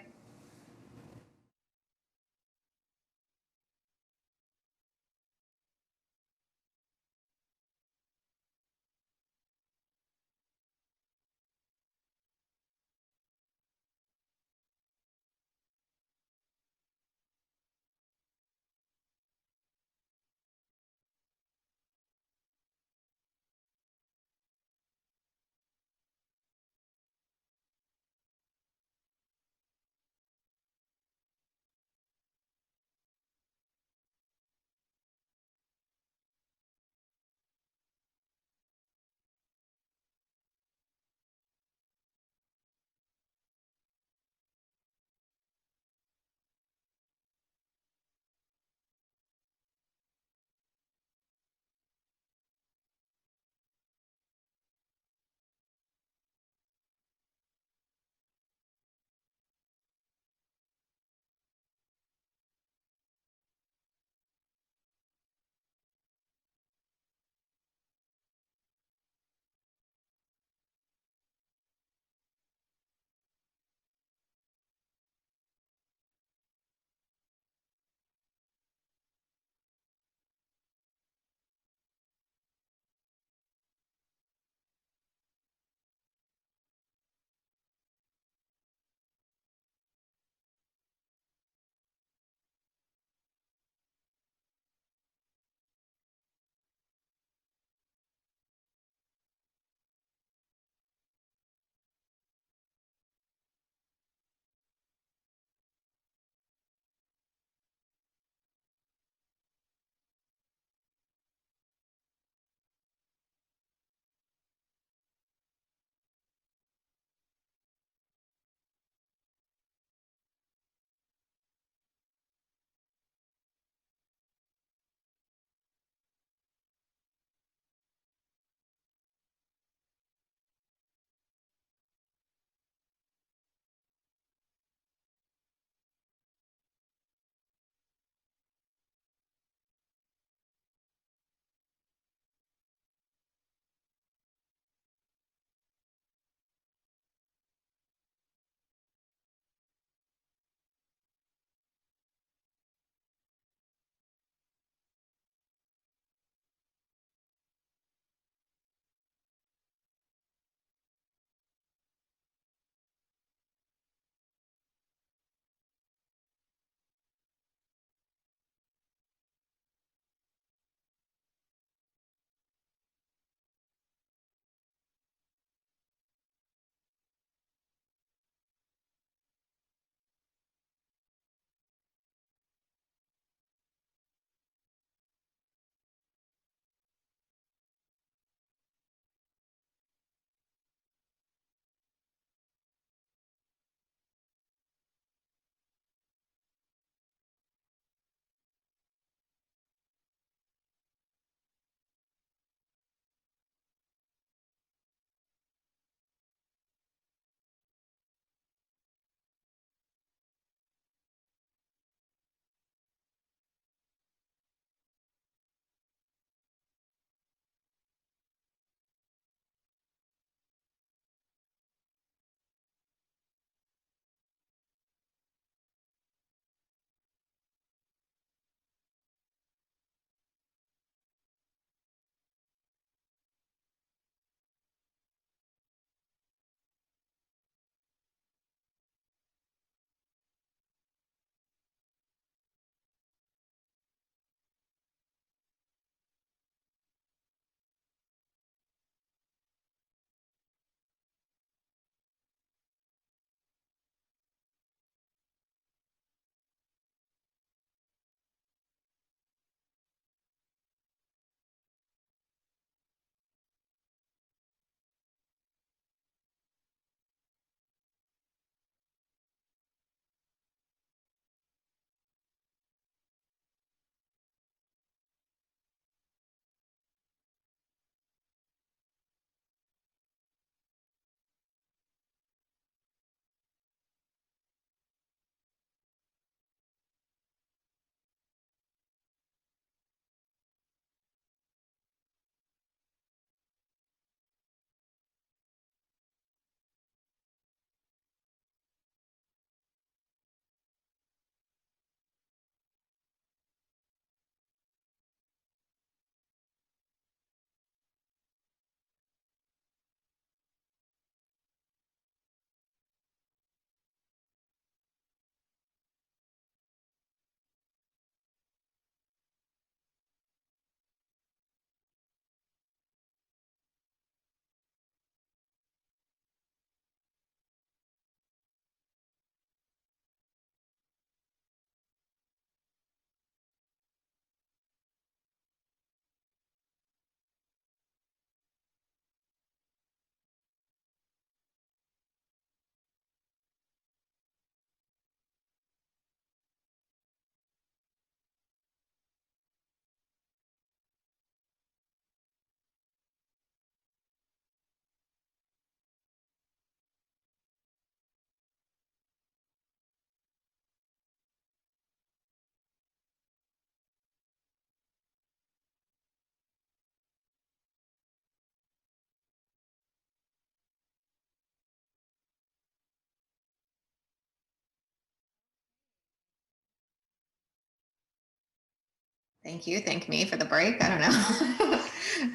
Thank you. Thank me for the break. I don't know.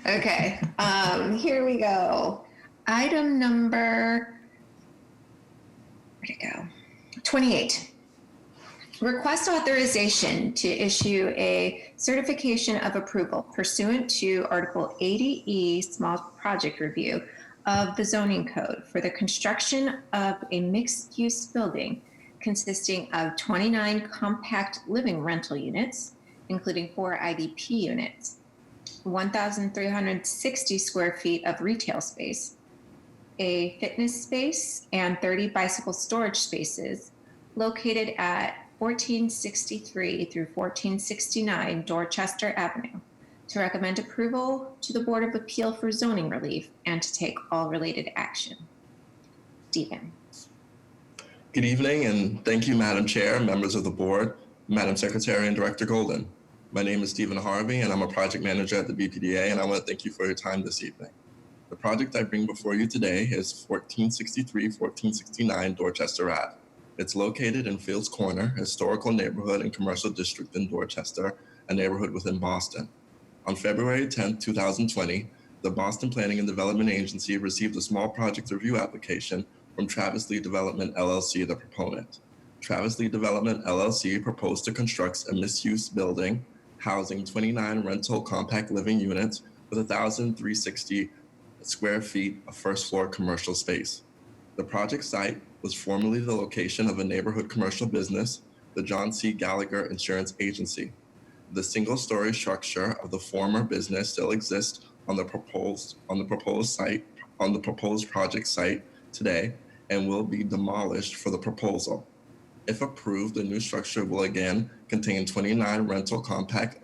Okay. Here we go. Item number, where'd it go? 28. Request authorization to issue a certification of approval pursuant to Article 80E Small Project Review of the Zoning Code for the construction of a mixed-use building consisting of 29 compact living rental units, including 4 IDP units, 1,360 square feet of retail space, a fitness space, and 30 bicycle storage spaces located at 1463 through 1469 Dorchester Avenue, to recommend approval to the Board of Appeal for zoning relief and to take all related action. Stephen. Good evening, and thank you, Madam Chair, members of the board, Madam Secretary, and Director Golden. My name is Stephen Harvey, and I'm a project manager at the BPDA, and I want to thank you for your time this evening. The project I bring before you today is 1463-1469 Dorchester Ave. It's located in Fields Corner, a historical neighborhood and commercial district in Dorchester, a neighborhood within Boston. On February 10, 2020, the Boston Planning and Development Agency received a small project review application from Travis Lee Development LLC, the proponent. Travis Lee Development LLC proposed to construct a mixed-use building housing 29 rental compact living units with 1,360 square feet of first-floor commercial space. The project site was formerly the location of a neighborhood commercial business, the John C. Gallagher Insurance Agency. The single-story structure of the former business still exists on the proposed project site today and will be demolished for the proposal. If approved, the new structure will again contain 29 rental compact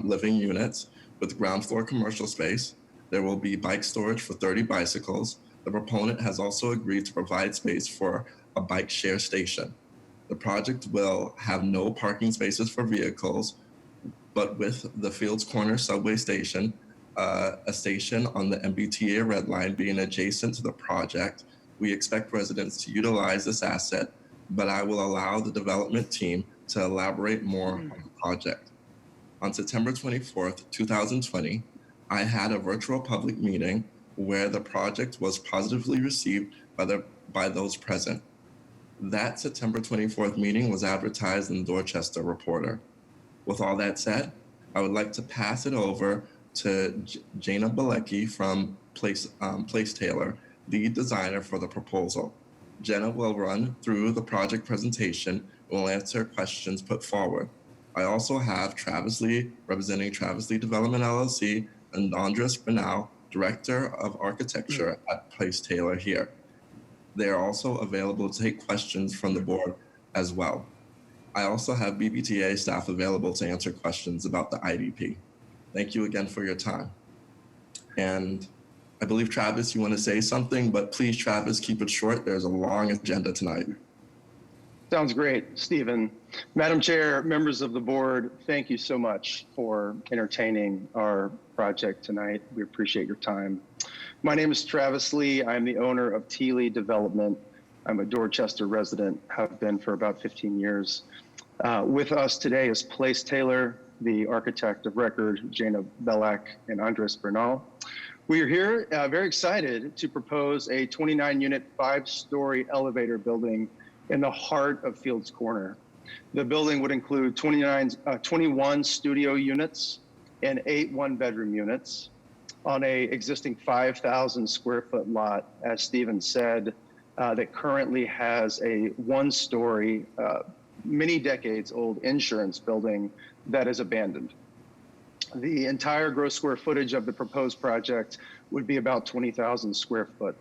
living units with ground floor commercial space. There will be bike storage for 30 bicycles. The proponent has also agreed to provide space for a bike share station. The project will have no parking spaces for vehicles, but with the Fields Corner subway station, a station on the MBTA Red Line being adjacent to the project, we expect residents to utilize this asset, but I will allow the development team to elaborate more on the project. On September 24th, 2020, I had a virtual public meeting where the project was positively received by those present. That September 24th meeting was advertised in the Dorchester Reporter. With all that said, I would like to pass it over to Jana Bilecki from Place Taylor, lead designer for the proposal. Jenna will run through the project presentation and will answer questions put forward. I also have Travis Lee, representing Travis Lee Development LLC, and Andres Bernal, Director of Architecture at Place Taylor here. They are also available to take questions from the board as well. I also have BPDA staff available to answer questions about the IDP. Thank you again for your time. And I believe, Travis, you want to say something, but please, Travis, keep it short. There's a long agenda tonight. Sounds great, Stephen. Madam Chair, members of the board, thank you so much for entertaining our project tonight. We appreciate your time. My name is Travis Lee. I'm the owner of T. Lee Development. I'm a Dorchester resident, have been for about 15 years. With us today is Place Taylor, the architect of record, Jana Bilecki and Andres Bernal. We are here very excited to propose a 29-unit, 5-story elevator building in the heart of Fields Corner. The building would include 21 studio units and 8 one-bedroom units on a existing 5,000 square foot lot, as Stephen said, that currently has a 1-story, many decades old insurance building that is abandoned. The entire gross square footage of the proposed project would be about 20,000 square foot.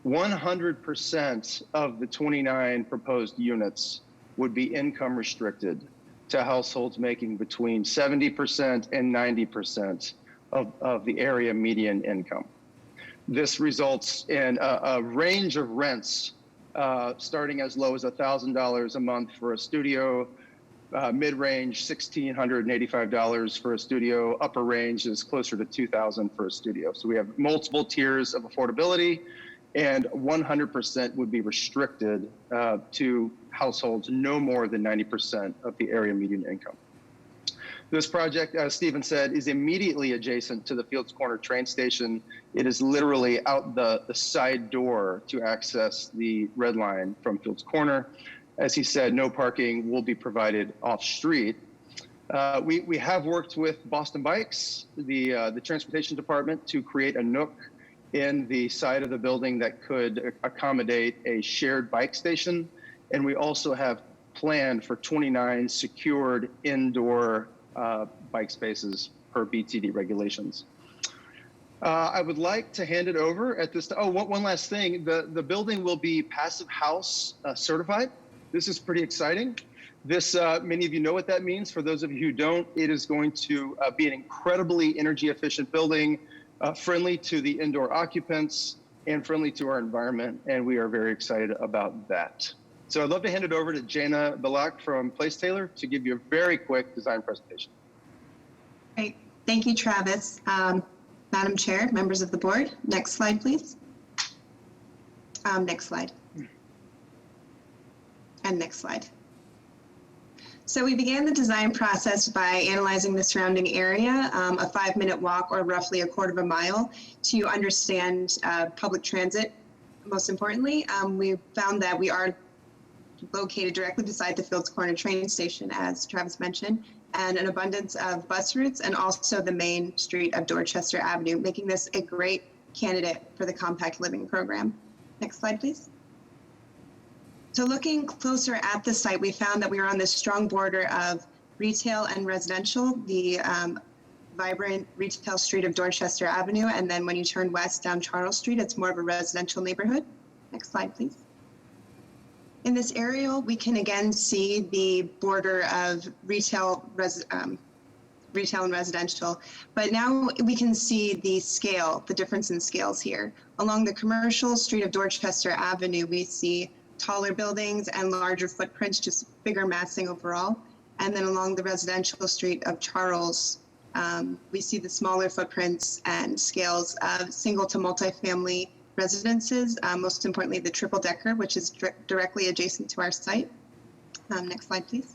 100% of the 29 proposed units would be income restricted to households making between 70% and 90% of the area median income. This results in a range of rents starting as low as $1,000 a month for a studio, mid-range $1,685 for a studio, upper range is closer to $2,000 for a studio. So we have multiple tiers of affordability, and 100% would be restricted to households no more than 90% of the area median income. This project, as Stephen said, is immediately adjacent to the Fields Corner train station. It is literally out the side door to access the Red Line from Fields Corner. As he said, no parking will be provided off-street. We have worked with Boston Bikes, the transportation department, to create a nook in the side of the building that could accommodate a shared bike station. And we also have planned for 29 secured indoor bike spaces per BPDA regulations. I would like to hand it over at this time. Oh, one last thing. The building will be Passive House certified. This is pretty exciting. This, many of you know what that means. For those of you who don't, it is going to be an incredibly energy efficient building, friendly to the indoor occupants and friendly to our environment. And we are very excited about that. So I'd love to hand it over to Jana Balak from Place Taylor to give you a very quick design presentation. Great. Thank you, Travis. Madam Chair, members of the board, next slide, please. Next slide. And next slide. So we began the design process by analyzing the surrounding area, a 5-minute walk or roughly a quarter of a mile, to understand public transit. Most importantly, we found that we are located directly beside the Fields Corner train station, as Travis mentioned, and an abundance of bus routes and also the main street of Dorchester Avenue, making this a great candidate for the compact living program. Next slide, please. So looking closer at the site, we found that we were on this strong border of retail and residential, the vibrant retail street of Dorchester Avenue, and then when you turn west down Charles Street, it's more of a residential neighborhood. Next slide, please. In this aerial, we can again see the border of retail and residential, but now we can see the scale, the difference in scales here. Along the commercial street of Dorchester Avenue, we see taller buildings and larger footprints, just bigger massing overall. And then along the residential street of Charles, we see the smaller footprints and scales of single to multifamily residences, most importantly, the triple decker, which is directly adjacent to our site. Next slide, please.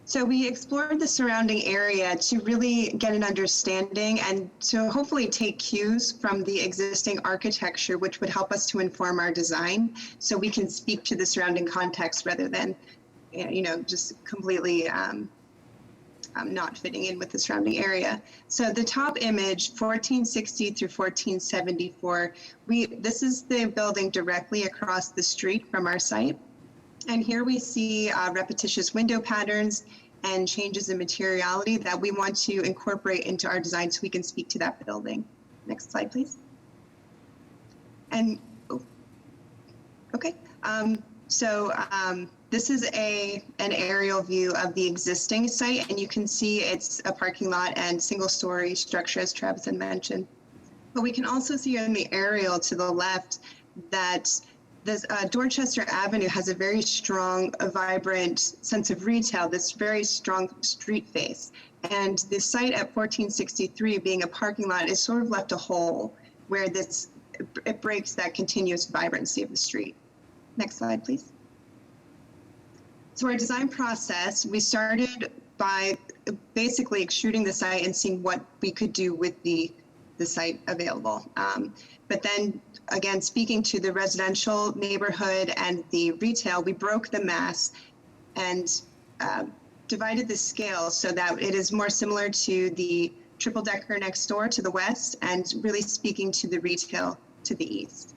So we explored the surrounding area to really get an understanding and to hopefully take cues from the existing architecture, which would help us to inform our design so we can speak to the surrounding context rather than, just completely not fitting in with the surrounding area. So the top image, 1460 through 1474, this is the building directly across the street from our site. And here we see repetitious window patterns and changes in materiality that we want to incorporate into our design so we can speak to that building. Next slide, please. And, okay. This is an aerial view of the existing site, and you can see it's a parking lot and single-story structure, as Travis had mentioned. But we can also see in the aerial to the left that this Dorchester Avenue has a very strong, vibrant sense of retail, this very strong street face. And the site at 1463 being a parking lot is sort of left a hole where it breaks that continuous vibrancy of the street. Next slide, please. So our design process, we started by basically extruding the site and seeing what we could do with the site available. But then again, speaking to the residential neighborhood and the retail, we broke the mass and divided the scale so that it is more similar to the triple decker next door to the west and really speaking to the retail to the east.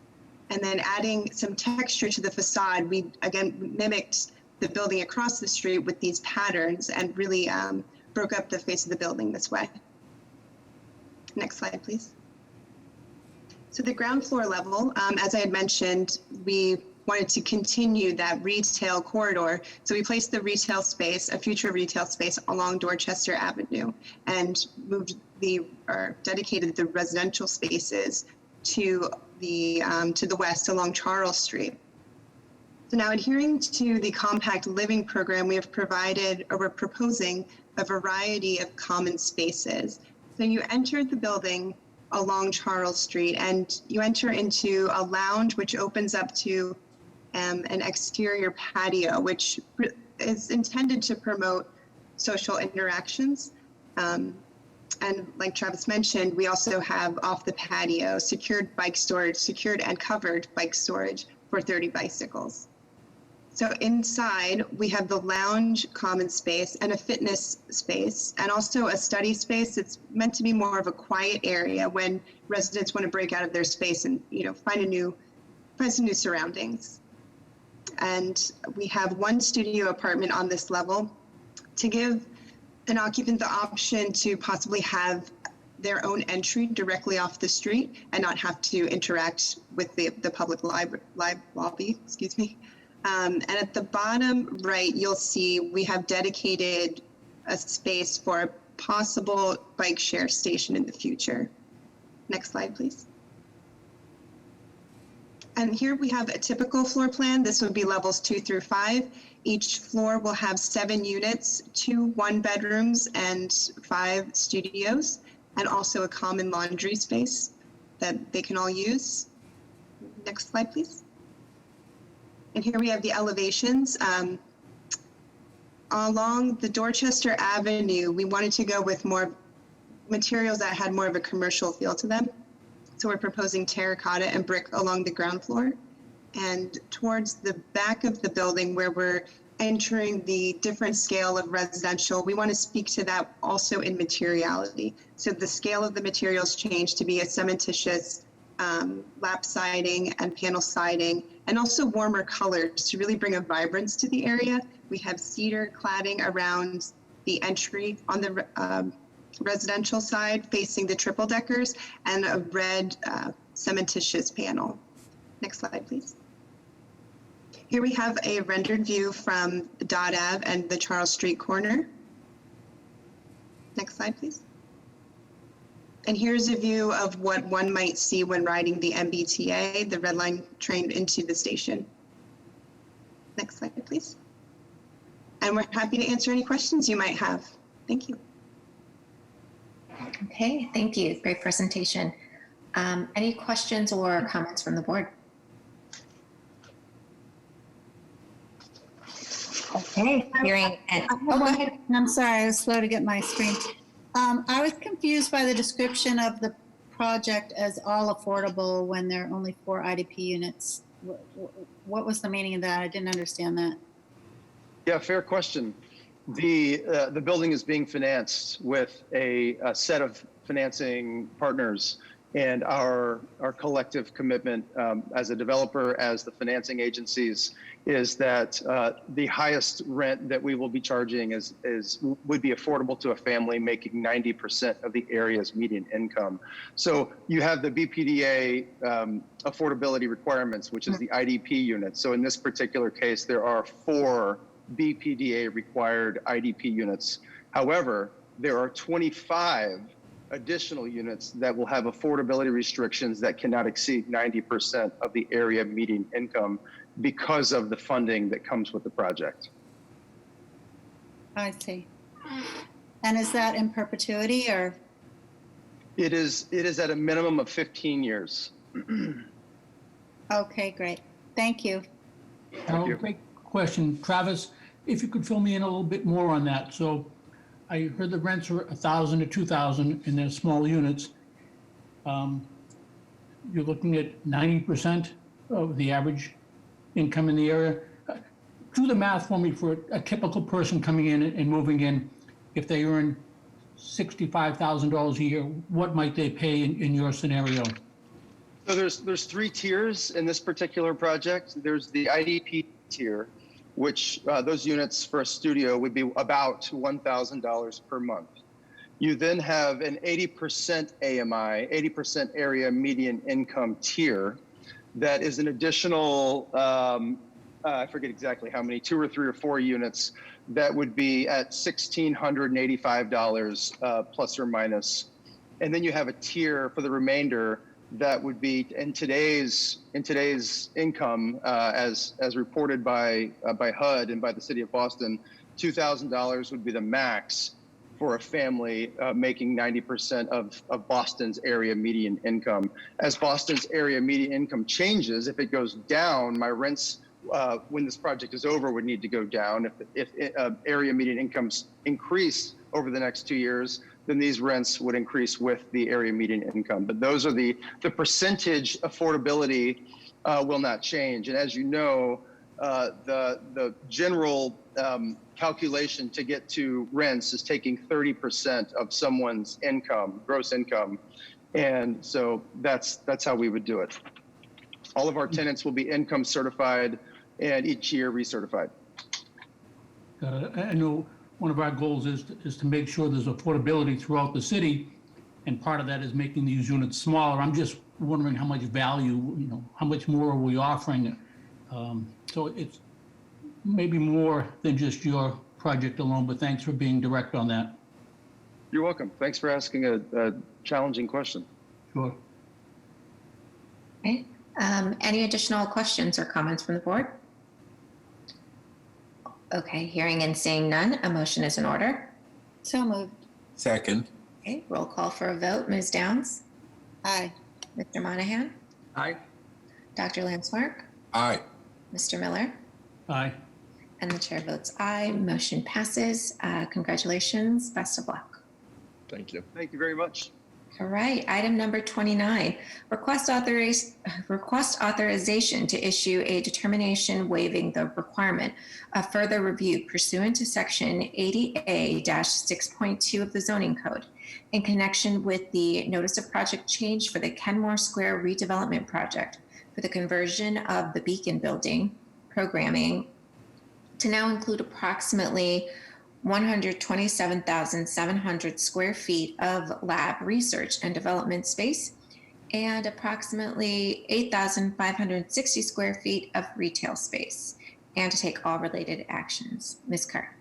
And then adding some texture to the facade, we again mimicked the building across the street with these patterns and really broke up the face of the building this way. Next slide, please. So the ground floor level, as I had mentioned, we wanted to continue that retail corridor. So we placed the retail space, a future retail space along Dorchester Avenue and dedicated the residential spaces to the west along Charles Street. So now adhering to the compact living program, we're proposing a variety of common spaces. So you enter the building along Charles Street and you enter into a lounge which opens up to an exterior patio, which is intended to promote social interactions. And like Travis mentioned, we also have off the patio, secured bike storage, secured and covered bike storage for 30 bicycles. So inside, we have the lounge common space and a fitness space, and also a study space. It's meant to be more of a quiet area when residents want to break out of their space and, you know, find some new surroundings. And we have one studio apartment on this level to give an occupant the option to possibly have their own entry directly off the street and not have to interact with the public lobby, excuse me. And at the bottom right, you'll see we have dedicated a space for a possible bike share station in the future. Next slide, please. And here we have a typical floor plan. This would be levels 2 through 5. Each floor will have 7 units, 2 1-bedrooms and 5 studios, and also a common laundry space that they can all use. Next slide, please. And here we have the elevations. Along the Dorchester Avenue, we wanted to go with more materials that had more of a commercial feel to them. So we're proposing terracotta and brick along the ground floor. And towards the back of the building where we're entering the different scale of residential, we want to speak to that also in materiality. So the scale of the materials changed to be a cementitious lap siding and panel siding, and also warmer colors to really bring a vibrance to the area. We have cedar cladding around the entry on the residential side facing the triple deckers, and a red cementitious panel. Next slide, please. Here we have a rendered view from Dodd Ave and the Charles Street corner. Next slide, please. And here's a view of what one might see when riding the MBTA, the Red Line train, into the station. Next slide, please. And we're happy to answer any questions you might have. Thank you. Okay, thank you. Great presentation. Any questions or comments from the board? Okay, hearing and go ahead. I'm sorry, I was slow to get my screen. I was confused by the description of the project as all affordable when there are only 4 IDP units. What was the meaning of that? I didn't understand that. Yeah, fair question. The building is being financed with a set of financing partners, and our collective commitment as a developer, as the financing agencies, is that the highest rent that we will be charging would be affordable to a family making 90% of the area's median income. So you have the BPDA affordability requirements, which is the IDP unit. So in this particular case, there are 4 BPDA required IDP units. However, there are 25 additional units that will have affordability restrictions that cannot exceed 90% of the area median income because of the funding that comes with the project. I see. And is that in perpetuity, or? It is at a minimum of 15 years. Okay, great. Thank you. Thank you. Great question. Travis, if you could fill me in a little bit more on that. So I heard the rents are $1,000 to $2,000 and they're small units. You're looking at 90% of the average income in the area. Do the math for me for a typical person coming in and moving in. If they earn $65,000 a year, what might they pay in your scenario? So there's 3 tiers in this particular project. There's the IDP tier, which those units for a studio would be about $1,000 per month. You then have an 80% AMI, 80% area median income tier that is an additional, I forget exactly how many, 2 or 3 or 4 units that would be at $1,685 plus or minus. And then you have a tier for the remainder that would be in today's income, as reported by HUD and by the city of Boston, $2,000 would be the max for a family making 90% of Boston's area median income. As Boston's area median income changes, if it goes down, my rents when this project is over, would need to go down. If area median incomes increase over the next 2 years, then these rents would increase with the area median income. But those are the percentage affordability will not change. And as you know, the general calculation to get to rents is taking 30% of someone's income, gross income. And so that's how we would do it. All of our tenants will be income certified and each year recertified. I know one of our goals is to make sure there's affordability throughout the city, and part of that is making these units smaller. I'm just wondering how much value, how much more are we offering? So it's maybe more than just your project alone, but thanks for being direct on that. You're welcome. Thanks for asking a challenging question. Sure. Okay. Any additional questions or comments from the board? Okay, hearing and seeing none, a motion is in order. So moved. Second. Okay, roll call for a vote. Ms. Downs? Aye. Mr. Monahan? Aye. Dr. Landsmark? Aye. Mr. Miller? Aye. And the chair votes aye. Motion passes. Congratulations. Best of luck. Thank you. Thank you very much. All right, item number 29, request authorization to issue a determination waiving the requirement of further review pursuant to section 80A-6.2 of the zoning code in connection with the notice of project change for the Kenmore Square redevelopment project for the conversion of the Beacon building programming to now include approximately 127,700 square feet of lab research and development space and approximately 8,560 square feet of retail space, and to take all related actions. Ms. Kerr.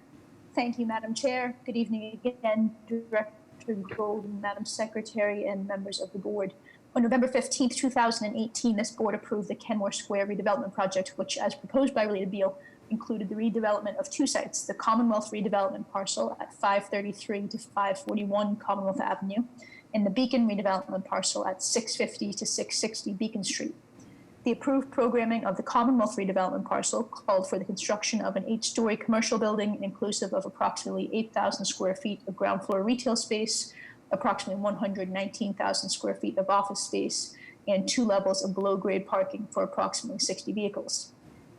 Thank you, Madam Chair. Good evening again, Director Golden, Madam Secretary, and members of the board. On November 15th, 2018, this board approved the Kenmore Square redevelopment project, which, as proposed by Related Beal, included the redevelopment of two sites, the Commonwealth redevelopment parcel at 533 to 541 Commonwealth Avenue, and the Beacon redevelopment parcel at 650 to 660 Beacon Street. The approved programming of the Commonwealth redevelopment parcel called for the construction of an 8-story commercial building inclusive of approximately 8,000 square feet of ground floor retail space, approximately 119,000 square feet of office space, and 2 levels of below-grade parking for approximately 60 vehicles.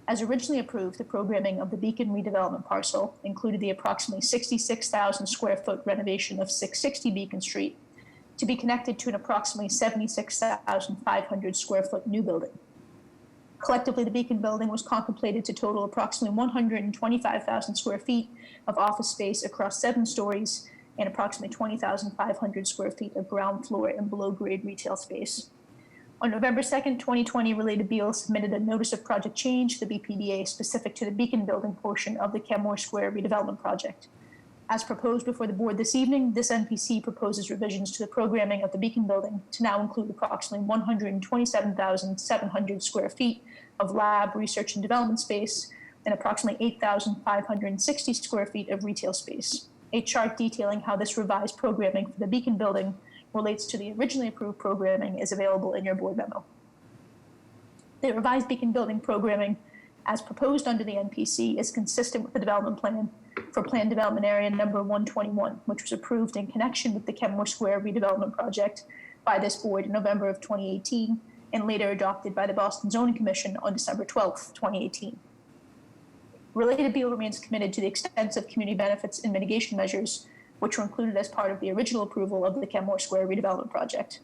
As originally approved, the programming of the Beacon redevelopment parcel included the approximately 66,000 square foot renovation of 660 Beacon Street to be connected to an approximately 76,500 square foot new building. Collectively, the Beacon building was contemplated to total approximately 125,000 square feet of office space across 7 stories and approximately 20,500 square feet of ground floor and below grade retail space. On November 2nd, 2020, Related Beal submitted a notice of project change to the BPDA specific to the Beacon building portion of the Kenmore Square redevelopment project. As proposed before the board this evening, this NPC proposes revisions to the programming of the Beacon building to now include approximately 127,700 square feet of lab, research, and development space and approximately 8,560 square feet of retail space. A chart detailing how this revised programming for the Beacon building relates to the originally approved programming is available in your board memo. The revised Beacon building programming, as proposed under the NPC, is consistent with the development plan for planned development area number 121, which was approved in connection with the Kenmore Square redevelopment project by this board in November of 2018 and later adopted by the Boston Zoning Commission on December 12th, 2018. Related Beal remains committed to the extensive community benefits and mitigation measures which were included as part of the original approval of the Kenmore Square redevelopment project.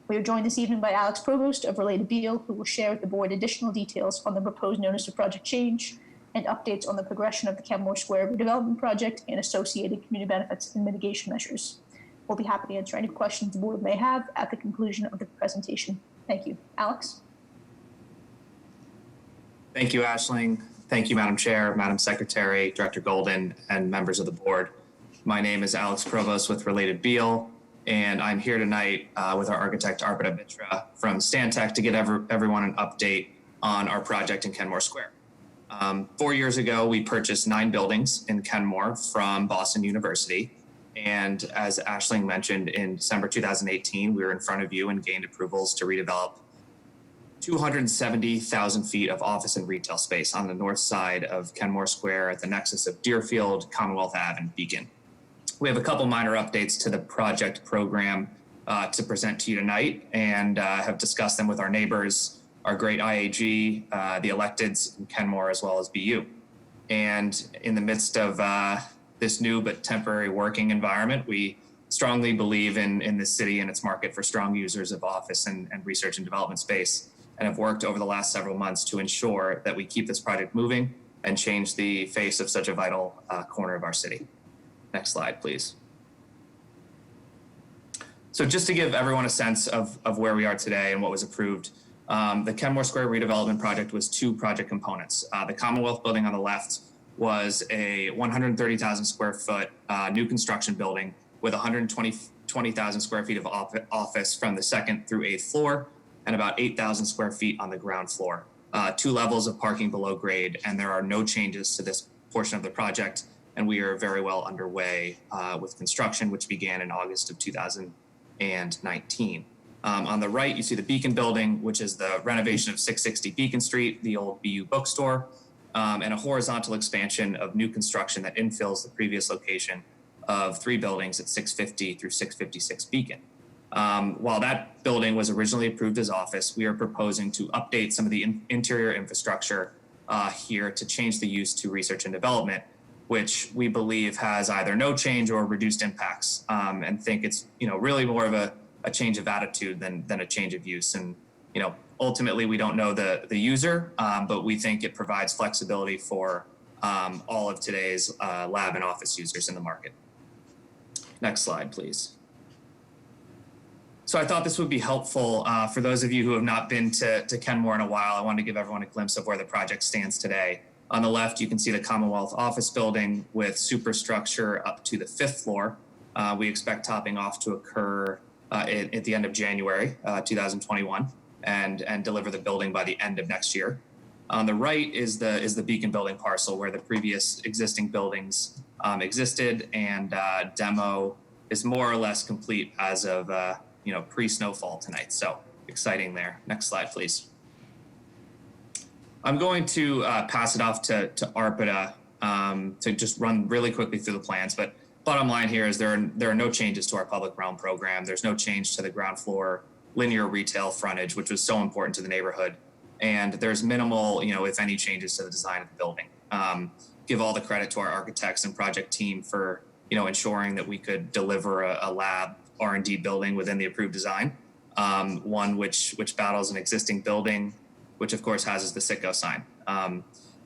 We are joined this evening by Alex Provost of Related Beal, who will share with the board additional details on the proposed notice of project change and updates on the progression of the Kenmore Square redevelopment project and associated community benefits and mitigation measures. We'll be happy to answer any questions the board may have at the conclusion of the presentation. Thank you. Alex? Thank you, Aisling. Thank you, Madam Chair, Madam Secretary, Director Golden, and members of the board. My name is Alex Provost with Related Beal, and I'm here tonight with our architect, Arpita Mitra from Stantec to give everyone an update on our project in Kenmore Square. 4 years ago, we purchased 9 buildings in Kenmore from Boston University. And as Aisling mentioned, in December 2018, we were in front of you and gained approvals to redevelop 270,000 feet of office and retail space on the north side of Kenmore Square at the nexus of Deerfield, Commonwealth Ave, and Beacon. We have a couple minor updates to the project program to present to you tonight, and have discussed them with our neighbors, our great IAG, the electeds in Kenmore, as well as BU. And in the midst of this new but temporary working environment, we strongly believe in the city and its market for strong users of office and research and development space, and have worked over the last several months to ensure that we keep this project moving and change the face of such a vital corner of our city. Next slide, please. So just to give everyone a sense of where we are today and what was approved, the Kenmore Square redevelopment project was two project components. The Commonwealth building on the left was a 130,000 square foot new construction building with 120,000 square feet of office from the second through eighth floor and about 8,000 square feet on the ground floor. 2 levels of parking below grade, and there are no changes to this portion of the project, and we are very well underway with construction, which began in August of 2019. On the right, you see the Beacon building, which is the renovation of 660 Beacon Street, the old BU bookstore, and a horizontal expansion of new construction that infills the previous location of 3 buildings at 650 through 656 Beacon. While that building was originally approved as office, we are proposing to update some of the interior infrastructure here to change the use to research and development, which we believe has either no change or reduced impacts, and think it's really more of a change of attitude than a change of use. And ultimately we don't know the user, but we think it provides flexibility for all of today's lab and office users in the market. Next slide, please. So I thought this would be helpful for those of you who have not been to Kenmore in a while. I wanted to give everyone a glimpse of where the project stands today. On the left, you can see the Commonwealth office building with superstructure up to the 5th floor. We expect topping off to occur at the end of January 2021 and deliver the building by the end of next year. On the right is the Beacon building parcel where the previous existing buildings existed, and demo is more or less complete as of pre-snowfall tonight. So exciting there. Next slide, please. I'm going to pass it off to Arpita to just run really quickly through the plans. But bottom line here is there are no changes to our public realm program. There's no change to the ground floor linear retail frontage, which was so important to the neighborhood. And there's minimal, if any, changes to the design of the building. Give all the credit to our architects and project team for, ensuring that we could deliver a lab R&D building within the approved design. One which battles an existing building, which of course houses the Citgo sign.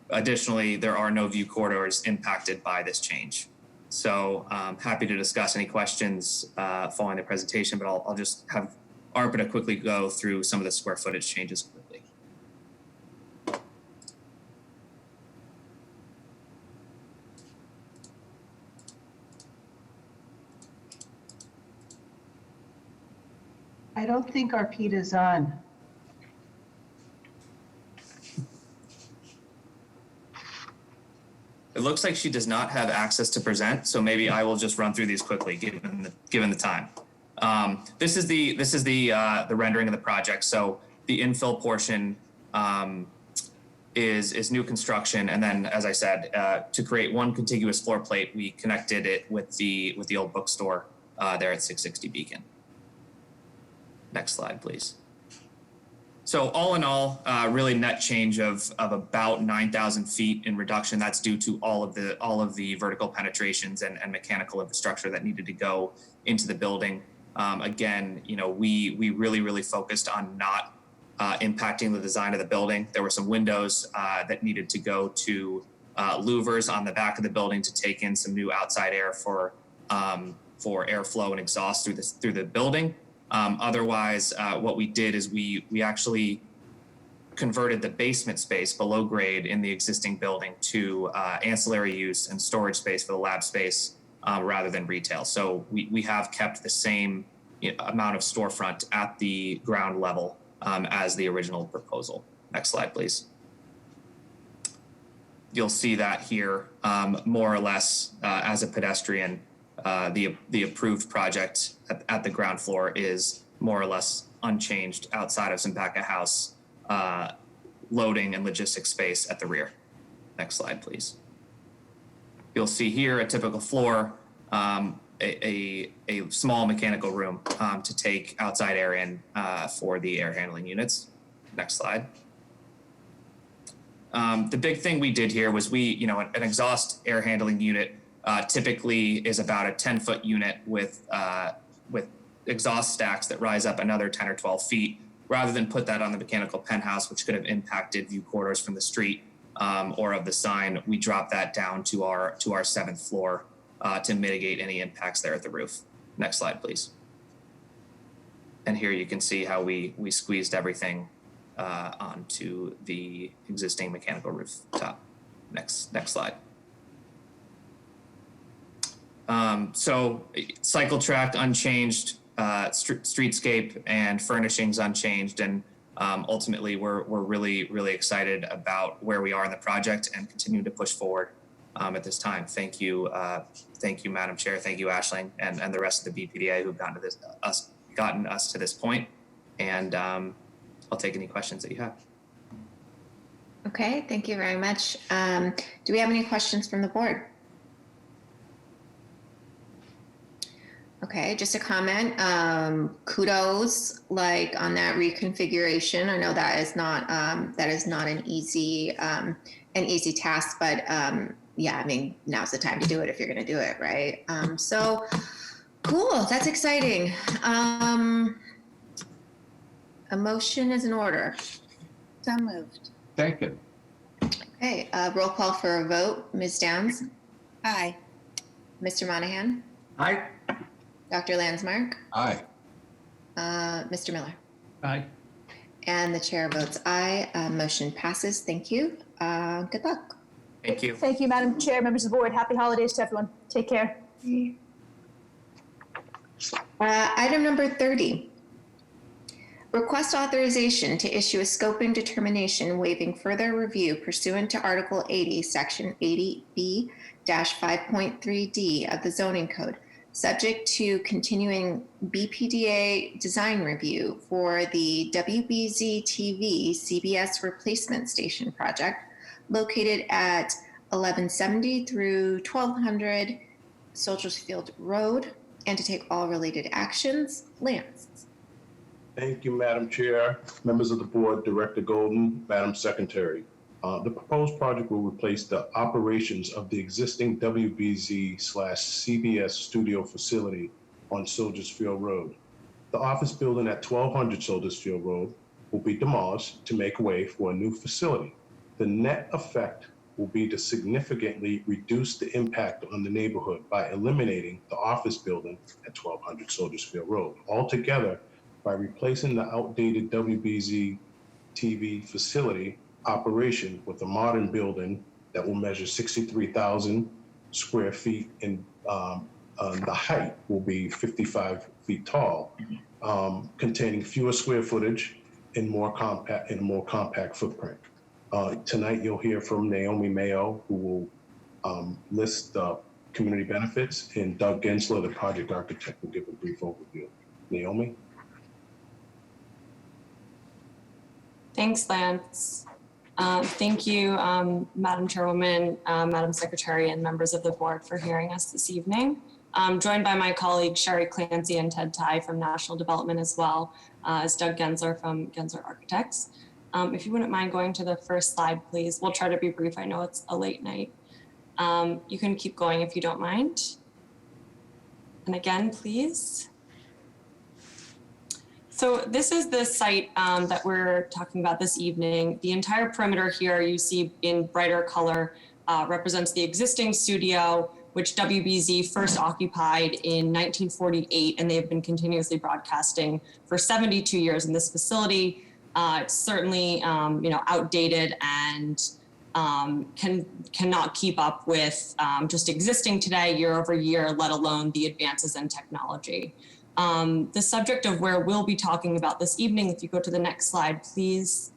Additionally, there are no view corridors impacted by this change. So happy to discuss any questions following the presentation, but I'll just have Arpita quickly go through some of the square footage changes quickly. I don't think Arpita's on. It looks like she does not have access to present, so maybe I will just run through these quickly, given the time. This is the rendering of the project. So the infill portion is new construction, and then, as I said, to create one contiguous floor plate, we connected it with the old bookstore there at 660 Beacon. Next slide, please. So all in all, really net change of about 9,000 feet in reduction. That's due to all of the vertical penetrations and mechanical infrastructure that needed to go into the building. Again, we really focused on not impacting the design of the building. There were some windows that needed to go to louvers on the back of the building to take in some new outside air for airflow and exhaust through the building. Otherwise, what we did is we actually converted the basement space below grade in the existing building to ancillary use and storage space for the lab space rather than retail. So we have kept the same amount of storefront at the ground level as the original proposal. Next slide, please. You'll see that here more or less as a pedestrian. The approved project at the ground floor is more or less unchanged outside of some back of house loading and logistics space at the rear. Next slide, please. You'll see here a typical floor, a small mechanical room to take outside air in for the air handling units. Next slide. The big thing we did here was an exhaust air handling unit typically is about a 10-foot unit with exhaust stacks that rise up another 10 or 12 feet. Rather than put that on the mechanical penthouse, which could have impacted view corridors from the street or of the sign, we dropped that down to our 7th floor to mitigate any impacts there at the roof. Next slide, please. And here you can see how we squeezed everything onto the existing mechanical rooftop. Next slide. So cycle track unchanged, streetscape and furnishings unchanged, and ultimately we're really excited about where we are in the project and continue to push forward at this time. Thank you, Madam Chair. Thank you, Aisling, and the rest of the BPDA who've gotten us to this point. And I'll take any questions that you have. Okay, thank you very much. Do we have any questions from the board? Okay, just a comment. Kudos, like on that reconfiguration. I know that is not an easy task, but yeah, I mean, now's the time to do it if you're going to do it, right? So cool, that's exciting. A motion is in order. So moved. Second. Okay, roll call for a vote. Ms. Downs? Aye. Mr. Monahan? Aye. Dr. Landsmark? Aye. Mr. Miller? Aye. And the chair votes aye. Motion passes. Thank you. Good luck. Thank you. Thank you, Madam Chair, members of the board. Happy holidays to everyone. Take care. Item number 30. Request authorization to issue a scoping determination waiving further review pursuant to Article 80, Section 80B-5.3D of the Zoning Code, subject to continuing BPDA design review for the WBZ-TV CBS replacement station project located at 1170 through 1200 Soldiers Field Road, and to take all related actions. Lance. Thank you, Madam Chair, members of the board, Director Golden, Madam Secretary. The proposed project will replace the operations of the existing WBZ/CBS studio facility on Soldiers Field Road. The office building at 1200 Soldiers Field Road will be demolished to make way for a new facility. The net effect will be to significantly reduce the impact on the neighborhood by eliminating the office building at 1200 Soldiers Field Road. Altogether, by replacing the outdated WBZ TV facility operation with a modern building that will measure 63,000 square feet and the height will be 55 feet tall, containing fewer square footage and a more compact footprint. Tonight you'll hear from Naomi Mayo, who will list the community benefits, and Doug Gensler, the project architect, will give a brief overview. Naomi? Thanks, Lance. Thank you, Madam Chairwoman, Madam Secretary, and members of the board for hearing us this evening. I'm joined by my colleagues Sherry Clancy and Ted Ty from National Development, as well as Doug Gensler from Gensler Architects. If you wouldn't mind going to the first slide, please. We'll try to be brief. I know it's a late night. You can keep going if you don't mind. And again, please. So this is the site that we're talking about this evening. The entire perimeter here you see in brighter color represents the existing studio, which WBZ first occupied in 1948, and they have been continuously broadcasting for 72 years in this facility. It's certainly outdated and cannot keep up with just existing today year over year, let alone the advances in technology. The subject of where we'll be talking about this evening, if you go to the next slide, please,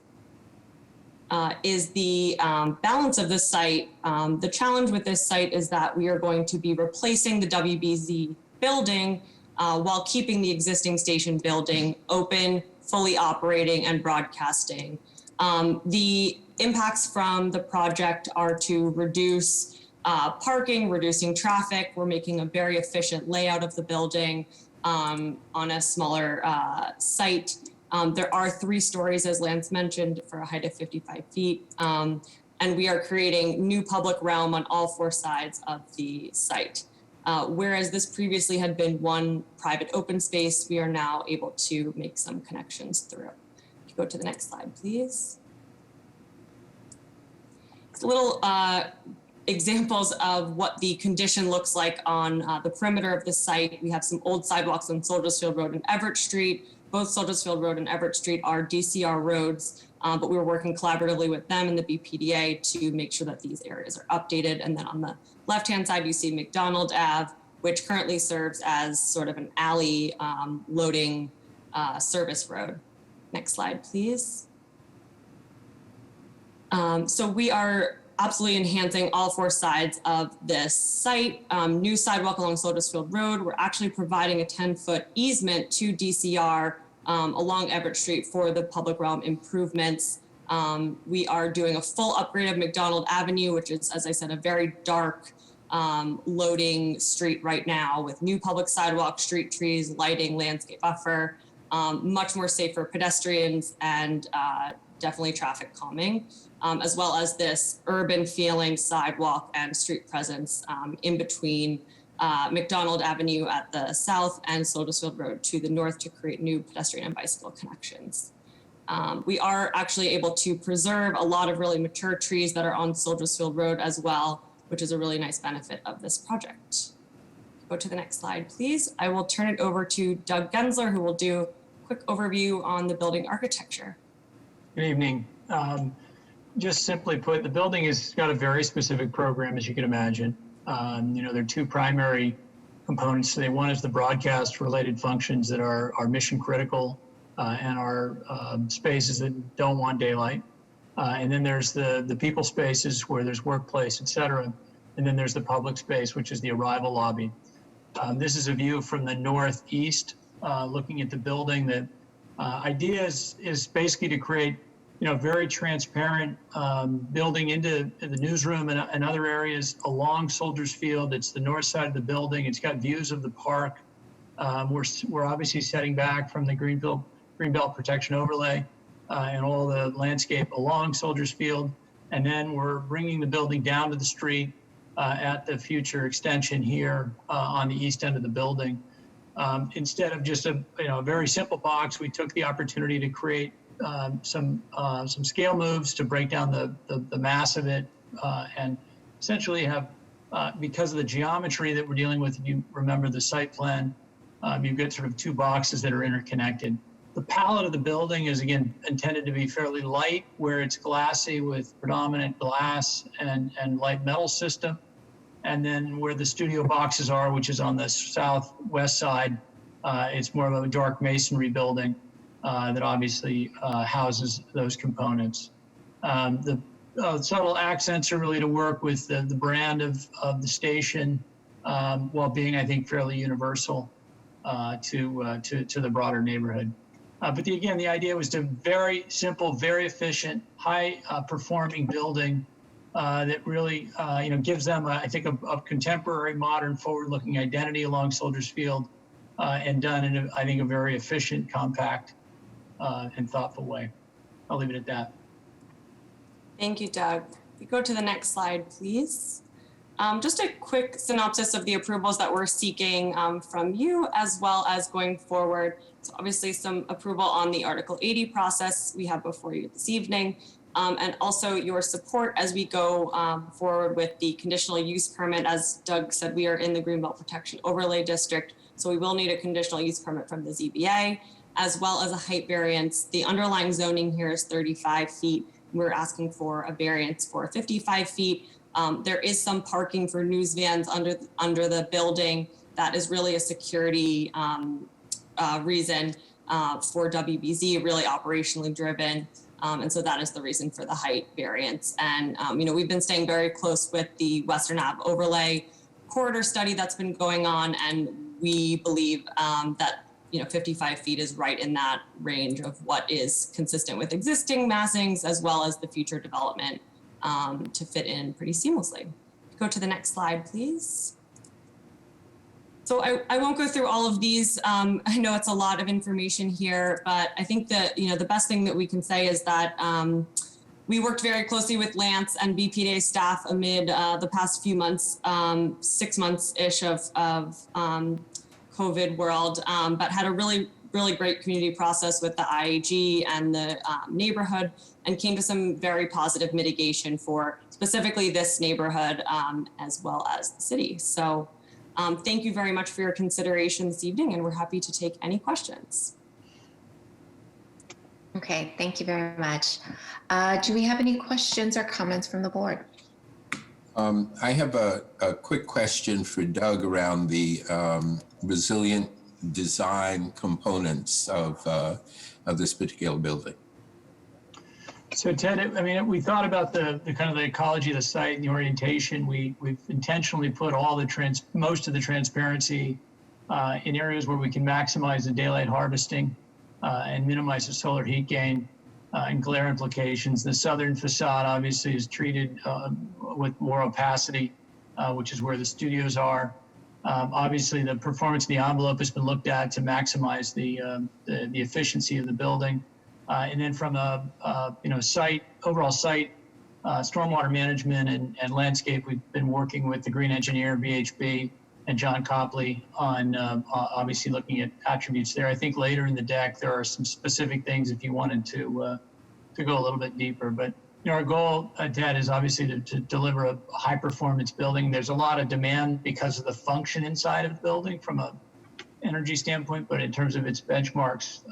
is the balance of this site. The challenge with this site is that we are going to be replacing the WBZ building while keeping the existing station building open, fully operating and broadcasting. The impacts from the project are to reduce parking, reducing traffic. We're making a very efficient layout of the building on a smaller site. There are 3 stories, as Lance mentioned, for a height of 55 feet. And we are creating new public realm on all 4 sides of the site. Whereas this previously had been one private open space, we are now able to make some connections through. If you go to the next slide, please. It's little examples of what the condition looks like on the perimeter of the site. We have some old sidewalks on Soldiers Field Road and Everett Street. Both Soldiers Field Road and Everett Street are DCR roads, but we were working collaboratively with them and the BPDA to make sure that these areas are updated. And then on the left-hand side, you see McDonald Ave, which currently serves as sort of an alley loading service road. Next slide, please. So we are absolutely enhancing all 4 sides of this site. New sidewalk along Soldiers Field Road. We're actually providing a 10-foot easement to DCR along Everett Street for the public realm improvements. We are doing a full upgrade of McDonald Avenue, which is, as I said, a very dark loading street right now with new public sidewalk, street trees, lighting, landscape buffer, much more safe for pedestrians and definitely traffic calming. As well as this urban feeling sidewalk and street presence in between McDonald Avenue at the south and Soldiers Field Road to the north to create new pedestrian and bicycle connections. We are actually able to preserve a lot of really mature trees that are on Soldiers Field Road as well, which is a really nice benefit of this project. Go to the next slide, please. I will turn it over to Doug Gensler, who will do a quick overview on the building architecture. Good evening. Just simply put, the building has got a very specific program, as you can imagine. There are 2 primary components today. One is the broadcast related functions that are mission critical and are spaces that don't want daylight. And then there's the people spaces where there's workplace, et cetera. And then there's the public space, which is the arrival lobby. This is a view from the northeast, looking at the building. The idea is basically to create very transparent building into the newsroom and other areas along Soldiers Field. It's the north side of the building. It's got views of the park. We're obviously setting back from the Greenbelt Protection Overlay and all the landscape along Soldiers Field. And then we're bringing the building down to the street at the future extension here on the east end of the building. Instead of just a very simple box, we took the opportunity to create some scale moves to break down the mass of it and essentially have, because of the geometry that we're dealing with, if you remember the site plan, you've got sort of 2 boxes that are interconnected. The palette of the building is, again, intended to be fairly light, where it's glassy with predominant glass and light metal system. And then where the studio boxes are, which is on the southwest side, it's more of a dark masonry building. That obviously houses those components. The subtle accents are really to work with the brand of the station while being, I think, fairly universal to the broader neighborhood. But again, the idea was to very simple, very efficient, high performing building that really gives them, I think, a contemporary, modern, forward-looking identity along Soldiers Field and done in, I think, a very efficient, compact, and thoughtful way. I'll leave it at that. Thank you, Doug. We go to the next slide, please. Just a quick synopsis of the approvals that we're seeking from you, as well as going forward. So obviously some approval on the Article 80 process we have before you this evening, and also your support as we go forward with the conditional use permit. As Doug said, we are in the Greenbelt Protection Overlay District, so we will need a conditional use permit from the ZBA, as well as a height variance. The underlying zoning here is 35 feet. We're asking for a variance for 55 feet. There is some parking for news vans under the building. That is really a security reason for WBZ, really operationally driven. And so that is the reason for the height variance. And, we've been staying very close with the Western Ave overlay corridor study that's been going on. And we believe that 55 feet is right in that range of what is consistent with existing massings as well as the future development to fit in pretty seamlessly. Go to the next slide, please. So I won't go through all of these. I know it's a lot of information here, but I think that the best thing that we can say is that we worked very closely with Lance and BPDA staff amid the past few months, 6 months-ish of COVID world, but had a really great community process with the IAG and the neighborhood, and came to some very positive mitigation for specifically this neighborhood as well as the city. So thank you very much for your consideration this evening, and we're happy to take any questions. Okay, thank you very much. Do we have any questions or comments from the board? I have a quick question for Doug around the resilient design components of this particular building. So Ted, I mean, we thought about the kind of the ecology of the site and the orientation. We've intentionally put most of the transparency in areas where we can maximize the daylight harvesting and minimize the solar heat gain and glare implications. The southern facade obviously is treated with more opacity, which is where the studios are. Obviously, the performance of the envelope has been looked at to maximize the efficiency of the building. And then from a overall site stormwater management and landscape, we've been working with the green engineer, VHB, and John Copley on obviously looking at attributes there. I think later in the deck there are some specific things if you wanted to go a little bit deeper. But our goal, Ted, is obviously to deliver a high performance building. There's a lot of demand because of the function inside of the building from a energy standpoint, but in terms of its benchmarks,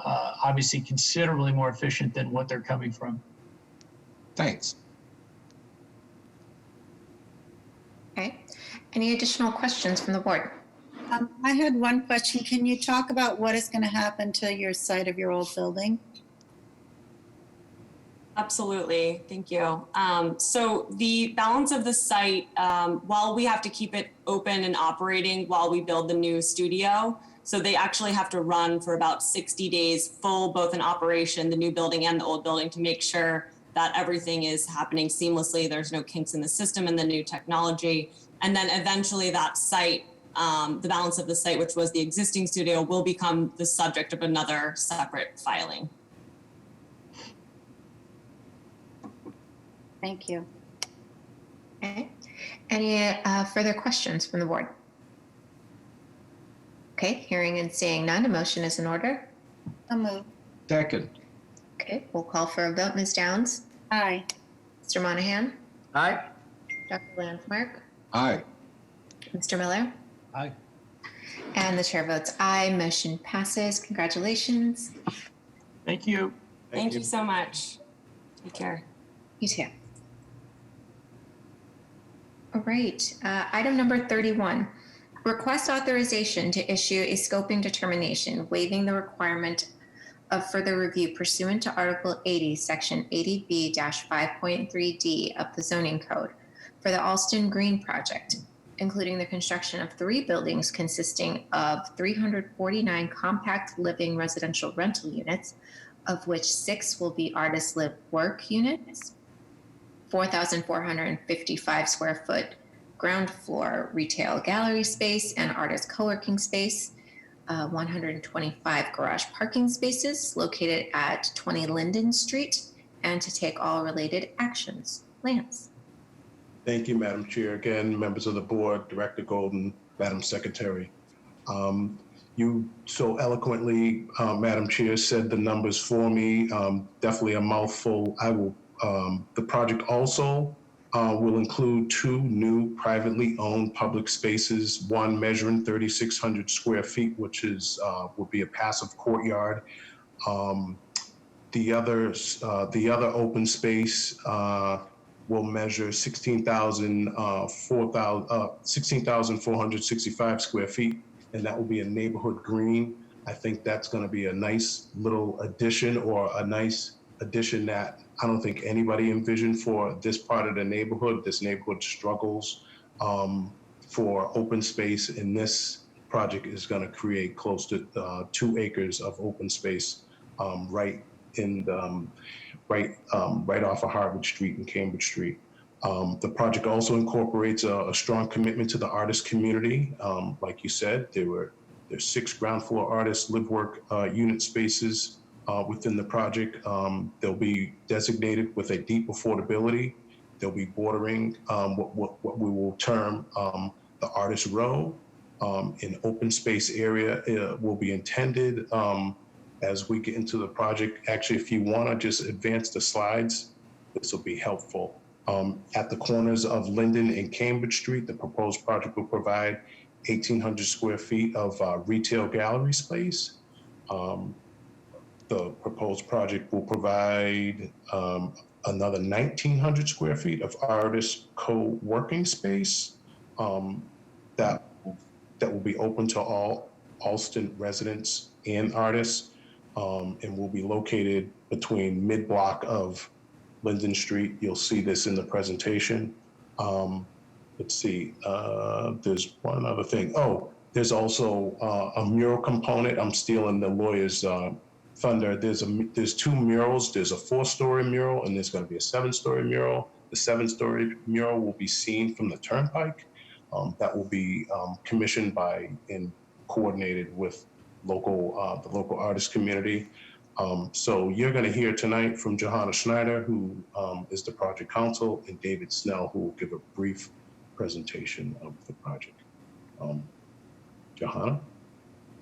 obviously considerably more efficient than what they're coming from. Thanks. Okay. Any additional questions from the board? I had one question. Can you talk about what is going to happen to your site of your old building? Absolutely, thank you. So the balance of the site, while we have to keep it open and operating while we build the new studio, so they actually have to run for about 60 days full, both in operation, the new building and the old building, to make sure that everything is happening seamlessly. There's no kinks in the system and the new technology. And then eventually that site, the balance of the site, which was the existing studio, will become the subject of another separate filing. Thank you. Okay. Any further questions from the board? Okay, hearing and seeing none, a motion is in order. I'll move. Second. Okay, we'll call for a vote. Ms. Downs? Aye. Mr. Monahan? Aye. Dr. Landsmark? Aye. Mr. Miller? Aye. And the chair votes aye. Motion passes. Congratulations. Thank you. Thank you so much. Take care. You too. All right, item number 31. Request authorization to issue a scoping determination waiving the requirement of further review pursuant to Article 80, Section 80B-5.3D of the Zoning Code for the Alston Green Project, including the construction of 3 buildings consisting of 349 compact living residential rental units, of which 6 will be artist live work units, 4,455 square foot ground floor retail gallery space and artist co-working space, 125 garage parking spaces located at 20 Linden Street, and to take all related actions. Lance. Thank you, Madam Chair. Again, members of the board, Director Golden, Madam Secretary. You so eloquently, Madam Chair, said the numbers for me. Definitely a mouthful. The project also will include 2 new privately owned public spaces, one measuring 3,600 square feet, which is will be a passive courtyard. The other open space will measure 16,465 square feet, and that will be a neighborhood green. I think that's going to be a nice little addition, or a nice addition that I don't think anybody envisioned for this part of the neighborhood. This neighborhood struggles for open space in this project is going to create close to 2 acres of open space right off of Harvard Street and Cambridge Street. The project also incorporates a strong commitment to the artist community. Like you said, there's 6 ground floor artist live work unit spaces within the project. They'll be designated with a deep affordability. They'll be bordering what we will term the artist row. An open space area will be intended as we get into the project. Actually, if you want to just advance the slides, this will be helpful. At the corners of Linden and Cambridge Street, the proposed project will provide 1,800 square feet of retail gallery space. The proposed project will provide another 1,900 square feet of artist co-working space that will be open to all Allston residents and artists, and will be located between mid-block of Linden Street. You'll see this in the presentation. Let's see, there's one other thing. Oh, there's also a mural component. I'm stealing the lawyer's thunder. There's 2 murals. There's a 4-story mural and there's going to be a 7-story mural. The 7-story mural will be seen from the turnpike. That will be commissioned by and coordinated with the local artist community. So you're going to hear tonight from Johanna Schneider, who is the project counsel, and David Snell, who will give a brief presentation of the project. Johanna?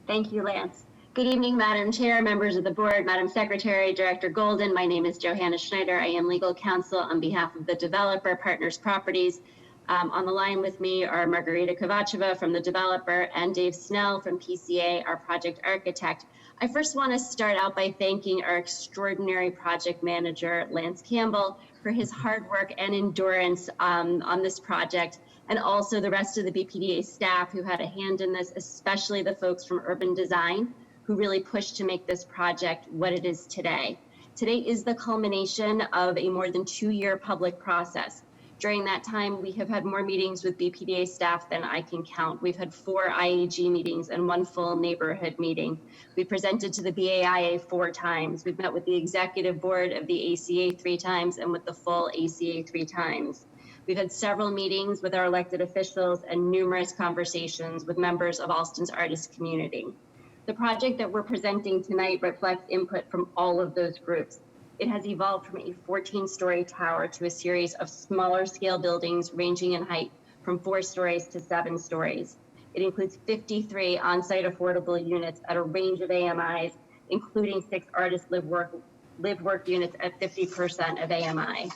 Thank you, Lance. Good evening, Madam Chair, members of the board, Madam Secretary, Director Golden. My name is Johanna Schneider. I am legal counsel on behalf of the developer, Partners Properties. On the line with me are Margarita Kovacheva from the developer and Dave Snell from PCA, our project architect. I first want to start out by thanking our extraordinary project manager, Lance Campbell, for his hard work and endurance on this project, and also the rest of the BPDA staff who had a hand in this, especially the folks from urban design who really pushed to make this project what it is today. Today is the culmination of a more than 2-year public process. During that time, we have had more meetings with BPDA staff than I can count. We've had 4 IAG meetings and 1 full neighborhood meeting. We presented to the BAIA 4 times. We've met with the executive board of the ACA 3 times and with the full ACA 3 times. We've had several meetings with our elected officials and numerous conversations with members of Allston's artist community. The project that we're presenting tonight reflects input from all of those groups. It has evolved from a 14-story tower to a series of smaller scale buildings ranging in height from 4 stories to 7 stories. It includes 53 on-site affordable units at a range of AMIs, including 6 artist live work units at 50% of AMI.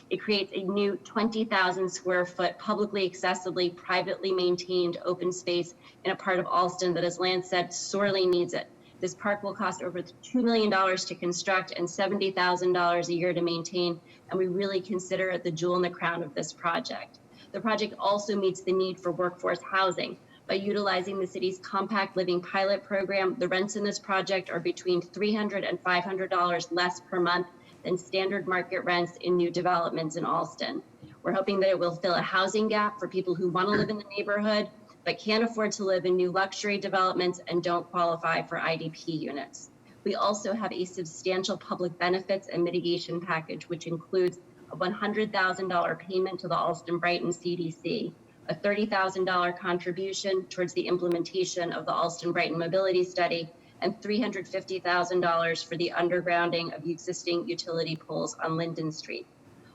It creates a new 20,000 square foot publicly accessibly, privately maintained open space in a part of Allston that, as Lance said, sorely needs it. This park will cost over $2 million to construct and $70,000 a year to maintain, and we really consider it the jewel in the crown of this project. The project also meets the need for workforce housing. By utilizing the city's compact living pilot program, the rents in this project are between $300 and $500 less per month than standard market rents in new developments in Allston. We're hoping that it will fill a housing gap for people who want to live in the neighborhood, but can't afford to live in new luxury developments and don't qualify for IDP units. We also have a substantial public benefits and mitigation package, which includes a $100,000 payment to the Allston Brighton CDC, a $30,000 contribution towards the implementation of the Allston Brighton Mobility Study, and $350,000 for the undergrounding of existing utility poles on Linden Street.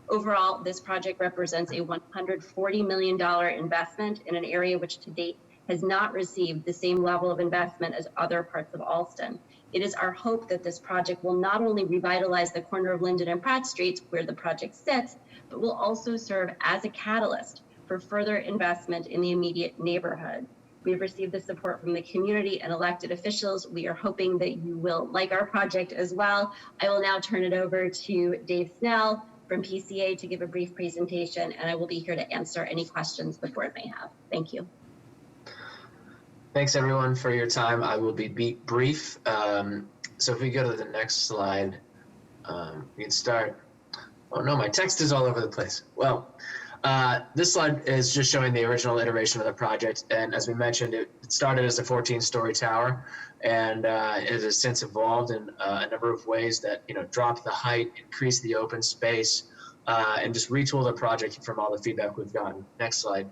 Overall, this project represents a $140 million investment in an area which to date has not received the same level of investment as other parts of Allston. It is our hope that this project will not only revitalize the corner of Linden and Pratt Streets where the project sits, but will also serve as a catalyst for further investment in the immediate neighborhood. We've received the support from the community and elected officials. We are hoping that you will like our project as well. I will now turn it over to Dave Snell from PCA to give a brief presentation, and I will be here to answer any questions the board may have. Thank you. Thanks everyone for your time. I will be brief. So if we go to the next slide, we can start. Oh no, my text is all over the place. Well, This slide is just showing the original iteration of the project. And as we mentioned, it started as a 14-story tower, and it has since evolved in a number of ways that, drop the height, increase the open space, and just retool the project from all the feedback we've gotten. Next slide.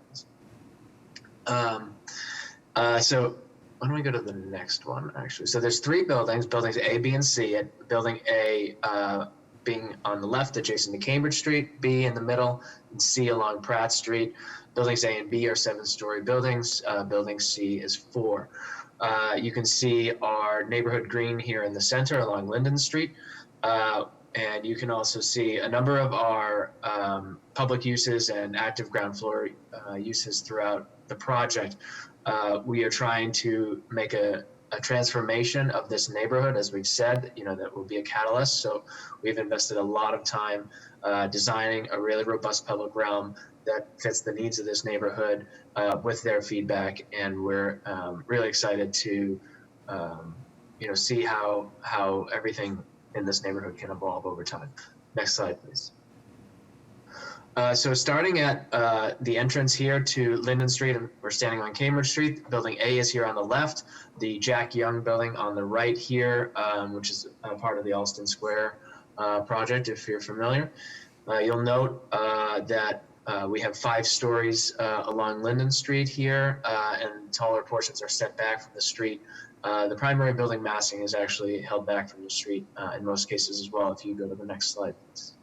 So why don't we go to the next one, actually? So there's 3 buildings, buildings A, B, and C. Building A being on the left adjacent to Cambridge Street, B in the middle, and C along Pratt Street. Buildings A and B are 7-story buildings. Building C is 4. You can see our neighborhood green here in the center along Linden Street. And you can also see a number of our public uses and active ground floor uses throughout the project. We are trying to make a transformation of this neighborhood, as we've said, that will be a catalyst. So we've invested a lot of time designing a really robust public realm that fits the needs of this neighborhood with their feedback. And we're really excited to, see how everything in this neighborhood can evolve over time. Next slide, please. So starting at the entrance here to Linden Street, and we're standing on Cambridge Street. Building A is here on the left, the Jack Young building on the right here, which is part of the Alston Square project, if you're familiar. You'll note that we have 5 stories along Linden Street here, and taller portions are set back from the street. The primary building massing is actually held back from the street in most cases as well. If you go to the next slide, please.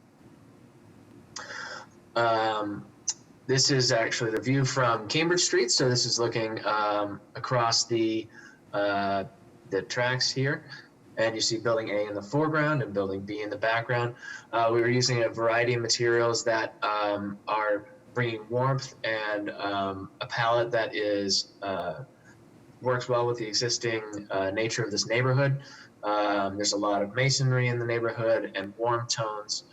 This is actually the view from Cambridge Street. So this is looking across the tracks here. And you see building A in the foreground and building B in the background. We were using a variety of materials that are bringing warmth and a palette that is works well with the existing nature of this neighborhood. There's a lot of masonry in the neighborhood and warm tones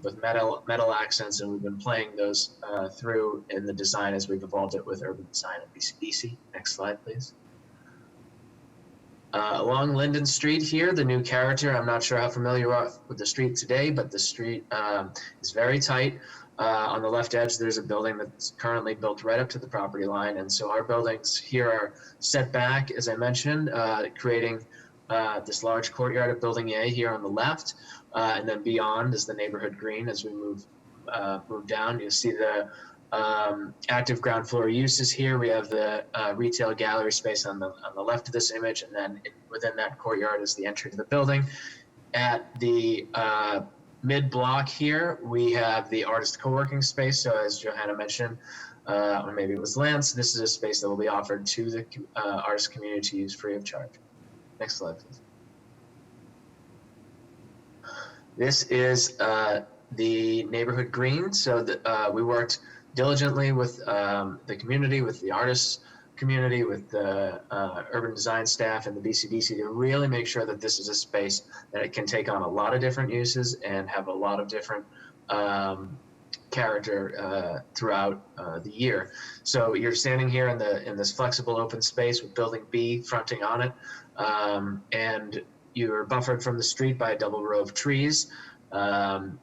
with metal accents, and we've been playing those through in the design as we've evolved it with urban design at BPDA. Next slide, please. Along Linden Street here, the new character, I'm not sure how familiar you are with the street today, but the street is very tight. On the left edge, there's a building that's currently built right up to the property line. And so our buildings here are set back, as I mentioned, creating this large courtyard of building A here on the left. And then beyond is the neighborhood green. As we move down, you'll see the active ground floor uses here. We have the retail gallery space on the left of this image. And then within that courtyard is the entry to the building. At the mid-block here, we have the artist co-working space. So as Johanna mentioned, or maybe it was Lance, this is a space that will be offered to the artist community to use free of charge. Next slide, please. This is the neighborhood green. So we worked diligently with the community, with the artists community, with the urban design staff and the BCDC to really make sure that this is a space that it can take on a lot of different uses and have a lot of different character throughout the year. So you're standing here in this flexible open space with building B fronting on it, and you're buffered from the street by a double row of trees. And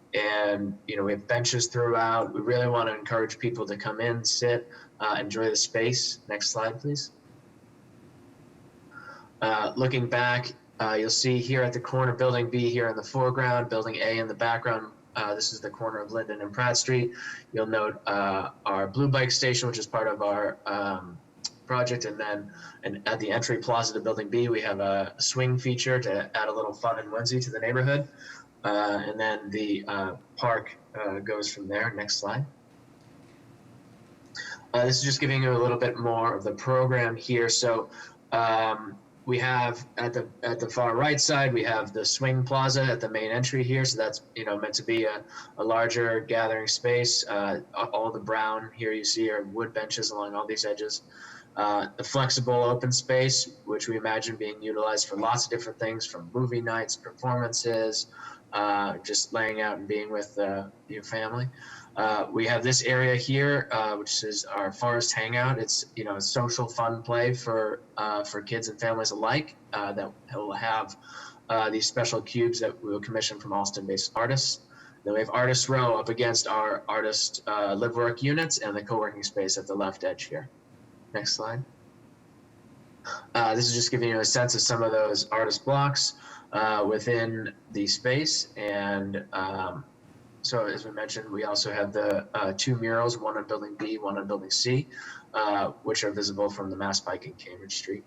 we have benches throughout. We really want to encourage people to come in, sit, enjoy the space. Next slide, please. Looking back, you'll see here at the corner, building B here in the foreground, building A in the background. This is the corner of Linden and Pratt Street. You'll note our blue bike station, which is part of our project. And then at the entry plaza to building B, we have a swing feature to add a little fun and whimsy to the neighborhood. And then the park goes from there. Next slide. This is just giving you a little bit more of the program here. So we have at the far right side, we have the swing plaza at the main entry here. So that's meant to be a larger gathering space. All the brown here you see are wood benches along all these edges. The flexible open space, which we imagine being utilized for lots of different things, from movie nights, performances, just laying out and being with your family. We have this area here, which is our forest hangout. It's a social fun play for kids and families alike. That will have these special cubes that we will commission from Alston-based artists. Then we have Artist Row up against our artist live work units and the co-working space at the left edge here. Next slide. This is just giving you a sense of some of those artist blocks within the space. And so as we mentioned, we also have the 2 murals, one on building B, one on building C, which are visible from the Mass Pike and Cambridge Street.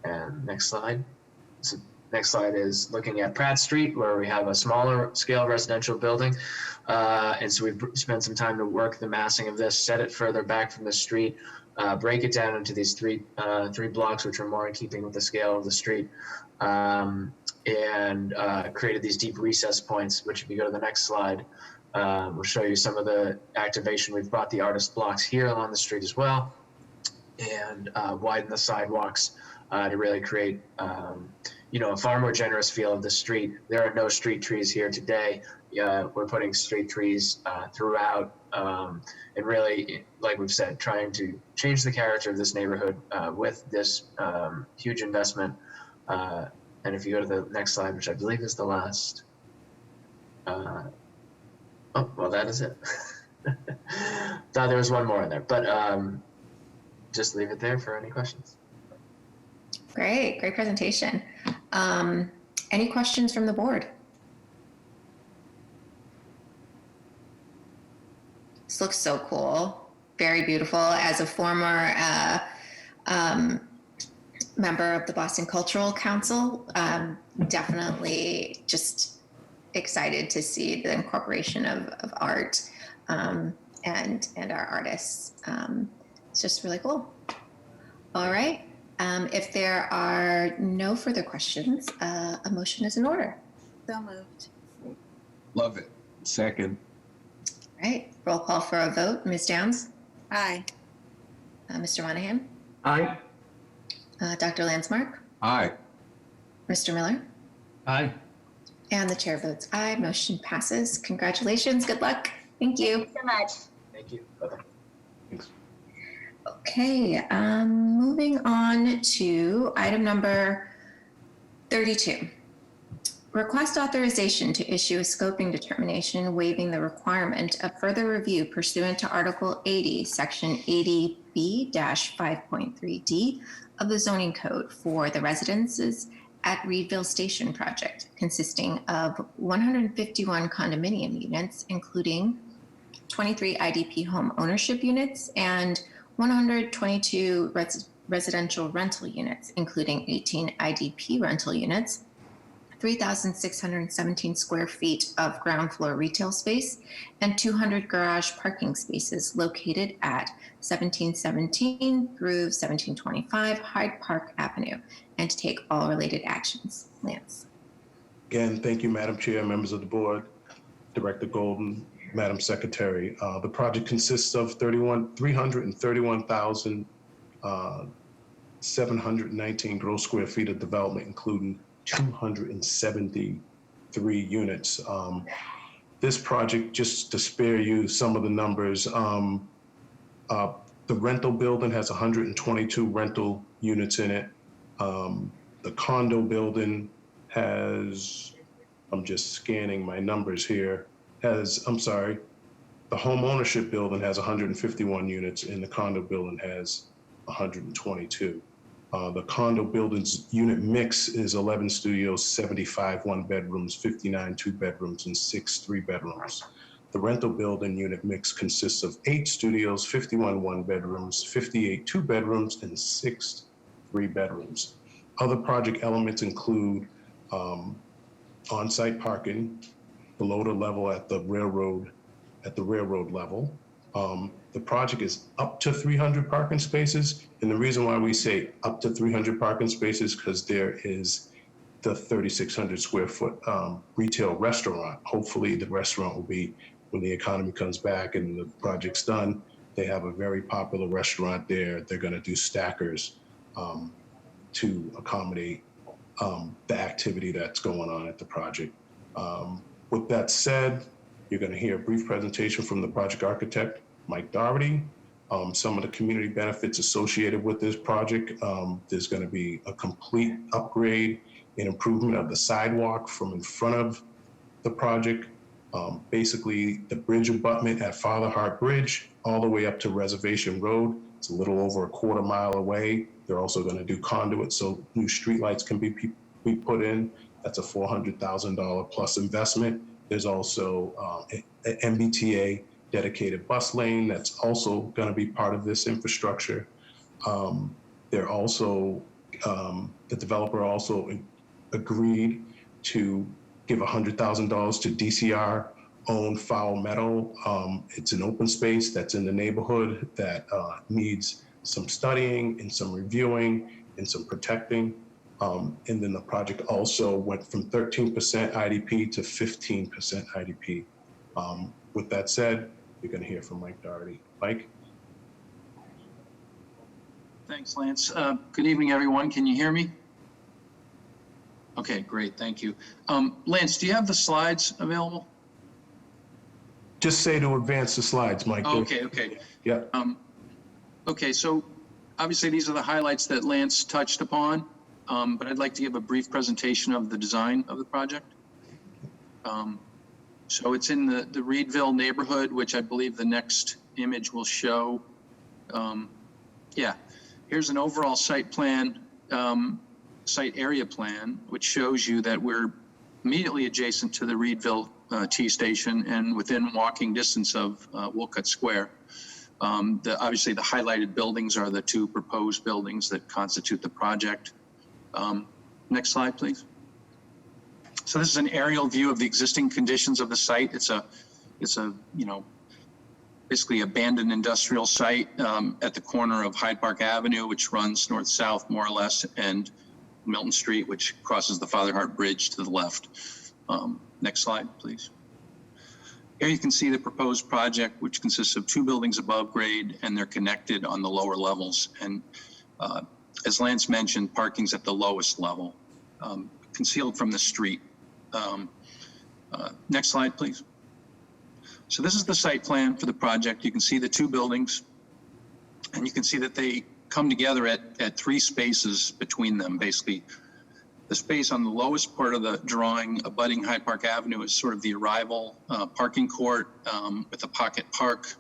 And next slide. So next slide is looking at Pratt Street, where we have a smaller scale residential building. And so we've spent some time to work the massing of this, set it further back from the street, break it down into these three blocks, which are more in keeping with the scale of the street, and created these deep recess points, which if you go to the next slide, we'll show you some of the activation. We've brought the artist blocks here along the street as well, and widen the sidewalks to really create a far more generous feel of the street. There are no street trees here today. We're putting street trees throughout, and really, like we've said, trying to change the character of this neighborhood with this huge investment. And if you go to the next slide, which I believe is the last. Oh, well, that is it. Thought there was one more in there, but just leave it there for any questions. Great presentation. Any questions from the board? This looks so cool. Very beautiful. As a former member of the Boston Cultural Council, definitely just excited to see the incorporation of art and our artists. It's just really cool. All right. If there are no further questions, a motion is in order. So moved. Love it. Second. All right. Roll call for a vote. Ms. Downs? Aye. Mr. Monahan? Aye. Dr. Landsmark? Aye. Mr. Miller? Aye. And the chair votes aye. Motion passes. Congratulations. Good luck. Thank you. Thank you so much. Thank you. Bye-bye. Thanks. Okay, moving on to item number 32. Request authorization to issue a scoping determination waiving the requirement of further review pursuant to Article 80, Section 80B-5.3D of the zoning code for the residences at Reedville Station project, consisting of 151 condominium units, including 23 IDP home ownership units and 122 residential rental units, including 18 IDP rental units, 3,617 square feet of ground floor retail space, and 200 garage parking spaces located at 1717 through 1725 Hyde Park Avenue, and to take all related actions. Lance. Again, thank you, Madam Chair, members of the board, Director Golden, Madam Secretary. The project consists of 331,719 gross square feet of development, including 273 units. This project, just to spare you some of the numbers, the rental building has 122 rental units in it. The condo building has, I'm just scanning my numbers here, the home ownership building has 151 units and the condo building has 122. The condo building's unit mix is 11 studios, 75 one bedrooms, 59 two bedrooms, and 6 3 bedrooms. The rental building unit mix consists of 8 studios, 51 one bedrooms, 58 two bedrooms, and 6 3 bedrooms. Other project elements include on-site parking below the level at the railroad level. The project is up to 300 parking spaces. And the reason why we say up to 300 parking spaces, because there is the 3,600 square foot retail restaurant. Hopefully the restaurant will be, when the economy comes back and the project's done, they have a very popular restaurant there. They're gonna do stackers to accommodate the activity that's going on at the project. With that said, you're gonna hear a brief presentation from the project architect, Mike Doherty. Some of the community benefits associated with this project. There's gonna be a complete upgrade and improvement of the sidewalk from in front of the project Basically, the bridge abutment at Father Hart Bridge all the way up to Reservation Road. It's a little over a quarter mile away. They're also going to do conduit so new streetlights can be put in. That's a $400,000 plus investment. There's also an MBTA dedicated bus lane that's also going to be part of this infrastructure. They're also, the developer also agreed to give $100,000 to DCR owned Foul Meadow. It's an open space that's in the neighborhood that needs some studying and some reviewing and some protecting. And then the project also went from 13% IDP to 15% IDP. With that said, you're going to hear from Mike Doherty. Mike? Thanks, Lance. Good evening, everyone. Can you hear me? Okay, great. Thank you. Lance, do you have the slides available? Just say to advance the slides, Mike. Okay. Yeah. Okay, so obviously these are the highlights that Lance touched upon, but I'd like to give a brief presentation of the design of the project. So it's in the Reedville neighborhood, which I believe the next image will show. Yeah, here's an overall site plan, site area plan, which shows you that we're immediately adjacent to the Reedville T station and within walking distance of Wolcott Square. Obviously the highlighted buildings are the two proposed buildings that constitute the project. Next slide, please. So this is an aerial view of the existing conditions of the site. It's a basically abandoned industrial site at the corner of Hyde Park Avenue, which runs north-south more or less, and Milton Street, which crosses the Father Hart Bridge to the left. Next slide, please. Here you can see the proposed project, which consists of two buildings above grade, and they're connected on the lower levels. And as Lance mentioned, parking's at the lowest level, concealed from the street. Next slide, please. So this is the site plan for the project. You can see the two buildings, and you can see that they come together at three spaces between them. Basically, the space on the lowest part of the drawing, abutting Hyde Park Avenue, is sort of the arrival parking court with a pocket park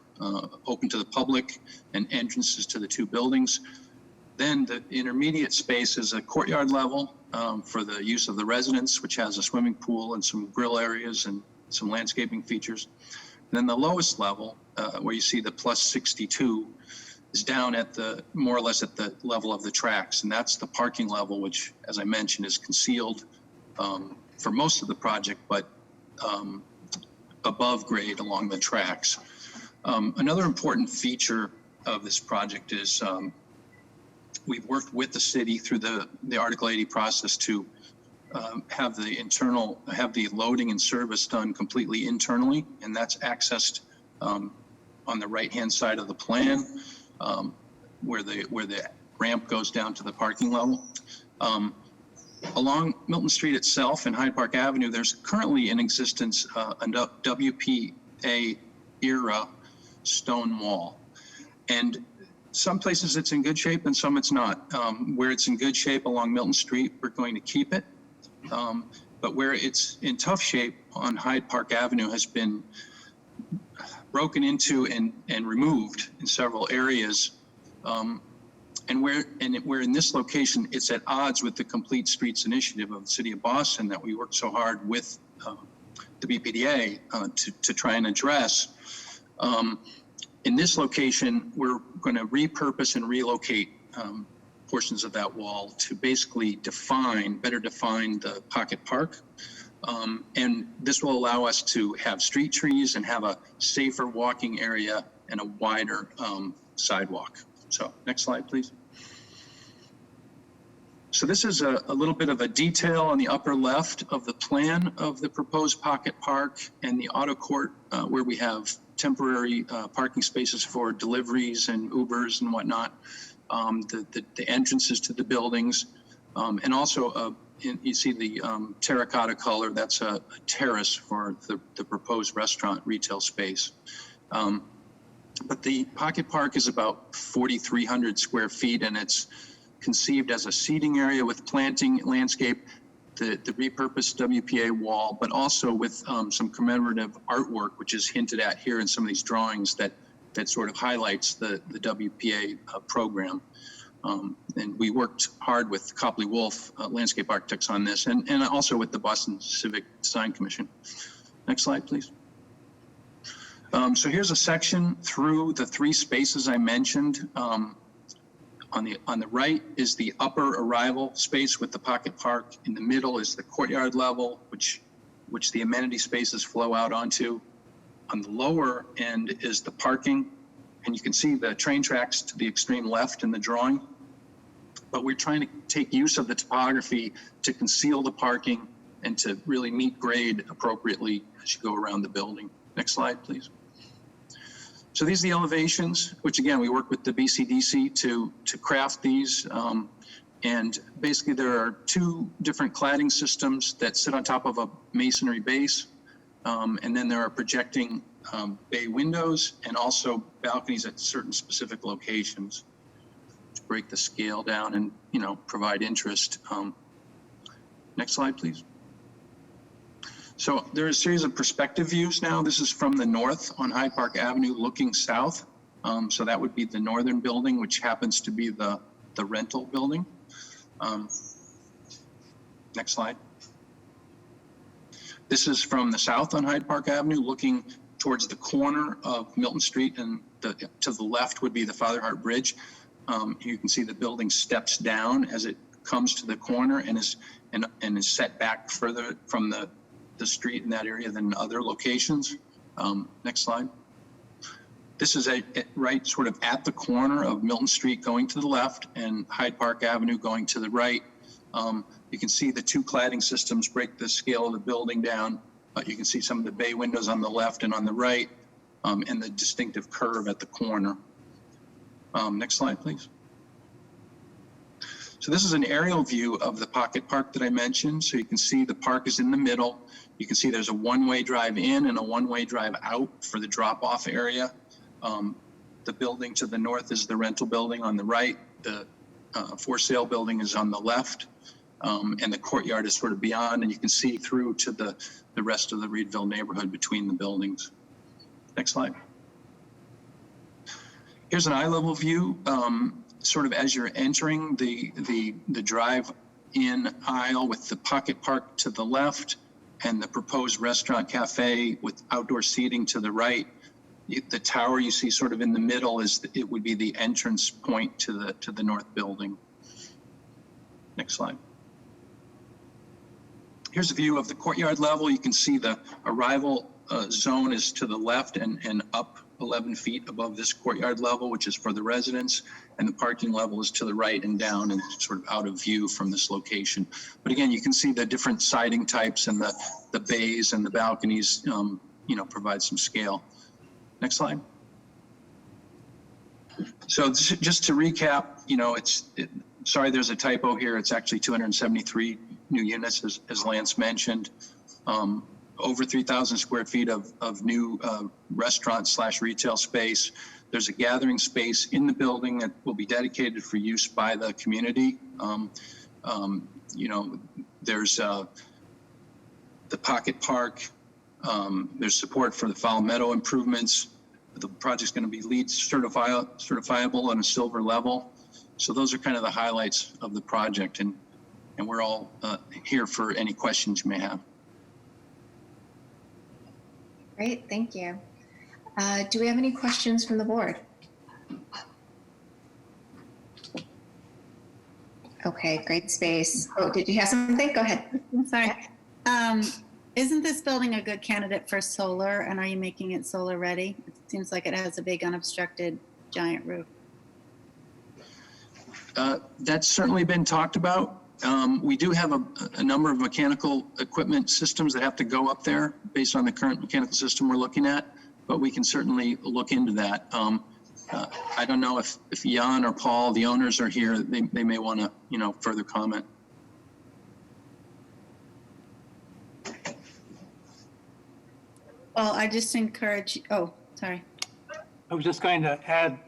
open to the public and entrances to the two buildings. Then the intermediate space is a courtyard level for the use of the residents, which has a swimming pool and some grill areas and some landscaping features. And then the lowest level, where you see the plus 62, is down at the more or less at the level of the tracks, and that's the parking level, which, as I mentioned, is concealed for most of the project, but above grade along the tracks. Another important feature of this project is we've worked with the city through the Article 80 process to have the loading and service done completely internally, and that's accessed on the right-hand side of the plan. Where the ramp goes down to the parking level. Along Milton Street itself and Hyde Park Avenue, there's currently in existence a WPA era stone wall. And some places it's in good shape and some it's not. Where it's in good shape along Milton Street, we're going to keep it. But where it's in tough shape on Hyde Park Avenue has been broken into and removed in several areas, and where in this location it's at odds with the Complete Streets initiative of the City of Boston that we worked so hard with the BPDA to try and address. In this location, we're going to repurpose and relocate portions of that wall to basically better define the pocket park. And this will allow us to have street trees and have a safer walking area and a wider sidewalk. So next slide, please. So this is a little bit of a detail on the upper left of the plan of the proposed pocket park and the auto court where we have temporary parking spaces for deliveries and Ubers and whatnot, the entrances to the buildings, and also you see the terracotta color, that's a terrace for the proposed restaurant retail space. But the pocket park is about 4,300 square feet, and it's conceived as a seating area with planting, landscape, the repurposed WPA wall, but also with some commemorative artwork, which is hinted at here in some of these drawings that sort of highlights the WPA program. And we worked hard with Copley Wolf landscape architects on this, and also with the Boston Civic Design Commission. Next slide, please. So here's a section through the 3 spaces I mentioned. On the right is the upper arrival space with the pocket park. In the middle is the courtyard level, which the amenity spaces flow out onto. On the lower end is the parking, and you can see the train tracks to the extreme left in the drawing. But we're trying to take use of the topography to conceal the parking and to really meet grade appropriately as you go around the building. Next slide, please. So these are the elevations, which again, we work with the BCDC to craft these. And basically there are 2 different cladding systems that sit on top of a masonry base. And then there are projecting bay windows and also balconies at certain specific locations to break the scale down and, provide interest. Next slide, please. So there are a series of perspective views now. This is from the north on Hyde Park Avenue looking south. So that would be the northern building, which happens to be the rental building. Next slide. This is from the south on Hyde Park Avenue looking towards the corner of Milton Street, and to the left would be the Father Hart Bridge. You can see the building steps down as it comes to the corner and is set back further from the street in that area than other locations. Next slide. This is right sort of at the corner of Milton Street going to the left and Hyde Park Avenue going to the right. You can see the 2 cladding systems break the scale of the building down. You can see some of the bay windows on the left and on the right, and the distinctive curve at the corner. Next slide, please. So this is an aerial view of the pocket park that I mentioned. So you can see the park is in the middle. You can see there's a one-way drive in and a one-way drive out for the drop-off area. The building to the north is the rental building on the right. The for sale building is on the left. And the courtyard is sort of beyond, and you can see through to the rest of the Reedville neighborhood between the buildings. Next slide. Here's an eye-level view, sort of as you're entering the drive-in aisle with the pocket park to the left and the proposed restaurant cafe with outdoor seating to the right. The tower you see sort of in the middle it would be the entrance point to the north building. Next slide. Here's a view of the courtyard level. You can see the arrival zone is to the left and up 11 feet above this courtyard level, which is for the residents, and the parking level is to the right and down and sort of out of view from this location. But again, you can see the different siding types and the bays and the balconies, provide some scale. Next slide. So just to recap, sorry, there's a typo here. It's actually 273 new units, as Lance mentioned. Over 3,000 square feet of new restaurant/retail space. There's a gathering space in the building that will be dedicated for use by the community. There's the pocket park. There's support for the Fowl Meadow improvements. The project's going to be LEED certifiable on a silver level. So those are kind of the highlights of the project, and we're all here for any questions you may have. Great, thank you. Do we have any questions from the board? Okay, great space. Oh, did you have something? Go ahead. I'm sorry. Isn't this building a good candidate for solar, and are you making it solar ready? It seems like it has a big unobstructed giant roof. That's certainly been talked about. We do have a number of mechanical equipment systems that have to go up there based on the current mechanical system we're looking at, but we can certainly look into that. I don't know if Jan or Paul, the owners, are here. They may want to, further comment. Well, I just encourage, oh, sorry. I was just going to add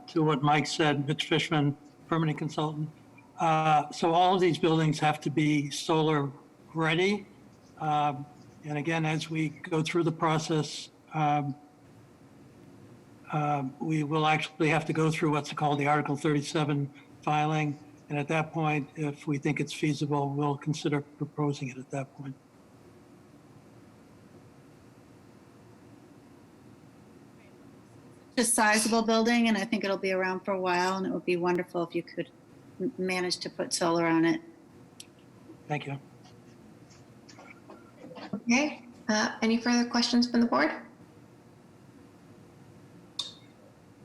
to what Mike said, Mitch Fishman, permitting consultant. So all of these buildings have to be solar ready. And again, as we go through the process, we will actually have to go through what's called the Article 37 filing. And at that point, if we think it's feasible, we'll consider proposing it at that point. It's a sizable building, and I think it'll be around for a while, and it would be wonderful if you could manage to put solar on it. Thank you. Okay, any further questions from the board?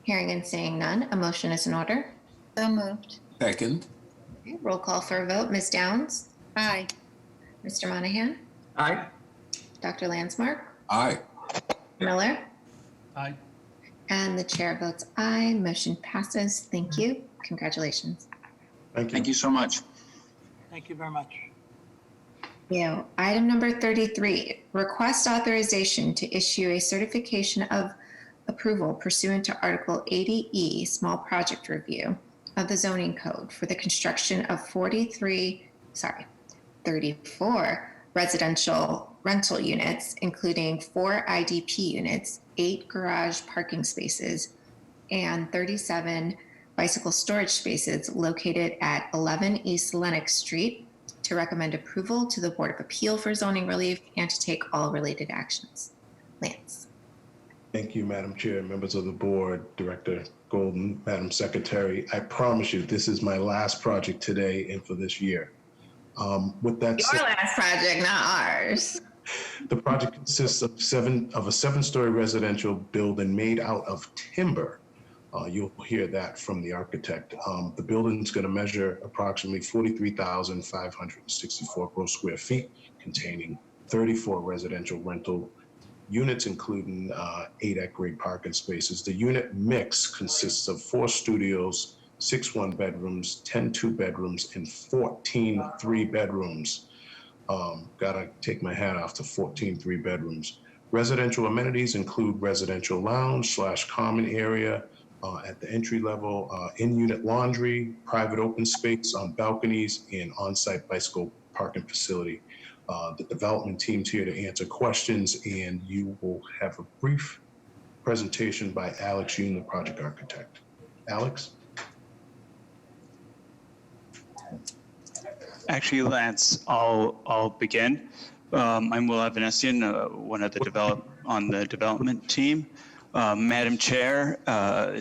Hearing and seeing none, a motion is in order. So moved. Second. Okay, roll call for a vote. Ms. Downs? Aye. Mr. Monahan? Aye. Dr. Landsmark? Aye. Miller? Aye. And the chair votes aye. Motion passes. Thank you. Congratulations. Thank you. Thank you so much. Thank you very much. You. Item number 33, request authorization to issue a certification of approval pursuant to Article 80E, small project review of the zoning code for the construction of 34 residential rental units, including 4 IDP units, 8 garage parking spaces, and 37 bicycle storage spaces located at 11 East Lenox Street, to recommend approval to the Board of Appeal for zoning relief and to take all related actions. Lance. Thank you, Madam Chair, members of the board, Director Golden, Madam Secretary. I promise you, this is my last project today and for this year. With that Your said, last project, not ours. the project consists of a 7-story residential building made out of timber. You'll hear that from the architect. The building's going to measure approximately 43,564 gross square feet, containing 34 residential rental units, including 8 at-grade parking spaces. The unit mix consists of 4 studios, 6 one-bedrooms, 10 two-bedrooms, and 14 three-bedrooms. Gotta take my hat off to 14 three-bedrooms. Residential amenities include residential lounge / common area, at the entry level, in-unit laundry, private open space on balconies, and on-site bicycle parking facility. The development team's here to answer questions, and you will have a brief presentation by Alex Yoon, the project architect. Alex? Actually, Lance, I'll begin. I'm Will Evanesian, one of the development team. Madam Chair,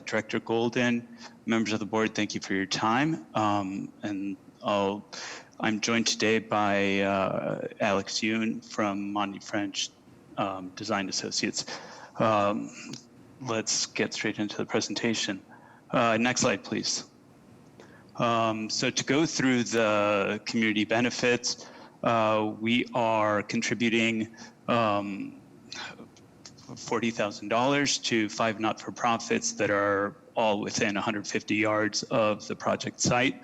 Director Golden, members of the board, thank you for your time. And I'm joined today by Alex Yoon from Monty French Design Associates. Let's get straight into the presentation. Next slide, please. So to go through the community benefits, we are contributing $40,000 to 5 not-for-profits that are all within 150 yards of the project site.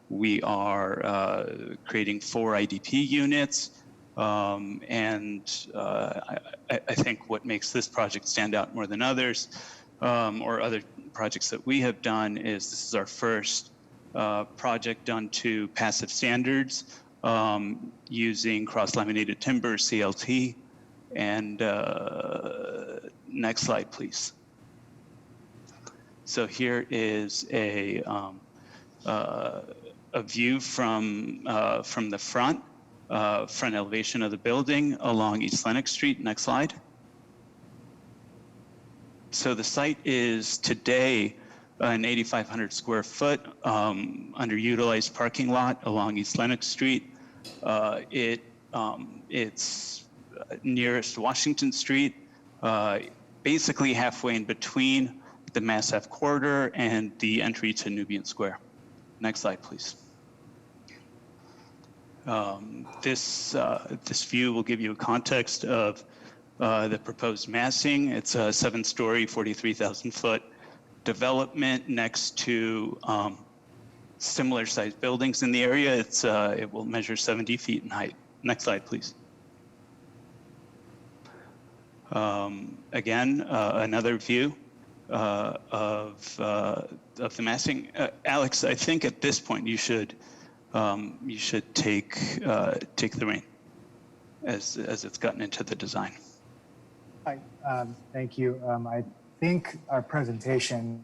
We are creating 4 IDP units, and I think what makes this project stand out more than others, or other projects that we have done, is this is our first project done to passive standards using cross-laminated timber, CLT. And next slide, please. So here is a view from the front elevation of the building along East Lenox Street. Next slide. So the site is today an 8,500 square foot underutilized parking lot along East Lenox Street. It's nearest Washington Street, basically halfway in between the Mass Ave corridor and the entry to Nubian Square. Next slide, please. This view will give you a context of the proposed massing. It's a 7-story, 43,000 foot development next to similar sized buildings in the area. It will measure 70 feet in height. Next slide, please. Again, another view of the massing. Alex, I think at this point you should take the rein as it's gotten into the design. Hi, thank you. I think our presentation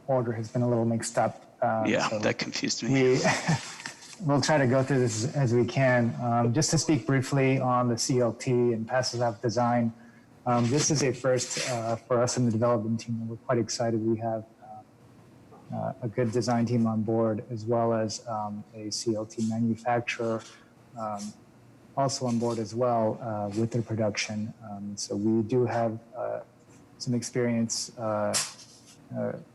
order has been a little mixed up. Yeah, so that confused me. We'll try to go through this as we can. Just to speak briefly on the CLT and passive house design, this is a first for us in the development team, and we're quite excited. We have a good design team on board, as well as a CLT manufacturer also on board as well with their production. So we do have some experience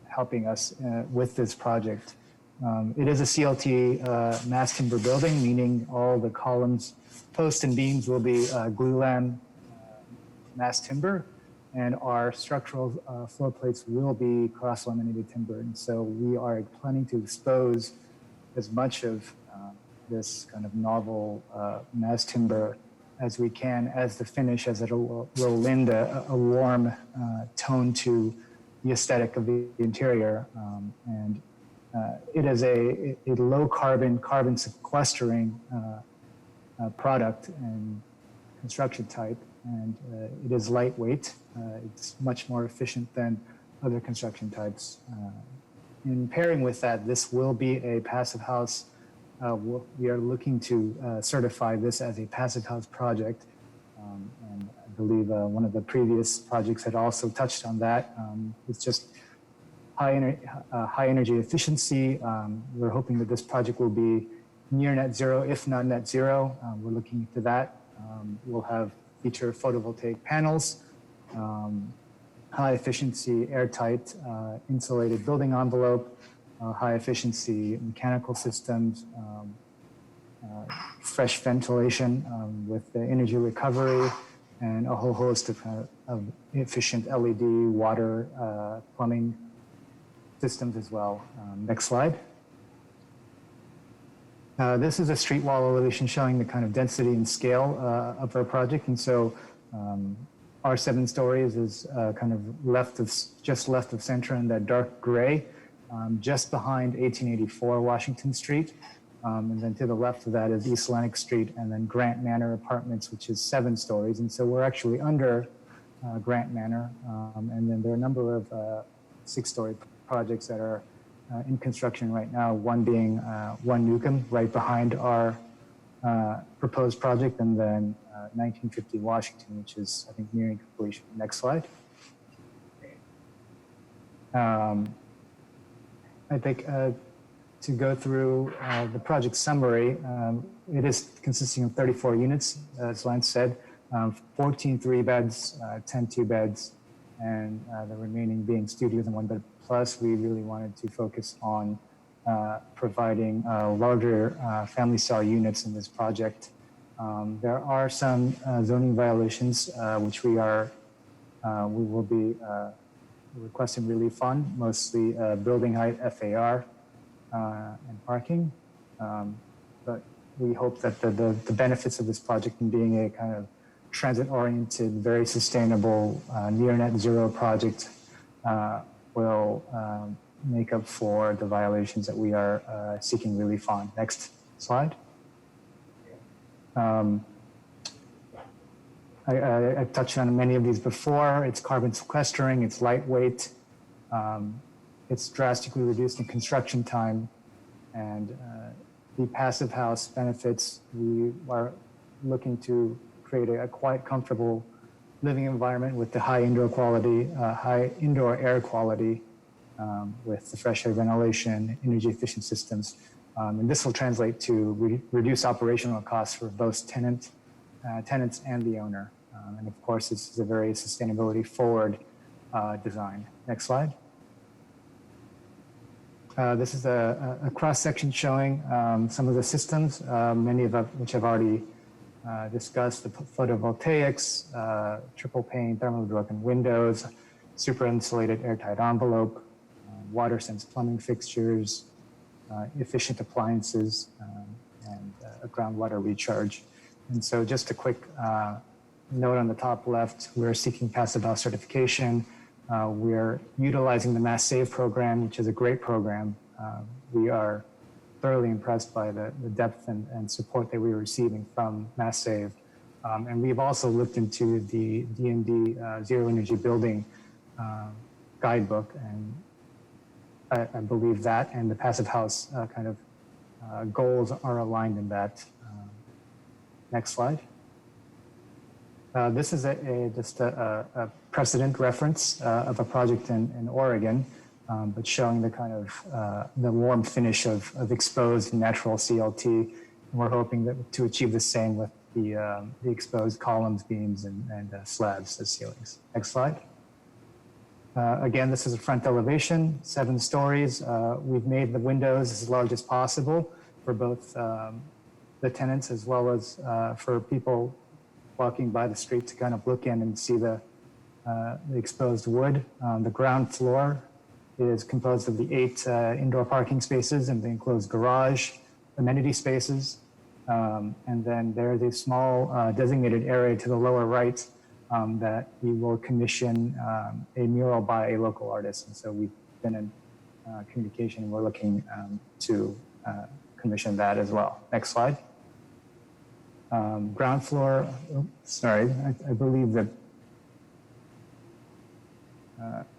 helping us with this project. It is a CLT mass timber building, meaning all the columns, posts, and beams will be glulam mass timber, and our structural floor plates will be cross-laminated timber. And so we are planning to expose as much of this kind of novel mass timber as we can, as the finish, as it will lend a warm tone to the aesthetic of the interior. It is a low carbon sequestering product and construction type, and it is lightweight. It's much more efficient than other construction types. In pairing with that, this will be a passive house. We are looking to certify this as a passive house project. And I believe one of the previous projects had also touched on that. It's just high energy efficiency. We're hoping that this project will be near net zero, if not net zero. We're looking into that. We'll feature photovoltaic panels, high efficiency, airtight, insulated building envelope, high efficiency mechanical systems, fresh ventilation with the energy recovery, and a whole host of efficient LED, water, plumbing systems as well. Next slide. This is a street wall elevation showing the kind of density and scale of our project. And so our 7 stories is kind of just left of center in that dark gray, just behind 1884 Washington Street. And then to the left of that is East Atlantic Street, and then Grant Manor Apartments, which is 7 stories. And so we're actually under Grant Manor. And then there are a number of 6-story projects that are in construction right now, one being 1 Newcomb, right behind our proposed project, and then 1950 Washington, which is, I think, nearing completion. Next slide. I think to go through the project summary, it is consisting of 34 units, as Lance said, 14 3-beds, 10 2-beds, and the remaining being studios and 1-bed plus. We really wanted to focus on providing larger family style units in this project. There are some zoning violations which we will be requesting relief on, mostly building height, FAR, and parking. But we hope that the benefits of this project in being a kind of transit-oriented, very sustainable, near net zero project will make up for the violations that we are seeking relief on. Next slide. I touched on many of these before. It's carbon sequestering, it's lightweight, it's drastically reduced in construction time, and the passive house benefits. We are looking to create a quite comfortable living environment with the high indoor quality, high indoor air quality, with the fresh air ventilation, energy efficient systems. And this will translate to reduce operational costs for both tenants and the owner. And of course, this is a very sustainability forward design. Next slide. This is a cross section showing some of the systems, many of which I've already discussed: the photovoltaics, triple pane thermally broken windows, super insulated airtight envelope, water sense plumbing fixtures, efficient appliances, and a groundwater recharge. And so just a quick note on the top left, we're seeking passive house certification. We're utilizing the Mass Save program, which is a great program. We are thoroughly impressed by the depth and support that we're receiving from Mass Save. And we've also looked into the D&D Zero Energy Building guidebook, and I believe that and the Passive House kind of goals are aligned in that. Next slide. This is just a precedent reference of a project in Oregon, but showing the kind of the warm finish of exposed natural CLT. And we're hoping to achieve the same with the exposed columns, beams, and slabs as ceilings. Next slide. Again, this is a front elevation, 7 stories. We've made the windows as large as possible for both the tenants as well as for people walking by the street to kind of look in and see the exposed wood. The ground floor is composed of the 8 indoor parking spaces and the enclosed garage, amenity spaces. And then there's a small designated area to the lower right that we will commission a mural by a local artist. And so we've been in communication and we're looking to commission that as well. Next slide. Ground floor, sorry, I believe the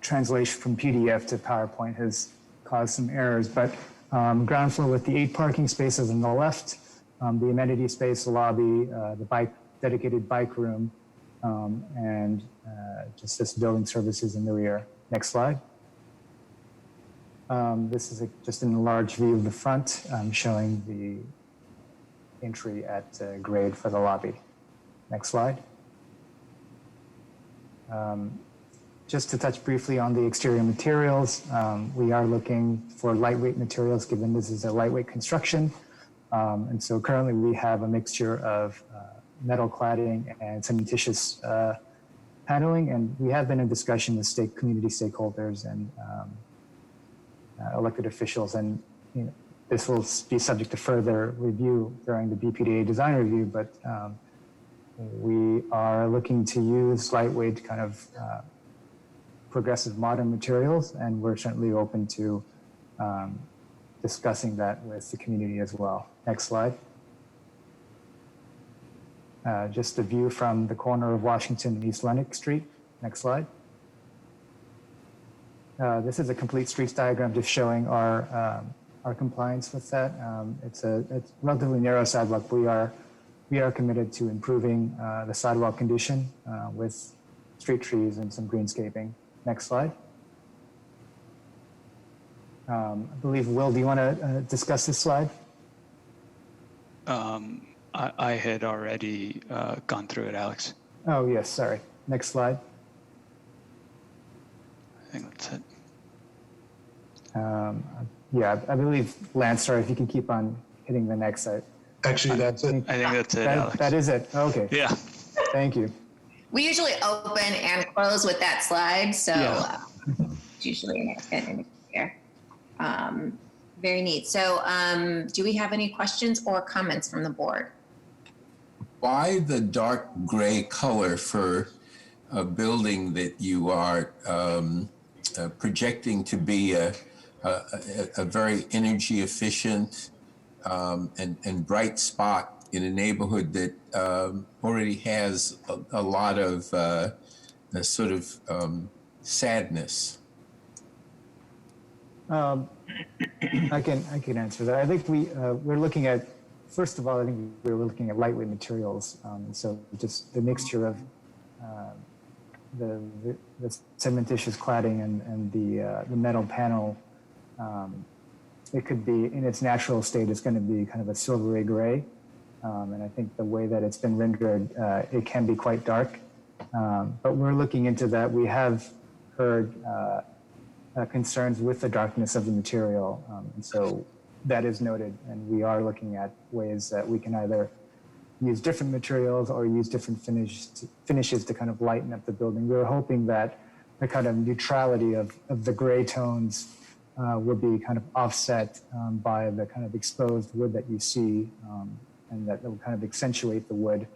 translation from PDF to PowerPoint has caused some errors, but ground floor with the 8 parking spaces on the left, the amenity space, the lobby, the dedicated bike room, and just this building services in the rear. Next slide. This is just an enlarged view of the front, showing the entry at grade for the lobby. Next slide. Just to touch briefly on the exterior materials, we are looking for lightweight materials given this is a lightweight construction. And so currently we have a mixture of metal cladding and cementitious paneling, and we have been in discussion with community stakeholders and elected officials, and this will be subject to further review during the BPDA design review, but we are looking to use lightweight kind of progressive modern materials, and we're certainly open to discussing that with the community as well. Next slide. Just a view from the corner of Washington and East Lenox Street. Next slide. This is a complete streets diagram just showing our compliance with that. It's a relatively narrow sidewalk. We are committed to improving the sidewalk condition with street trees and some greenscaping. Next slide. I believe, Will, do you want to discuss this slide? I had already gone through it, Alex. Oh, yes, sorry. Next slide. I think that's it. Yeah, I believe, Lance, sorry, if you can keep on hitting the next side. Actually, that's it. I think that's it, Alex. That is it. Okay. Yeah. Thank you. We usually open and close with that slide, so it's usually in here. Very neat. So do we have any questions or comments from the board? Why the dark gray color for a building that you are projecting to be a very energy efficient and bright spot in a neighborhood that already has a lot of sort of sadness? I can answer that. I think we're looking at, first of all, I think we were looking at lightweight materials. So just the mixture of the cementitious cladding and the metal panel. It could be in its natural state, it's going to be kind of a silvery gray. And I think the way that it's been rendered, it can be quite dark. But we're looking into that. We have heard concerns with the darkness of the material. And so that is noted. And we are looking at ways that we can either use different materials or use different finishes to kind of lighten up the building. We're hoping that the kind of neutrality of the gray tones will be kind of offset by the kind of exposed wood that you see, and that will kind of accentuate the wood.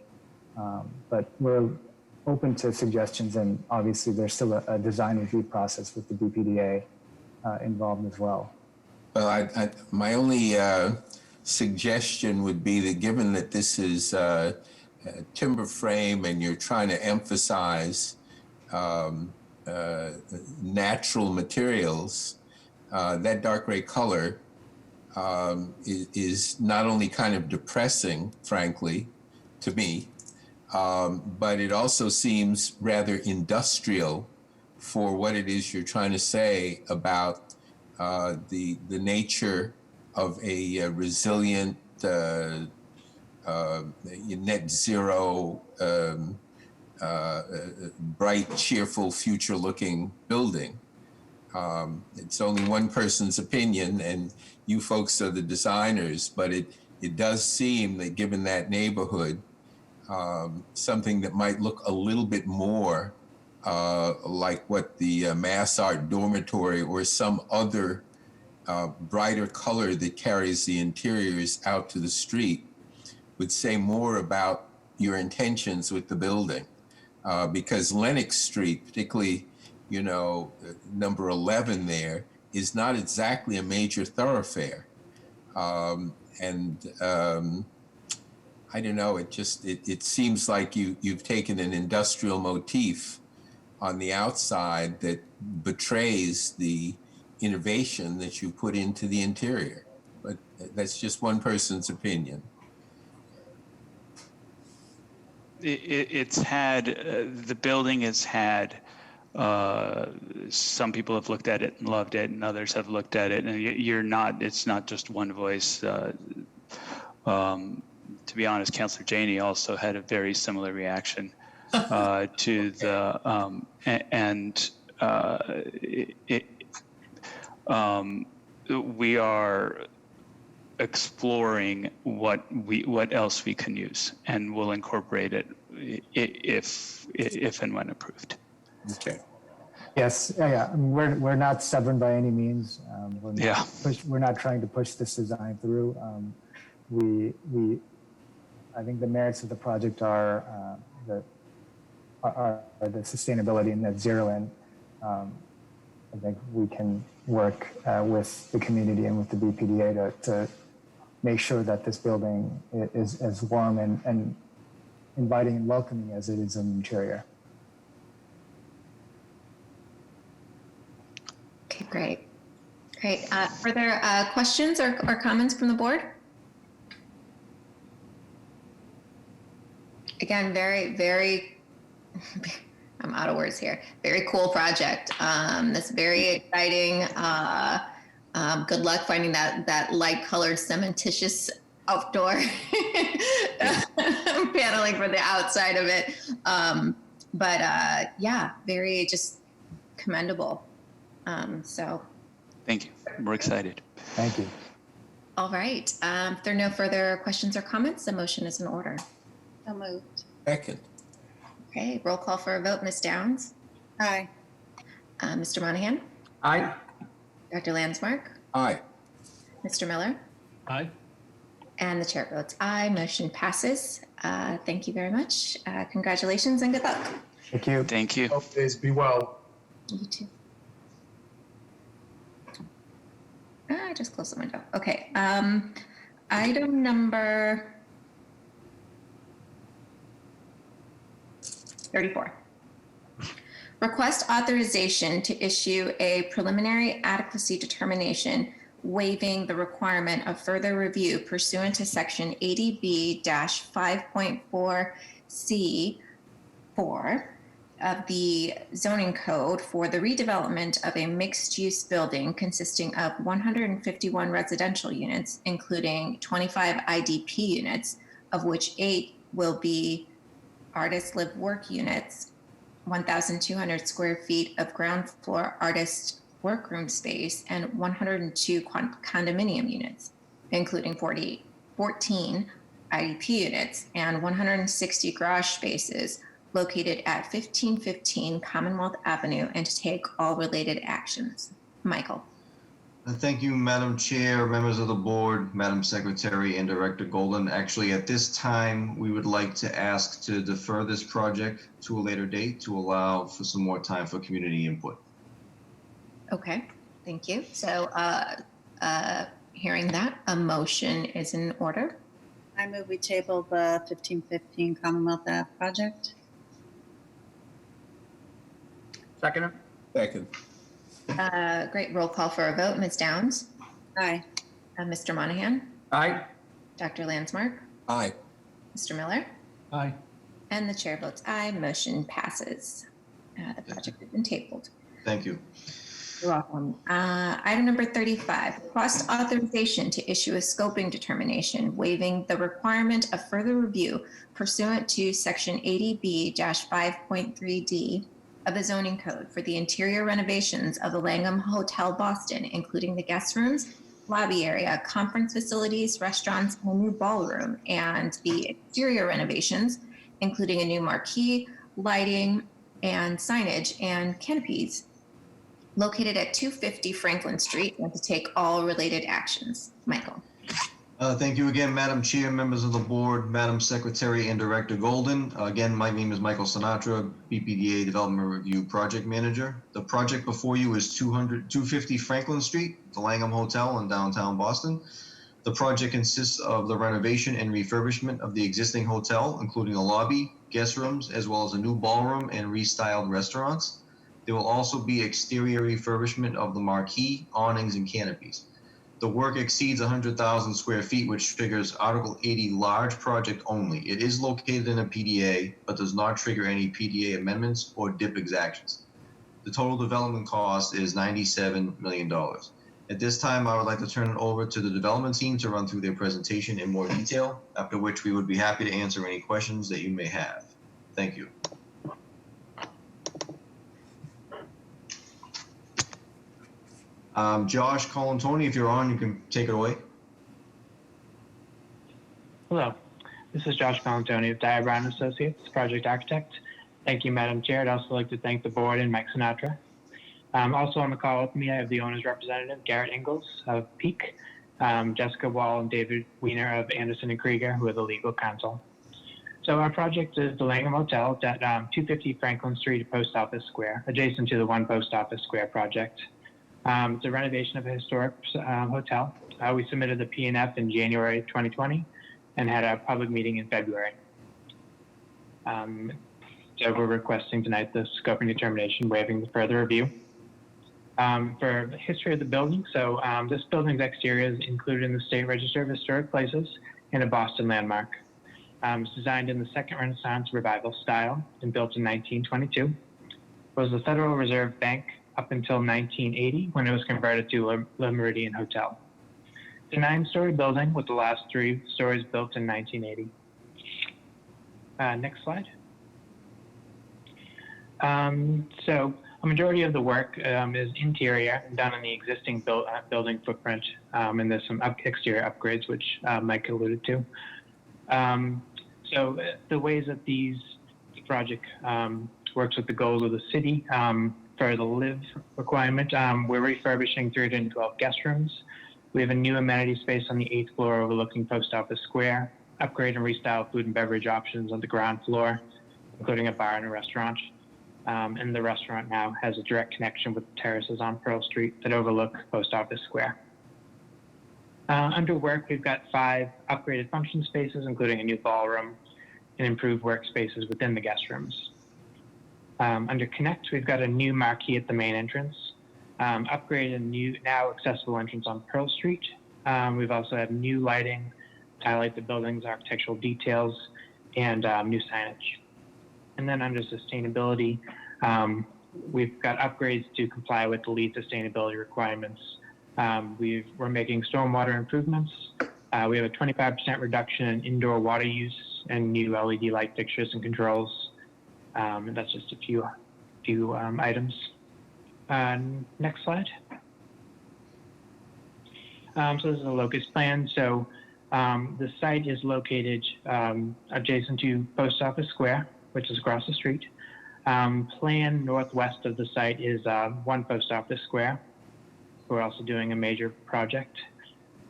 But we're open to suggestions, and obviously there's still a design review process with the BPDA involved as well. Well, my only suggestion would be that given that this is timber frame and you're trying to emphasize natural materials, that dark gray color is not only kind of depressing, frankly, to me, but it also seems rather industrial for what it is you're trying to say about the nature of a resilient, net zero, bright, cheerful, future-looking building. It's only one person's opinion, and you folks are the designers, but it does seem that given that neighborhood, something that might look a little bit more like what the Mass Art Dormitory or some other brighter color that carries the interiors out to the street would say more about your intentions with the building. Because Lenox Street, particularly, number 11 there, is not exactly a major thoroughfare. I don't know, it seems like you've taken an industrial motif on the outside that betrays the innovation that you put into the interior. But that's just one person's opinion. It's had, the building has had, some people have looked at it and loved it, and others have looked at it, and it's not just one voice. To be honest, Councillor Janey also had a very similar reaction to the, we are exploring what else we can use, and we'll incorporate it if and when approved. Okay. Yes, yeah. I mean, we're not stubborn by any means. We're not trying to push this design through. I think the merits of the project are the sustainability and net zero, and I think we can work with the community and with the BPDA to make sure that this building is as warm and inviting and welcoming as it is in the interior. Okay, great. Further questions or comments from the board? Again, very, I'm out of words here. Very cool project. That's very exciting. Good luck finding that light-colored cementitious outdoor paneling for the outside of it. Yeah, very just commendable. So. Thank you. We're excited. Thank you. All right. If there are no further questions or comments, the motion is in order. So moved. Second. Okay, roll call for a vote. Ms. Downs? Aye. Mr. Monahan? Aye. Dr. Landsmark? Aye. Mr. Miller? Aye. And the chair votes aye. Motion passes. Thank you very much. Congratulations and good luck. Thank you. Thank you. Hope days be well. You too. I just closed the window. Okay. Item number 34. Request authorization to issue a preliminary adequacy determination waiving the requirement of further review pursuant to section 80B-5.4C4 of the zoning code for the redevelopment of a mixed-use building consisting of 151 residential units, including 25 IDP units, of which 8 will be artist live work units, 1,200 square feet of ground floor artist workroom space, and 102 condominium units, including 14 IDP units and 160 garage spaces located at 1515 Commonwealth Avenue, and to take all related actions. Michael. Thank you, Madam Chair, members of the board, Madam Secretary, and Director Golden. Actually, at this time, we would like to ask to defer this project to a later date to allow for some more time for community input. Okay, thank you. So hearing that, a motion is in order. I move we table the 1515 Commonwealth Ave project. Second. Second. Great, roll call for a vote. Ms. Downs? Aye. Mr. Monahan? Aye. Dr. Landsmark? Aye. Mr. Miller? Aye. And the chair votes aye. Motion passes. The project has been tabled. Thank you. You're welcome. Item number 35, request authorization to issue a scoping determination waiving the requirement of further review pursuant to section 80B-5.3D of the zoning code for the interior renovations of the Langham Hotel Boston, including the guest rooms, lobby area, conference facilities, restaurants, and a new ballroom, and the exterior renovations, including a new marquee, lighting, and signage and canopies located at 250 Franklin Street, and to take all related actions. Michael. Thank you again, Madam Chair, members of the board, Madam Secretary, and Director Golden. Again, my name is Michael Sinatra, BPDA Development Review Project Manager. The project before you is 250 Franklin Street, the Langham Hotel in downtown Boston. The project consists of the renovation and refurbishment of the existing hotel, including a lobby, guest rooms, as well as a new ballroom and restyled restaurants. There will also be exterior refurbishment of the marquee, awnings, and canopies. The work exceeds 100,000 square feet, which triggers Article 80 large project only. It is located in a PDA, but does not trigger any PDA amendments or DIP exactions. The total development cost is $97 million. At this time, I would like to turn it over to the development team to run through their presentation in more detail, after which we would be happy to answer any questions that you may have. Thank you. Josh Colantoni, if you're on, you can take it away. Hello, this is Josh Colantoni of Dyer Brown Associates, project architect. Thank you, Madam Chair. I'd also like to thank the board and Mike Sinatra. Also on the call with me, I have the owner's representative, Garrett Ingalls of Peak, Jessica Wall and David Wiener of Anderson and Krieger, who are the legal counsel. So our project is the Langham Hotel at 250 Franklin Street, Post Office Square, adjacent to the One Post Office Square project. It's a renovation of a historic hotel. We submitted the P&F in January 2020 and had a public meeting in February. So we're requesting tonight the scoping determination waiving the further review. For the history of the building, so this building's exterior is included in the State Register of Historic Places and a Boston landmark. It's designed in the Second Renaissance Revival style and built in 1922. It was the Federal Reserve Bank up until 1980 when it was converted to Le Meridien Hotel. It's a 9-story building with the last 3 stories built in 1980. Next slide. So a majority of the work is interior and done in the existing building footprint, and there's some exterior upgrades, which Mike alluded to. So the ways that the project works with the goals of the city, for the live requirement, we're refurbishing 312 guest rooms. We have a new amenity space on the 8th floor overlooking Post Office Square, upgrade and restyle food and beverage options on the ground floor, including a bar and a restaurant. And the restaurant now has a direct connection with terraces on Pearl Street that overlook Post Office Square. Under work, we've got 5 upgraded function spaces, including a new ballroom and improved workspaces within the guest rooms. Under Connect, we've got a new marquee at the main entrance, upgraded a new, now accessible entrance on Pearl Street. We've also had new lighting to highlight the building's architectural details and new signage. And then under sustainability, we've got upgrades to comply with the LEED sustainability requirements. We're making stormwater improvements. We have a 25% reduction in indoor water use and new LED light fixtures and controls. And that's just a few items. Next slide. So this is a locus plan. So the site is located adjacent to Post Office Square, which is across the street. Plan northwest of the site is One Post Office Square. We're also doing a major project.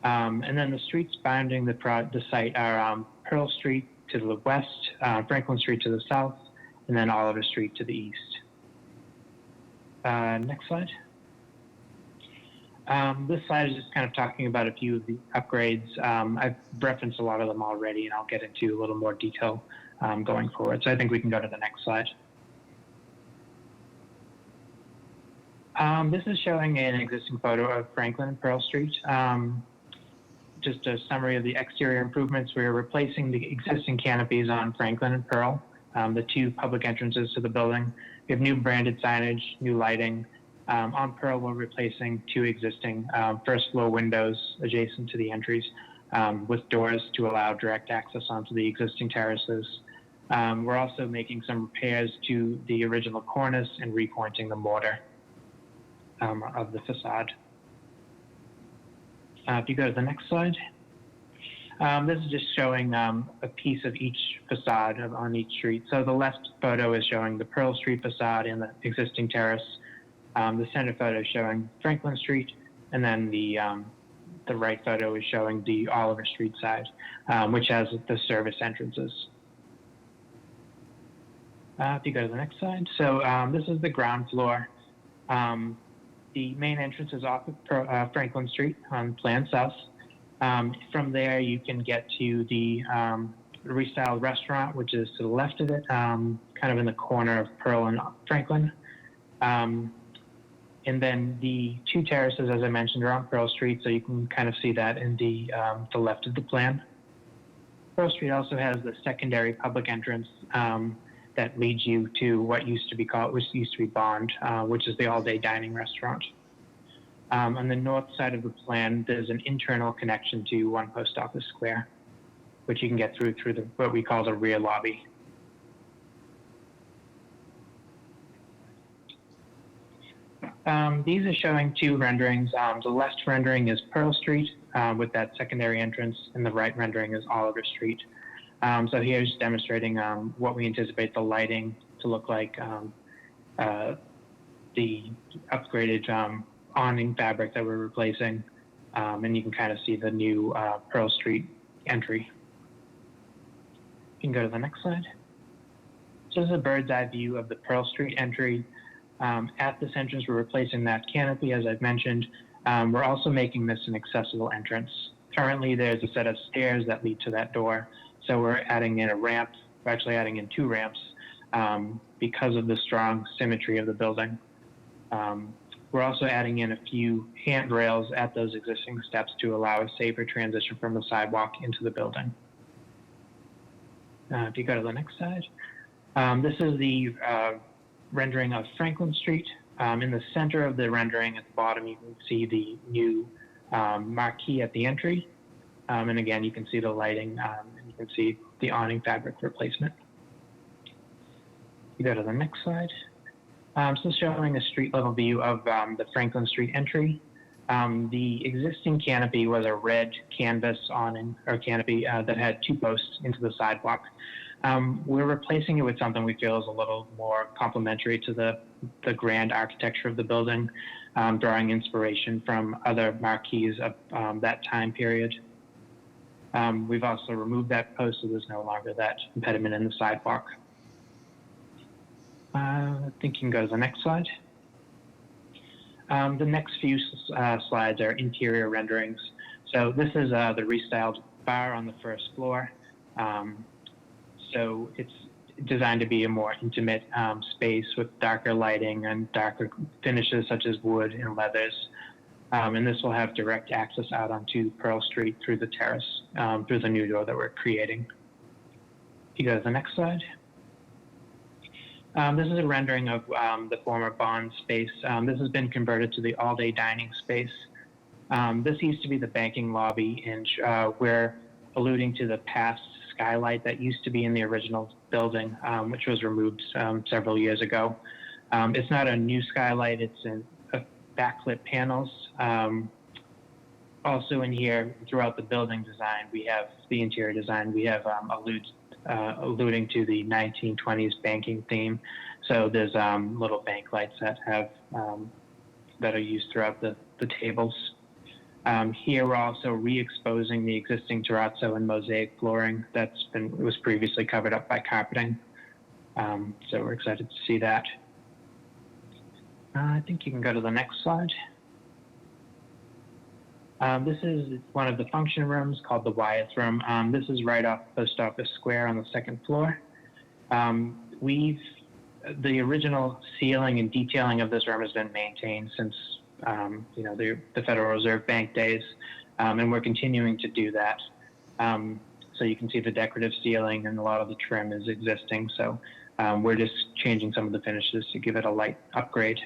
And then the streets bounding the site are Pearl Street to the west, Franklin Street to the south, and then Oliver Street to the east. Next slide. This slide is just kind of talking about a few of the upgrades. I've referenced a lot of them already, and I'll get into a little more detail going forward. So I think we can go to the next slide. This is showing an existing photo of Franklin and Pearl Street. Just a summary of the exterior improvements. We're replacing the existing canopies on Franklin and Pearl, the two public entrances to the building. We have new branded signage, new lighting. On Pearl, we're replacing two existing first floor windows adjacent to the entries with doors to allow direct access onto the existing terraces. We're also making some repairs to the original cornice and repointing the mortar of the facade. If you go to the next slide. This is just showing a piece of each facade on each street. So the left photo is showing the Pearl Street facade and the existing terrace. The center photo is showing Franklin Street, and then the right photo is showing the Oliver Street side, which has the service entrances. If you go to the next slide. So this is the ground floor. The main entrance is off of Franklin Street on Plan South. From there, you can get to the restyled restaurant, which is to the left of it, kind of in the corner of Pearl and Franklin. And then the two terraces, as I mentioned, are on Pearl Street, so you can kind of see that in the left of the plan. Pearl Street also has the secondary public entrance that leads you to what used to be Bond, which is the all-day dining restaurant. On the north side of the plan, there's an internal connection to One Post Office Square, which you can get through what we call the rear lobby. These are showing two renderings. The left rendering is Pearl Street with that secondary entrance, and the right rendering is Oliver Street. So here's demonstrating what we anticipate the lighting to look like, the upgraded awning fabric that we're replacing, and you can kind of see the new Pearl Street entry. You can go to the next slide. So this is a bird's eye view of the Pearl Street entry. At this entrance, we're replacing that canopy, as I've mentioned. We're also making this an accessible entrance. Currently, there's a set of stairs that lead to that door. So we're adding in a ramp. We're actually adding in two ramps because of the strong symmetry of the building. We're also adding in a few handrails at those existing steps to allow a safer transition from the sidewalk into the building. If you go to the next slide. This is the rendering of Franklin Street. In the center of the rendering at the bottom, you can see the new marquee at the entry. And again, you can see the lighting, and you can see the awning fabric replacement. You go to the next slide. So showing a street level view of the Franklin Street entry. The existing canopy was a red canvas awning or canopy that had two posts into the sidewalk. We're replacing it with something we feel is a little more complementary to the grand architecture of the building, drawing inspiration from other marquees of that time period. We've also removed that post, so there's no longer that impediment in the sidewalk. I think you can go to the next slide. The next few slides are interior renderings. So this is the restyled bar on the first floor. So it's designed to be a more intimate space with darker lighting and darker finishes such as wood and leathers. And this will have direct access out onto Pearl Street through the terrace, through the new door that we're creating. If you go to the next slide. This is a rendering of the former Bond space. This has been converted to the all-day dining space. This used to be the banking lobby, and we're alluding to the past skylight that used to be in the original building, which was removed several years ago. It's not a new skylight, it's backlit panels. Also in here, throughout the building design, we have the interior design, we have alluding to the 1920s banking theme. So there's little bank lights that have that are used throughout the tables. Here we're also re-exposing the existing terrazzo and mosaic flooring was previously covered up by carpeting. So we're excited to see that. I think you can go to the next slide. This is one of the function rooms called the Wyeth Room. This is right off Post Office Square on the second floor. The original ceiling and detailing of this room has been maintained since the Federal Reserve Bank days, and we're continuing to do that. So you can see the decorative ceiling and a lot of the trim is existing. So we're just changing some of the finishes to give it a light upgrade.